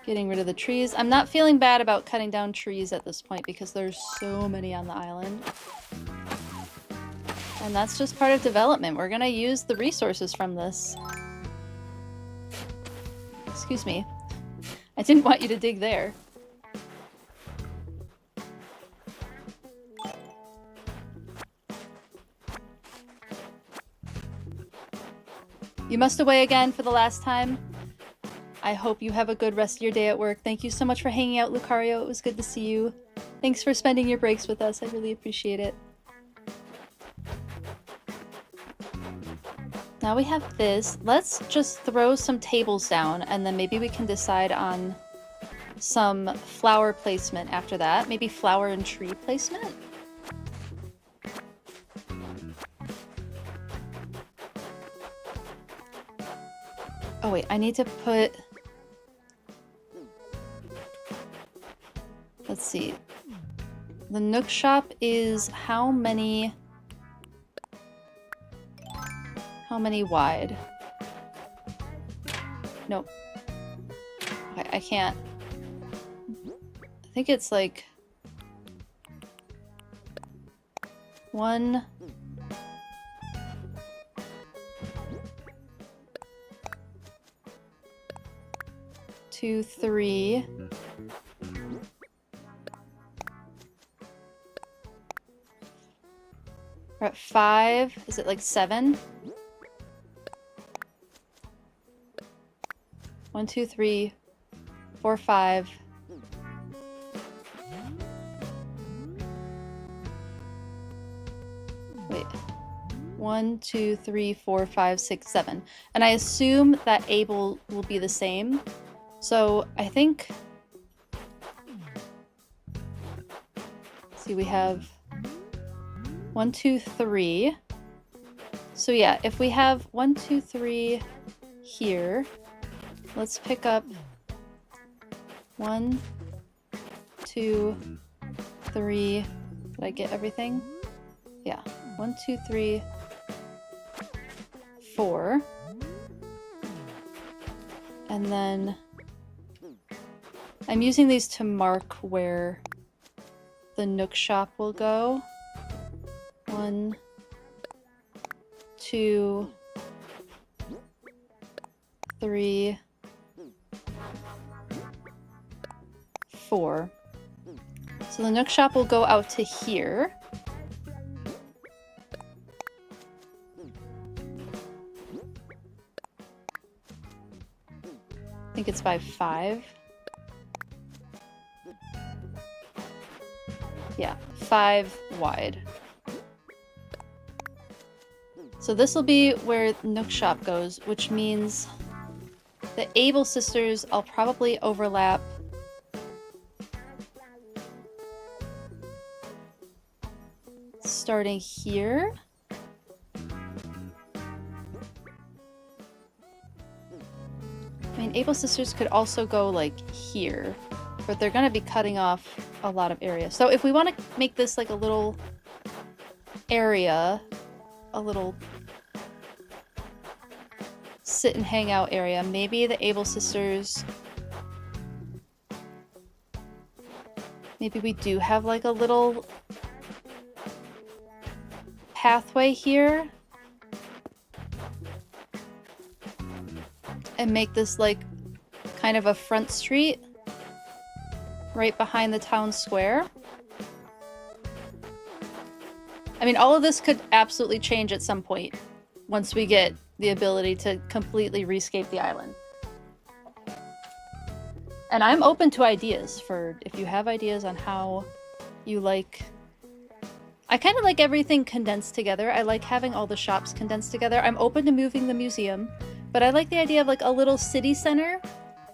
Getting rid of the trees. I'm not feeling bad about cutting down trees at this point because there's so many on the island. And that's just part of development. We're gonna use the resources from this. Excuse me. I didn't want you to dig there. You must away again for the last time. I hope you have a good rest of your day at work. Thank you so much for hanging out, Lucario. It was good to see you. Thanks for spending your breaks with us. I really appreciate it. Now we have this. Let's just throw some tables down, and then maybe we can decide on some flower placement after that. Maybe flower and tree placement? Oh wait, I need to put... Let's see. The Nook Shop is how many wide? Nope. Okay, I can't. I think it's like 1, 2, 3. We're at 5. Is it like 7? 1, 2, 3, 4, 5. Wait. 1, 2, 3, 4, 5, 6, 7. And I assume that Abel will be the same. So I think... Let's see, we have 1, 2, 3. So yeah, if we have 1, 2, 3 here, let's pick up 1, 2, 3. Did I get everything? Yeah. 1, 2, 3, 4. And then I'm using these to mark where the Nook Shop will go. 1, 2, 3, 4. So the Nook Shop will go out to here. I think it's by 5. Yeah, 5 wide. So this will be where Nook Shop goes, which means the Abel sisters I'll probably overlap starting here. I mean, Abel sisters could also go like here, but they're gonna be cutting off a lot of area. So if we want to make this like a little area, a little sit and hang out area, maybe the Abel sisters, maybe we do have like a little pathway here and make this like kind of a front street right behind the town square. I mean, all of this could absolutely change at some point once we get the ability to completely rescape the island. And I'm open to ideas for if you have ideas on how you like... I kind of like everything condensed together. I like having all the shops condensed together. I'm open to moving the museum, but I like the idea of like a little city center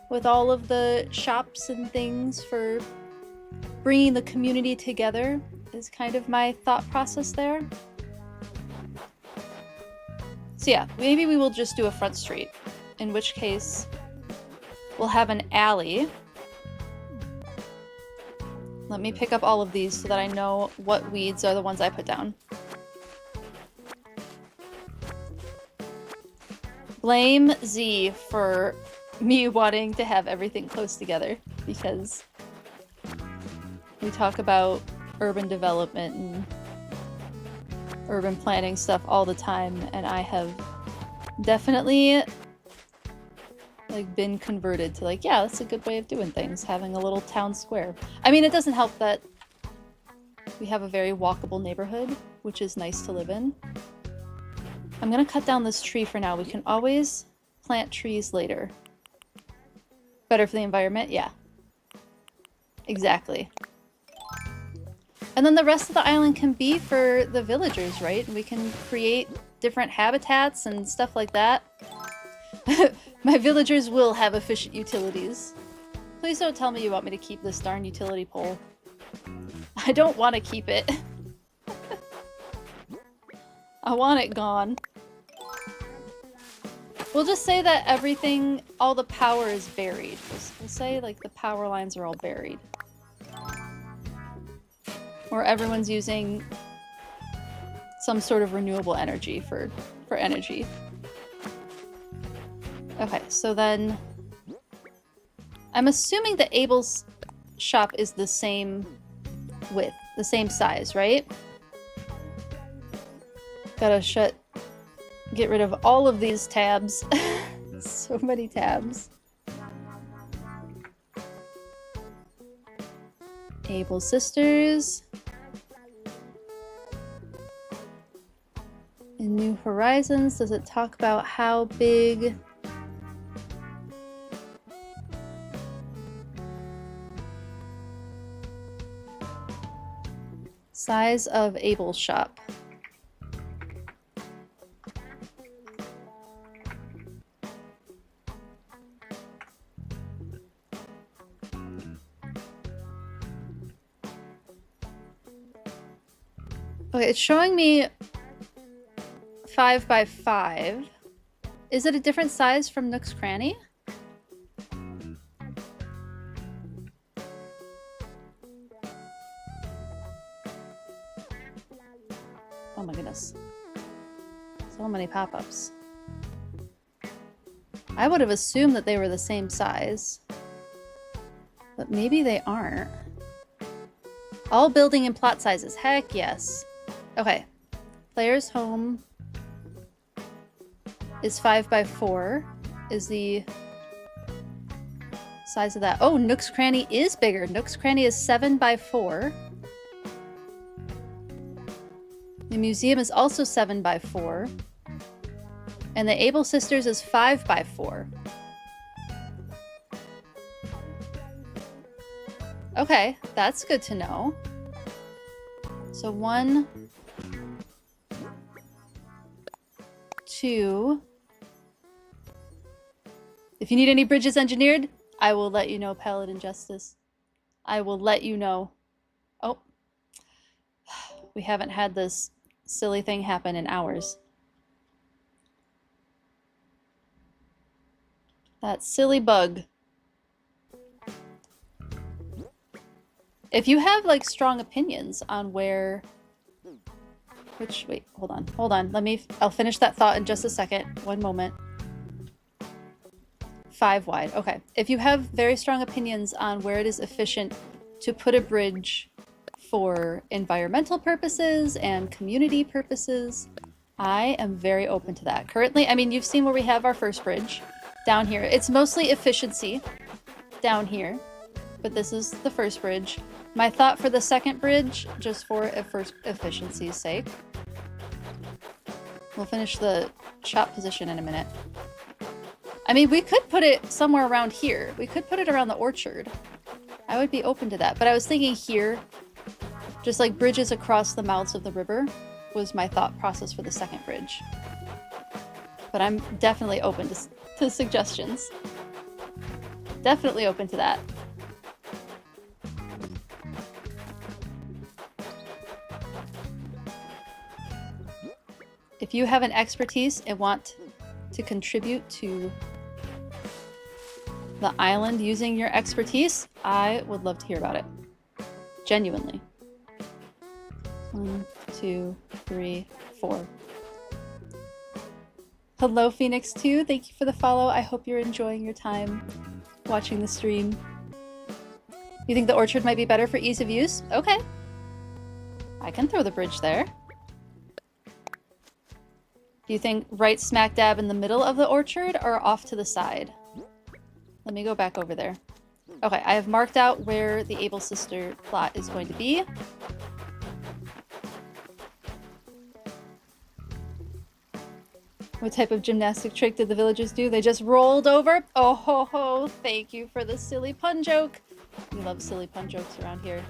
with all of the shops and things for bringing the community together is kind of my thought process there. So yeah, maybe we will just do a front street, in which case we'll have an alley. Let me pick up all of these so that I know what weeds are the ones I put down. Blame Z for me wanting to have everything close together, because we talk about urban development and urban planning stuff all the time, and I have definitely like been converted to like, yeah, that's a good way of doing things, having a little town square. I mean, it doesn't help that we have a very walkable neighborhood, which is nice to live in. I'm gonna cut down this tree for now. We can always plant trees later. Better for the environment? Yeah. Exactly. And then the rest of the island can be for the villagers, right? And we can create different habitats and stuff like that. My villagers will have efficient utilities. Please don't tell me you want me to keep this darn utility pole. I don't want to keep it. I want it gone. We'll just say that everything, all the power is buried. We'll say like the power lines are all buried. Or everyone's using some sort of renewable energy for energy. Okay, so then I'm assuming the Abel's shop is the same width, the same size, right? Gotta get rid of all of these tabs. So many tabs. Able Sisters. In New Horizons, does it talk about how big? Size of Abel's shop. Okay, it's showing me 5 by 5. Is it a different size from Nook's Cranny? Oh my goodness. So many pop-ups. I would have assumed that they were the same size. But maybe they aren't. All building and plot sizes. Heck yes. Okay. Player's home is 5 by 4. Is the size of that. Oh, Nook's Cranny is bigger. Nook's Cranny is 7 by 4. The museum is also 7 by 4. And the Able Sisters is 5 by 4. Okay, that's good to know. So 1, 2. If you need any bridges engineered, I will let you know, Paladin Justice. I will let you know. Oh. We haven't had this silly thing happen in hours. That silly bug. If you have like strong opinions on where, wait, hold on. I'll finish that thought in just a second. One moment. 5 wide. Okay. If you have very strong opinions on where it is efficient to put a bridge for environmental purposes and community purposes, I am very open to that. Currently, I mean, you've seen where we have our first bridge down here. It's mostly efficiency down here, but this is the first bridge. My thought for the second bridge, just for efficiency's sake. We'll finish the shop position in a minute. I mean, we could put it somewhere around here. We could put it around the orchard. I would be open to that. But I was thinking here, just like bridges across the mouths of the river was my thought process for the second bridge. But I'm definitely open to suggestions. Definitely open to that. If you have an expertise and want to contribute to the island using your expertise, I would love to hear about it. Genuinely. 1, 2, 3, 4. Hello, Phoenix 2. Thank you for the follow. I hope you're enjoying your time watching the stream. You think the orchard might be better for ease of use? Okay. I can throw the bridge there. Do you think right smack dab in the middle of the orchard or off to the side? Let me go back over there. Okay, I have marked out where the Able Sister plot is going to be. What type of gymnastic trick did the villagers do? They just rolled over? Oh ho ho, thank you for the silly pun joke. We love silly pun jokes around here.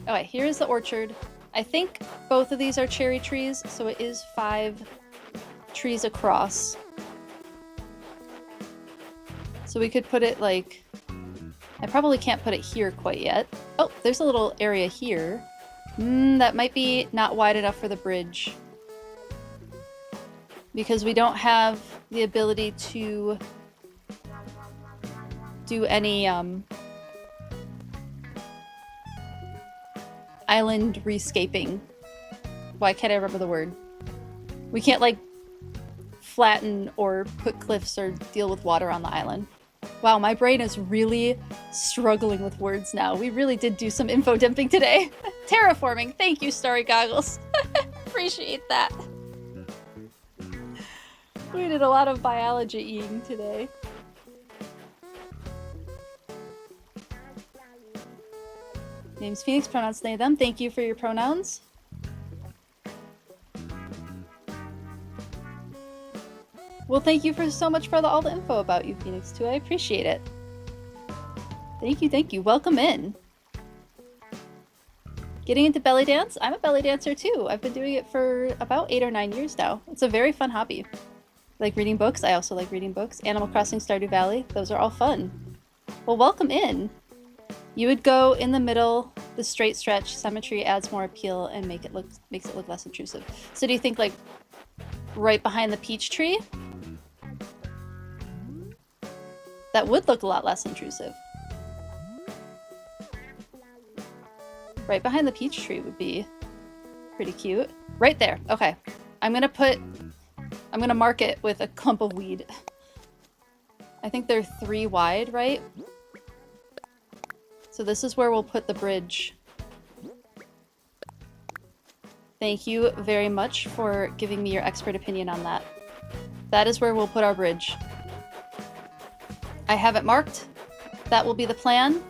Alright, here's the orchard. I think both of these are cherry trees, so it is 5 trees across. So we could put it like... I probably can't put it here quite yet. Oh, there's a little area here. That might be not wide enough for the bridge. Because we don't have the ability to do any island rescaping. Why can't I remember the word? We can't like flatten or put cliffs or deal with water on the island. Wow, my brain is really struggling with words now. We really did do some info dumping today. Terraforming. Thank you, Starry Goggles. Appreciate that. We did a lot of biology-ing today. Name's Phoenix, pronouns they, them. Thank you for your pronouns. Well, thank you for so much for all the info about you, Phoenix, too. I appreciate it. Thank you, thank you. Welcome in. Getting into belly dance? I'm a belly dancer, too. I've been doing it for about 8 or 9 years now. It's a very fun hobby. Like reading books. I also like reading books. Animal Crossing, Stardew Valley. Those are all fun. Well, welcome in. You would go in the middle, the straight stretch. Symmetry adds more appeal and makes it look less intrusive. So do you think like right behind the peach tree? That would look a lot less intrusive. Right behind the peach tree would be pretty cute. Right there. Okay. I'm gonna mark it with a clump of weed. I think they're 3 wide, right? So this is where we'll put the bridge. Thank you very much for giving me your expert opinion on that. That is where we'll put our bridge. I have it marked. That will be the plan.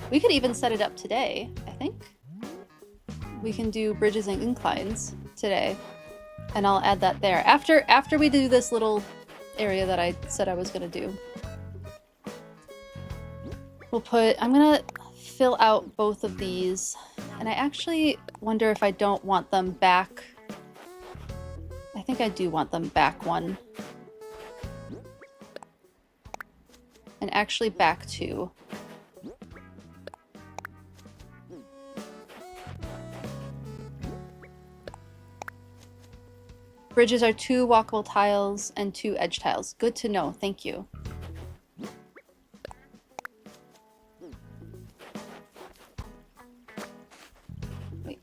We could even set it up today, I think. We can do bridges and inclines today. And I'll add that there. After we do this little area that I said I was gonna do. I'm gonna fill out both of these. And I actually wonder if I don't want them back. I think I do want them back 1. And actually back 2. Bridges are 2 walkable tiles and 2 edge tiles. Good to know. Thank you. Wait.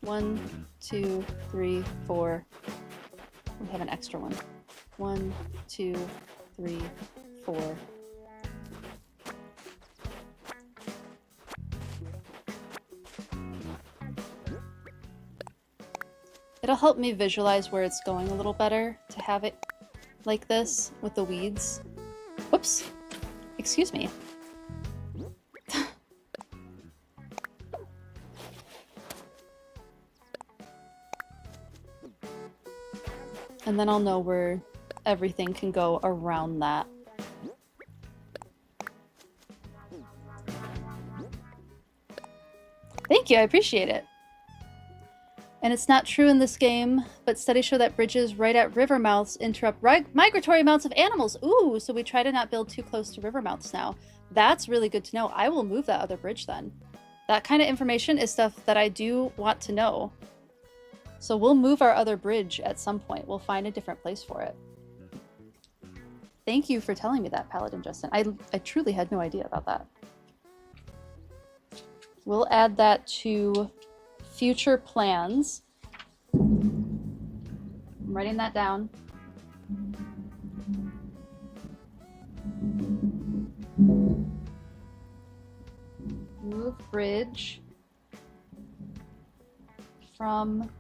1, 2, 3, 4. We have an extra one. 1, 2, 3, 4. It'll help me visualize where it's going a little better to have it like this with the weeds. Whoops! Excuse me. And then I'll know where everything can go around that. Thank you, I appreciate it. And it's not true in this game, but studies show that bridges right at river mouths interrupt migratory mounts of animals. Ooh, so we try to not build too close to river mouths now. That's really good to know. I will move that other bridge then. That kind of information is stuff that I do want to know. So we'll move our other bridge at some point. We'll find a different place for it. Thank you for telling me that, Paladin Justin. I truly had no idea about that. We'll add that to future plans. I'm writing that down. Move bridge from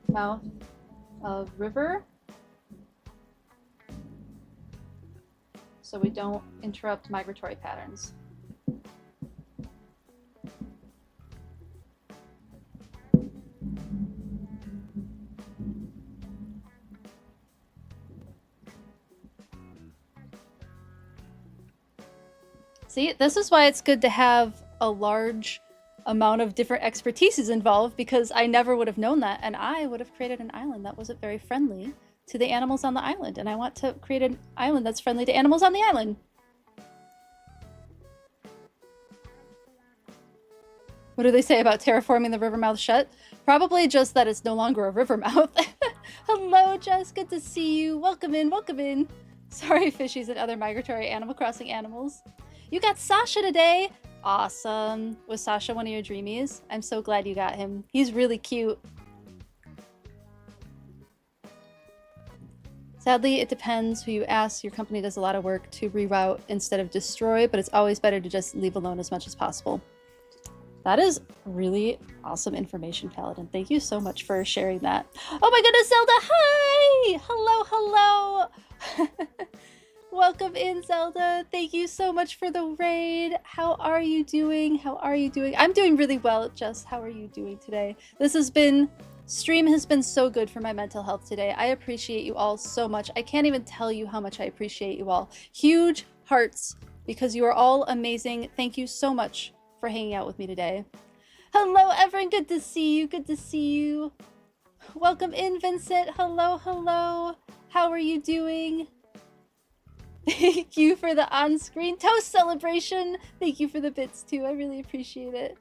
mouth of river so we don't interrupt migratory patterns. See, this is why it's good to have a large amount of different expertises involved, because I never would have known that, and I would have created an island that wasn't very friendly to the animals on the island, and I want to create an island that's friendly to animals on the island. What do they say about terraforming the river mouth shut? Probably just that it's no longer a river mouth. Hello, Jess. Good to see you. Welcome in. Welcome in. Sorry, fishies and other migratory Animal Crossing animals. You got Sasha today. Awesome. Was Sasha one of your dreamies? I'm so glad you got him. He's really cute. Sadly, it depends who you ask. Your company does a lot of work to reroute instead of destroy, but it's always better to just leave alone as much as possible. That is really awesome information, Paladin. Thank you so much for sharing that. Oh my goodness, Zelda, hi! Hello, hello! Welcome in, Zelda. Thank you so much for the raid. How are you doing? How are you doing? I'm doing really well, Jess. How are you doing today? Stream has been so good for my mental health today. I appreciate you all so much. I can't even tell you how much I appreciate you all. Huge hearts, because you are all amazing. Thank you so much for hanging out with me today. Hello, Everin. Good to see you. Good to see you. Welcome in, Vincent. Hello, hello. How are you doing? Thank you for the on-screen toast celebration. Thank you for the bits, too. I really appreciate it.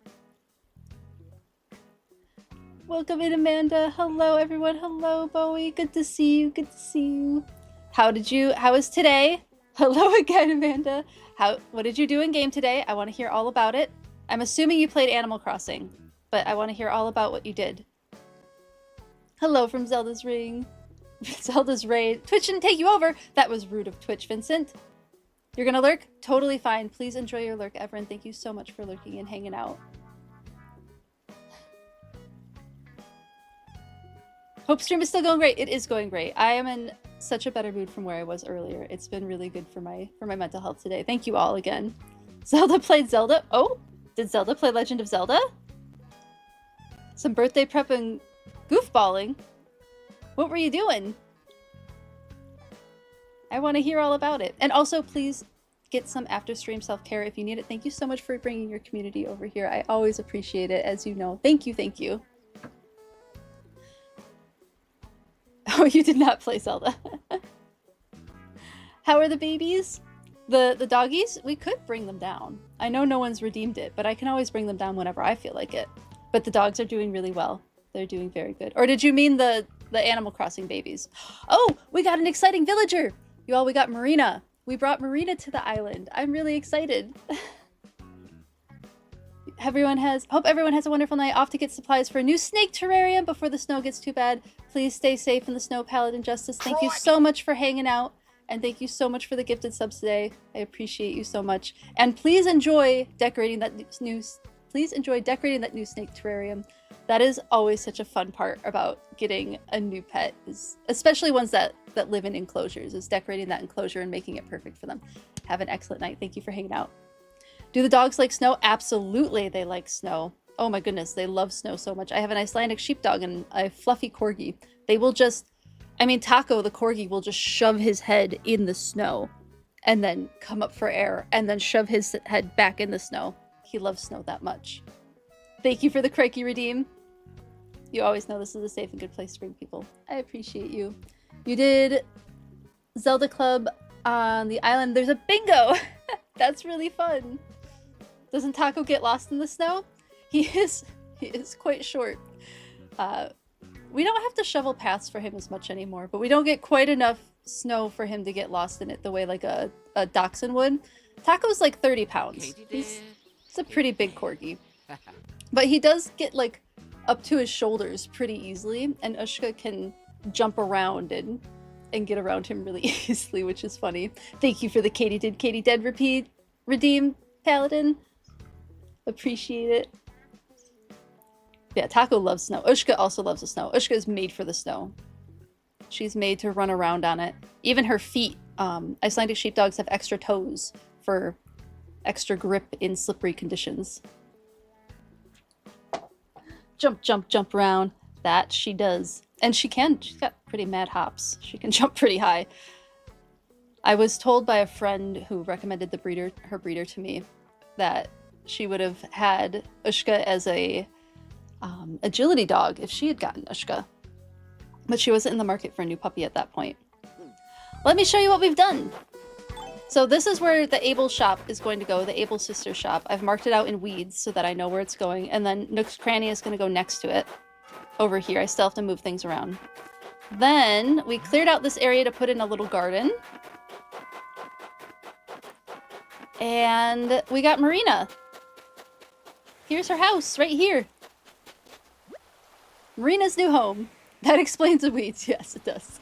Welcome in, Amanda. Hello, everyone. Hello, Bowie. Good to see you. Good to see you. How was today? Hello again, Amanda. What did you do in game today? I want to hear all about it. I'm assuming you played Animal Crossing, but I want to hear all about what you did. Hello from Zelda's Ring. Zelda's Raid. Twitch didn't take you over. That was rude of Twitch, Vincent. You're gonna lurk? Totally fine. Please enjoy your lurk, Everin. Thank you so much for lurking and hanging out. Hope stream is still going great. It is going great. I am in such a better mood from where I was earlier. It's been really good for my mental health today. Thank you all again. Zelda played Zelda. Oh, did Zelda play Legend of Zelda? Some birthday prep and goofballing. What were you doing? I want to hear all about it. And also, please get some after-stream self-care if you need it. Thank you so much for bringing your community over here. I always appreciate it, as you know. Thank you, thank you. Oh, you did not play Zelda. How are the babies? The doggies? We could bring them down. I know no one's redeemed it, but I can always bring them down whenever I feel like it. But the dogs are doing really well. They're doing very good. Or did you mean the Animal Crossing babies? Oh, we got an exciting villager! You all, we got Marina. We brought Marina to the island. I'm really excited. Hope everyone has a wonderful night. Off to get supplies for a new snake terrarium before the snow gets too bad. Please stay safe in the snow, Paladin Justice. Thank you so much for hanging out. And thank you so much for the gifted subs today. I appreciate you so much. And please enjoy decorating that new snake terrarium. That is always such a fun part about getting a new pet, especially ones that live in enclosures, is decorating that enclosure and making it perfect for them. Have an excellent night. Thank you for hanging out. Do the dogs like snow? Absolutely, they like snow. Oh my goodness, they love snow so much. I have an Icelandic sheepdog and a fluffy corgi. They will just, Taco, the corgi, will just shove his head in the snow and then come up for air and then shove his head back in the snow. He loves snow that much. Thank you for the Crikey Redeem. You always know this is a safe and good place to bring people. I appreciate you. You did Zelda Club on the island. There's a bingo! That's really fun. Doesn't Taco get lost in the snow? He is quite short. We don't have to shovel paths for him as much anymore, but we don't get quite enough snow for him to get lost in it the way like a dachshund would. Taco's like 30 pounds. He's a pretty big corgi. But he does get like up to his shoulders pretty easily, and Ushka can jump around and get around him really easily, which is funny. Thank you for the Katie Dead redeem, Paladin. Appreciate it. Yeah, Taco loves snow. Ushka also loves the snow. Ushka is made for the snow. She's made to run around on it. Even her feet. Icelandic sheepdogs have extra toes for extra grip in slippery conditions. Jump, jump, jump around. That she does. And she can. She's got pretty mad hops. She can jump pretty high. I was told by a friend who recommended her breeder to me that she would have had Ushka as a agility dog if she had gotten Ushka. But she wasn't in the market for a new puppy at that point. Let me show you what we've done. So this is where the Able shop is going to go, the Able sister shop. I've marked it out in weeds so that I know where it's going. And then Nook's Cranny is going to go next to it. Over here. I still have to move things around. Then we cleared out this area to put in a little garden. And we got Marina. Here's her house right here. Marina's new home. That explains the weeds. Yes, it does.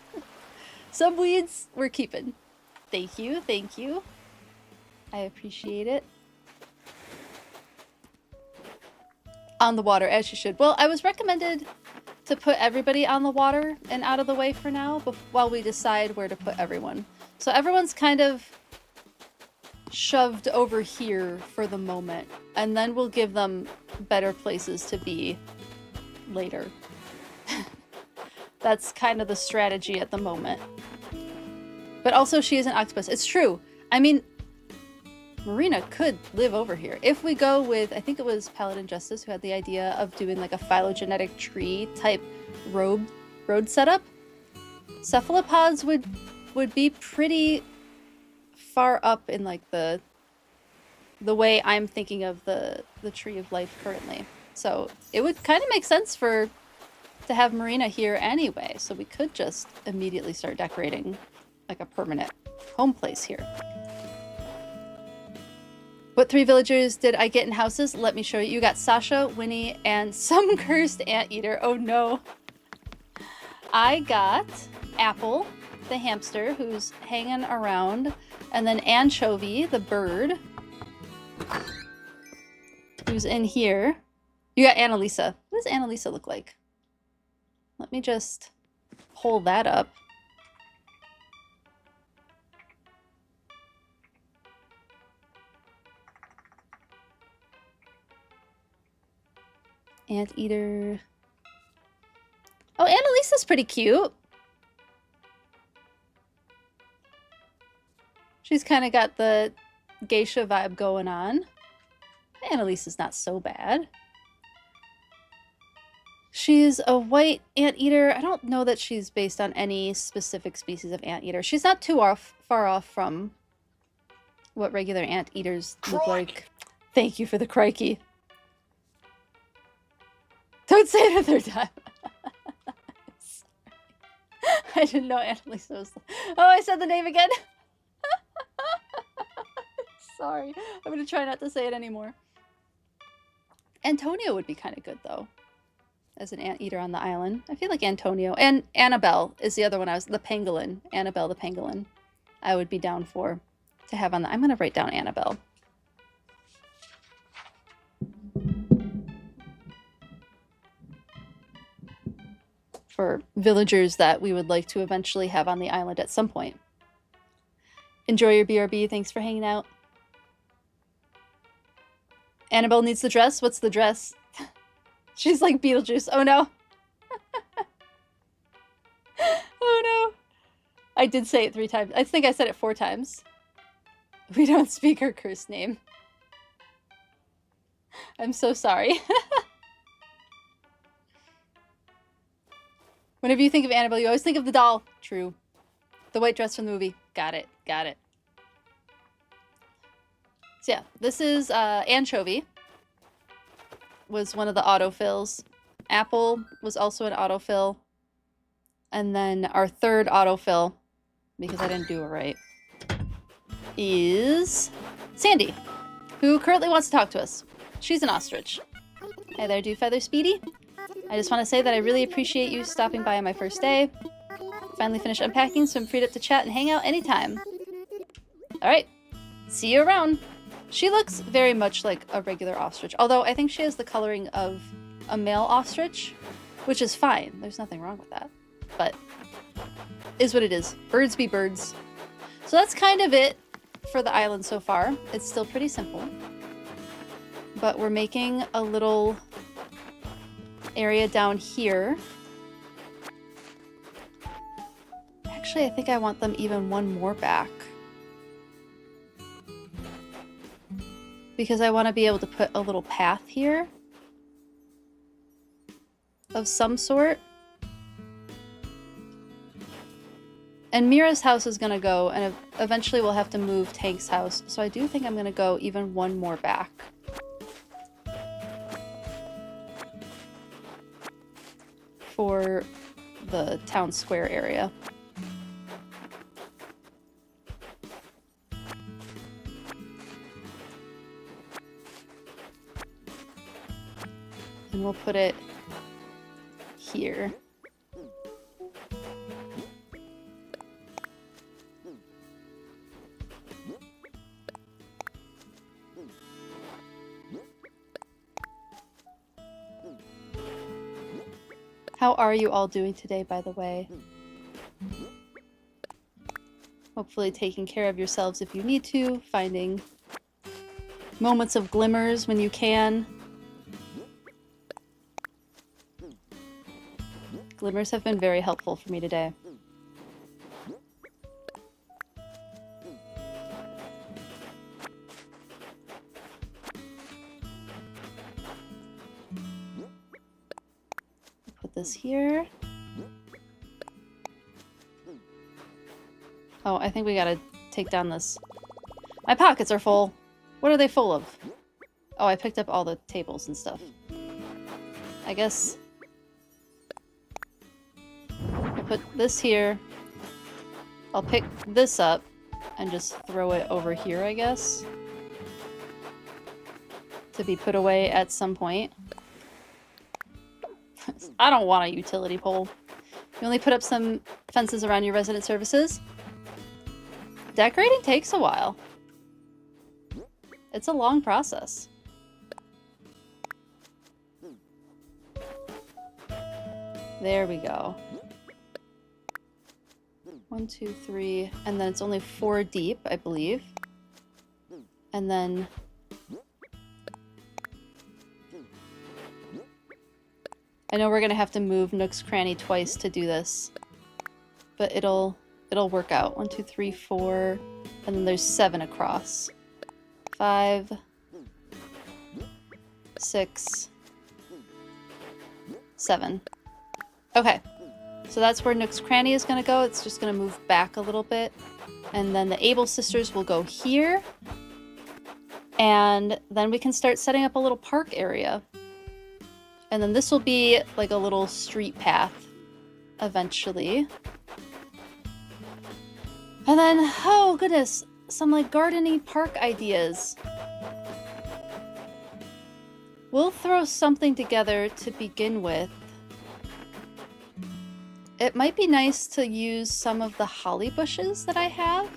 Some weeds we're keeping. Thank you. Thank you. I appreciate it. On the water, as you should. Well, I was recommended to put everybody on the water and out of the way for now, while we decide where to put everyone. So everyone's kind of shoved over here for the moment, and then we'll give them better places to be later. That's kind of the strategy at the moment. But also, she is an octopus. It's true. I mean, Marina could live over here. If we go with, I think it was Paladin Justice who had the idea of doing like a phylogenetic tree type road setup, cephalopods would be pretty far up in like the way I'm thinking of the tree of life currently. So it would kind of make sense to have Marina here anyway. So we could just immediately start decorating like a permanent home place here. What 3 villagers did I get in houses? Let me show you. You got Sasha, Winnie, and some cursed anteater. Oh no. I got Apple, the hamster, who's hanging around, and then Anchovy, the bird, who's in here. You got Annalisa. What does Annalisa look like? Let me just pull that up. Anteater. Oh, Annalisa's pretty cute. She's kind of got the geisha vibe going on. Annalisa's not so bad. She's a white anteater. I don't know that she's based on any specific species of anteater. She's not too far off from what regular anteaters look like. Thank you for the crikey. Don't say it a third time. I didn't know Annalisa was... Oh, I said the name again. Sorry. I'm going to try not to say it anymore. Antonio would be kind of good, though, as an anteater on the island. I feel like Antonio. And Annabelle is the other one. The pangolin. Annabelle the pangolin. I would be down to have on the... I'm going to write down Annabelle. For villagers that we would like to eventually have on the island at some point. Enjoy your BRB. Thanks for hanging out. Annabelle needs the dress. What's the dress? She's like Beetlejuice. Oh no. Oh no. I did say it 3 times. I think I said it 4 times. We don't speak her cursed name. I'm so sorry. Whenever you think of Annabelle, you always think of the doll. True. The white dress from the movie. Got it. Got it. So yeah, this is Anchovy. Was one of the autofills. Apple was also an autofill. And then our third autofill, because I didn't do it right, is Sandy, who currently wants to talk to us. She's an ostrich. Hey there, do Feather Speedy. I just want to say that I really appreciate you stopping by on my first day. Finally finished unpacking, so I'm freed up to chat and hang out anytime. Alright, see you around. She looks very much like a regular ostrich, although I think she has the coloring of a male ostrich, which is fine. There's nothing wrong with that, but is what it is. Birds be birds. So that's kind of it for the island so far. It's still pretty simple, but we're making a little area down here. Actually, I think I want them even one more back. because I want to be able to put a little path here of some sort. And Mira's house is going to go, and eventually we'll have to move Tank's house. So I do think I'm going to go even one more back. For the town square area. And we'll put it here. How are you all doing today, by the way? Hopefully taking care of yourselves if you need to, finding moments of glimmers when you can. Glimmers have been very helpful for me today. Put this here. Oh, I think we gotta take down this. My pockets are full. What are they full of? Oh, I picked up all the tables and stuff. I guess I'll put this here. I'll pick this up and just throw it over here, I guess. To be put away at some point. I don't want a utility pole. You only put up some fences around your resident services. Decorating takes a while. It's a long process. There we go. 1, 2, 3, and then it's only 4 deep, I believe. And then I know we're gonna have to move Nook's Cranny twice to do this, but it'll work out. 1, 2, 3, 4, and then there's 7 across. 5, 6, 7. Okay, so that's where Nook's Cranny is gonna go. It's just gonna move back a little bit, and then the Able sisters will go here, and then we can start setting up a little park area. And then this will be like a little street path eventually. And then, oh goodness, some like gardening park ideas. We'll throw something together to begin with. It might be nice to use some of the holly bushes that I have.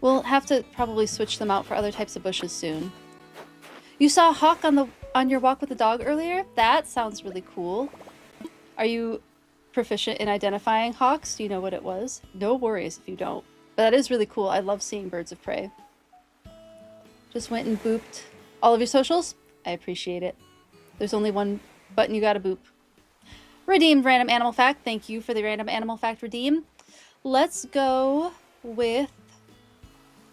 We'll have to probably switch them out for other types of bushes soon. You saw a hawk on your walk with the dog earlier? That sounds really cool. Are you proficient in identifying hawks? Do you know what it was? No worries if you don't. But that is really cool. I love seeing birds of prey. Just went and booped all of your socials. I appreciate it. There's only one button you gotta boop. Redeemed random animal fact. Thank you for the random animal fact redeem. Let's go with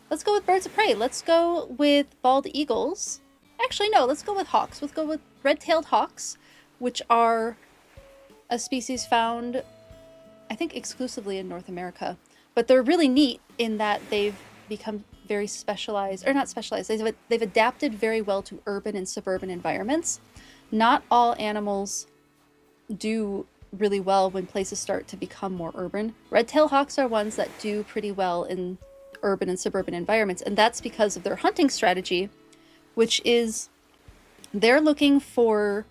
birds of prey. Let's go with bald eagles. Actually, no, let's go with hawks. Let's go with red-tailed hawks, which are a species found, I think, exclusively in North America. But they're really neat in that they've become very specialized, or not specialized, they've adapted very well to urban and suburban environments. Not all animals do really well when places start to become more urban. Red-tailed hawks are ones that do pretty well in urban and suburban environments, and that's because of their hunting strategy, which is they're looking for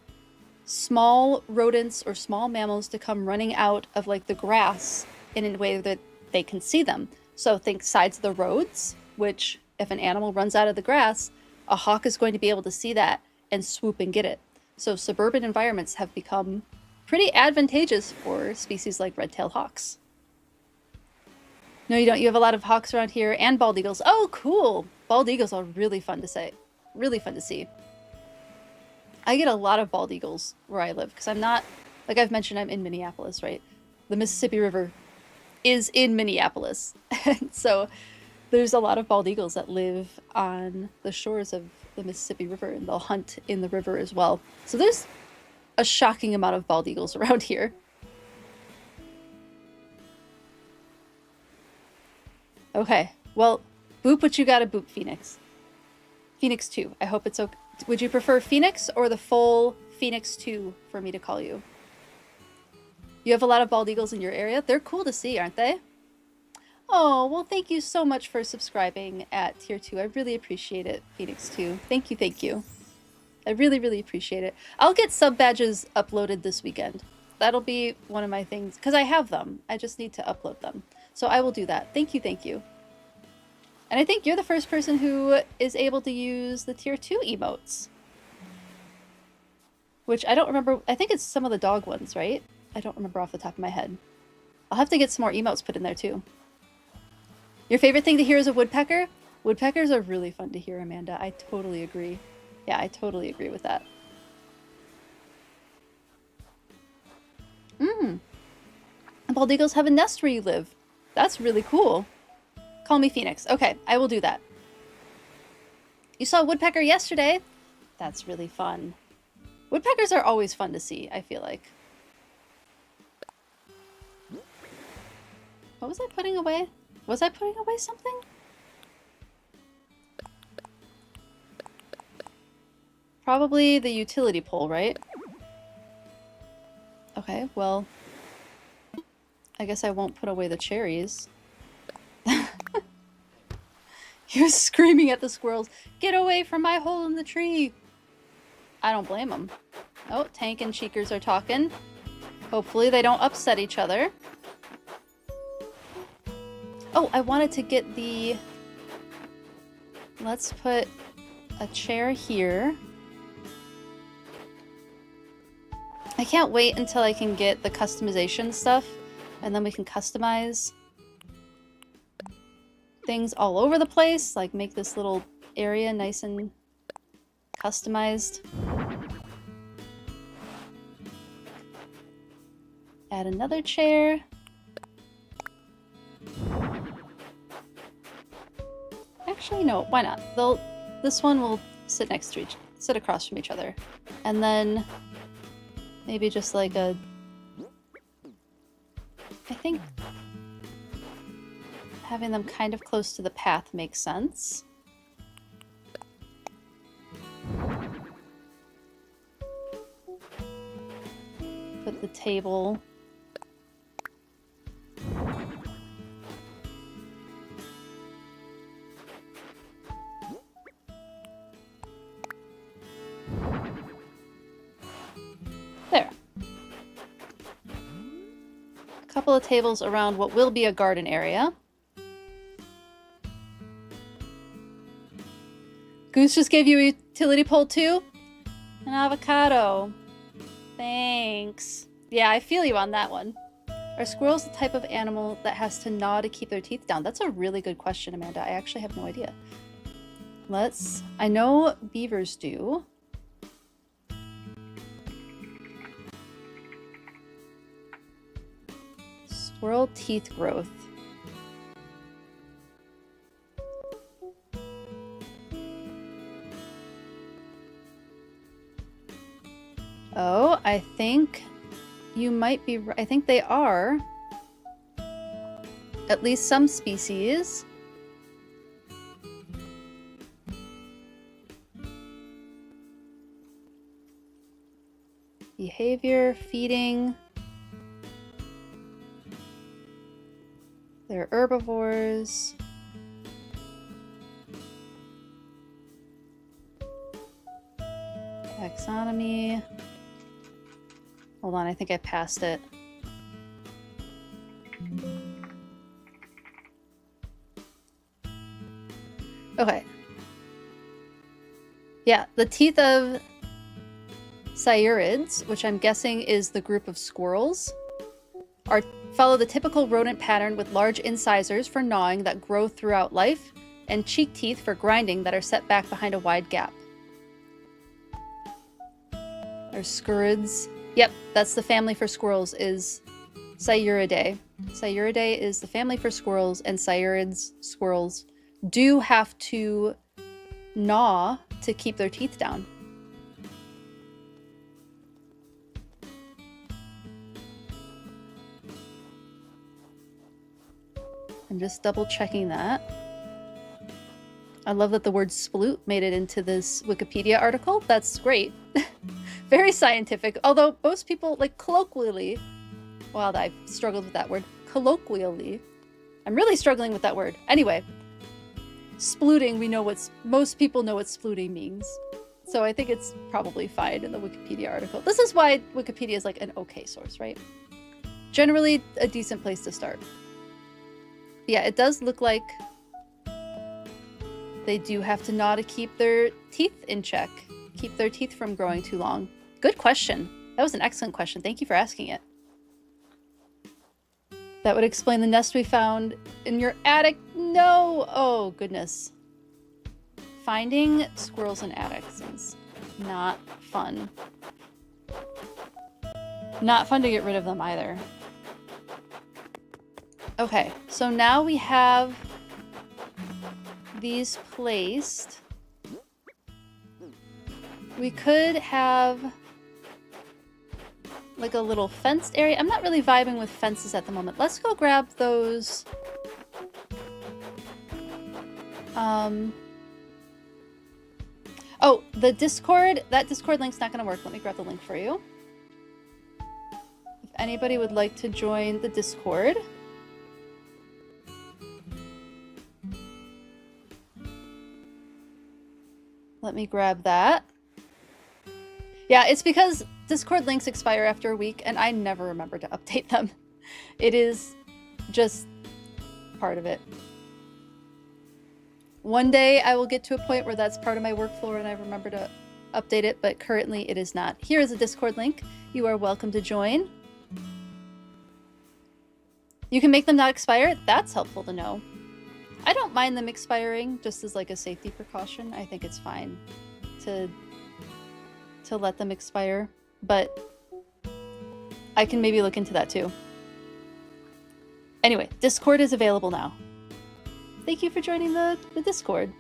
small rodents or small mammals to come running out of like the grass in a way that they can see them. So think sides of the roads, which if an animal runs out of the grass, a hawk is going to be able to see that and swoop and get it. So suburban environments have become pretty advantageous for species like red-tailed hawks. No, you don't. You have a lot of hawks around here and bald eagles. Oh, cool. Bald eagles are really fun to say. Really fun to see. I get a lot of bald eagles where I live because I'm not, like I've mentioned, I'm in Minneapolis, right? The Mississippi River is in Minneapolis. So There's a lot of bald eagles that live on the shores of the Mississippi River, and they'll hunt in the river as well. So there's a shocking amount of bald eagles around here. Okay, well, boop what you gotta boop, Phoenix. Phoenix 2, I hope it's okay. Would you prefer Phoenix or the full Phoenix 2 for me to call you? You have a lot of bald eagles in your area? They're cool to see, aren't they? Oh, well, thank you so much for subscribing at tier 2. I really appreciate it, Phoenix 2. Thank you, thank you. I really, really appreciate it. I'll get sub badges uploaded this weekend. That'll be one of my things, because I have them. I just need to upload them. So I will do that. Thank you, thank you. And I think you're the first person who is able to use the tier 2 emotes. Which I don't remember. I think it's some of the dog ones, right? I don't remember off the top of my head. I'll have to get some more emotes put in there too. Your favorite thing to hear is a woodpecker? Woodpeckers are really fun to hear, Amanda. I totally agree. Yeah, I totally agree with that. Bald eagles have a nest where you live. That's really cool. Call me Phoenix. Okay, I will do that. You saw a woodpecker yesterday? That's really fun. Woodpeckers are always fun to see, I feel like. What was I putting away? Was I putting away something? Probably the utility pole, right? Okay, well, I guess I won't put away the cherries. He was screaming at the squirrels, "Get away from my hole in the tree!" I don't blame him. Oh, Tank and Cheekers are talking. Hopefully they don't upset each other. Oh, I wanted to get the... Let's put a chair here. I can't wait until I can get the customization stuff, and then we can customize things all over the place, like make this little area nice and customized. Add another chair. Actually, no, why not? This one will sit across from each other. And then maybe just like I think having them kind of close to the path makes sense. Put the table. There. A couple of tables around what will be a garden area. Goose just gave you a utility pole too? An avocado. Thanks. Yeah, I feel you on that one. Are squirrels the type of animal that has to gnaw to keep their teeth down? That's a really good question, Amanda. I actually have no idea. I know beavers do. Squirrel teeth growth. Oh, I think you might be right. I think they are. At least some species. Behavior, feeding. They're herbivores. Taxonomy. Hold on, I think I passed it. Okay. Yeah, the teeth of Sciurids, which I'm guessing is the group of squirrels, follow the typical rodent pattern with large incisors for gnawing that grow throughout life, and cheek teeth for grinding that are set back behind a wide gap. There's scurids. Yep, that's the family for squirrels, is Sciuridae. Sciuridae is the family for squirrels, and Sciurids, squirrels, do have to gnaw to keep their teeth down. I'm just double checking that. I love that the word sploot made it into this Wikipedia article. That's great. Very scientific. Although most people, like, colloquially, well, I've struggled with that word. Colloquially. I'm really struggling with that word. Anyway, splooting, most people know what splooting means. So I think it's probably fine in the Wikipedia article. This is why Wikipedia is like an okay source, right? Generally a decent place to start. Yeah, it does look like they do have to gnaw to keep their teeth in check. Keep their teeth from growing too long. Good question. That was an excellent question. Thank you for asking it. That would explain the nest we found in your attic. No! Oh, goodness. Finding squirrels in attics is not fun. Not fun to get rid of them either. Okay, so now we have these placed. We could have like a little fenced area. I'm not really vibing with fences at the moment. Let's go grab those. Oh, the Discord, that Discord link's not gonna work. Let me grab the link for you. If anybody would like to join the Discord. Let me grab that. Yeah, it's because Discord links expire after a week and I never remember to update them. It is just part of it. One day I will get to a point where that's part of my workflow and I remember to update it, but currently it is not. Here is a Discord link. You are welcome to join. You can make them not expire. That's helpful to know. I don't mind them expiring just as like a safety precaution. I think it's fine to let them expire, but I can maybe look into that too. Anyway, Discord is available now. Thank you for joining the Discord.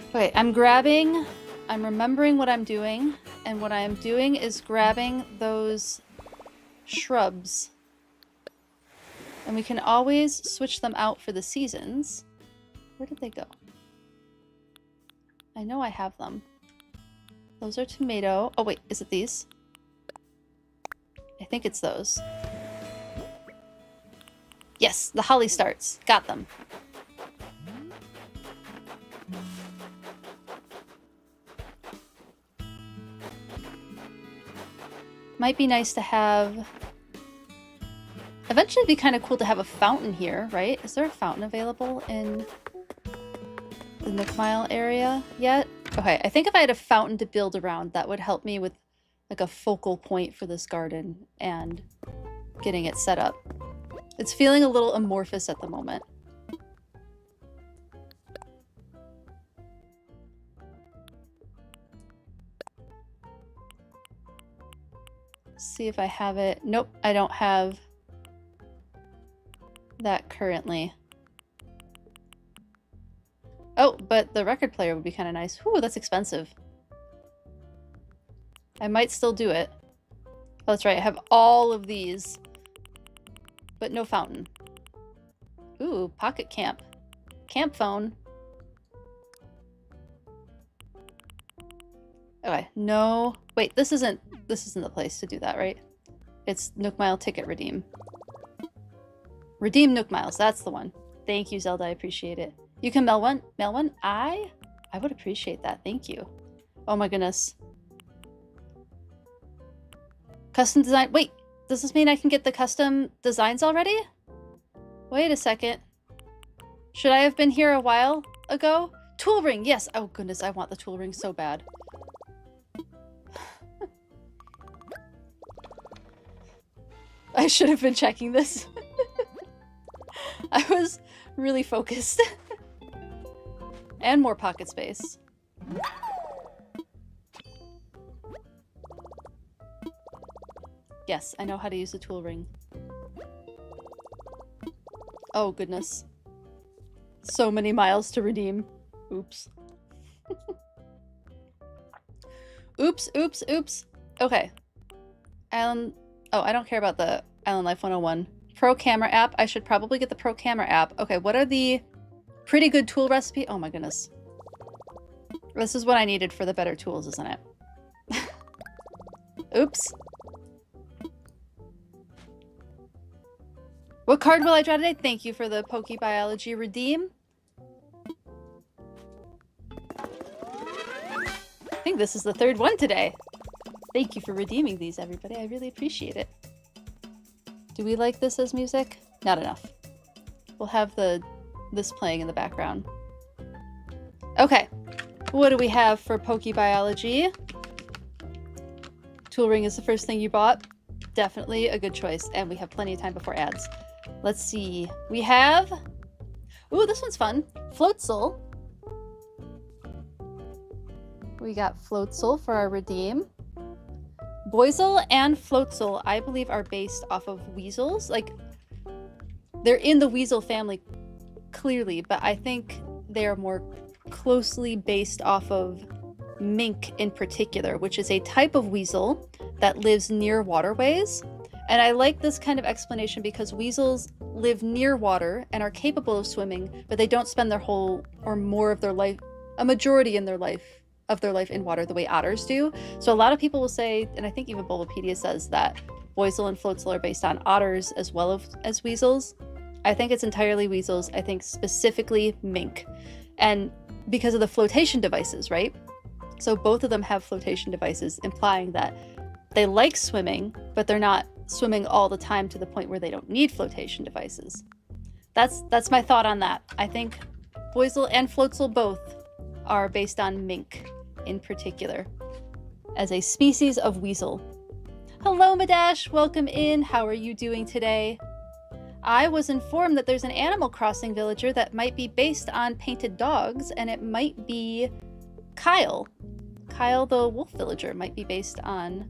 Okay, I'm remembering what I'm doing, and what I'm doing is grabbing those shrubs. And we can always switch them out for the seasons. Where did they go? I know I have them. Those are tomato. Oh wait, is it these? I think it's those. Yes, the holly starts. Got them. Might be nice to have... Eventually it'd be kind of cool to have a fountain here, right? Is there a fountain available in the Nook Mile area yet? Okay, I think if I had a fountain to build around, that would help me with like a focal point for this garden and getting it set up. It's feeling a little amorphous at the moment. See if I have it. Nope, I don't have that currently. Oh, but the record player would be kind of nice. Whew, that's expensive. I might still do it. Oh, that's right, I have all of these. But no fountain. Ooh, pocket camp. Camp phone. Okay, no. Wait, this isn't the place to do that, right? It's Nook Mile ticket redeem. Redeem Nook Miles, that's the one. Thank you, Zelda, I appreciate it. You can mail one? Mail one? I would appreciate that, thank you. Oh my goodness. Custom design, wait, does this mean I can get the custom designs already? Wait a second. Should I have been here a while ago? Tool ring, yes, oh goodness, I want the tool ring so bad. I should have been checking this. I was really focused. And more pocket space. Yes, I know how to use the tool ring. Oh, goodness. So many miles to redeem. Oops. Oops, oops, oops. Okay. Island... Oh, I don't care about the Island Life 101. Pro Camera app. I should probably get the Pro Camera app. Okay, what are the pretty good tool recipe? Oh my goodness. This is what I needed for the better tools, isn't it? Oops. What card will I draw today? Thank you for the Pokebiology redeem. I think this is the third one today. Thank you for redeeming these, everybody. I really appreciate it. Do we like this as music? Not enough. We'll have this playing in the background. Okay. What do we have for Pokebiology? Tool ring is the first thing you bought. Definitely a good choice. And we have plenty of time before ads. Let's see. We have... Ooh, this one's fun. Floatzel. We got Floatzel for our redeem. Boizel and Floatzel, I believe, are based off of weasels. Like, they're in the weasel family, clearly, but I think they are more closely based off of mink in particular, which is a type of weasel that lives near waterways. And I like this kind of explanation because weasels live near water and are capable of swimming, but they don't spend their whole or more of their life, a majority in their life, of their life in water the way otters do. So a lot of people will say, and I think even Bulbapedia says, that Boizel and Floatzel are based on otters as well as weasels. I think it's entirely weasels. I think specifically mink. And because of the flotation devices, right? So both of them have flotation devices, implying that they like swimming, but they're not swimming all the time to the point where they don't need flotation devices. That's my thought on that. I think Boizel and Floatzel both are based on mink in particular as a species of weasel. Hello, Madash. Welcome in. How are you doing today? I was informed that there's an Animal Crossing villager that might be based on painted dogs, and it might be Kyle. Kyle the wolf villager might be based on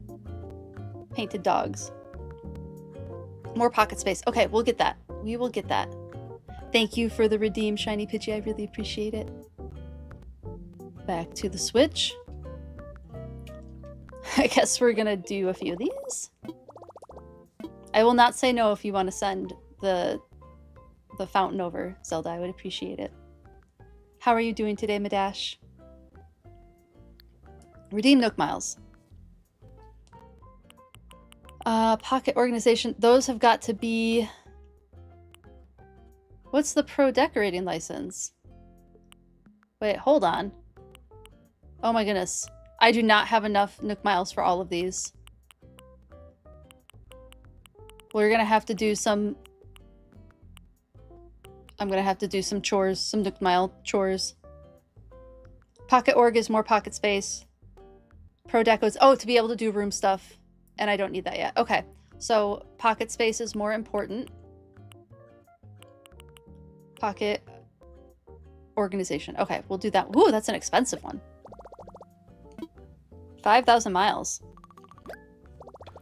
painted dogs. More pocket space. Okay, we'll get that. We will get that. Thank you for the redeem, Shiny Pidgey. I really appreciate it. Back to the Switch. I guess we're gonna do a few of these. I will not say no if you want to send the fountain over, Zelda. I would appreciate it. How are you doing today, Madash? Redeem Nook Miles. Pocket organization. Those have got to be... What's the pro decorating license? Wait, hold on. Oh my goodness. I do not have enough Nook Miles for all of these. We're gonna have to do some... I'm gonna have to do some chores, some Nook Mile chores. Pocket org is more pocket space. Pro decos. Oh, to be able to do room stuff. And I don't need that yet. Okay. So pocket space is more important. Pocket organization. Okay, we'll do that. Ooh, that's an expensive one. 5,000 miles.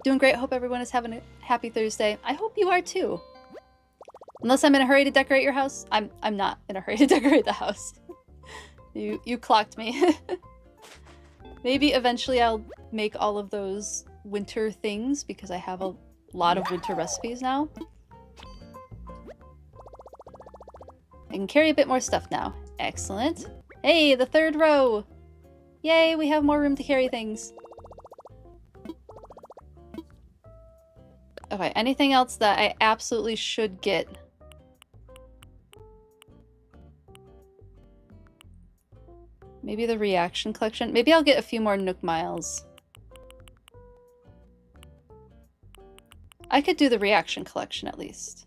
Doing great. Hope everyone is having a happy Thursday. I hope you are too. Unless I'm in a hurry to decorate your house. I'm not in a hurry to decorate the house. You clocked me. Maybe eventually I'll make all of those winter things because I have a lot of winter recipes now. I can carry a bit more stuff now. Excellent. Hey, the third row! Yay, we have more room to carry things. Okay, anything else that I absolutely should get? Maybe the reaction collection. Maybe I'll get a few more Nook Miles. I could do the reaction collection at least.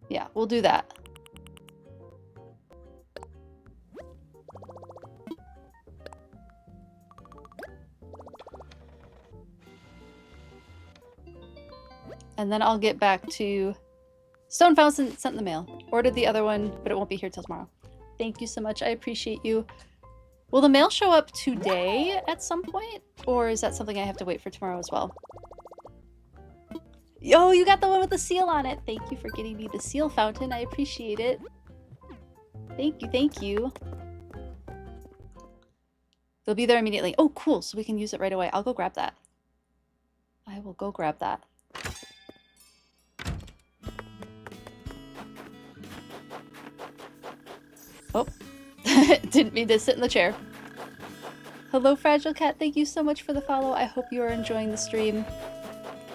Yeah, we'll do that. And then I'll get back to Stone Fountain sent in the mail. Ordered the other one, but it won't be here till tomorrow. Thank you so much. I appreciate you. Will the mail show up today at some point? Or is that something I have to wait for tomorrow as well? Yo, you got the one with the seal on it. Thank you for getting me the seal fountain. I appreciate it. Thank you, thank you. They'll be there immediately. Oh, cool. So we can use it right away. I'll go grab that. I will go grab that. Oh, didn't mean to sit in the chair. Hello, Fragile Cat. Thank you so much for the follow. I hope you are enjoying the stream.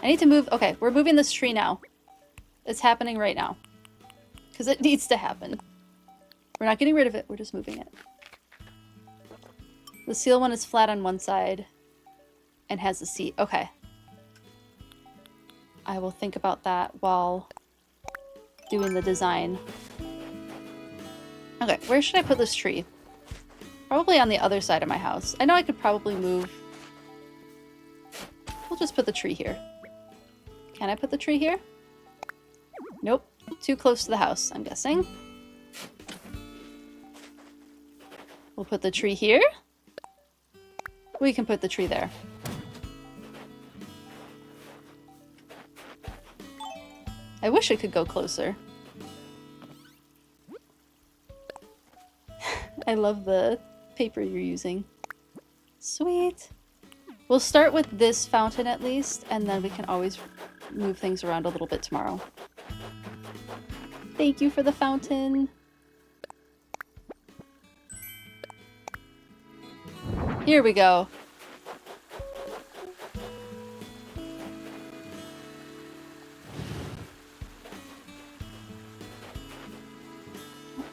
I need to move. Okay, we're moving this tree now. It's happening right now. Because it needs to happen. We're not getting rid of it. We're just moving it. The seal one is flat on one side and has a seat. Okay. I will think about that while doing the design. Okay, where should I put this tree? Probably on the other side of my house. I know I could probably move. We'll just put the tree here. Can I put the tree here? Nope. Too close to the house, I'm guessing. We'll put the tree here. We can put the tree there. I wish it could go closer. I love the paper you're using. Sweet. We'll start with this fountain at least, and then we can always move things around a little bit tomorrow. Thank you for the fountain. Here we go.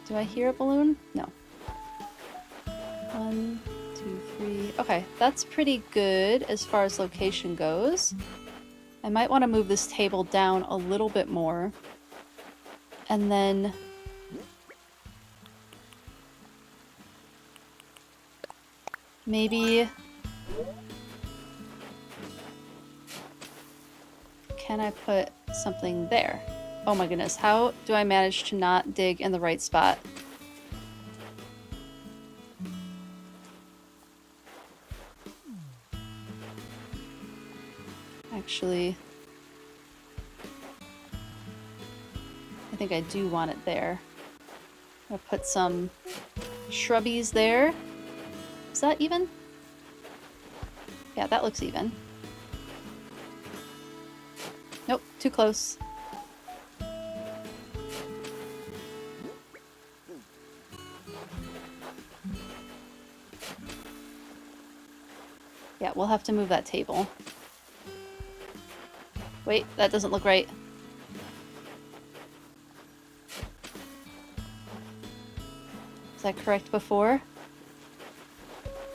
Do I hear a balloon? No. 1, 2, 3. Okay, that's pretty good as far as location goes. I might want to move this table down a little bit more. And then maybe can I put something there? Oh my goodness, how do I manage to not dig in the right spot? Actually, I think I do want it there. I'll put some shrubbies there. Is that even? Yeah, that looks even. Nope, too close. Yeah, we'll have to move that table. Wait, that doesn't look right. Is that correct before?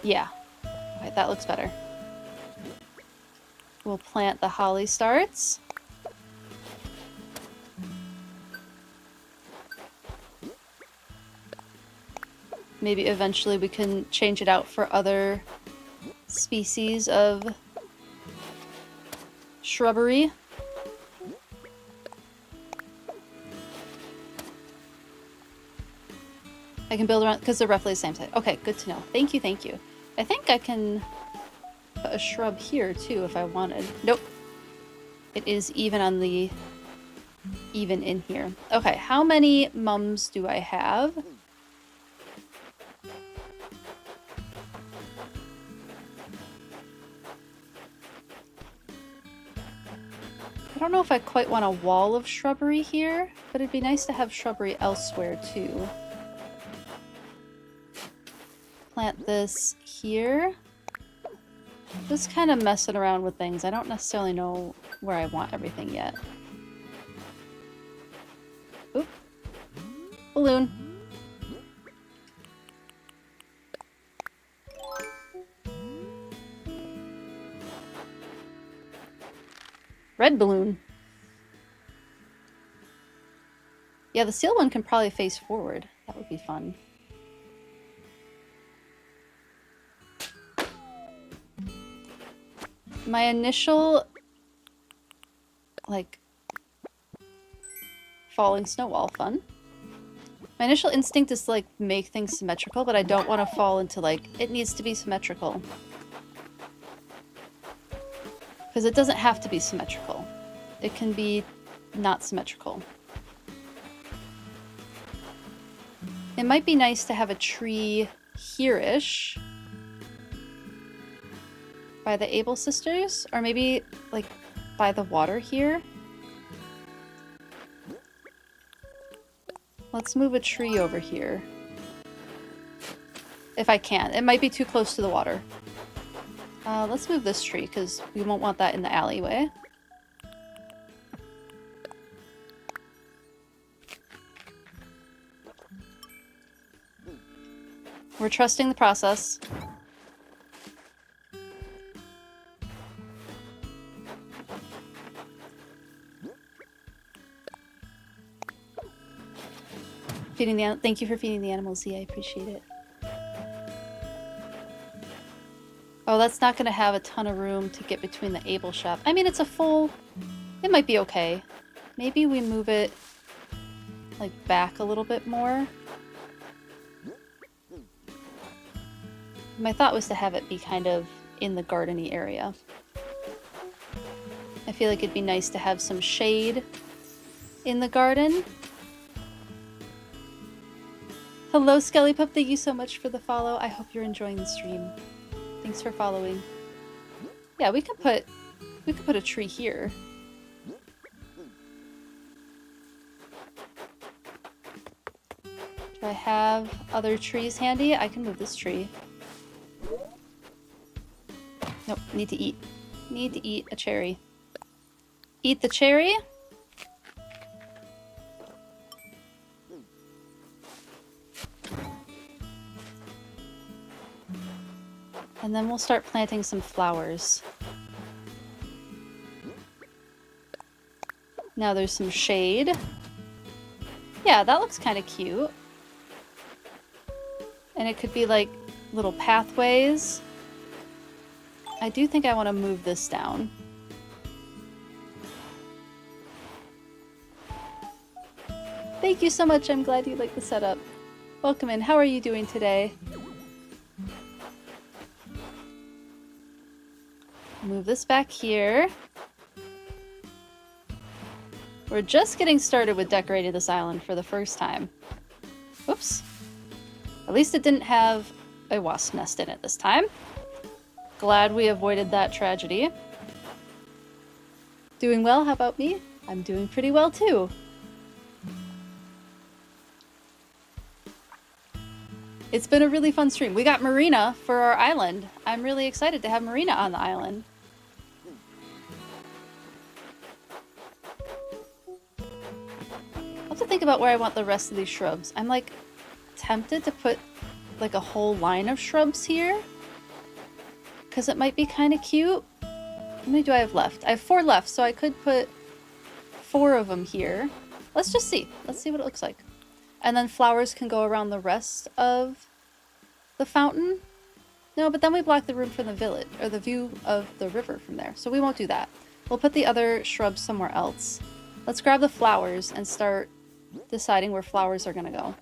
Yeah. Okay, that looks better. We'll plant the holly starts. Maybe eventually we can change it out for other species of shrubbery. I can build around because they're roughly the same size. Okay, good to know. Thank you, thank you. I think I can put a shrub here too if I wanted. Nope. It is even on the even in here. Okay, how many mums do I have? I don't know if I quite want a wall of shrubbery here, but it'd be nice to have shrubbery elsewhere too. Plant this here. Just kind of messing around with things. I don't necessarily know where I want everything yet. Oop. Balloon. Red balloon. Yeah, the seal one can probably face forward. That would be fun. My initial, like, falling snow wall, fun. My initial instinct is to, like, make things symmetrical, but I don't want to fall into, like, it needs to be symmetrical. Because it doesn't have to be symmetrical. it can be not symmetrical. It might be nice to have a tree here-ish by the Able sisters, or maybe like by the water here. Let's move a tree over here. If I can. It might be too close to the water. Let's move this tree, because we won't want that in the alleyway. We're trusting the process. Thank you for feeding the animals, Z. I appreciate it. Oh, that's not going to have a ton of room to get between the Able shop. I mean, it's a full... It might be okay. Maybe we move it, like, back a little bit more. My thought was to have it be kind of in the garden-y area. I feel like it'd be nice to have some shade in the garden. Hello, Skellypup. Thank you so much for the follow. I hope you're enjoying the stream. Thanks for following. Yeah, we could put a tree here. Do I have other trees handy? I can move this tree. Nope, need to eat. Need to eat a cherry. Eat the cherry. And then we'll start planting some flowers. Now there's some shade. Yeah, that looks kind of cute. And it could be like little pathways. I do think I want to move this down. Thank you so much. I'm glad you like the setup. Welcome in. How are you doing today? Move this back here. We're just getting started with decorating this island for the first time. Whoops. At least it didn't have a wasp nest in it this time. Glad we avoided that tragedy. Doing well? How about me? I'm doing pretty well too. It's been a really fun stream. We got Marina for our island. I'm really excited to have Marina on the island. I'll have to think about where I want the rest of these shrubs. I'm like tempted to put like a whole line of shrubs here, because it might be kind of cute. How many do I have left? I have 4 left, so I could put 4 of them here. Let's just see. Let's see what it looks like. And then flowers can go around the rest of the fountain. No, but then we block the room from the village, or the view of the river from there. So we won't do that. We'll put the other shrubs somewhere else. Let's grab the flowers and start deciding where flowers are gonna go.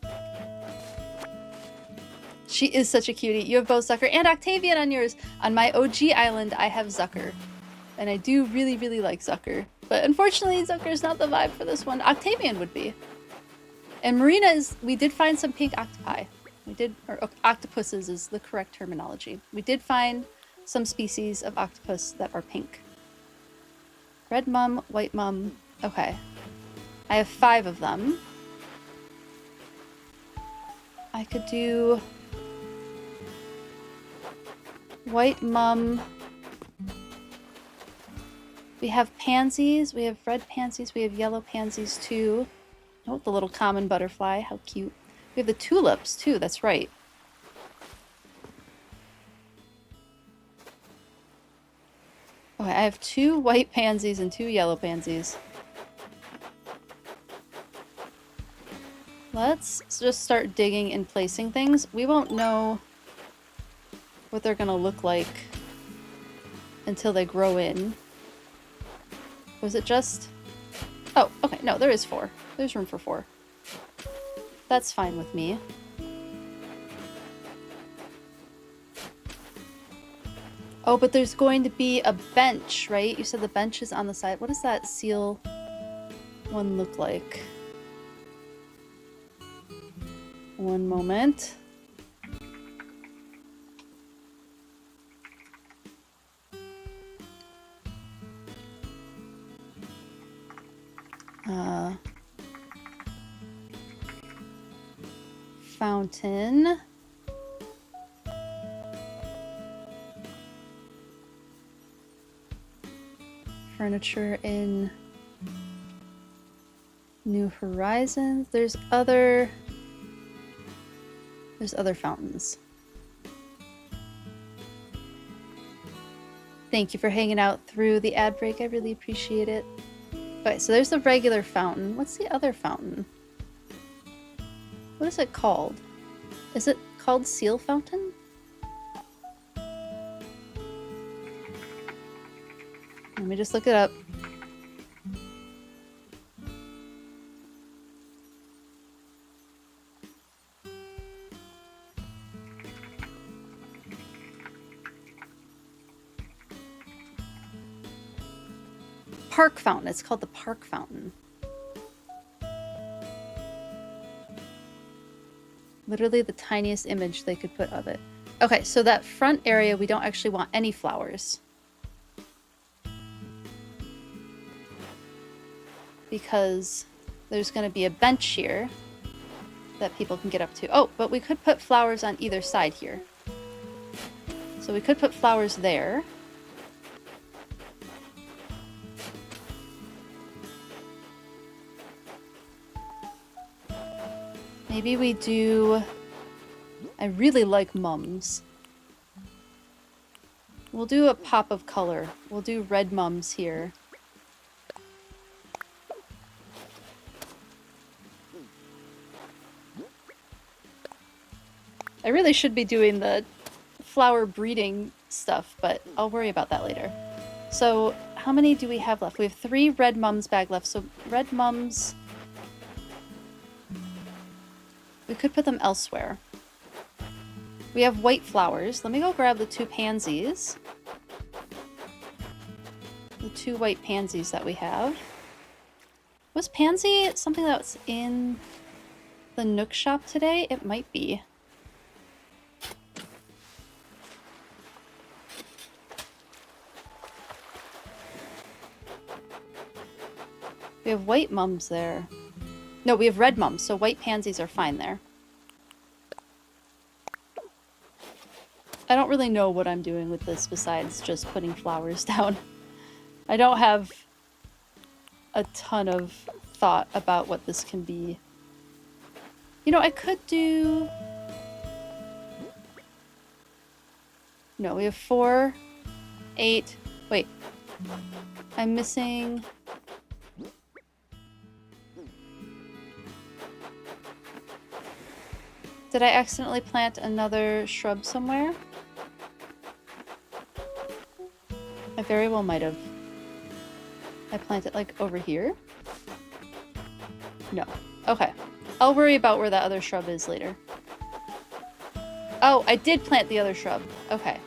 She is such a cutie. You have both Zucker and Octavian on yours. On my OG island, I have Zucker. And I do really, really like Zucker. But unfortunately, Zucker's not the vibe for this one. Octavian would be. And Marina is... We did find some pink octopi. We did... Or octopuses is the correct terminology. We did find some species of octopus that are pink. Red mum, white mum. Okay. I have 5 of them. I could do... White mum. We have pansies. We have red pansies. We have yellow pansies too. Oh, the little common butterfly. How cute. We have the tulips too. That's right. Okay, I have 2 white pansies and 2 yellow pansies. Let's just start digging and placing things. We won't know what they're gonna look like until they grow in. Was it just... Oh, okay. No, there is 4. There's room for 4. That's fine with me. Oh, but there's going to be a bench, right? You said the bench is on the side. What does that seal one look like? One moment. Fountain. Furniture in New Horizons. There's other fountains. Thank you for hanging out through the ad break. I really appreciate it. Okay, so there's the regular fountain. What's the other fountain? What is it called? Is it called Seal Fountain? Let me just look it up. Park Fountain. It's called the Park Fountain. Literally the tiniest image they could put of it. Okay, so that front area, we don't actually want any flowers. Because there's going to be a bench here that people can get up to. Oh, but we could put flowers on either side here. So we could put flowers there. Maybe we do... I really like mums. We'll do a pop of color. We'll do red mums here. I really should be doing the flower breeding stuff, but I'll worry about that later. So, how many do we have left? We have 3 red mums bag left, so red mums... We could put them elsewhere. We have white flowers. Let me go grab the 2 pansies. The 2 white pansies that we have. Was pansy something that was in the Nook shop today? It might be. We have white mums there. No, we have red mums, so white pansies are fine there. I don't really know what I'm doing with this besides just putting flowers down. I don't have a ton of thought about what this can be. You know, I could do... No, we have 4, 8... Wait. I'm missing... Did I accidentally plant another shrub somewhere? I very well might have. I planted like over here? No. Okay. I'll worry about where that other shrub is later. Oh, I did plant the other shrub. Okay.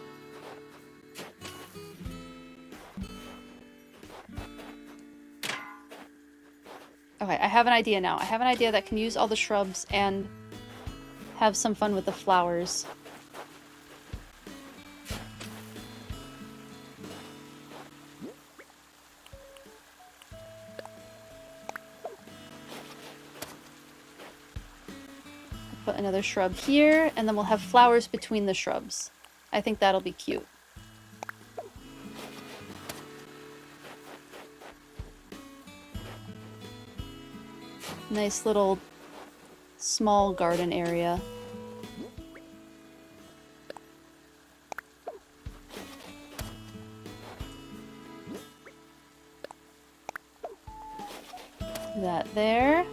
Okay, I have an idea now. I have an idea that can use all the shrubs and have some fun with the flowers. Put another shrub here, and then we'll have flowers between the shrubs. I think that'll be cute. Nice little small garden area. That there.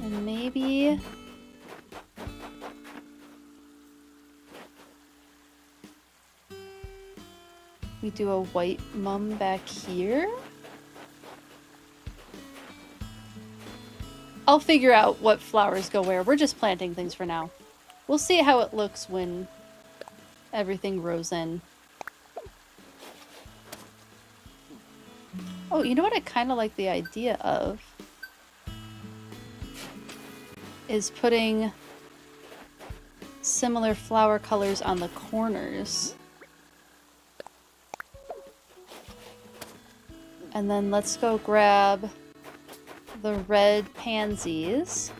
And maybe... we do a white mum back here? I'll figure out what flowers go where. We're just planting things for now. We'll see how it looks when everything grows in. Oh, you know what I kind of like the idea of? Is putting similar flower colors on the corners. And then let's go grab the red pansies.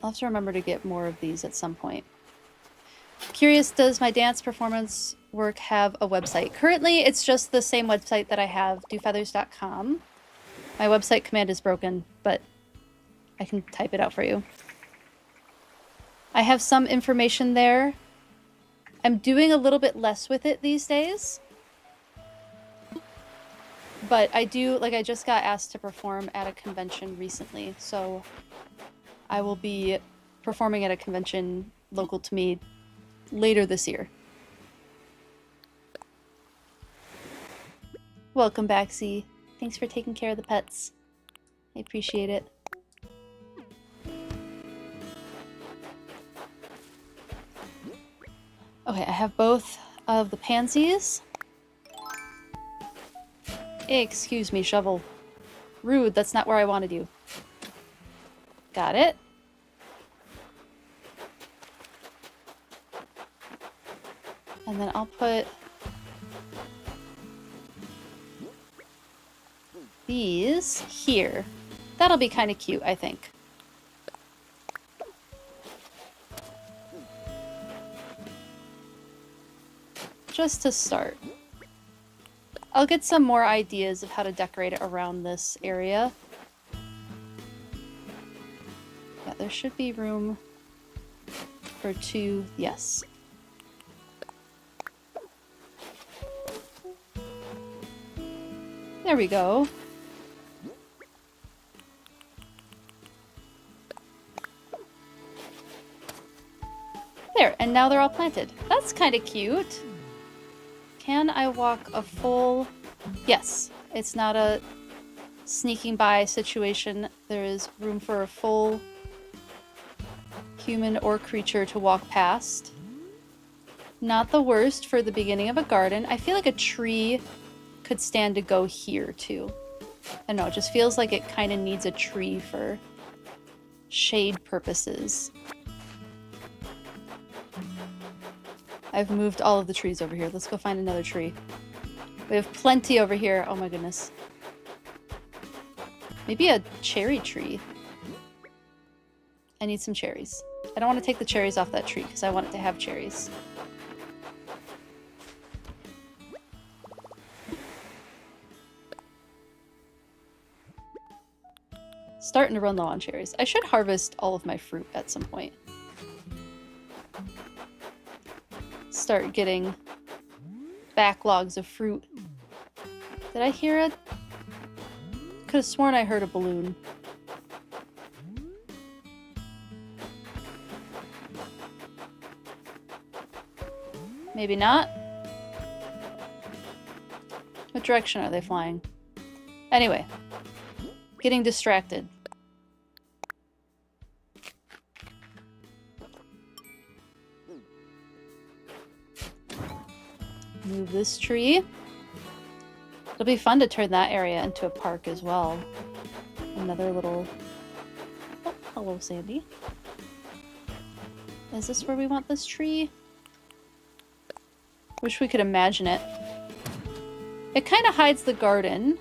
I'll have to remember to get more of these at some point. Curious, does my dance performance work have a website? Currently, it's just the same website that I have, dofeathers.com. My website command is broken, but I can type it out for you. I have some information there. I'm doing a little bit less with it these days. But I do, like, I just got asked to perform at a convention recently, so I will be performing at a convention local to me later this year. Welcome back, Z. Thanks for taking care of the pets. I appreciate it. Okay, I have both of the pansies. Excuse me, shovel. Rude, that's not where I wanted you. Got it. And then I'll put these here. That'll be kind of cute, I think. Just to start. I'll get some more ideas of how to decorate it around this area. Yeah, there should be room for 2, yes. There we go. There, and now they're all planted. That's kind of cute. Can I walk a full... Yes, it's not a sneaking by situation. There is room for a full human or creature to walk past. Not the worst for the beginning of a garden. I feel like a tree could stand to go here too. I don't know, it just feels like it kind of needs a tree for shade purposes. I've moved all of the trees over here. Let's go find another tree. We have plenty over here. Oh my goodness. Maybe a cherry tree. I need some cherries. I don't want to take the cherries off that tree because I want it to have cherries. Starting to run low on cherries. I should harvest all of my fruit at some point. Start getting backlogs of fruit. Did I hear it? Could have sworn I heard a balloon. Maybe not. What direction are they flying? Anyway, getting distracted. Move this tree. It'll be fun to turn that area into a park as well. Another little... Oh, hello, Sandy. Is this where we want this tree? Wish we could imagine it. It kind of hides the garden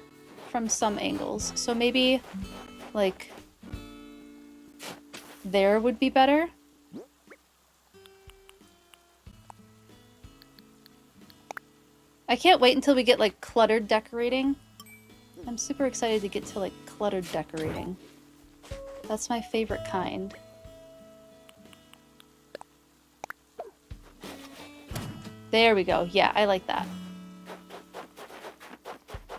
from some angles, so maybe, like, there would be better. I can't wait until we get, like, cluttered decorating. I'm super excited to get to, like, cluttered decorating. That's my favorite kind. There we go. Yeah, I like that.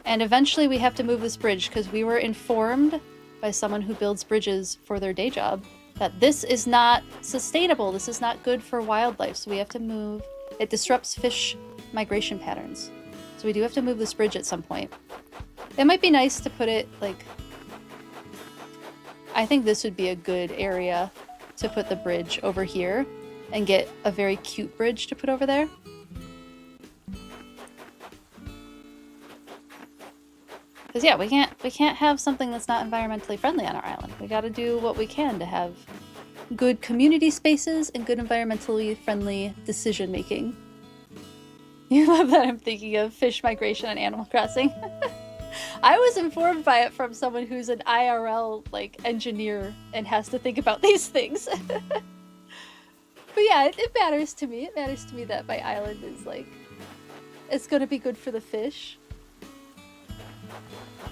And eventually we have to move this bridge because we were informed by someone who builds bridges for their day job that this is not sustainable. This is not good for wildlife. So we have to move. It disrupts fish migration patterns. So we do have to move this bridge at some point. It might be nice to put it, like... I think this would be a good area to put the bridge over here and get a very cute bridge to put over there. Because yeah, we can't have something that's not environmentally friendly on our island. We gotta do what we can to have good community spaces and good environmentally friendly decision making. You love that I'm thinking of fish migration on Animal Crossing. I was informed by it from someone who's an IRL like engineer and has to think about these things. But yeah, it matters to me. It matters to me that my island is like, it's gonna be good for the fish.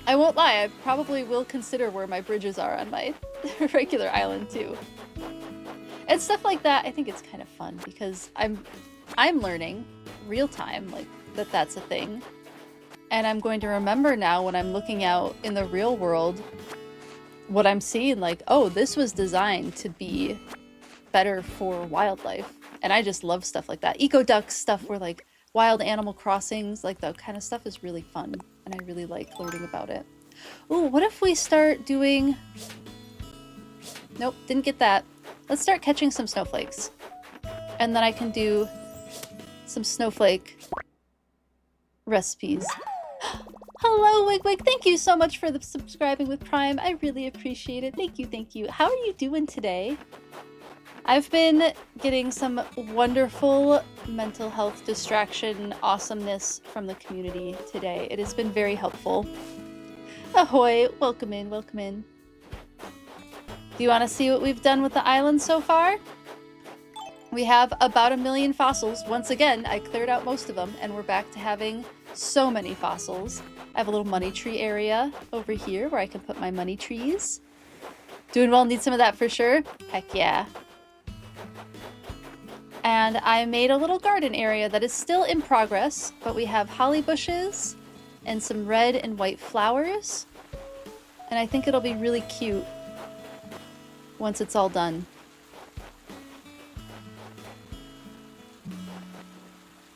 I won't lie, I probably will consider where my bridges are on my regular island too. And stuff like that, I think it's kind of fun because I'm learning real time like that's a thing. And I'm going to remember now when I'm looking out in the real world what I'm seeing, like, oh, this was designed to be better for wildlife. And I just love stuff like that. Eco duck stuff where like wild animal crossings, like that kind of stuff is really fun. And I really like learning about it. Ooh, what if we start doing... Nope, didn't get that. Let's start catching some snowflakes. And then I can do some snowflake recipes. Hello, Wig Wig. Thank you so much for the subscribing with Prime. I really appreciate it. Thank you, thank you. How are you doing today? I've been getting some wonderful mental health distraction awesomeness from the community today. It has been very helpful. Ahoy! Welcome in, welcome in. Do you want to see what we've done with the island so far? We have about 1 million fossils. Once again, I cleared out most of them, and we're back to having so many fossils. I have a little money tree area over here where I can put my money trees. Doing well, need some of that for sure. Heck yeah. And I made a little garden area that is still in progress, but we have holly bushes and some red and white flowers. And I think it'll be really cute once it's all done.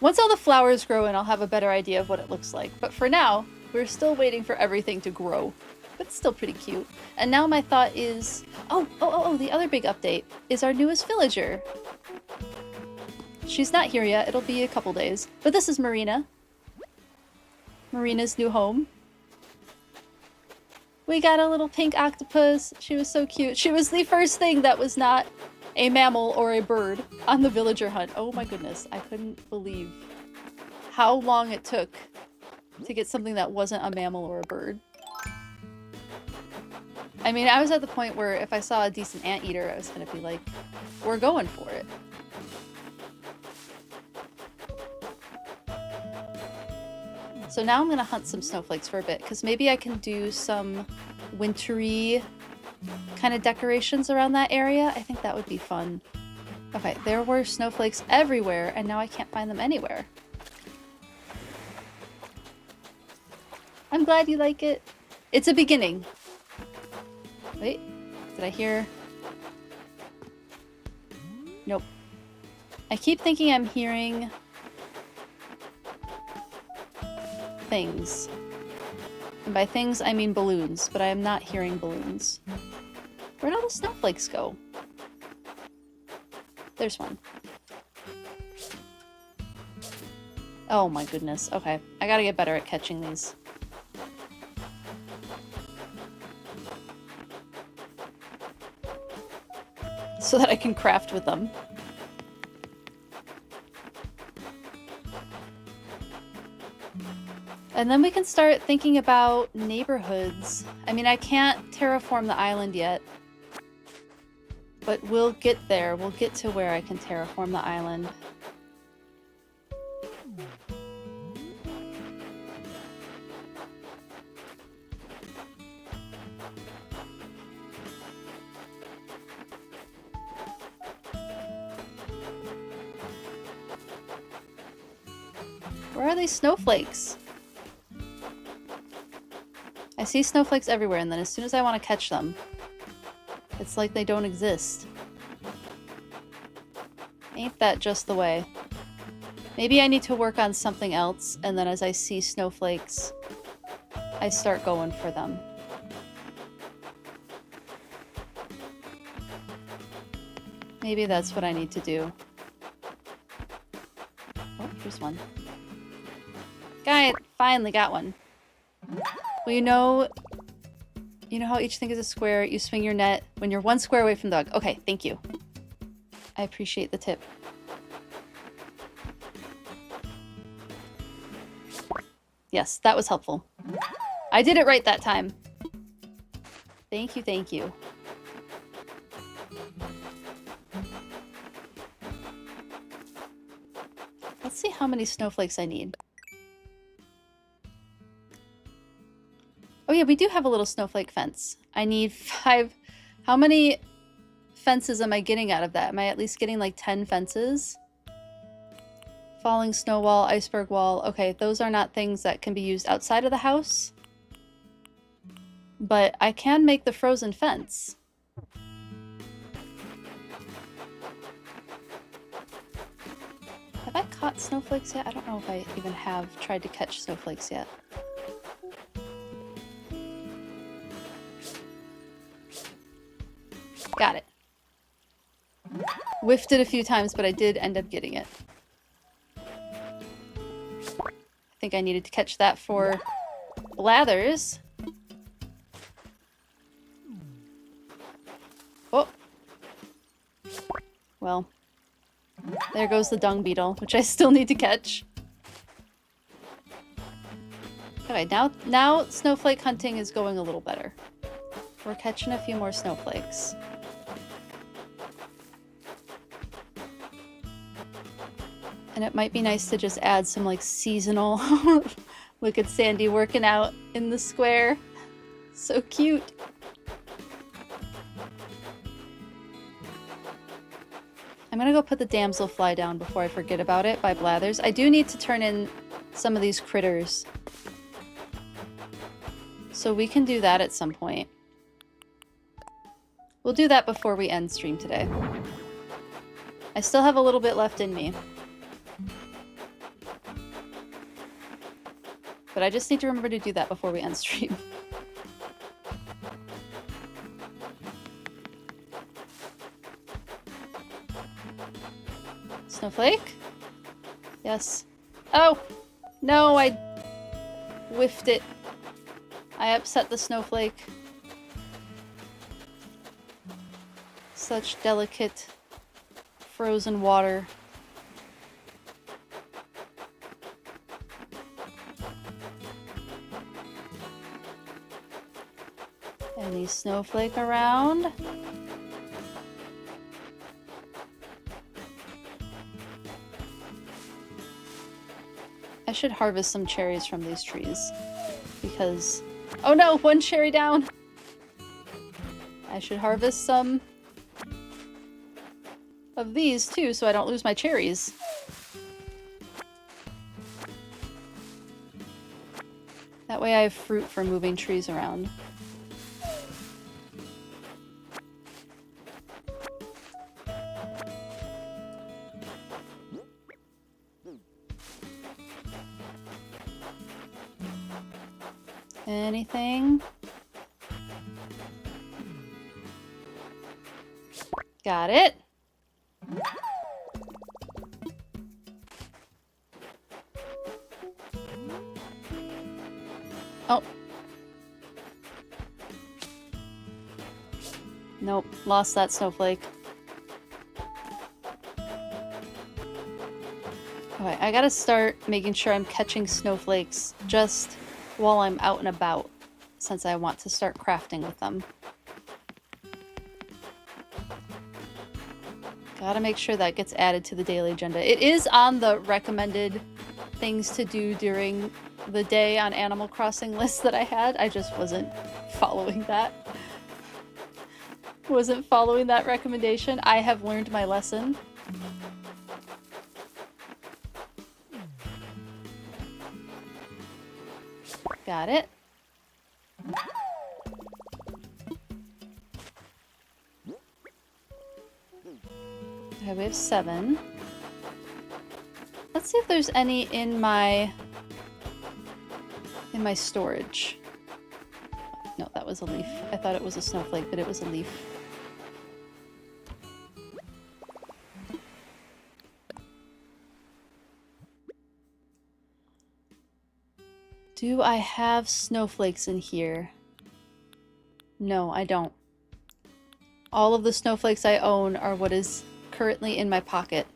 Once all the flowers grow in, I'll have a better idea of what it looks like. But for now, we're still waiting for everything to grow. But it's still pretty cute. And now my thought is... Oh, the other big update is our newest villager. She's not here yet. It'll be a couple days. But this is Marina. Marina's new home. We got a little pink octopus. She was so cute. She was the first thing that was not a mammal or a bird on the villager hunt. Oh my goodness. I couldn't believe how long it took to get something that wasn't a mammal or a bird. I mean, I was at the point where if I saw a decent anteater, I was gonna be like, we're going for it. So now I'm gonna hunt some snowflakes for a bit, because maybe I can do some wintry kind of decorations around that area. I think that would be fun. Okay, there were snowflakes everywhere, and now I can't find them anywhere. I'm glad you like it. It's a beginning. Wait, did I hear? Nope. I keep thinking I'm hearing things. And by things, I mean balloons, but I am not hearing balloons. Where'd all the snowflakes go? There's one. Oh my goodness. Okay, I gotta get better at catching these. So that I can craft with them. And then we can start thinking about neighborhoods. I mean, I can't terraform the island yet. But we'll get there. We'll get to where I can terraform the island. Where are these snowflakes? I see snowflakes everywhere, and then as soon as I want to catch them, it's like they don't exist. Ain't that just the way? Maybe I need to work on something else, and then as I see snowflakes, I start going for them. Maybe that's what I need to do. Oh, here's one. Guy, finally got one. Well, you know how each thing is a square. You swing your net when you're one square away from the dog. Okay, thank you. I appreciate the tip. Yes, that was helpful. I did it right that time. Thank you, thank you. Let's see how many snowflakes I need. Oh yeah, we do have a little snowflake fence. I need 5. How many fences am I getting out of that? Am I at least getting like 10 fences? Falling snow wall, iceberg wall. Okay, those are not things that can be used outside of the house. But I can make the frozen fence. Have I caught snowflakes yet? I don't know if I even have tried to catch snowflakes yet. Got it. Whiffed it a few times, but I did end up getting it. I think I needed to catch that for blathers. Oh. Well. There goes the dung beetle, which I still need to catch. Okay, now snowflake hunting is going a little better. We're catching a few more snowflakes. And it might be nice to just add some like seasonal... Look at Sandy working out in the square. So cute. I'm gonna go put the damselfly down before I forget about it by Blathers. I do need to turn in some of these critters. So we can do that at some point. We'll do that before we end stream today. I still have a little bit left in me. But I just need to remember to do that before we end stream. Snowflake? Yes. Oh! No, I whiffed it. I upset the snowflake. Such delicate frozen water. Any snowflake around? I should harvest some cherries from these trees because... Oh no, one cherry down! I should harvest some of these too so I don't lose my cherries. That way I have fruit for moving trees around. Anything? Got it. Oh. Nope, lost that snowflake. Okay, I gotta start making sure I'm catching snowflakes just while I'm out and about, since I want to start crafting with them. Gotta make sure that gets added to the daily agenda. It is on the recommended things to do during the day on Animal Crossing list that I had. I just wasn't following that. Wasn't following that recommendation. I have learned my lesson. Got it. Okay, we have 7. Let's see if there's any in my storage. No, that was a leaf. I thought it was a snowflake, but it was a leaf. Do I have snowflakes in here? No, I don't. All of the snowflakes I own are what is currently in my pocket.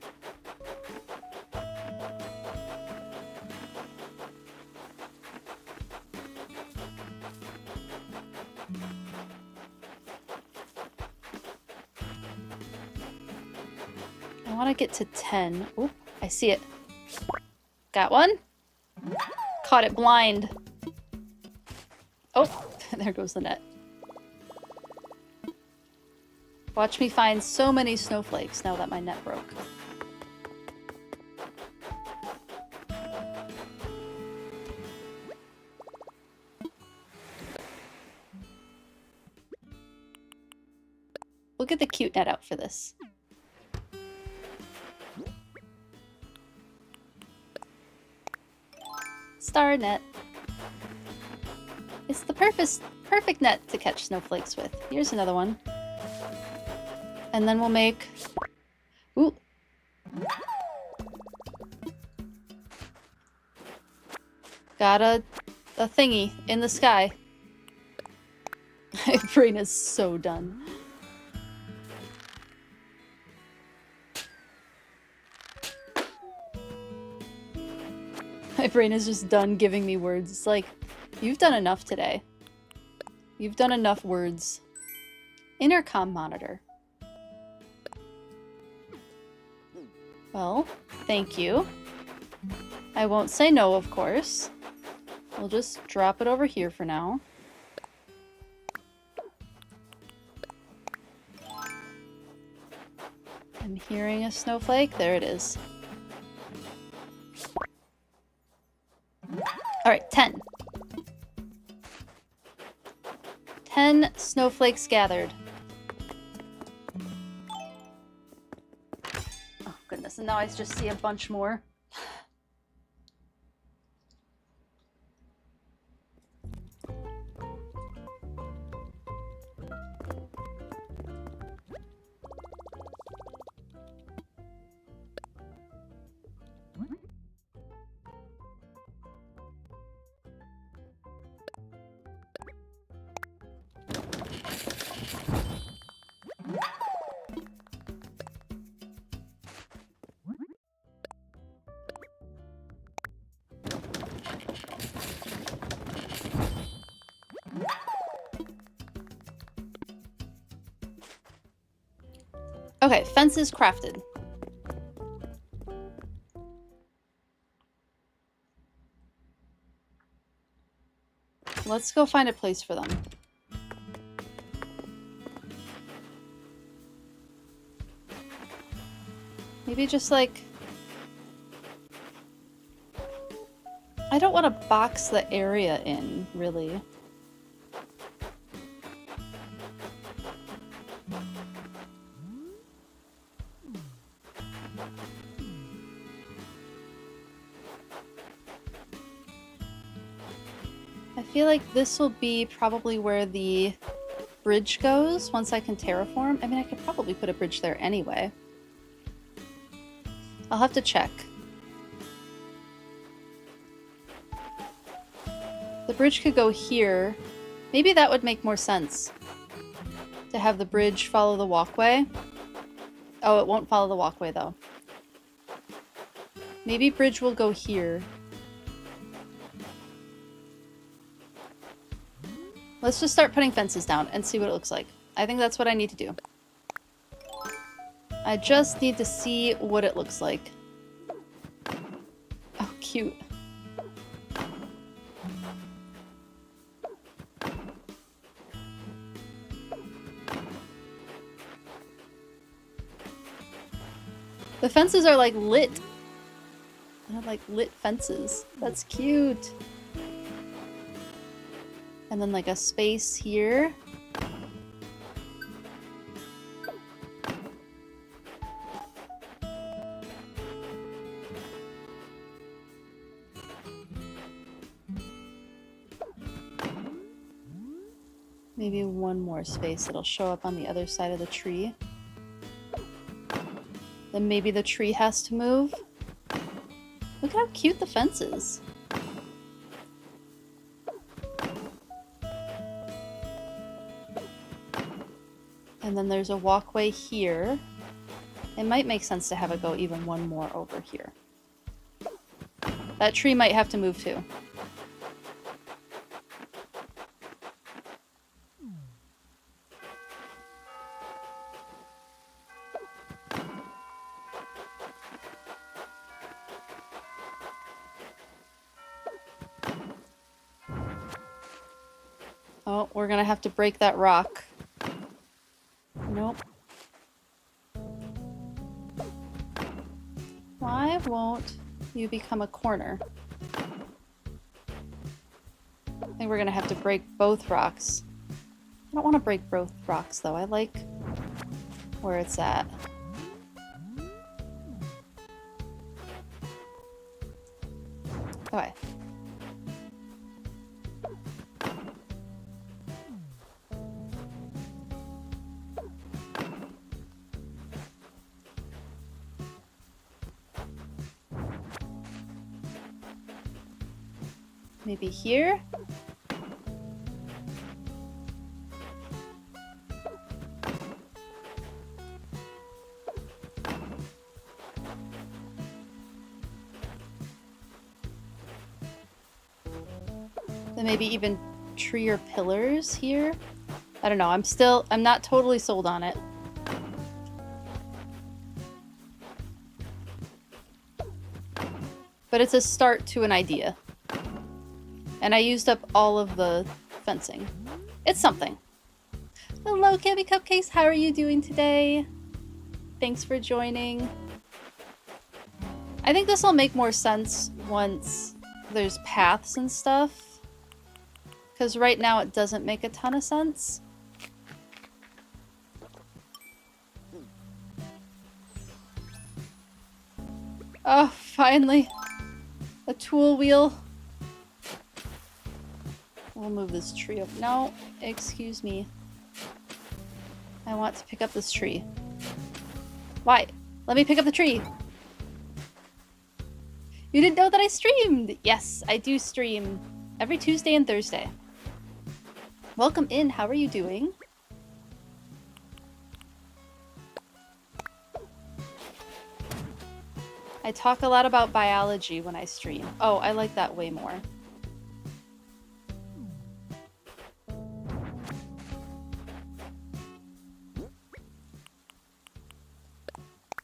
I want to get to 10. Oop, I see it. Got one? Caught it blind. Oh, there goes the net. Watch me find so many snowflakes now that my net broke. We'll get the cute net out for this. Star net. It's the perfect net to catch snowflakes with. Here's another one. And then we'll make... Ooh. Got a thingy in the sky. My brain is so done. My brain is just done giving me words. It's like, you've done enough today. You've done enough words. Intercom monitor. Well, thank you. I won't say no, of course. We'll just drop it over here for now. I'm hearing a snowflake. There it is. Alright, 10. 10 snowflakes gathered. Oh goodness, and now I just see a bunch more. Okay, fences crafted. Let's go find a place for them. Maybe just like... I don't want to box the area in, really. I feel like this will be probably where the bridge goes once I can terraform. I mean, I could probably put a bridge there anyway. I'll have to check. The bridge could go here. Maybe that would make more sense. To have the bridge follow the walkway. Oh, it won't follow the walkway though. Maybe bridge will go here. Let's just start putting fences down and see what it looks like. I think that's what I need to do. I just need to see what it looks like. Oh, cute. The fences are like lit. They're like lit fences. That's cute. And then like a space here. Maybe one more space. It'll show up on the other side of the tree. Then maybe the tree has to move. Look at how cute the fence is. And then there's a walkway here. It might make sense to have it go even one more over here. That tree might have to move too. Oh, we're gonna have to break that rock. Nope. Why won't you become a corner? I think we're gonna have to break both rocks. I don't want to break both rocks though. I like where it's at. Okay. Maybe here? Then maybe even tree or pillars here? I don't know, I'm not totally sold on it. But it's a start to an idea. And I used up all of the fencing. It's something. Hello, Cabby Cupcakes. How are you doing today? Thanks for joining. I think this will make more sense once there's paths and stuff. Because right now it doesn't make a ton of sense. Oh, finally. A tool wheel. We'll move this tree up. No, excuse me. I want to pick up this tree. Why? Let me pick up the tree. You didn't know that I streamed! Yes, I do stream every Tuesday and Thursday. Welcome in. How are you doing? I talk a lot about biology when I stream. Oh, I like that way more.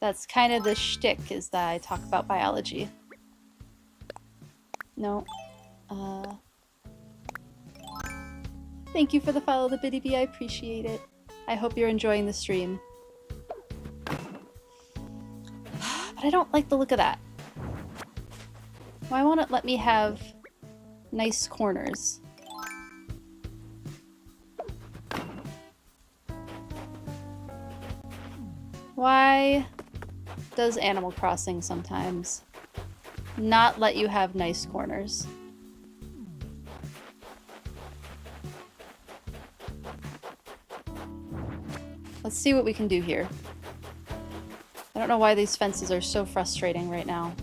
That's kind of the shtick, is that I talk about biology. No. Thank you for the follow, the Biddy Bee. I appreciate it. I hope you're enjoying the stream. But I don't like the look of that. Why won't it let me have nice corners? Why does Animal Crossing sometimes not let you have nice corners? Let's see what we can do here. I don't know why these fences are so frustrating right now.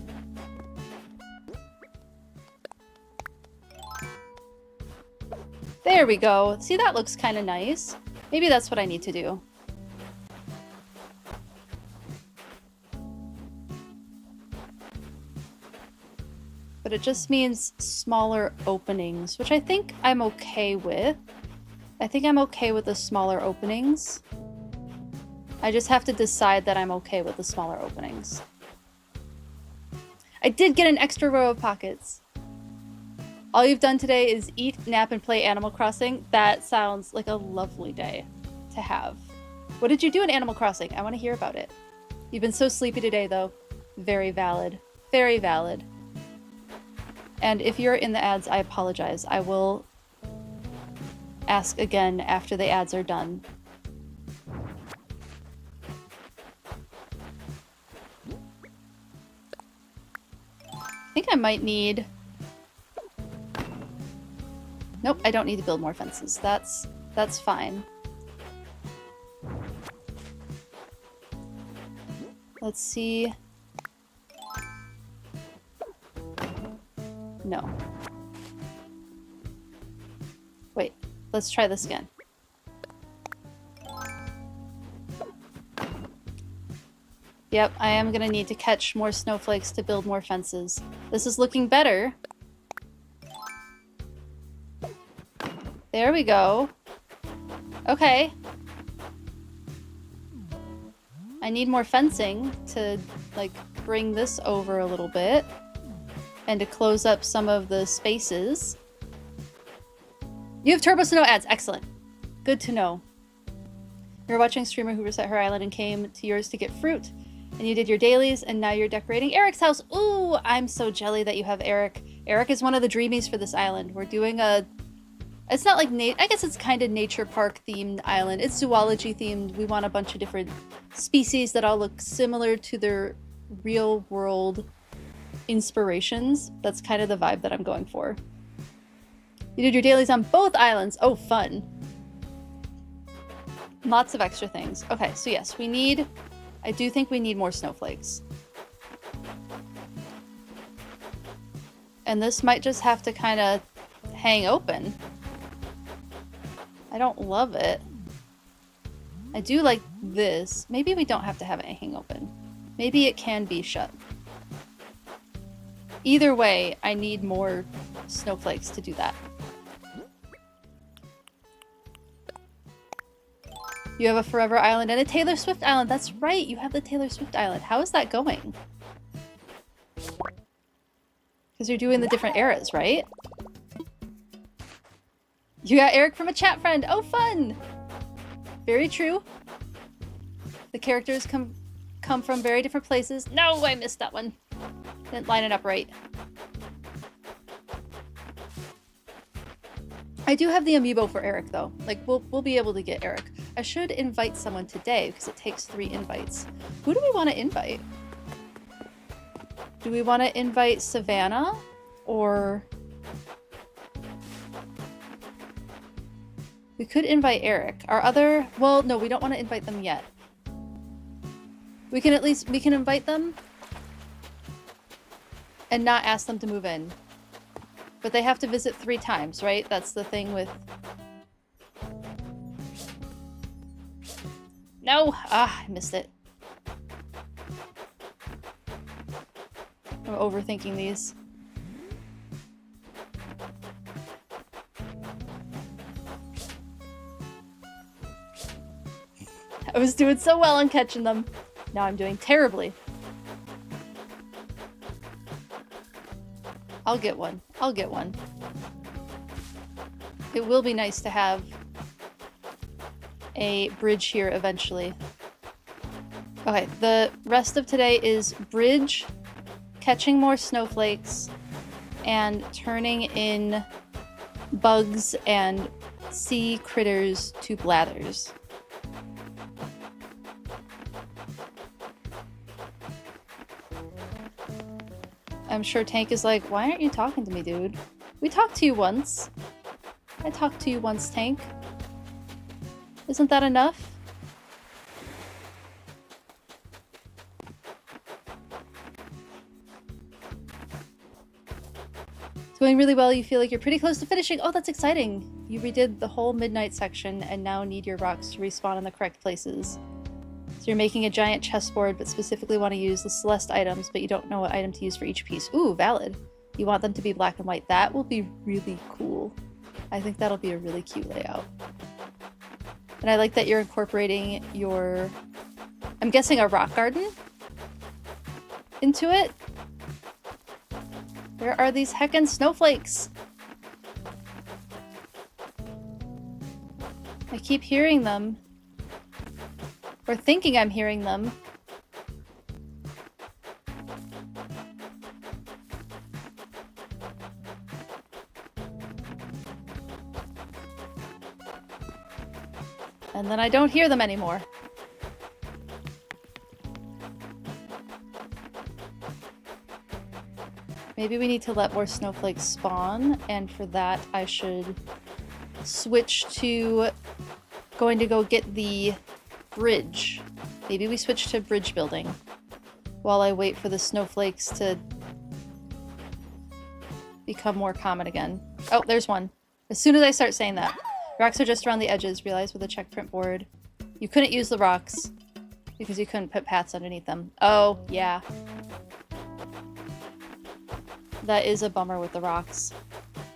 There we go. See, that looks kind of nice. Maybe that's what I need to do. But it just means smaller openings, which I think I'm okay with. I think I'm okay with the smaller openings. I just have to decide that I'm okay with the smaller openings. I did get an extra row of pockets. All you've done today is eat, nap, and play Animal Crossing. That sounds like a lovely day to have. What did you do in Animal Crossing? I want to hear about it. You've been so sleepy today, though. Very valid. Very valid. And if you're in the ads, I apologize. I will ask again after the ads are done. I think I might need... Nope, I don't need to build more fences. That's fine. Let's see. No. Wait, let's try this again. Yep, I am gonna need to catch more snowflakes to build more fences. This is looking better. There we go. Okay. I need more fencing to, like, bring this over a little bit. And to close up some of the spaces. You have Turbo Snow ads. Excellent. Good to know. You're watching a streamer who reset her island and came to yours to get fruit. And you did your dailies, and now you're decorating Eric's house. Ooh, I'm so jelly that you have Eric. Eric is one of the dreamies for this island. We're doing a... It's not like... I guess it's kind of nature park themed island. It's zoology themed. We want a bunch of different species that all look similar to their real world inspirations. That's kind of the vibe that I'm going for. You did your dailies on both islands. Oh, fun. Lots of extra things. Okay, so yes, we need... I do think we need more snowflakes. And this might just have to kind of hang open. I don't love it. I do like this. Maybe we don't have to have it hang open. Maybe it can be shut. Either way, I need more snowflakes to do that. You have a Forever Island and a Taylor Swift Island. That's right, you have the Taylor Swift Island. How is that going? Because you're doing the different eras, right? You got Eric from a chat friend. Oh, fun! Very true. The characters come from very different places. No, I missed that one. Didn't line it up right. I do have the amiibo for Eric, though. Like, we'll be able to get Eric. I should invite someone today, because it takes 3 invites. Who do we want to invite? Do we want to invite Savannah? Or... we could invite Eric. Our other... well, no, we don't want to invite them yet. We can at least... we can invite them and not ask them to move in. But they have to visit 3 times, right? That's the thing with... no! Ah, I missed it. I'm overthinking these. I was doing so well on catching them. Now I'm doing terribly. I'll get one. I'll get one. It will be nice to have a bridge here eventually. Okay, the rest of today is bridge, catching more snowflakes, and turning in bugs and sea critters to blathers. I'm sure Tank is like, why aren't you talking to me, dude? We talked to you once. I talked to you once, Tank. Isn't that enough? It's going really well. You feel like you're pretty close to finishing. Oh, that's exciting. You redid the whole midnight section and now need your rocks to respawn in the correct places. So you're making a giant chessboard, but specifically want to use the Celeste items, but you don't know what item to use for each piece. Ooh, valid. You want them to be black and white. That will be really cool. I think that'll be a really cute layout. And I like that you're incorporating your... I'm guessing a rock garden? Into it? Where are these heckin' snowflakes? I keep hearing them. Or thinking I'm hearing them. And then I don't hear them anymore. Maybe we need to let more snowflakes spawn, and for that I should switch to going to go get the bridge. Maybe we switch to bridge building while I wait for the snowflakes to become more common again. Oh, there's one. As soon as I start saying that. Rocks are just around the edges. Realize with a check print board. You couldn't use the rocks. Because you couldn't put paths underneath them. Oh, yeah. That is a bummer with the rocks.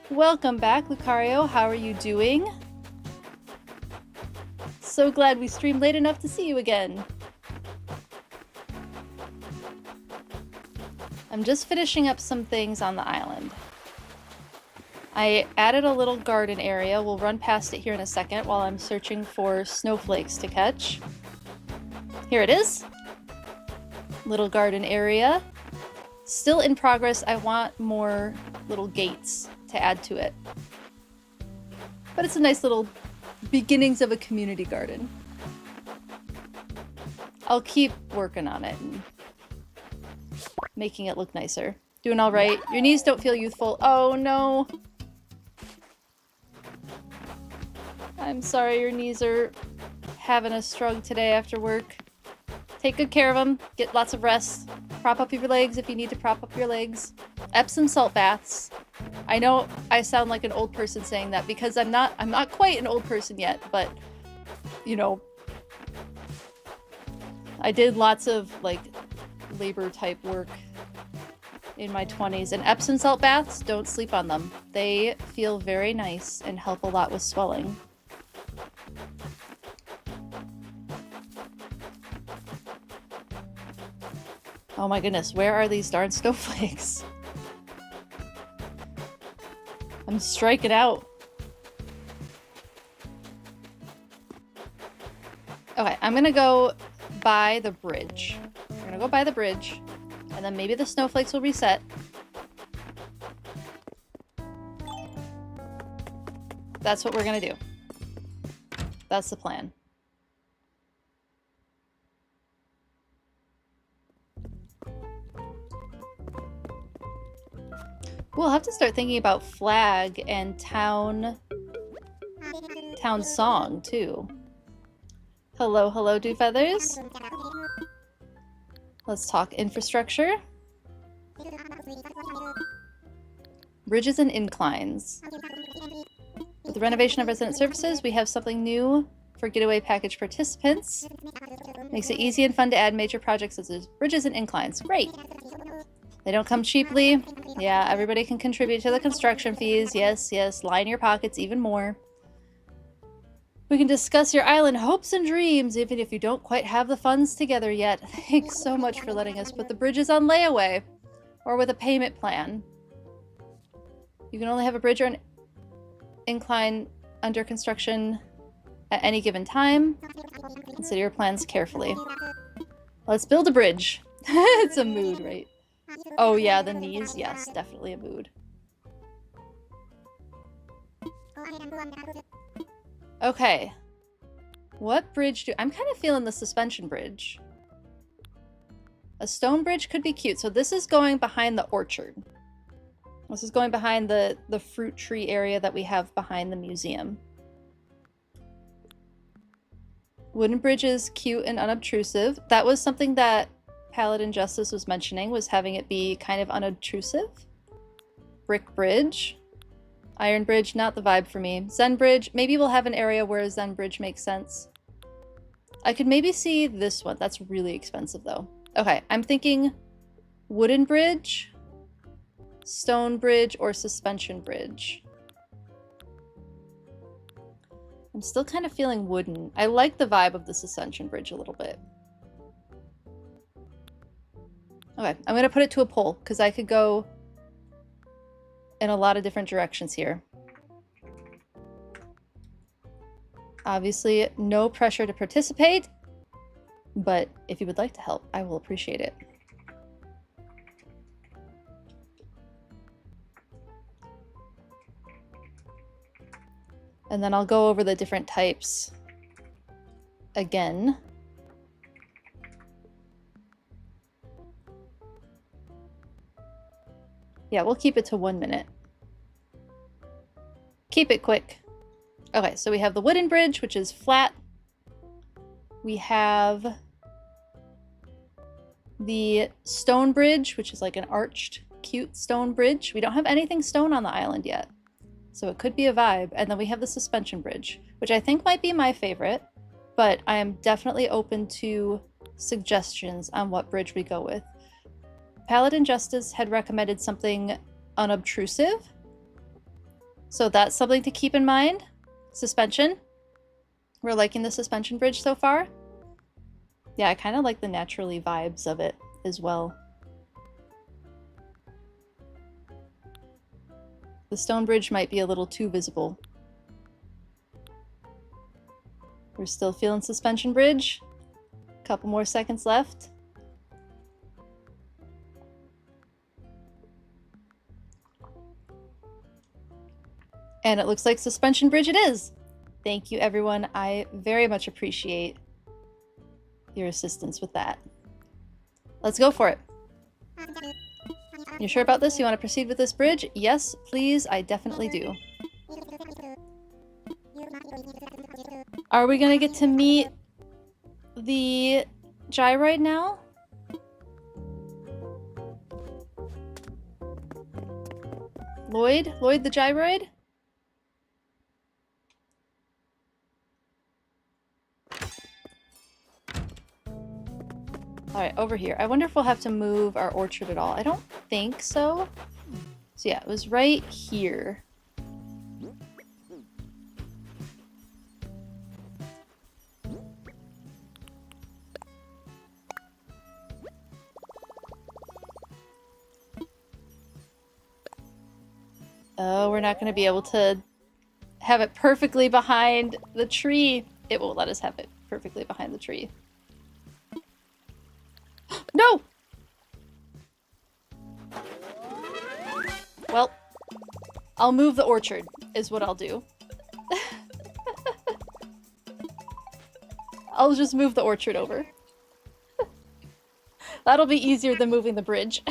Welcome back, Lucario. How are you doing? So glad we streamed late enough to see you again. I'm just finishing up some things on the island. I added a little garden area. We'll run past it here in a second while I'm searching for snowflakes to catch. Here it is. Little garden area. Still in progress. I want more little gates to add to it. But it's a nice little beginnings of a community garden. I'll keep working on it and making it look nicer. Doing all right. Your knees don't feel youthful. Oh no. I'm sorry your knees are having a struggle today after work. Take good care of them. Get lots of rest. Prop up your legs if you need to prop up your legs. Epsom salt baths. I know I sound like an old person saying that because I'm not quite an old person yet, but you know, I did lots of like labor type work in my 20s, and Epsom salt baths, don't sleep on them. They feel very nice and help a lot with swelling. Oh my goodness, where are these darn snowflakes? I'm striking out. Okay, I'm gonna go by the bridge. We're gonna go by the bridge, and then maybe the snowflakes will reset. That's what we're gonna do. That's the plan. We'll have to start thinking about flag and town song too. Hello, hello, Dew Feathers. Let's talk infrastructure. Bridges and inclines. With the renovation of resident services, we have something new for getaway package participants. Makes it easy and fun to add major projects such as bridges and inclines. Great! They don't come cheaply. Yeah, everybody can contribute to the construction fees. Yes, yes, line your pockets even more. We can discuss your island hopes and dreams, even if you don't quite have the funds together yet. Thanks so much for letting us put the bridges on layaway, or with a payment plan. You can only have a bridge or an incline under construction at any given time. Consider your plans carefully. Let's build a bridge. It's a mood, right? Oh yeah, the knees. Yes, definitely a mood. Okay. What bridge do... I'm kind of feeling the suspension bridge. A stone bridge could be cute. So this is going behind the orchard. This is going behind the fruit tree area that we have behind the museum. Wooden bridge is cute and unobtrusive. That was something that Paladin Justice was mentioning, was having it be kind of unobtrusive. Brick bridge. Iron bridge, not the vibe for me. Zen bridge, maybe we'll have an area where Zen bridge makes sense. I could maybe see this one. That's really expensive though. Okay, I'm thinking wooden bridge, stone bridge, or suspension bridge. I'm still kind of feeling wooden. I like the vibe of the suspension bridge a little bit. Okay, I'm gonna put it to a poll because I could go in a lot of different directions here. Obviously, no pressure to participate, but if you would like to help, I will appreciate it. And then I'll go over the different types again. Yeah, we'll keep it to 1 minute. Keep it quick. Okay, so we have the wooden bridge, which is flat. We have the stone bridge, which is like an arched, cute stone bridge. We don't have anything stone on the island yet, so it could be a vibe. And then we have the suspension bridge, which I think might be my favorite, but I am definitely open to suggestions on what bridge we go with. Paladin Justice had recommended something unobtrusive. So that's something to keep in mind. Suspension. We're liking the suspension bridge so far. Yeah, I kind of like the naturally vibes of it as well. The stone bridge might be a little too visible. We're still feeling suspension bridge. Couple more seconds left. And it looks like suspension bridge it is. Thank you, everyone. I very much appreciate your assistance with that. Let's go for it. You sure about this? You want to proceed with this bridge? Yes, please. I definitely do. Are we gonna get to meet the gyroid now? Lloyd? Lloyd the gyroid? Alright, over here. I wonder if we'll have to move our orchard at all. I don't think so. So yeah, it was right here. Oh, we're not going to be able to have it perfectly behind the tree. It won't let us have it perfectly behind the tree. No! Well, I'll move the orchard, is what I'll do. I'll just move the orchard over. That'll be easier than moving the bridge.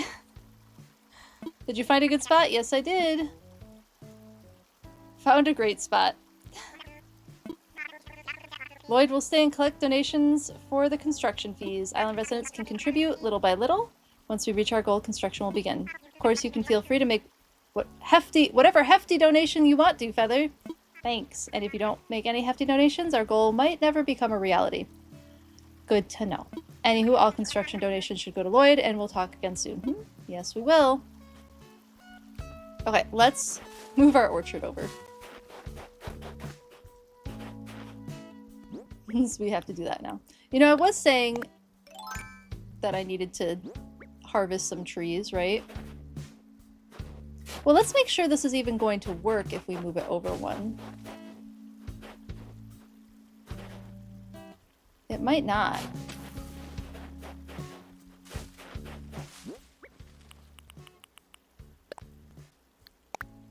Did you find a good spot? Yes, I did. Found a great spot. Lloyd will stay and collect donations for the construction fees. Island residents can contribute little by little. Once we reach our goal, construction will begin. Of course, you can feel free to make whatever hefty donation you want to, Feather. Thanks. And if you don't make any hefty donations, our goal might never become a reality. Good to know. Anywho, all construction donations should go to Lloyd, and we'll talk again soon. Yes, we will. Okay, let's move our orchard over. We have to do that now. You know, I was saying that I needed to harvest some trees, right? Well, let's make sure this is even going to work if we move it over one. It might not.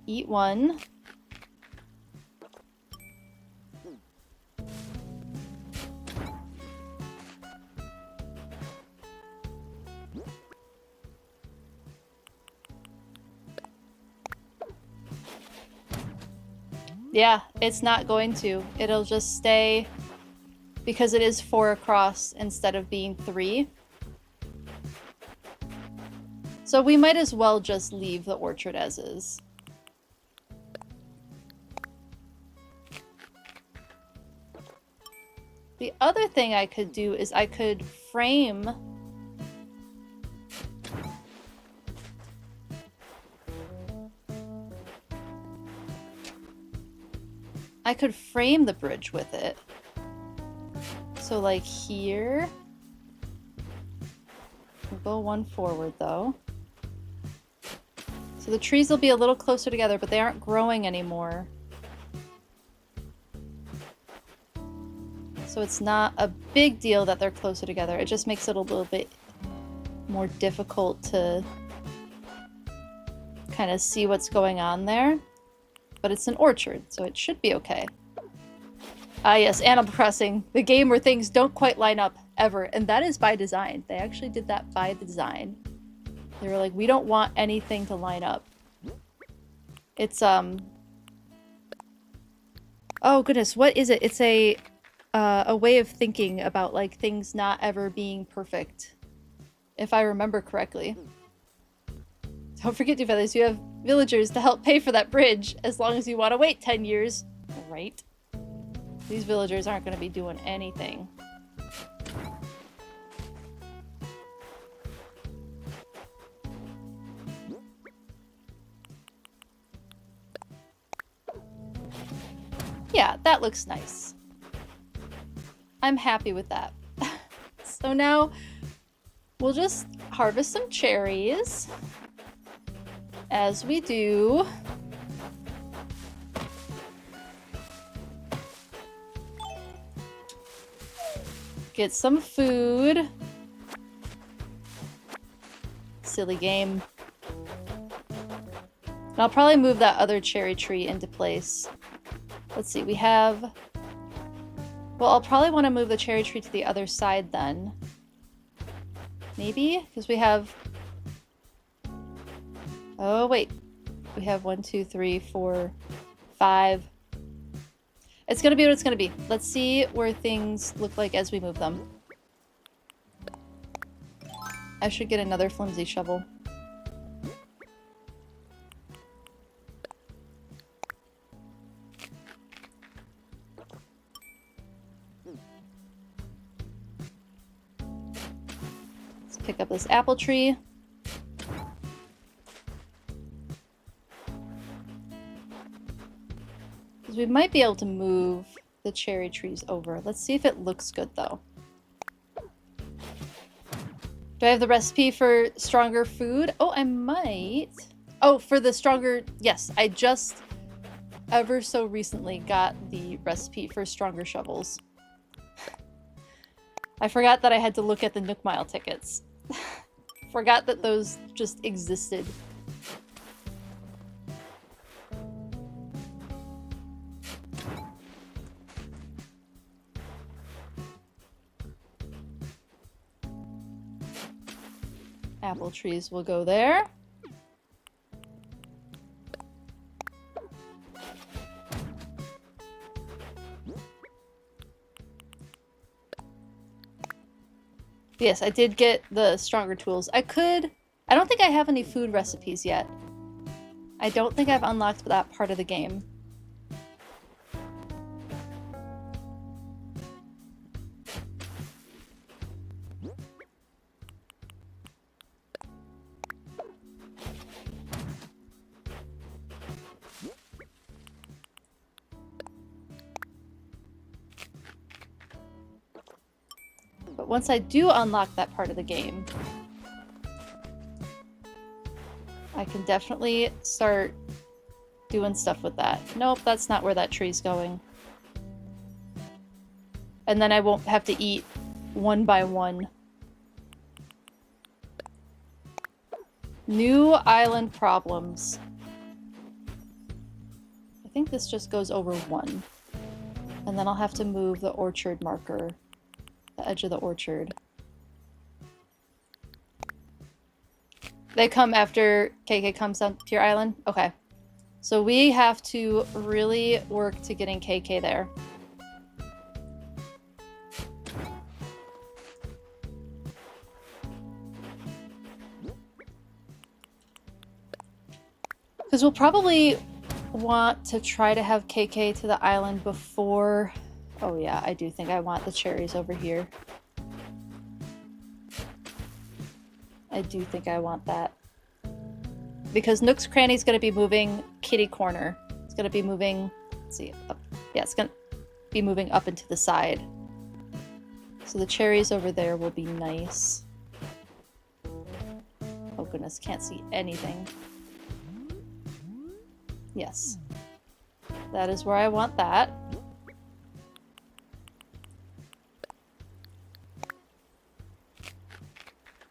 Eat one. Yeah, it's not going to. It'll just stay because it is 4 across instead of being 3. So we might as well just leave the orchard as is. The other thing I could do is I could frame the bridge with it. So like here. We'll go one forward though. So the trees will be a little closer together, but they aren't growing anymore. So it's not a big deal that they're closer together. It just makes it a little bit more difficult to kind of see what's going on there. But it's an orchard, so it should be okay. Ah yes, Animal Crossing, the game where things don't quite line up ever, and that is by design. They actually did that by design. They were like, we don't want anything to line up. It's oh goodness, what is it? It's a way of thinking about like things not ever being perfect, if I remember correctly. Don't forget, Two Feathers, you have villagers to help pay for that bridge, as long as you want to wait 10 years. Right? These villagers aren't going to be doing anything. That looks nice. I'm happy with that. So now we'll just harvest some cherries, as we do. Get some food. Silly game. And I'll probably move that other cherry tree into place. Let's see, we have... Well, I'll probably want to move the cherry tree to the other side then. Maybe? Because we have... Oh, wait. We have 1, 2, 3, 4, 5. It's gonna be what it's gonna be. Let's see where things look like as we move them. I should get another flimsy shovel. Let's pick up this apple tree. We might be able to move the cherry trees over. Let's see if it looks good, though. Do I have the recipe for stronger food? Oh, I might. Oh, for the stronger... Yes, I just ever so recently got the recipe for stronger shovels. I forgot that I had to look at the Nook Mile tickets. Forgot that those just existed. Apple trees will go there. Yes, I did get the stronger tools. I don't think I have any food recipes yet. I don't think I've unlocked that part of the game. But once I do unlock that part of the game, I can definitely start doing stuff with that. Nope, that's not where that tree's going. And then I won't have to eat one by one. New island problems. I think this just goes over 1. And then I'll have to move the orchard marker. The edge of the orchard. They come after KK comes down to your island? Okay. So we have to really work to getting KK there. Because we'll probably want to try to have KK to the island before... Oh yeah, I do think I want the cherries over here. I do think I want that. Because Nook's Cranny's going to be moving kitty corner. It's going to be moving... Let's see. Up. Yeah, it's going to be moving up into the side. So the cherries over there will be nice. Oh goodness, can't see anything. Yes. That is where I want that.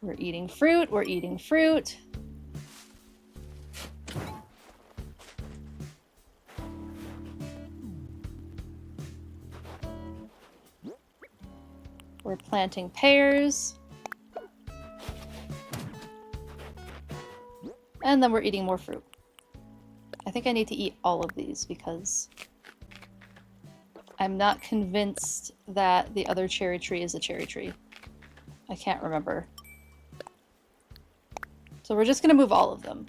We're eating fruit, we're eating fruit. We're planting pears. And then we're eating more fruit. I think I need to eat all of these because I'm not convinced that the other cherry tree is a cherry tree. I can't remember. So we're just going to move all of them.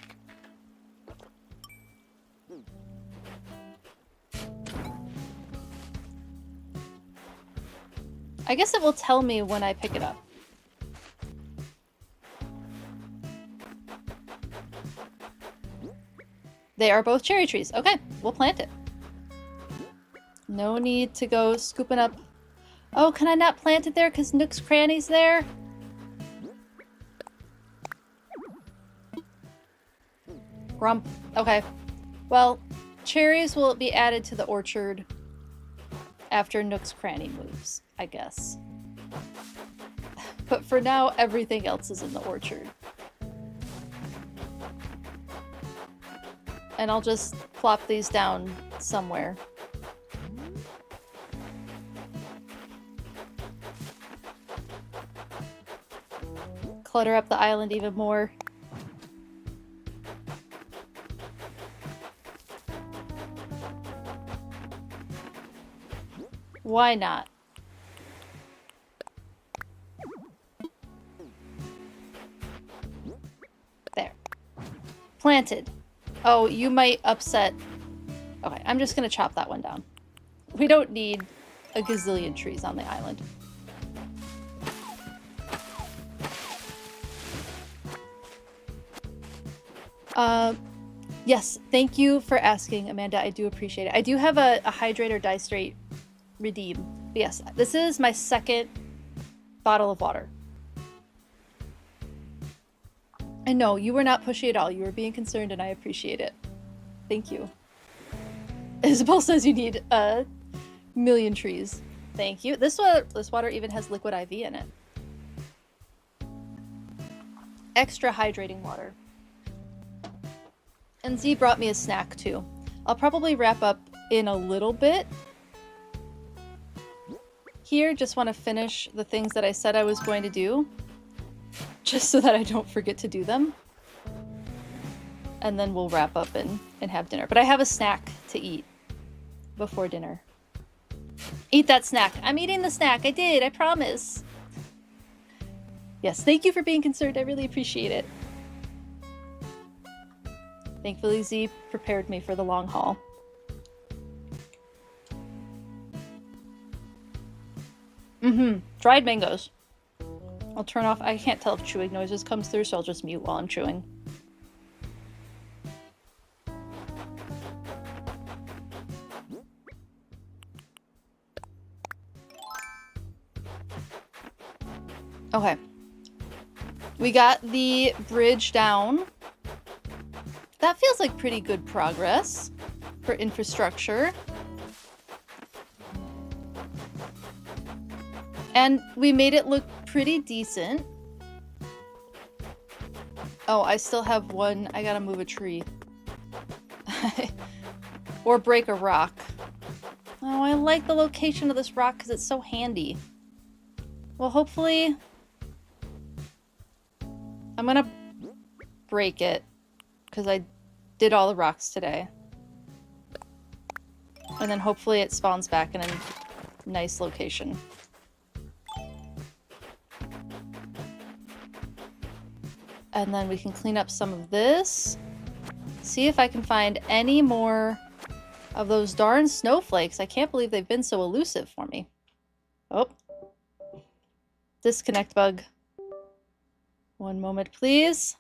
I guess it will tell me when I pick it up. They are both cherry trees. Okay, we'll plant it. No need to go scooping up. Oh, can I not plant it there because Nook's Cranny's there? Grump. Okay. Well, cherries will be added to the orchard after Nook's Cranny moves, I guess. But for now, everything else is in the orchard. And I'll just plop these down somewhere. Clutter up the island even more. Why not? There. Planted. Oh, you might upset... Okay, I'm just gonna chop that one down. We don't need a gazillion trees on the island. Yes, thank you for asking, Amanda. I do appreciate it. I do have a hydrate or die straight redeem. But yes, this is my second bottle of water. And no, you were not pushy at all. You were being concerned and I appreciate it. Thank you. Isabel says you need a million trees. Thank you. This water even has liquid IV in it. Extra hydrating water. And Z brought me a snack too. I'll probably wrap up in a little bit. Here, just want to finish the things that I said I was going to do. Just so that I don't forget to do them. And then we'll wrap up and have dinner. But I have a snack to eat before dinner. Eat that snack. I'm eating the snack. I did. I promise. Yes, thank you for being concerned. I really appreciate it. Thankfully, Z prepared me for the long haul. Dried mangoes. I'll turn off. I can't tell if chewing noises comes through, so I'll just mute while I'm chewing. Okay. We got the bridge down. That feels like pretty good progress for infrastructure. And we made it look pretty decent. Oh, I still have one. I gotta move a tree. Or break a rock. Oh, I like the location of this rock because it's so handy. Well, hopefully... I'm gonna break it because I did all the rocks today. And then hopefully it spawns back in a nice location. And then we can clean up some of this. See if I can find any more of those darn snowflakes. I can't believe they've been so elusive for me. Oh. Disconnect bug. One moment, please.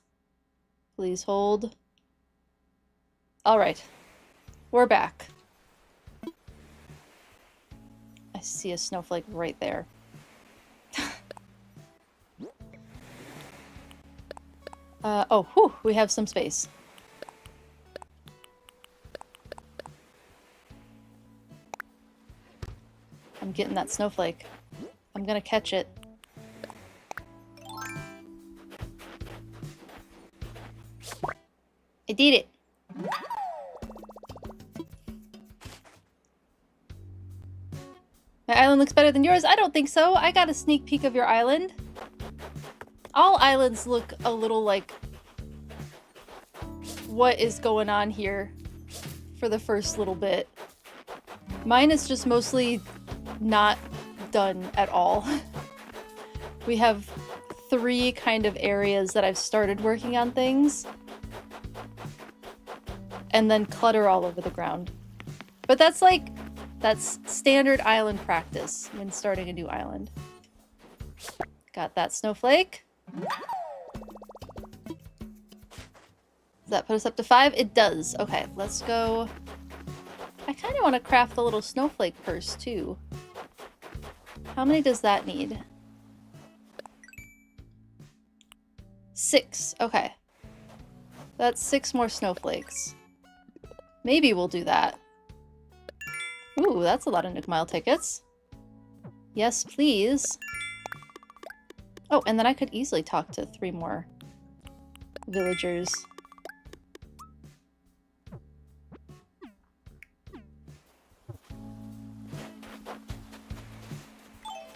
Please hold. All right. We're back. I see a snowflake right there. Oh, whew, we have some space. I'm getting that snowflake. I'm gonna catch it. I did it. My island looks better than yours. I don't think so. I got a sneak peek of your island. All islands look a little like what is going on here for the first little bit. Mine is just mostly not done at all. We have 3 kind of areas that I've started working on things. And then clutter all over the ground. But that's standard island practice when starting a new island. Got that snowflake. Does that put us up to 5? It does. Okay, let's go I kind of want to craft the little snowflake purse too. How many does that need? 6. Okay. That's 6 more snowflakes. Maybe we'll do that. Ooh, that's a lot of Nook Mile tickets. Yes, please. Oh, and then I could easily talk to 3 more villagers.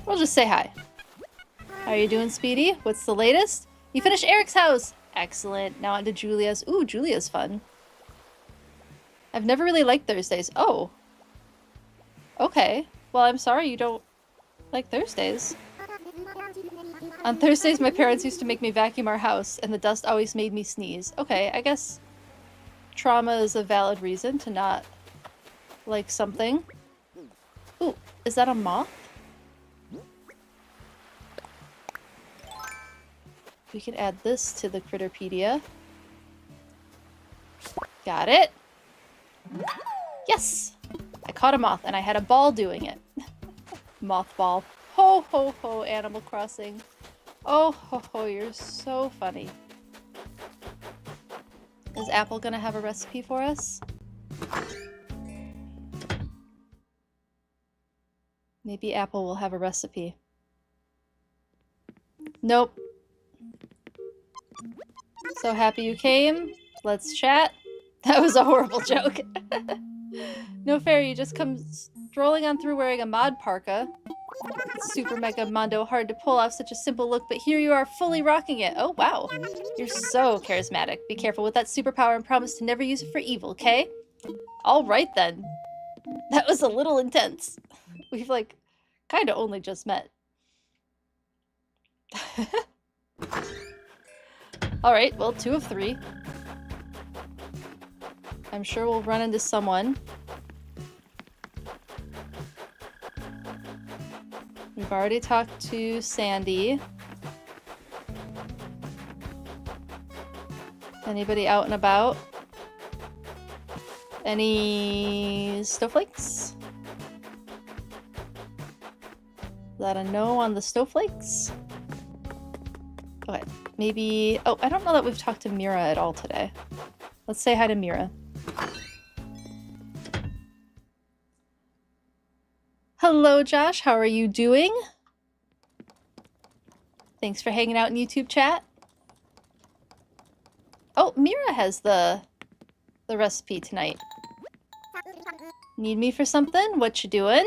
We'll just say hi. How are you doing, Speedy? What's the latest? You finished Eric's house! Excellent. Now on to Julia's. Ooh, Julia's fun. I've never really liked Thursdays. Oh. Okay. Well, I'm sorry you don't like Thursdays. On Thursdays, my parents used to make me vacuum our house, and the dust always made me sneeze. Okay, I guess trauma is a valid reason to not like something. Ooh, is that a moth? We can add this to the Critterpedia. Got it. Yes! I caught a moth, and I had a ball doing it. Moth ball. Ho, ho, ho, Animal Crossing. Oh, ho, ho, you're so funny. Is Apple gonna have a recipe for us? Maybe Apple will have a recipe. Nope. So happy you came. Let's chat. That was a horrible joke. No fair, you just come strolling on through wearing a mod parka. Super mega mondo, hard to pull off such a simple look, but here you are fully rocking it. Oh wow, you're so charismatic. Be careful with that superpower and promise to never use it for evil, okay? Alright then. That was a little intense. We've like kinda only just met. Alright, well 2 of 3. I'm sure we'll run into someone. We've already talked to Sandy. Anybody out and about? Any snowflakes? Is that a no on the snowflakes? Okay, maybe... Oh, I don't know that we've talked to Mira at all today. Let's say hi to Mira. Hello, Josh. How are you doing? Thanks for hanging out in YouTube chat. Oh, Mira has the recipe tonight. Need me for something? What you doing?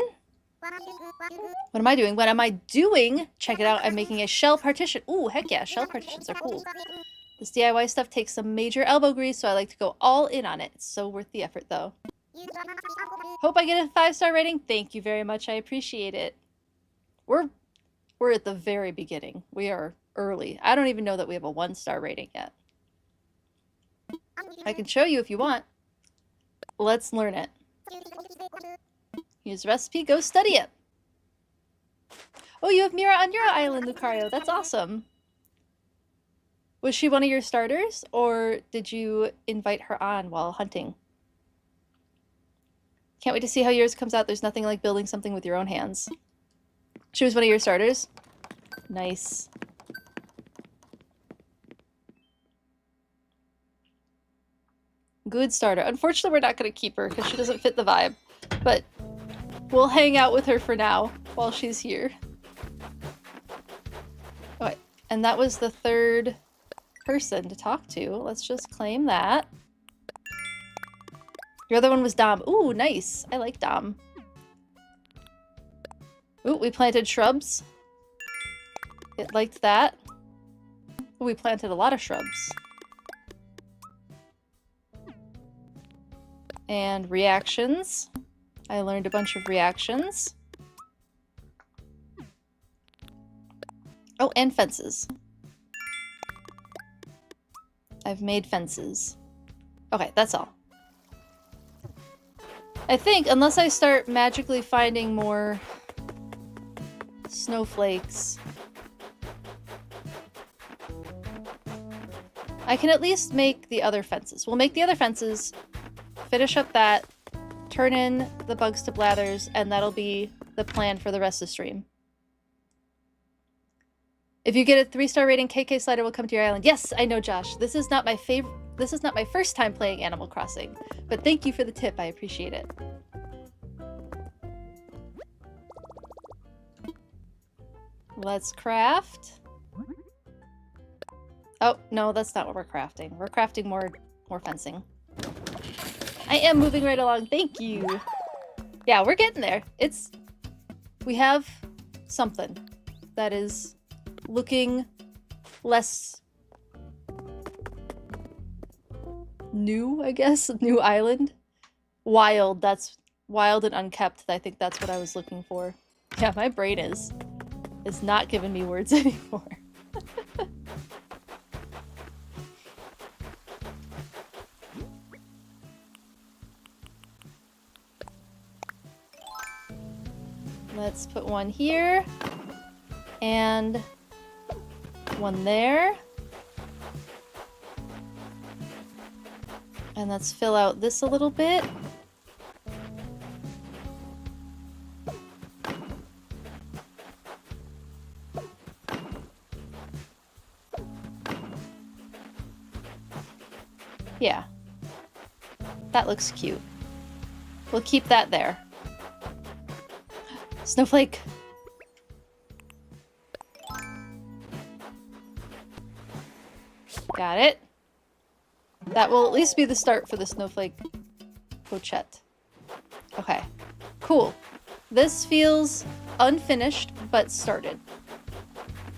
What am I doing? What am I doing? Check it out. I'm making a shell partition. Ooh, heck yeah. Shell partitions are cool. This DIY stuff takes some major elbow grease, so I like to go all in on it. It's so worth the effort, though. Hope I get a 5-star rating. Thank you very much. I appreciate it. We're at the very beginning. We are early. I don't even know that we have a 1-star rating yet. I can show you if you want. Let's learn it. Here's a recipe. Go study it. Oh, you have Mira on your island, Lucario. That's awesome. Was she one of your starters, or did you invite her on while hunting? Can't wait to see how yours comes out. There's nothing like building something with your own hands. She was one of your starters? Nice. Good starter. Unfortunately, we're not going to keep her because she doesn't fit the vibe. But we'll hang out with her for now while she's here. Okay, and that was the 3rd person to talk to. Let's just claim that. Your other one was Dom. Ooh, nice. I like Dom. Ooh, we planted shrubs. It liked that. Ooh, we planted a lot of shrubs. And reactions. I learned a bunch of reactions. Oh, and fences. I've made fences. Okay, that's all. I think, unless I start magically finding more snowflakes, I can at least make the other fences. We'll make the other fences, finish up that, turn in the bugs to blathers, and that'll be the plan for the rest of the stream. If you get a 3-star rating, KK Slider will come to your island. Yes, I know, Josh. This is not my favorite. This is not my first time playing Animal Crossing, but thank you for the tip. I appreciate it. Let's craft. Oh, no, that's not what we're crafting. We're crafting more fencing. I am moving right along. Thank you. Yeah, we're getting there. We have something that is looking less new, I guess. New island. Wild. That's wild and unkept. I think that's what I was looking for. Yeah, my brain is not giving me words anymore. Let's put one here and one there. And let's fill out this a little bit. Yeah. That looks cute. We'll keep that there. Snowflake! Got it. That will at least be the start for the snowflake pochette. Okay. Cool. This feels unfinished, but started.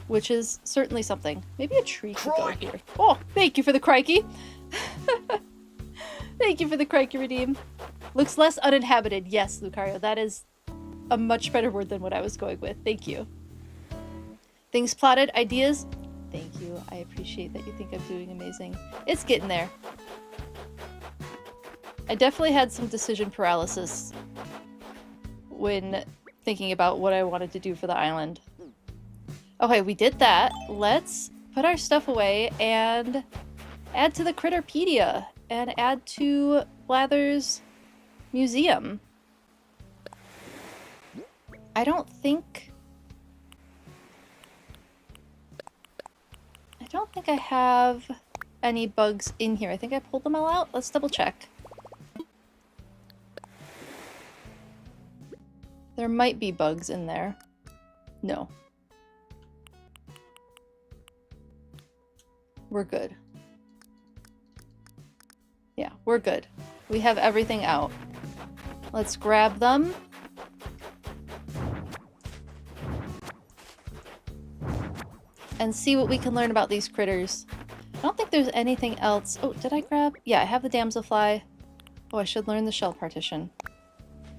Which is certainly something. Maybe a tree could go here. Oh, thank you for the crikey! Thank you for the crikey redeem. Looks less uninhabited. Yes, Lucario, that is a much better word than what I was going with. Thank you. Things plotted, ideas. Thank you. I appreciate that you think I'm doing amazing. It's getting there. I definitely had some decision paralysis when thinking about what I wanted to do for the island. Okay, we did that. Let's put our stuff away and add to the Critterpedia and add to Blather's museum. I don't think I have any bugs in here. I think I pulled them all out. Let's double check. There might be bugs in there. No. We're good. Yeah, we're good. We have everything out. Let's grab them. And see what we can learn about these critters. I don't think there's anything else. Oh, did I grab? Yeah, I have the damselfly. Oh, I should learn the shell partition.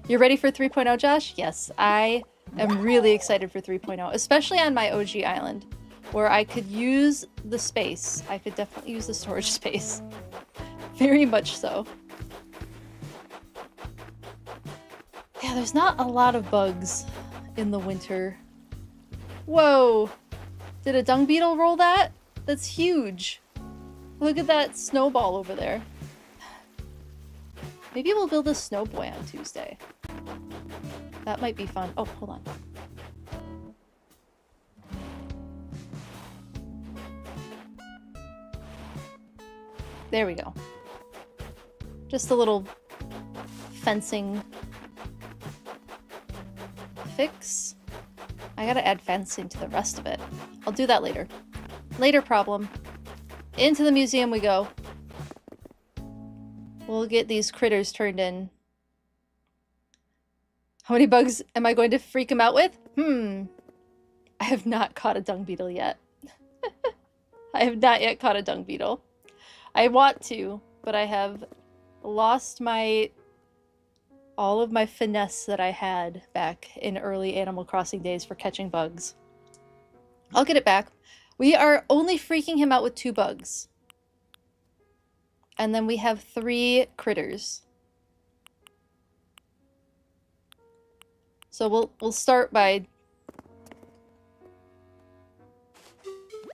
You're ready for 3.0, Josh? Yes, I am really excited for 3.0, especially on my OG island, where I could use the space. I could definitely use the storage space. Very much so. Yeah, there's not a lot of bugs in the winter. Whoa! Did a dung beetle roll that? That's huge. Look at that snowball over there. Maybe we'll build a snow boy on Tuesday. That might be fun. Oh, hold on. There we go. Just a little fencing fix. I gotta add fencing to the rest of it. I'll do that later. Later problem. Into the museum we go. We'll get these critters turned in. How many bugs am I going to freak him out with? I have not caught a dung beetle yet. I have not yet caught a dung beetle. I want to, but I have lost all of my finesse that I had back in early Animal Crossing days for catching bugs. I'll get it back. We are only freaking him out with 2 bugs. And then we have 3 critters. So we'll start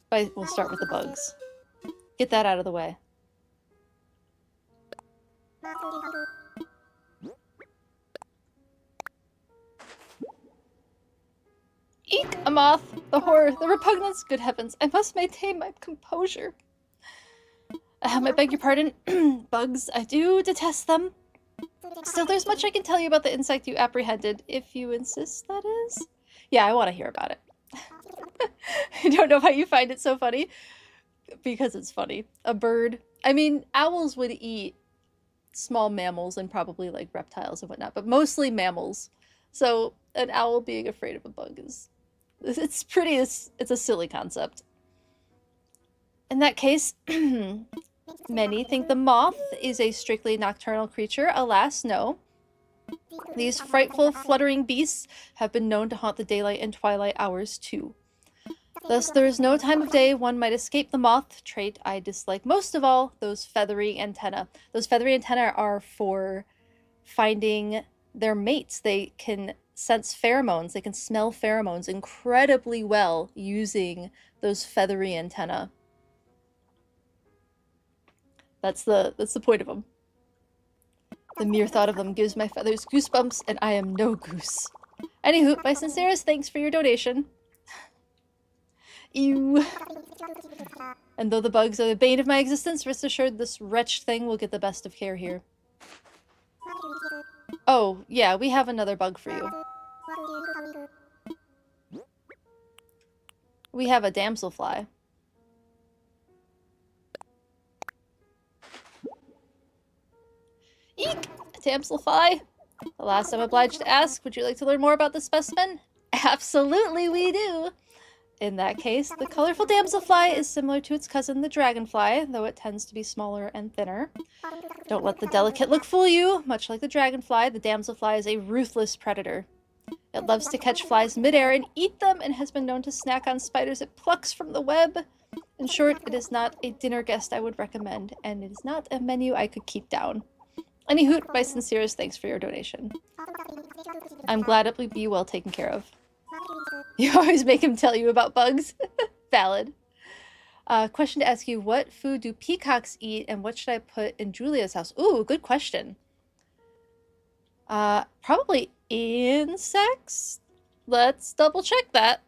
we'll start with the bugs. Get that out of the way. moth! The horror, the repugnance! Good heavens, I must maintain my composure. I beg your pardon. Bugs, I do detest them. Still, there's much I can tell you about the insect you apprehended, if you insist, that is. Yeah, I want to hear about it. I don't know why you find it so funny. Because it's funny. A bird. I mean, owls would eat small mammals and probably like reptiles and whatnot, but mostly mammals. So an owl being afraid of a bug is... It's a silly concept. In that case, many think the moth is a strictly nocturnal creature. Alas, no. These frightful, fluttering beasts have been known to haunt the daylight and twilight hours too. Thus, there is no time of day one might escape the moth, trait I dislike most of all, those feathery antennae. Those feathery antennae are for finding their mates. They can sense pheromones, they can smell pheromones incredibly well using those feathery antennae. That's the point of them. The mere thought of them gives my feathers goosebumps, and I am no goose. Anywho, my sincerest thanks for your donation. Ew. And though the bugs are the bane of my existence, rest assured this wretched thing will get the best of care here. Oh, yeah, we have another bug for you. We have a damselfly. Eek! A damselfly? Alas, I'm obliged to ask, would you like to learn more about this specimen? Absolutely we do! In that case, the colorful damselfly is similar to its cousin the dragonfly, though it tends to be smaller and thinner. Don't let the delicate look fool you. Much like the dragonfly, the damselfly is a ruthless predator. It loves to catch flies midair and eat them, and has been known to snack on spiders it plucks from the web. In short, it is not a dinner guest I would recommend, and it is not a menu I could keep down. Anywho, my sincerest thanks for your donation. I'm glad it will be well taken care of. You always make him tell you about bugs. Valid. Question to ask you, what food do peacocks eat, and what should I put in Julia's house? Ooh, good question. Probably insects? Let's double check that.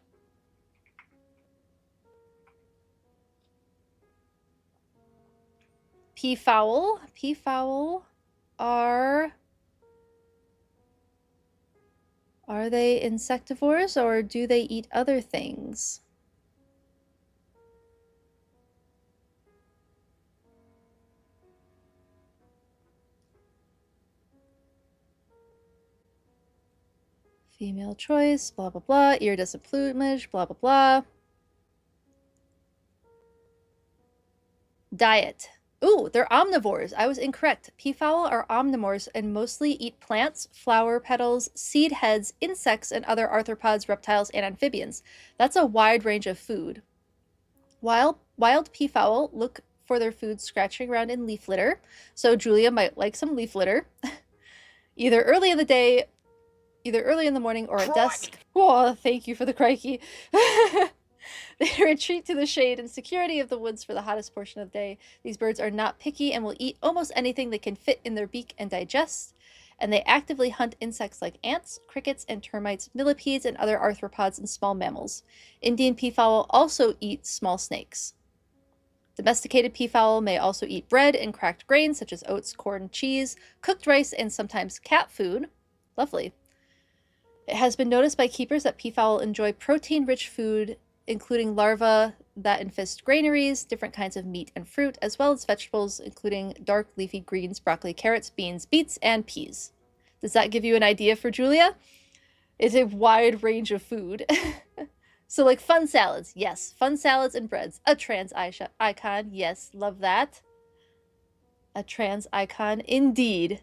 Peafowl. Peafowl are they insectivores, or do they eat other things? Female choice, blah blah blah, iridescent plumage, blah blah blah. Diet. Ooh, they're omnivores. I was incorrect. Peafowl are omnivores and mostly eat plants, flower petals, seed heads, insects, and other arthropods, reptiles, and amphibians. That's a wide range of food. Wild peafowl look for their food scratching around in leaf litter, so Julia might like some leaf litter. Either early in the morning or at dusk. Oh, thank you for the crikey. They retreat to the shade and security of the woods for the hottest portion of the day. These birds are not picky and will eat almost anything they can fit in their beak and digest. And they actively hunt insects like ants, crickets, and termites, millipedes, and other arthropods and small mammals. Indian peafowl also eat small snakes. Domesticated peafowl may also eat bread and cracked grains such as oats, corn, cheese, cooked rice, and sometimes cat food. Lovely. It has been noticed by keepers that peafowl enjoy protein-rich food, including larvae that infest granaries, different kinds of meat and fruit, as well as vegetables, including dark leafy greens, broccoli, carrots, beans, beets, and peas. Does that give you an idea for Julia? It's a wide range of food. So like fun salads, yes. Fun salads and breads. A trans icon, yes, love that. A trans icon, indeed.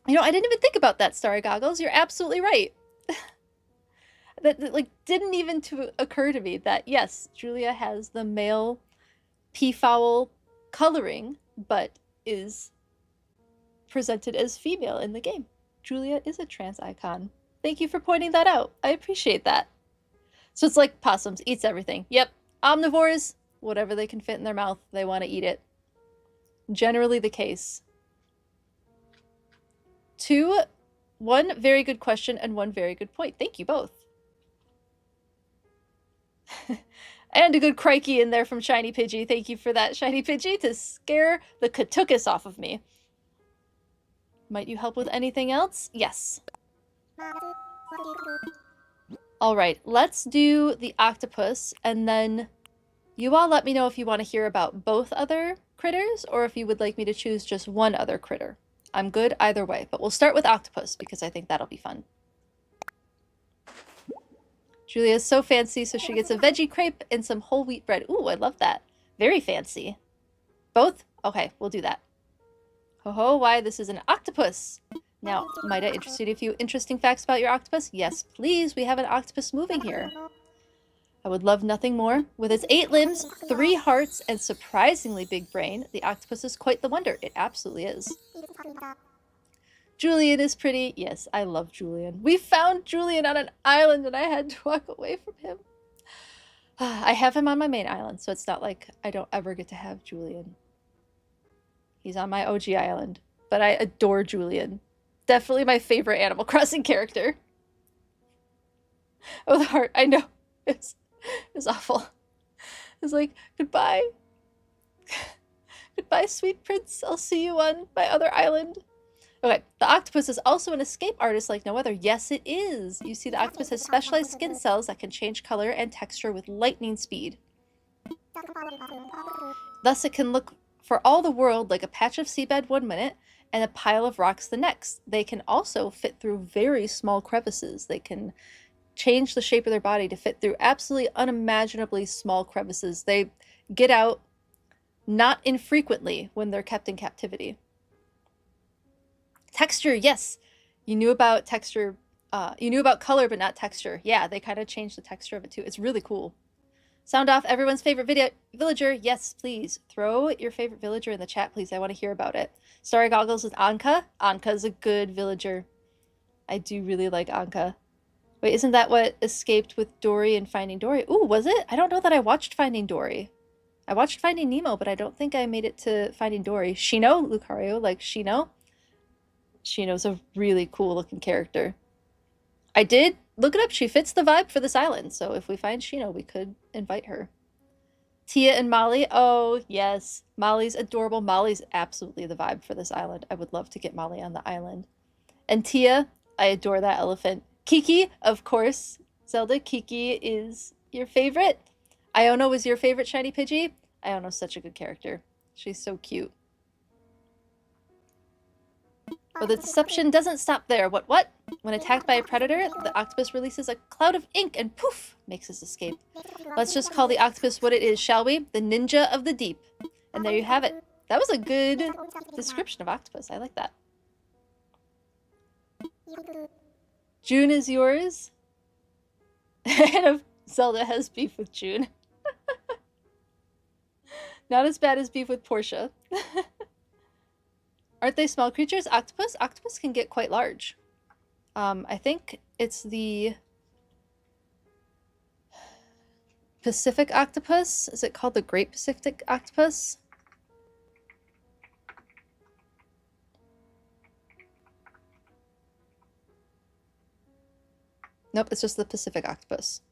You know, I didn't even think about that, Starry Goggles. You're absolutely right. That like didn't even occur to me that yes, Julia has the male peafowl coloring, but is presented as female in the game. Julia is a trans icon. Thank you for pointing that out. I appreciate that. So it's like possums, eats everything. Yep, omnivores, whatever they can fit in their mouth, they want to eat it. Generally the case. One very good question and one very good point. Thank you both. And a good crikey in there from Shiny Pidgey. Thank you for that, Shiny Pidgey, to scare the Katukus off of me. Might you help with anything else? Yes. Alright, let's do the octopus, and then you all let me know if you want to hear about both other critters, or if you would like me to choose just one other critter. I'm good either way, but we'll start with octopus, because I think that'll be fun. Julia's so fancy, so she gets a veggie crepe and some whole wheat bread. Ooh, I love that. Very fancy. Both? Okay, we'll do that. Ho ho, why, this is an octopus. Now, might I interest you in a few interesting facts about your octopus? Yes, please, we have an octopus moving here. I would love nothing more. With its 8 limbs, 3 hearts, and surprisingly big brain, the octopus is quite the wonder. It absolutely is. Julian is pretty. Yes, I love Julian. We found Julian on an island and I had to walk away from him. I have him on my main island, so it's not like I don't ever get to have Julian. He's on my OG island, but I adore Julian. Definitely my favorite Animal Crossing character. Oh, the heart. I know. It's awful. It's like, goodbye. Goodbye, sweet prince. I'll see you on my other island. Okay, the octopus is also an escape artist like no other. Yes, it is. You see, the octopus has specialized skin cells that can change color and texture with lightning speed. Thus, it can look for all the world like a patch of seabed 1 minute and a pile of rocks the next. They can also fit through very small crevices. They can change the shape of their body to fit through absolutely unimaginably small crevices. They get out not infrequently when they're kept in captivity. Texture, yes. You knew about texture. You knew about color, but not texture. Yeah, they kind of changed the texture of it too. It's really cool. Sound off everyone's favorite villager. Yes, please. Throw your favorite villager in the chat, please. I want to hear about it. Starry Goggles with Anka. Anka's a good villager. I do really like Anka. Wait, isn't that what escaped with Dory and Finding Dory? Ooh, was it? I don't know that I watched Finding Dory. I watched Finding Nemo, but I don't think I made it to Finding Dory. Shino, Lucario, like Shino. Shino's a really cool looking character. I did look it up. She fits the vibe for this island. So if we find Shino, we could invite her. Tia and Molly. Oh, yes. Molly's adorable. Molly's absolutely the vibe for this island. I would love to get Molly on the island. And Tia, I adore that elephant. Kiki, of course. Zelda, Kiki is your favorite. Iono was your favorite Shiny Pidgey. Iono's such a good character. She's so cute. But the deception doesn't stop there. What? When attacked by a predator, the octopus releases a cloud of ink and poof, makes his escape. Let's just call the octopus what it is, shall we? The ninja of the deep. And there you have it. That was a good description of octopus. I like that. June is yours. And Zelda has beef with June. Not as bad as beef with Portia. Aren't they small creatures? Octopus? Octopus can get quite large. I think it's the Pacific octopus. Is it called the Great Pacific Octopus? Nope, it's just the Pacific octopus.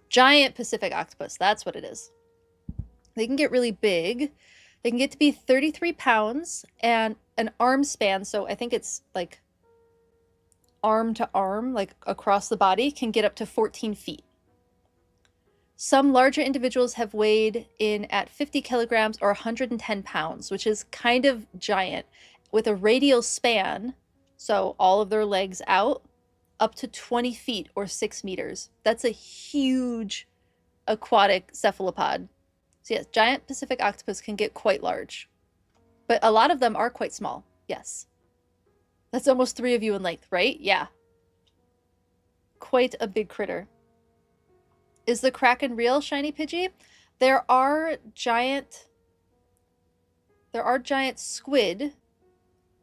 Giant Pacific octopus, that's what it is. They can get really big. They can get to be 33 pounds and an arm span, so I think it's like arm to arm, like across the body, can get up to 14 feet. Some larger individuals have weighed in at 50 kilograms or 110 pounds, which is kind of giant, with a radial span, so all of their legs out, up to 20 feet or 6 meters. That's a huge aquatic cephalopod. So yes, giant Pacific octopus can get quite large. But a lot of them are quite small, yes. That's almost 3 of you in length, right? Yeah. Quite a big critter. Is the Kraken real, Shiny Pidgey? There are giant squid,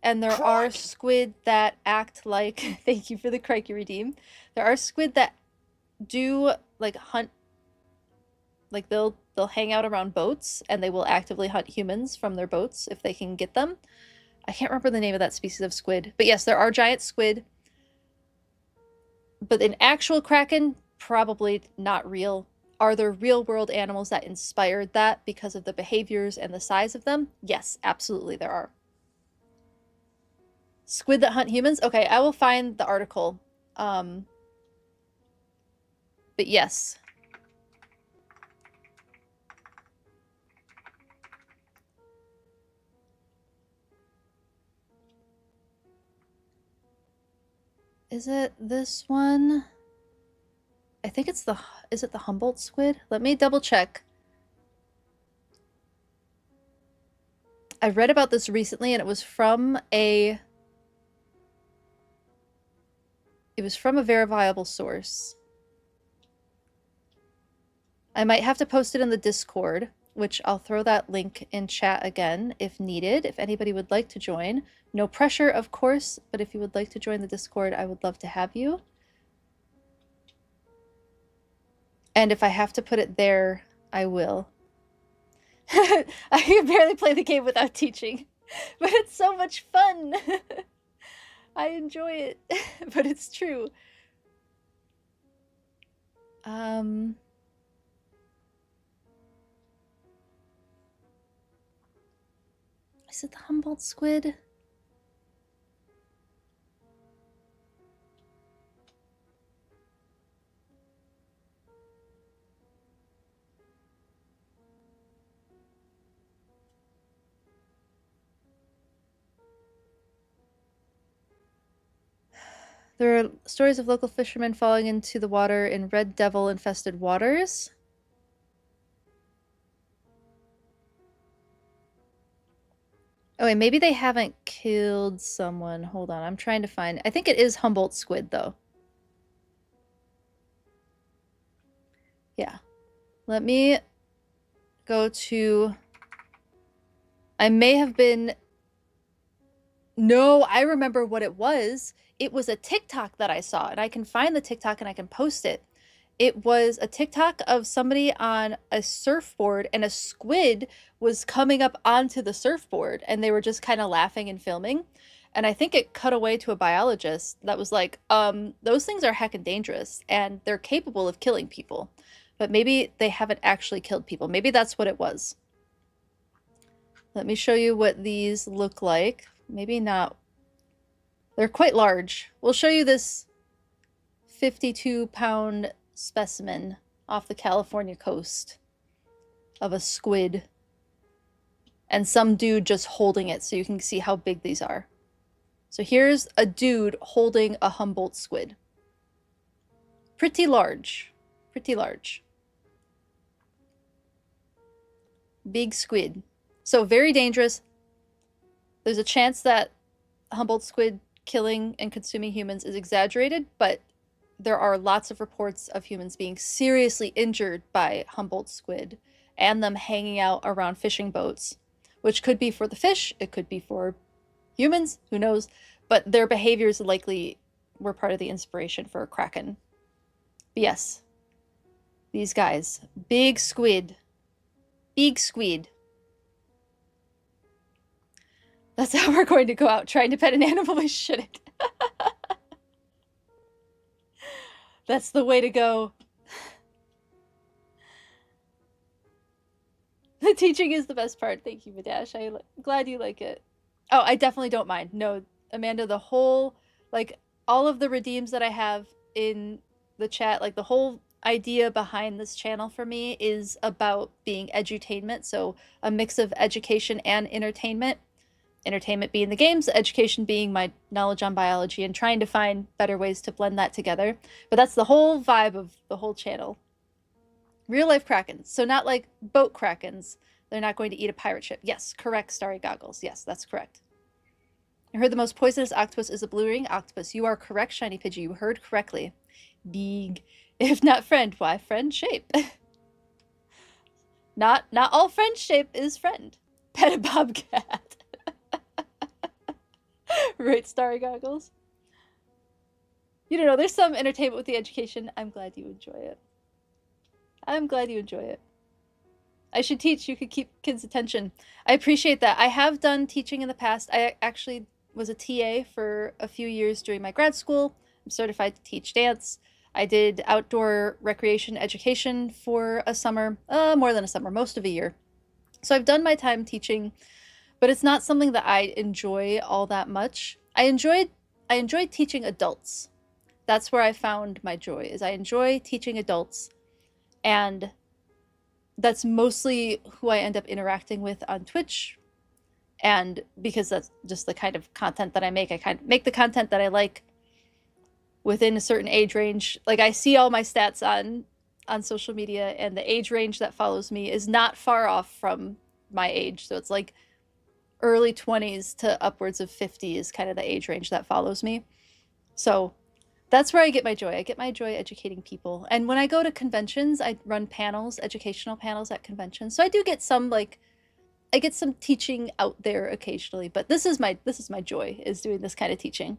and there are squid that act like, thank you for the Crikey Redeem. There are squid that do like hunt, like they'll hang out around boats and they will actively hunt humans from their boats if they can get them. I can't remember the name of that species of squid, but yes, there are giant squid. But an actual kraken, probably not real. Are there real world animals that inspired that because of the behaviors and the size of them? Yes, absolutely there are. Squid that hunt humans? Okay, I will find the article. But yes. Is it this one? I think it's the, is it the Humboldt squid? Let me double check. I read about this recently and it was from a verifiable source. I might have to post it in the Discord, which I'll throw that link in chat again if needed, if anybody would like to join. No pressure, of course, but if you would like to join the Discord, I would love to have you. And if I have to put it there, I will. I can barely play the game without teaching, but it's so much fun. I enjoy it, but it's true. Is it the Humboldt squid? There are stories of local fishermen falling into the water in red devil-infested waters. Oh, wait, maybe they haven't killed someone. Hold on, I'm trying to find... I think it is Humboldt squid, though. Yeah. Let me go to... I may have been... No, I remember what it was. It was a TikTok that I saw, and I can find the TikTok and I can post it. It was a TikTok of somebody on a surfboard, and a squid was coming up onto the surfboard, and they were just kind of laughing and filming. And I think it cut away to a biologist that was like, those things are heckin' dangerous, and they're capable of killing people. But maybe they haven't actually killed people. Maybe that's what it was. Let me show you what these look like. Maybe not. They're quite large. We'll show you this 52-pound specimen off the California coast of a squid. And some dude just holding it so you can see how big these are. So here's a dude holding a Humboldt squid. Pretty large. Pretty large. Big squid. So very dangerous. There's a chance that Humboldt squid killing and consuming humans is exaggerated, but there are lots of reports of humans being seriously injured by Humboldt squid and them hanging out around fishing boats, which could be for the fish, it could be for humans, who knows, but their behaviors likely were part of the inspiration for Kraken. But yes, these guys, big squid. Big squid. That's how we're going to go out, trying to pet an animal we shouldn't. That's the way to go. The teaching is the best part. Thank you, Madash. I'm glad you like it. Oh, I definitely don't mind. No, Amanda, the whole, like, all of the redeems that I have in the chat, like, the whole idea behind this channel for me is about being edutainment. So a mix of education and entertainment. Entertainment being the games, education being my knowledge on biology, and trying to find better ways to blend that together. But that's the whole vibe of the whole channel. Real life krakens. So not like boat krakens. They're not going to eat a pirate ship. Yes, correct, Starry Goggles. Yes, that's correct. I heard the most poisonous octopus is a blue ring octopus. You are correct, Shiny Pidgey. You heard correctly. Big. If not friend, why friend shape? Not all friend shape is friend. Pet a bobcat. Right, Starry Goggles? You don't know, there's some entertainment with the education. I'm glad you enjoy it. I'm glad you enjoy it. I should teach. You could keep kids' attention. I appreciate that. I have done teaching in the past. I actually was a TA for a few years during my grad school, I'm certified to teach dance. I did outdoor recreation education for a summer, more than a summer, most of a year. So I've done my time teaching, but it's not something that I enjoy all that much. I enjoyed teaching adults. That's where I found my joy. Is I enjoy teaching adults, and that's mostly who I end up interacting with on Twitch. And because that's just the kind of content that I make the content that I like within a certain age range. Like, I see all my stats on social media, and the age range that follows me is not far off from my age. So it's like early 20s to upwards of 50 is kind of the age range that follows me. So that's where I get my joy. I get my joy educating people. And when I go to conventions, I run panels, educational panels at conventions. So I do get some, like, I get some teaching out there occasionally, but this is my joy, is doing this kind of teaching.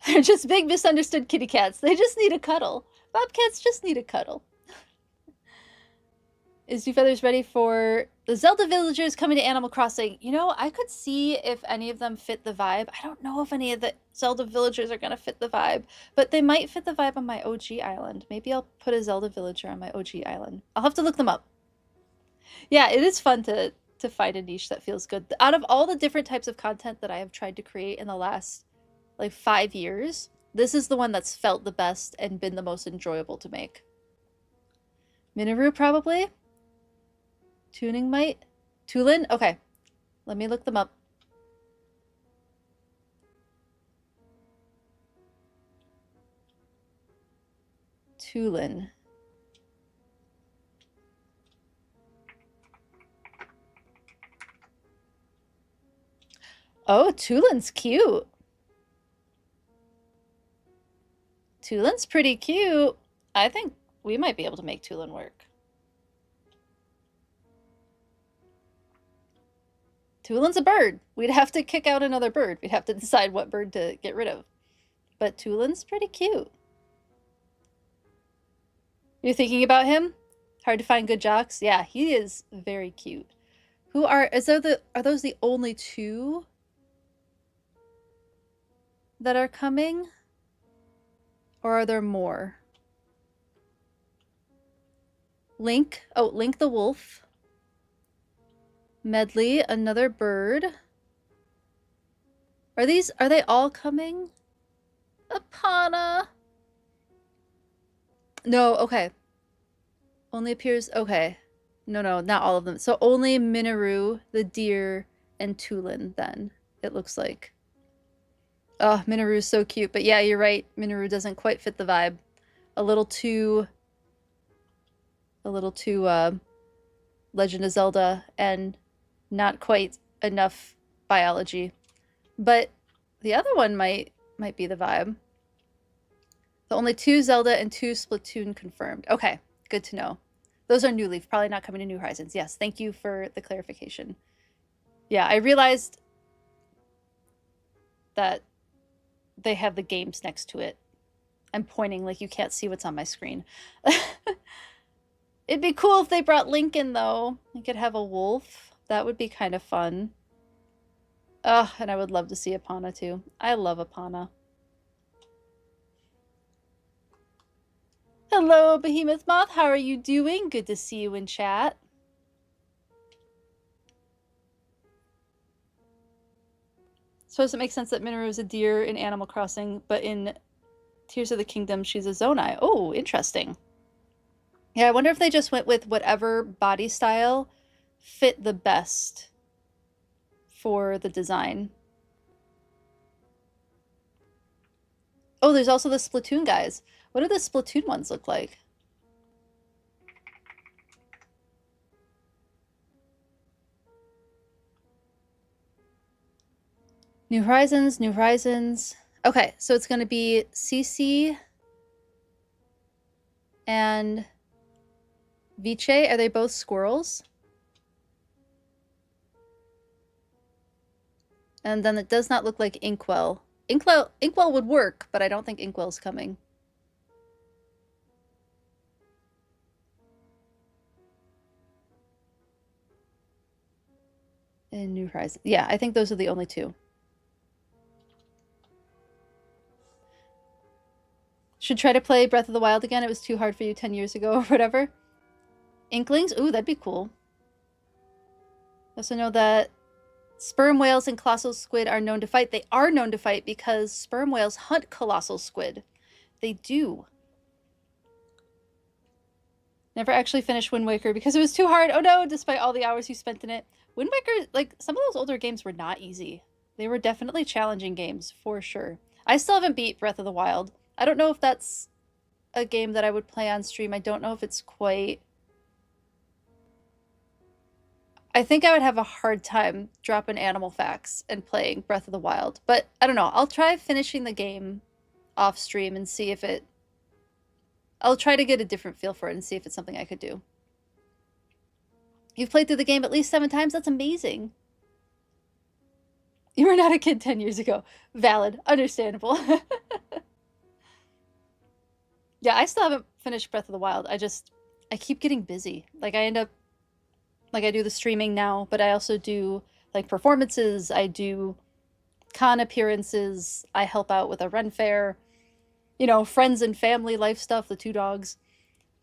They're just big misunderstood kitty cats. They just need a cuddle. Bobcats just need a cuddle. Is New Feathers ready for the Zelda villagers coming to Animal Crossing? You know, I could see if any of them fit the vibe. I don't know if any of the Zelda villagers are going to fit the vibe, but they might fit the vibe on my OG island. Maybe I'll put a Zelda villager on my OG island. I'll have to look them up. Yeah, it is fun to find a niche that feels good. Out of all the different types of content that I have tried to create in the last, like, 5 years, this is the one that's felt the best and been the most enjoyable to make. Minoru, probably? Tuning Mite? Tulin? Okay. Let me look them up. Tulin. Oh, Tulin's cute. Tulin's pretty cute. I think we might be able to make Tulin work. Tulin's a bird. We'd have to kick out another bird. We'd have to decide what bird to get rid of. But Tulin's pretty cute. You're thinking about him? Hard to find good jocks? Yeah, he is very cute. Are those the only two that are coming? Or are there more? Link. Oh, Link the wolf. Medley, another bird. Are they all coming? Apana. No, okay. Only appears, okay. No, not all of them. So only Minoru, the deer, and Tulin then, it looks like. Oh, Minoru's so cute. But yeah, you're right. Minoru doesn't quite fit the vibe. A little too Legend of Zelda, and not quite enough biology. But the other one might be the vibe. The only 2 Zelda and 2 Splatoon confirmed. Okay, good to know. Those are New Leaf, probably not coming to New Horizons. Yes, thank you for the clarification. Yeah, I realized that they have the games next to it. I'm pointing like you can't see what's on my screen. It'd be cool if they brought Link in, though. You could have a wolf. That would be kind of fun. Ugh, and I would love to see Apana, too. I love Apana. Hello, Behemoth Moth. How are you doing? Good to see you in chat. So does it make sense that Minoru is a deer in Animal Crossing, but in Tears of the Kingdom, she's a Zonai? Oh, interesting. Yeah, I wonder if they just went with whatever body style fit the best for the design. Oh, there's also the Splatoon guys. What do the Splatoon ones look like? New Horizons, New Horizons. Okay, so it's going to be CC and Viche. Are they both squirrels? And then it does not look like Inkwell. Inkwell would work, but I don't think Inkwell's coming. In New Horizons. Yeah, I think those are the only 2. Should try to play Breath of the Wild again. It was too hard for you 10 years ago or whatever. Inklings? Ooh, that'd be cool. I also know that sperm whales and colossal squid are known to fight. They are known to fight because sperm whales hunt colossal squid. They do. Never actually finished Wind Waker because it was too hard. Oh no, despite all the hours you spent in it. Wind Waker, like, some of those older games were not easy. They were definitely challenging games, for sure. I still haven't beat Breath of the Wild. I don't know if that's a game that I would play on stream. I don't know if it's quite... I think I would have a hard time dropping Animal Facts and playing Breath of the Wild. But I don't know. I'll try finishing the game off stream and see if it... I'll try to get a different feel for it and see if it's something I could do. You've played through the game at least 7 times? That's amazing. You were not a kid 10 years ago. Valid. Understandable. Yeah, I still haven't finished Breath of the Wild. I keep getting busy. Like, I end up... Like, I do the streaming now, but I also do, like, performances. I do con appearances. I help out with a Ren Fair. You know, friends and family life stuff, the 2 dogs.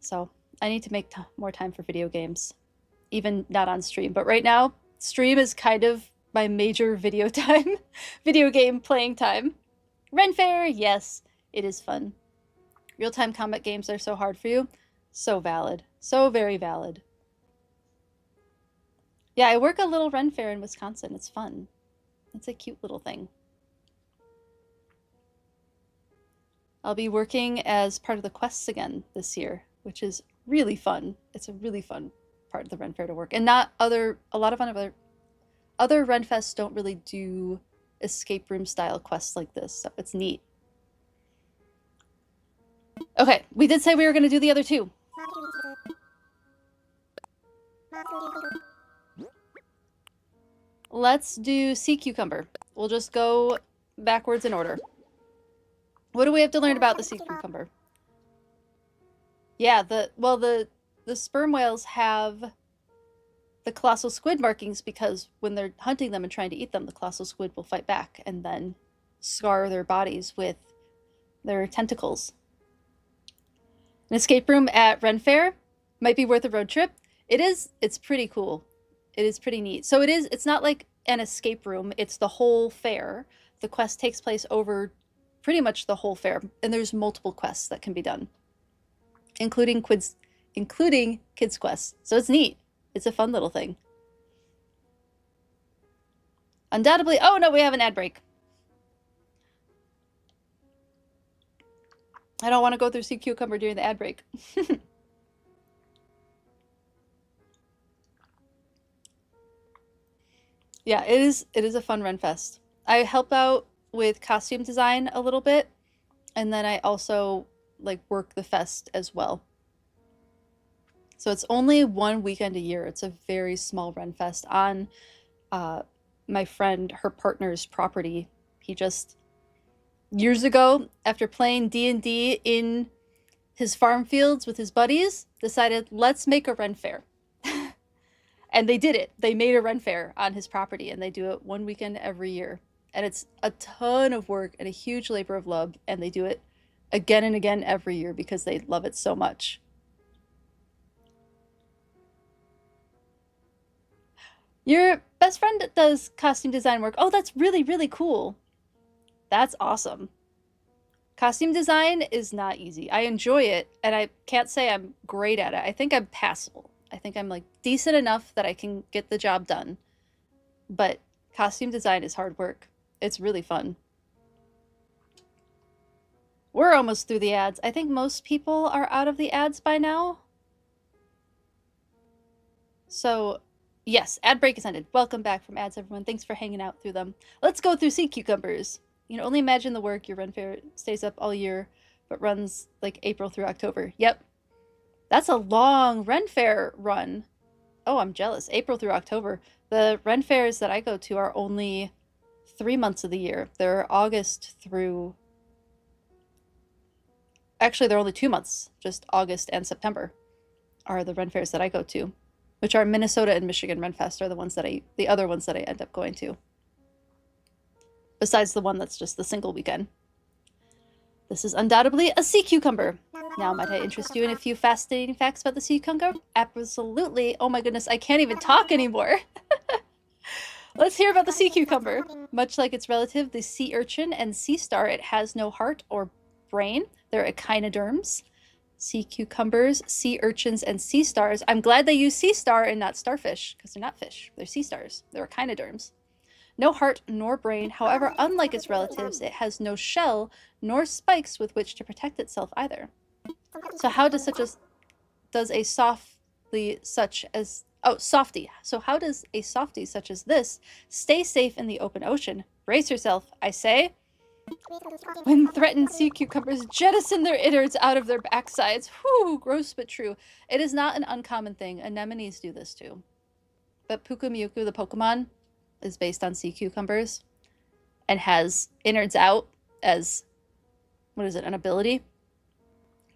So, I need to make more time for video games. Even not on stream. But right now, stream is kind of my major video time. Video game playing time. Ren Fair, yes, it is fun. Real-time combat games are so hard for you. So valid. So very valid. Yeah, I work a little Ren Fair in Wisconsin. It's fun. It's a cute little thing. I'll be working as part of the quests again this year, which is really fun. It's a really fun part of the Ren Fair to work. And a lot of other Ren Fests don't really do escape room style quests like this, so it's neat. Okay, we did say we were going to do the other 2. Let's do sea cucumber. We'll just go backwards in order. What do we have to learn about the sea cucumber? Yeah, the sperm whales have the colossal squid markings because when they're hunting them and trying to eat them, the colossal squid will fight back and then scar their bodies with their tentacles. An escape room at Ren Fair might be worth a road trip. It's pretty cool. It is pretty neat. So it's not like an escape room, it's the whole fair. The quest takes place over pretty much the whole fair, and there's multiple quests that can be done, including kids quests. So it's neat. It's a fun little thing. Undoubtedly, oh no, we have an ad break. I don't want to go through sea cucumber during the ad break. Yeah, it is a fun Ren Fest. I help out with costume design a little bit, and then I also like work the fest as well. So it's only 1 weekend a year. It's a very small Ren Fest on my friend, her partner's property. He just, years ago, after playing D&D in his farm fields with his buddies, decided, let's make a Ren Fair. And they did it. They made a Ren Fair on his property, and they do it 1 weekend every year. And it's a ton of work and a huge labor of love, and they do it again and again every year because they love it so much. Your best friend does costume design work. Oh, that's really, really cool. That's awesome. Costume design is not easy. I enjoy it, and I can't say I'm great at it. I think I'm passable. I think I'm like decent enough that I can get the job done. But costume design is hard work. It's really fun. We're almost through the ads. I think most people are out of the ads by now. So, yes, ad break is ended. Welcome back from ads, everyone. Thanks for hanging out through them. Let's go through sea cucumbers. You know, only imagine the work. Your Ren Fair stays up all year, but runs like April through October. Yep. That's a long Ren Fair run. Oh, I'm jealous. April through October. The Ren Fairs that I go to are only 3 months of the year. They're August through... Actually, they're only 2 months. Just August and September are the Ren Fairs that I go to, which are Minnesota and Michigan Ren Fest are the other ones that I end up going to. Besides the one that's just the single weekend. This is undoubtedly a sea cucumber. Now, might I interest you in a few fascinating facts about the sea cucumber? Absolutely. Oh my goodness, I can't even talk anymore. Let's hear about the sea cucumber. Much like its relative, the sea urchin and sea star, it has no heart or brain. They're echinoderms. Sea cucumbers, sea urchins, and sea stars. I'm glad they use sea star and not starfish, because they're not fish. They're sea stars. They're echinoderms. No heart nor brain. However, unlike its relatives, it has no shell nor spikes with which to protect itself either. So how does a softy such as this stay safe in the open ocean? Brace yourself, I say. When threatened, sea cucumbers jettison their innards out of their backsides. Whew, gross but true. It is not an uncommon thing. Anemones do this too. But Pukumyuku, the Pokemon, is based on sea cucumbers and has innards out as, an ability?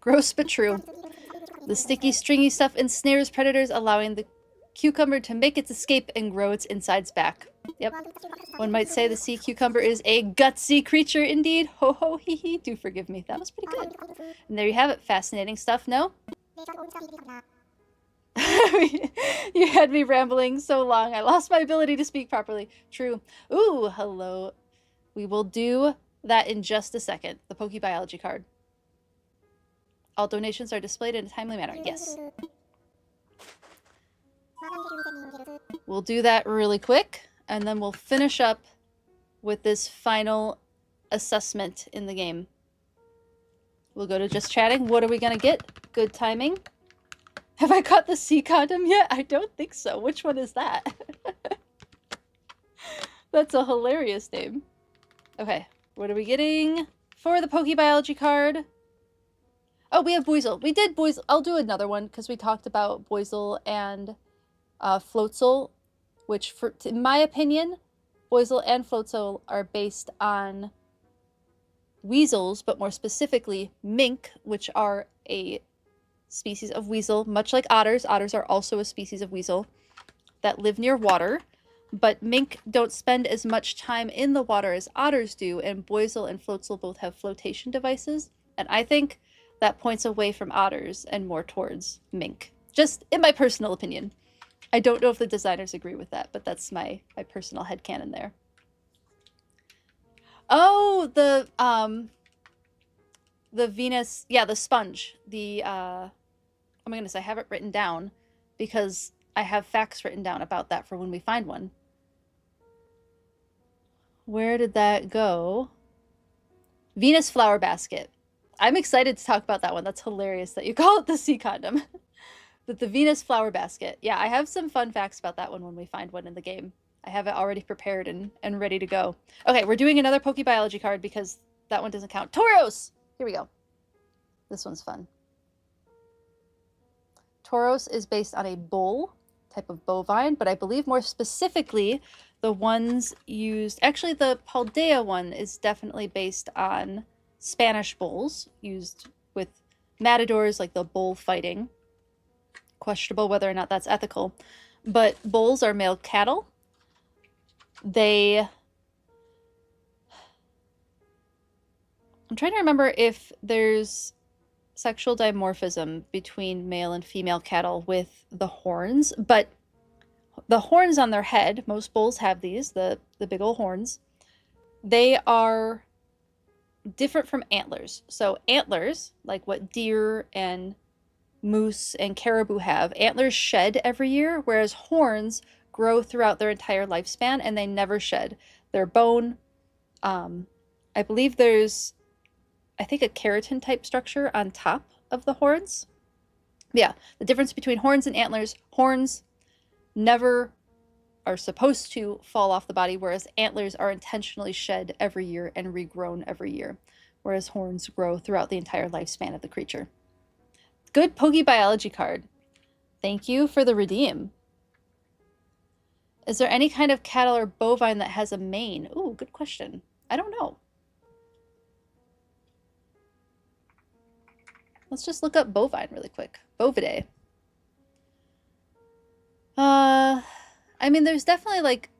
Gross but true. The sticky, stringy stuff ensnares predators, allowing the cucumber to make its escape and grow its insides back. Yep. One might say the sea cucumber is a gutsy creature indeed. Ho ho hee hee. Do forgive me. That was pretty good. And there you have it. Fascinating stuff, no? You had me rambling so long. I lost my ability to speak properly. True. Ooh, hello. We will do that in just a second. The Pokebiology card. All donations are displayed in a timely manner. Yes. We'll do that really quick, and then we'll finish up with this final assessment in the game. We'll go to just chatting. What are we gonna get? Good timing. Have I caught the sea condom yet? I don't think so. Which one is that? That's a hilarious name. Okay, what are we getting for the Pokebiology card? Oh, we have Buizel. We did Buizel. I'll do another one because we talked about Buizel and Floatzel, which, in my opinion, Buizel and Floatzel are based on weasels, but more specifically mink, which are a species of weasel, much like otters. Otters are also a species of weasel that live near water, but mink don't spend as much time in the water as otters do, and Buizel and Floatzel both have flotation devices, and I think that points away from otters and more towards mink. Just in my personal opinion. I don't know if the designers agree with that, but that's my personal headcanon there. Oh, the Venus, yeah, the sponge. The, oh my goodness, I have it written down because I have facts written down about that for when we find one. Where did that go? Venus flower basket. I'm excited to talk about that one. That's hilarious that you call it the sea condom. But the Venus flower basket. Yeah, I have some fun facts about that one when we find one in the game. I have it already prepared and ready to go. Okay, we're doing another Pokebiology card because that one doesn't count. Tauros! Here we go. This one's fun. Tauros is based on a bull type of bovine, but I believe more specifically the ones used... Actually, the Paldea one is definitely based on Spanish bulls used with matadors, like the bull fighting. Questionable whether or not that's ethical. But bulls are male cattle. I'm trying to remember if there's sexual dimorphism between male and female cattle with the horns, but the horns on their head, most bulls have these, the big old horns, they are different from antlers. So antlers, like what deer and moose and caribou have, antlers shed every year, whereas horns grow throughout their entire lifespan and they never shed. They're bone. I believe there's, a keratin type structure on top of the horns. Yeah, the difference between horns and antlers, horns never are supposed to fall off the body, whereas antlers are intentionally shed every year and regrown every year, whereas horns grow throughout the entire lifespan of the creature. Good Pokebiology card. Thank you for the redeem. Is there any kind of cattle or bovine that has a mane? Ooh, good question. I don't know. Let's just look up bovine really quick. Bovidae. I mean, there's definitely like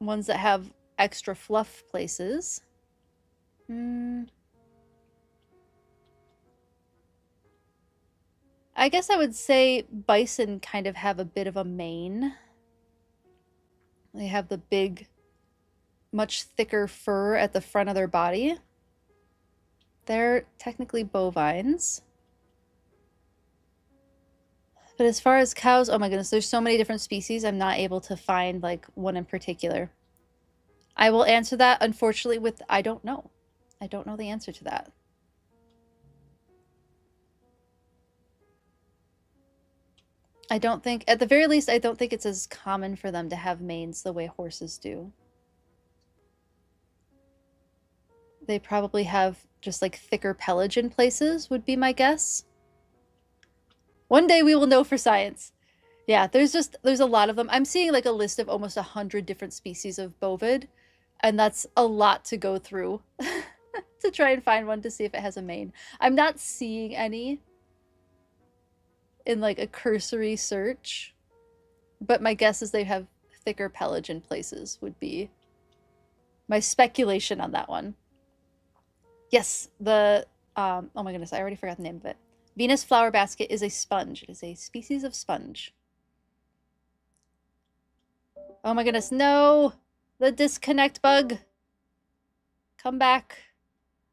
ones that have extra fluff places. I guess I would say bison kind of have a bit of a mane. They have the big, much thicker fur at the front of their body. They're technically bovines. But as far as cows, oh my goodness, there's so many different species. I'm not able to find like one in particular. I will answer that, unfortunately, with I don't know. I don't know the answer to that. I don't think, at the very least, I don't think it's as common for them to have manes the way horses do. They probably have just like thicker pelage in places, would be my guess. One day we will know for science. Yeah, there's a lot of them. I'm seeing like a list of almost 100 different species of bovid, and that's a lot to go through to try and find one to see if it has a mane. I'm not seeing any in like a cursory search, but my guess is they have thicker pelage in places would be my speculation on that one. Yes, the oh my goodness, I already forgot the name of it. Venus flower basket is a sponge. It is a species of sponge. Oh my goodness, no! The disconnect bug! Come back.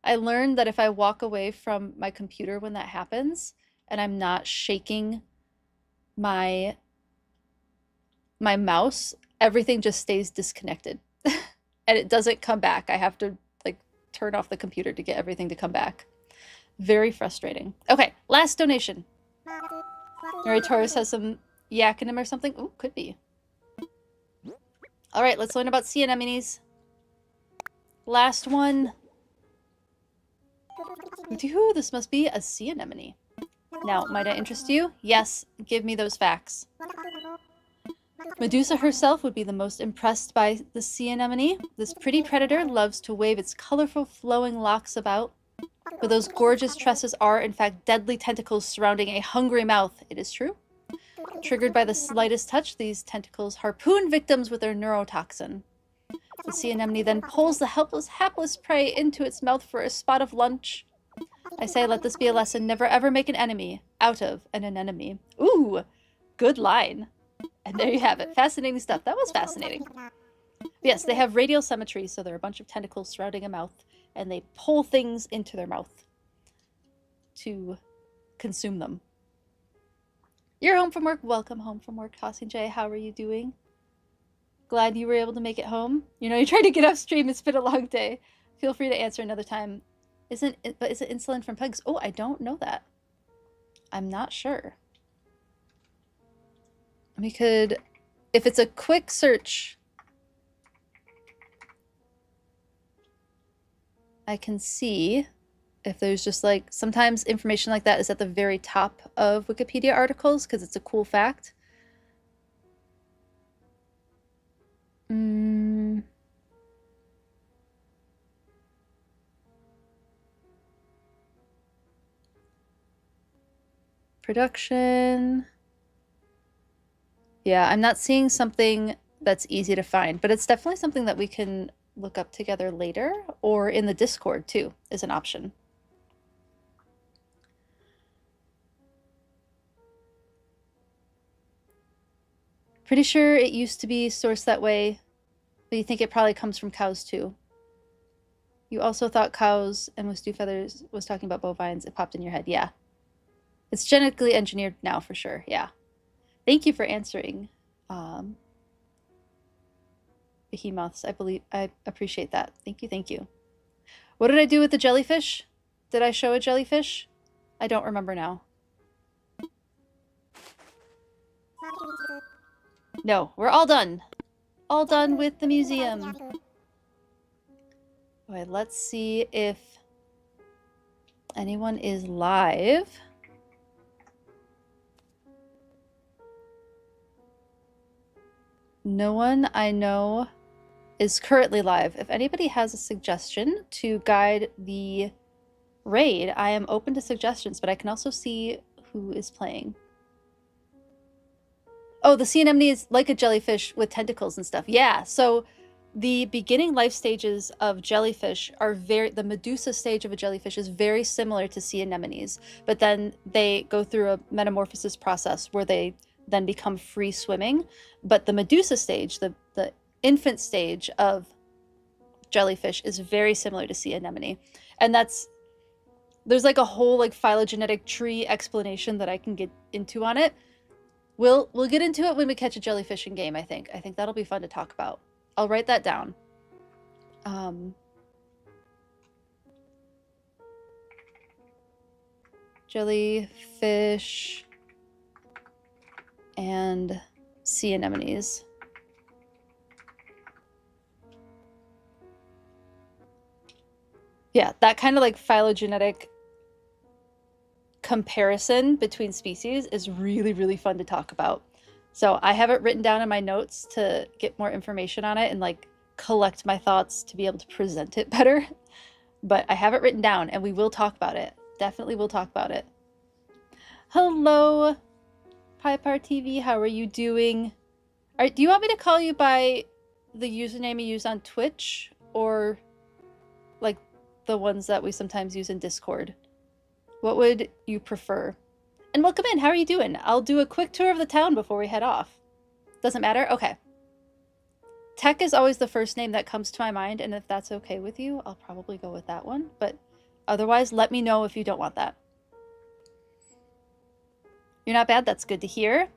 I learned that if I walk away from my computer when that happens, and I'm not shaking my mouse, everything just stays disconnected. And it doesn't come back. I have to like turn off the computer to get everything to come back. Very frustrating. Okay, last donation. Mary Torres has some yak in him or something. Ooh, could be. All right, let's learn about sea anemones. Last one. Ooh, this must be a sea anemone. Now, might I interest you? Yes, give me those facts. Medusa herself would be the most impressed by the sea anemone. This pretty predator loves to wave its colorful flowing locks about. But those gorgeous tresses are, in fact, deadly tentacles surrounding a hungry mouth. It is true. Triggered by the slightest touch, these tentacles harpoon victims with their neurotoxin. The sea anemone then pulls the helpless, hapless prey into its mouth for a spot of lunch. I say, let this be a lesson. Never ever make an enemy out of an anemone. Ooh, good line. And there you have it. Fascinating stuff. That was fascinating. Yes, they have radial symmetry, so there are a bunch of tentacles surrounding a mouth, and they pull things into their mouth to consume them. You're home from work. Welcome home from work, Tossing J. How are you doing? Glad you were able to make it home. You know, you tried to get off stream. It's been a long day. Feel free to answer another time. Is it insulin from pigs? Oh, I don't know that. I'm not sure. We could, if it's a quick search, I can see if there's just like, sometimes information like that is at the very top of Wikipedia articles because it's a cool fact. Production. Yeah, I'm not seeing something that's easy to find, but it's definitely something that we can look up together later, or in the Discord too, is an option. Pretty sure it used to be sourced that way, but you think it probably comes from cows too. You also thought cows and with stew feathers was talking about bovines. It popped in your head. Yeah. It's genetically engineered now for sure. Yeah. Thank you for answering. Behemoths. I appreciate that. Thank you. Thank you. What did I do with the jellyfish? Did I show a jellyfish? I don't remember now. No, we're all done. All done with the museum. Okay, let's see if anyone is live. No one I know is currently live. If anybody has a suggestion to guide the raid, I am open to suggestions, but I can also see who is playing. Oh, the sea anemone is like a jellyfish with tentacles and stuff. Yeah, so The beginning life stages of jellyfish are the medusa stage of a jellyfish is very similar to sea anemones, but then they go through a metamorphosis process where they then become free swimming. But the medusa stage, the infant stage of jellyfish, is very similar to sea anemone. And there's like a whole like phylogenetic tree explanation that I can get into on it. We'll get into it when we catch a jellyfish in game, I think. I think that'll be fun to talk about. I'll write that down. Jellyfish and sea anemones. Yeah, that kind of like phylogenetic comparison between species is really, really fun to talk about. So I have it written down in my notes to get more information on it and like collect my thoughts to be able to present it better. But I have it written down and we will talk about it. Definitely will talk about it. Hello, Pypar TV. How are you doing? Do you want me to call you by the username you use on Twitch or like the ones that we sometimes use in Discord? What would you prefer? And welcome in. How are you doing? I'll do a quick tour of the town before we head off. Doesn't matter? Okay. Tech is always the first name that comes to my mind, and if that's okay with you, I'll probably go with that one. But otherwise, let me know if you don't want that. You're not bad. That's good to hear.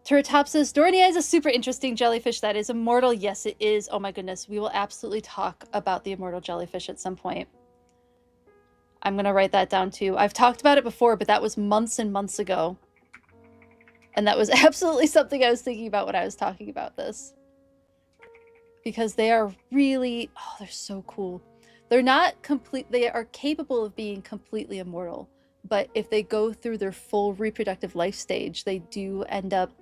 Turretop says, Dornia is a super interesting jellyfish that is immortal. Yes, it is. Oh my goodness. We will absolutely talk about the immortal jellyfish at some point. I'm going to write that down too. I've talked about it before, but that was months and months ago. And that was absolutely something I was thinking about when I was talking about this. Because they are really, oh, they're so cool. They're not complete, they are capable of being completely immortal. But if they go through their full reproductive life stage, they do end up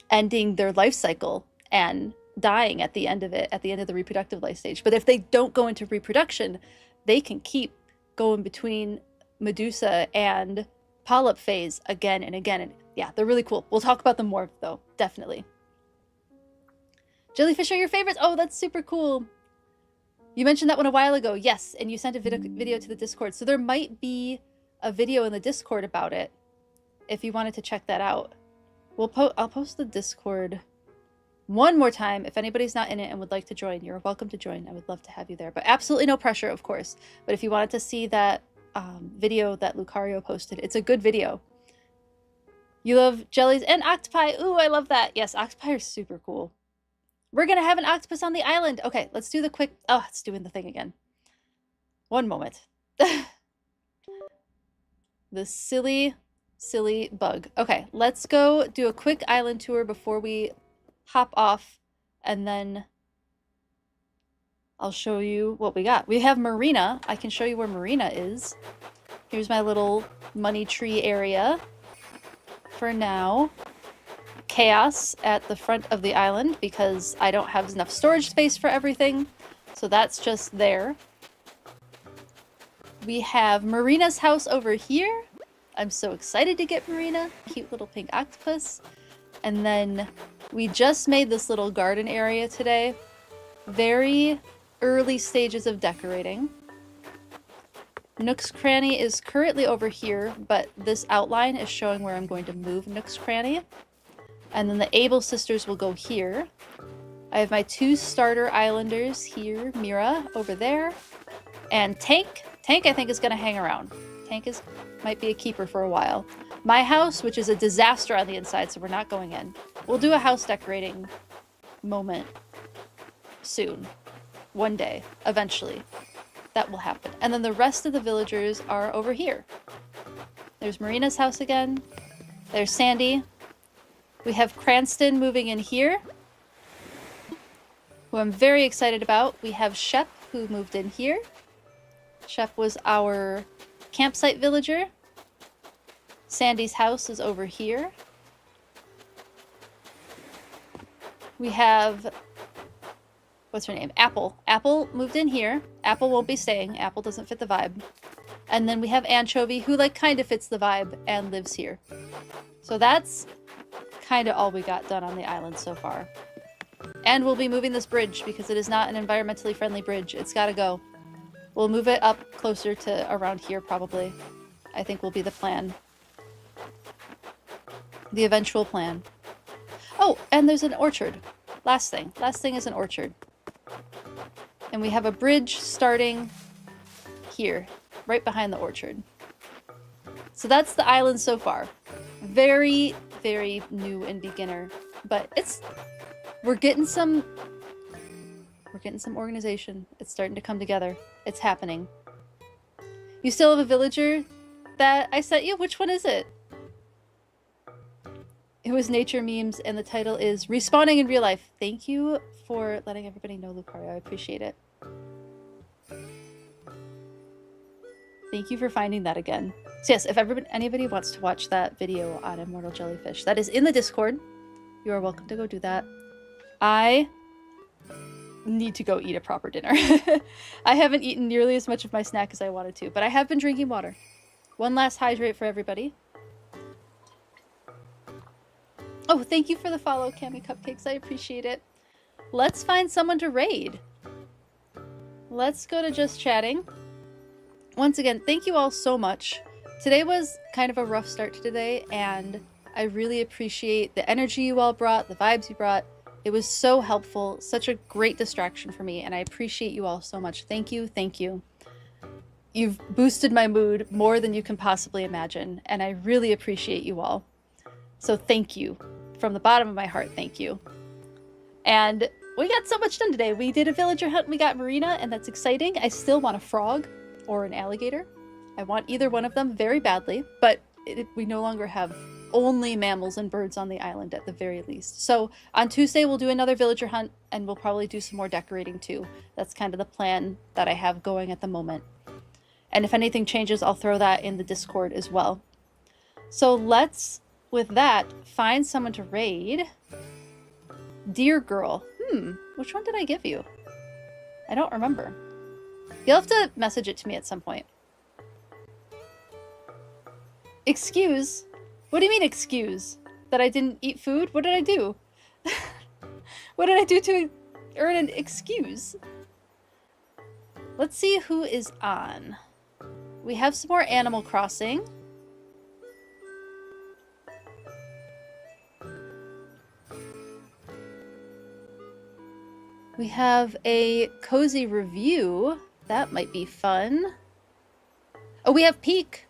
ending their life cycle and dying at the end of it, at the end of the reproductive life stage. But if they don't go into reproduction, they can keep going between Medusa and polyp phase again and again. And yeah, they're really cool. We'll talk about them more though, definitely. Jellyfish are your favorites? Oh, that's super cool. You mentioned that one a while ago. Yes, and you sent a video to the Discord. So there might be a video in the Discord about it if you wanted to check that out. I'll post the Discord one more time. If anybody's not in it and would like to join, you're welcome to join. I would love to have you there, but absolutely no pressure, of course. But if you wanted to see that video that Lucario posted, it's a good video. You love jellies and octopi. Ooh, I love that. Yes, octopi are super cool. We're gonna have an octopus on the island. Okay, let's do the quick... Oh, it's doing the thing again. One moment. The silly bug. Okay, let's go do a quick island tour before we hop off, and then I'll show you what we got. We have Marina. I can show you where Marina is. Here's my little money tree area for now. Chaos at the front of the island because I don't have enough storage space for everything, so that's just there. We have Marina's house over here. I'm so excited to get Marina. Cute little pink octopus. And then we just made this little garden area today. Very early stages of decorating. Nook's Cranny is currently over here, but this outline is showing where I'm going to move Nook's Cranny. And then the Able sisters will go here. I have my two starter islanders here. Mira over there. And Tank. Tank I think is going to hang around. Tank might be a keeper for a while. My house, which is a disaster on the inside, so we're not going in. We'll do a house decorating moment soon. One day. Eventually. That will happen. And then the rest of the villagers are over here. There's Marina's house again. There's Sandy. We have Cranston moving in here, who I'm very excited about. We have Shep, who moved in here. Shep was our campsite villager. Sandy's house is over here. We have... What's her name? Apple. Apple moved in here. Apple won't be staying. Apple doesn't fit the vibe. And then we have Anchovy, who like kind of fits the vibe and lives here. So that's kind of all we got done on the island so far. And we'll be moving this bridge because it is not an environmentally friendly bridge. It's gotta go. We'll move it up closer to around here, probably. I think will be the plan. The eventual plan. Oh, and there's an orchard. Last thing. Last thing is an orchard. And we have a bridge starting here, right behind the orchard. So that's the island so far. Very, very new and beginner. But we're getting some organization. It's starting to come together. It's happening. You still have a villager that I sent you? Which one is it? It was Nature Memes, and the title is Respawning in Real Life. Thank you for letting everybody know, Lucario. I appreciate it. Thank you for finding that again. So yes, if anybody wants to watch that video on immortal jellyfish, that is in the Discord. You are welcome to go do that. I need to go eat a proper dinner. I haven't eaten nearly as much of my snack as I wanted to, but I have been drinking water. One last hydrate for everybody. Oh, thank you for the follow, Cami Cupcakes. I appreciate it. Let's find someone to raid. Let's go to just chatting. Once again, thank you all so much. Today was kind of a rough start to today, and I really appreciate the energy you all brought, the vibes you brought. It was so helpful, such a great distraction for me, and I appreciate you all so much. Thank you, thank you. You've boosted my mood more than you can possibly imagine, and I really appreciate you all. So thank you. From the bottom of my heart, thank you. And we got so much done today. We did a villager hunt, we got Marina, and that's exciting. I still want a frog or an alligator. I want either one of them very badly, but we no longer have only mammals and birds on the island at the very least. So on Tuesday, we'll do another villager hunt, and we'll probably do some more decorating too. That's kind of the plan that I have going at the moment. And if anything changes, I'll throw that in the Discord as well. So let's, with that, find someone to raid. Dear girl. Which one did I give you? I don't remember. You'll have to message it to me at some point. Excuse? What do you mean excuse? That I didn't eat food? What did I do? What did I do to earn an excuse? Let's see who is on. We have some more Animal Crossing. We have a cozy review. That might be fun. Oh, we have Peak.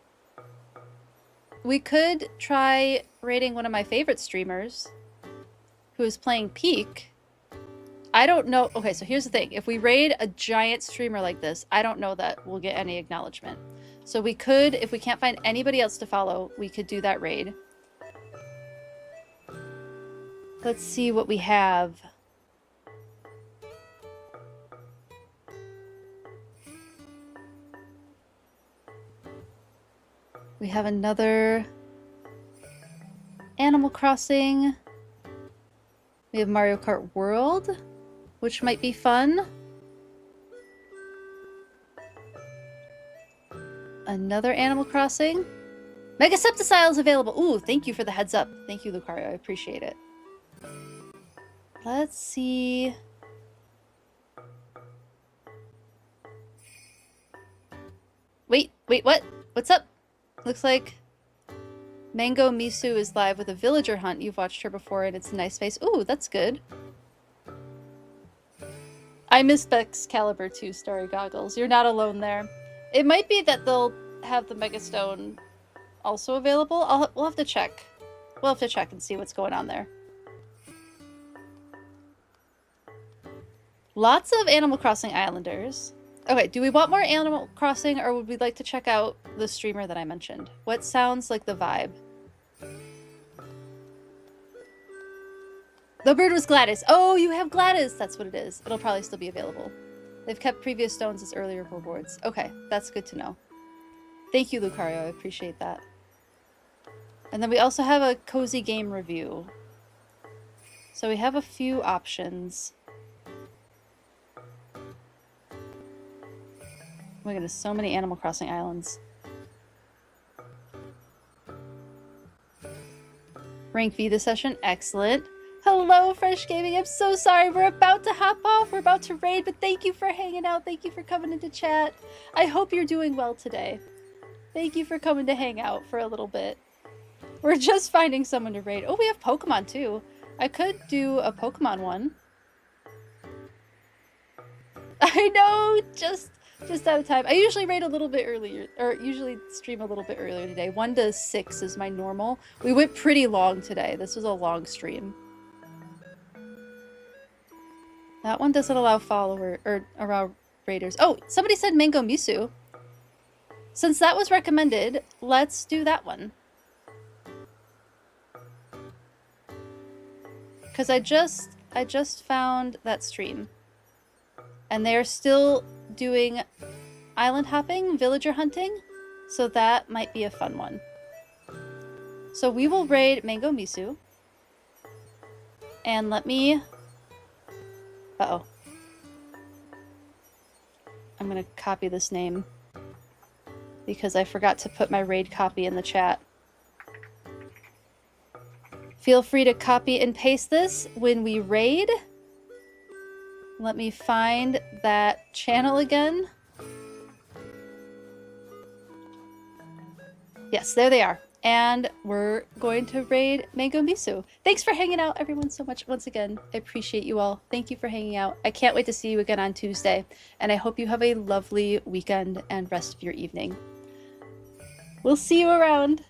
We could try raiding one of my favorite streamers who is playing Peak. I don't know. Okay, so here's the thing. If we raid a giant streamer like this, I don't know that we'll get any acknowledgement. So we could, if we can't find anybody else to follow, we could do that raid. Let's see what we have. We have another Animal Crossing. We have Mario Kart World, which might be fun. Another Animal Crossing. Mega Septicile is available. Ooh, thank you for the heads up. Thank you, Lucario. I appreciate it. Let's see. Wait, what? What's up? Looks like Mango Misu is live with a villager hunt. You've watched her before and it's a nice face. Ooh, that's good. I miss Excalibur too, Starry Goggles. You're not alone there. It might be that they'll have the Mega Stone also available. We'll have to check. We'll have to check and see what's going on there. Lots of Animal Crossing Islanders. Okay, do we want more Animal Crossing, or would we like to check out the streamer that I mentioned? What sounds like the vibe? The bird was Gladys. Oh, you have Gladys! That's what it is. It'll probably still be available. They've kept previous stones as earlier rewards. Okay, that's good to know. Thank you, Lucario. I appreciate that. And then we also have a cozy game review. So we have a few options. Oh my goodness, so many Animal Crossing islands. Rank V this session, excellent. Hello, Fresh Gaming. I'm so sorry. We're about to hop off. We're about to raid, but thank you for hanging out. Thank you for coming into chat. I hope you're doing well today. Thank you for coming to hang out for a little bit. We're just finding someone to raid. Oh, we have Pokemon too. I could do a Pokemon one. I know, just out of time. I usually raid a little bit earlier, or usually stream a little bit earlier today. 1 to 6 is my normal. We went pretty long today. This was a long stream. That one doesn't allow allow raiders. Oh, somebody said Mango Misu. Since that was recommended, let's do that one. Because I just found that stream. And they're still doing island hopping, villager hunting, so that might be a fun one. So we will raid Mango Misu. And let me... Uh-oh. I'm gonna copy this name because I forgot to put my raid copy in the chat. Feel free to copy and paste this when we raid. Let me find that channel again. Yes, there they are. And we're going to raid Mango Misu. Thanks for hanging out, everyone, so much once again. I appreciate you all. Thank you for hanging out. I can't wait to see you again on Tuesday. And I hope you have a lovely weekend and rest of your evening. We'll see you around.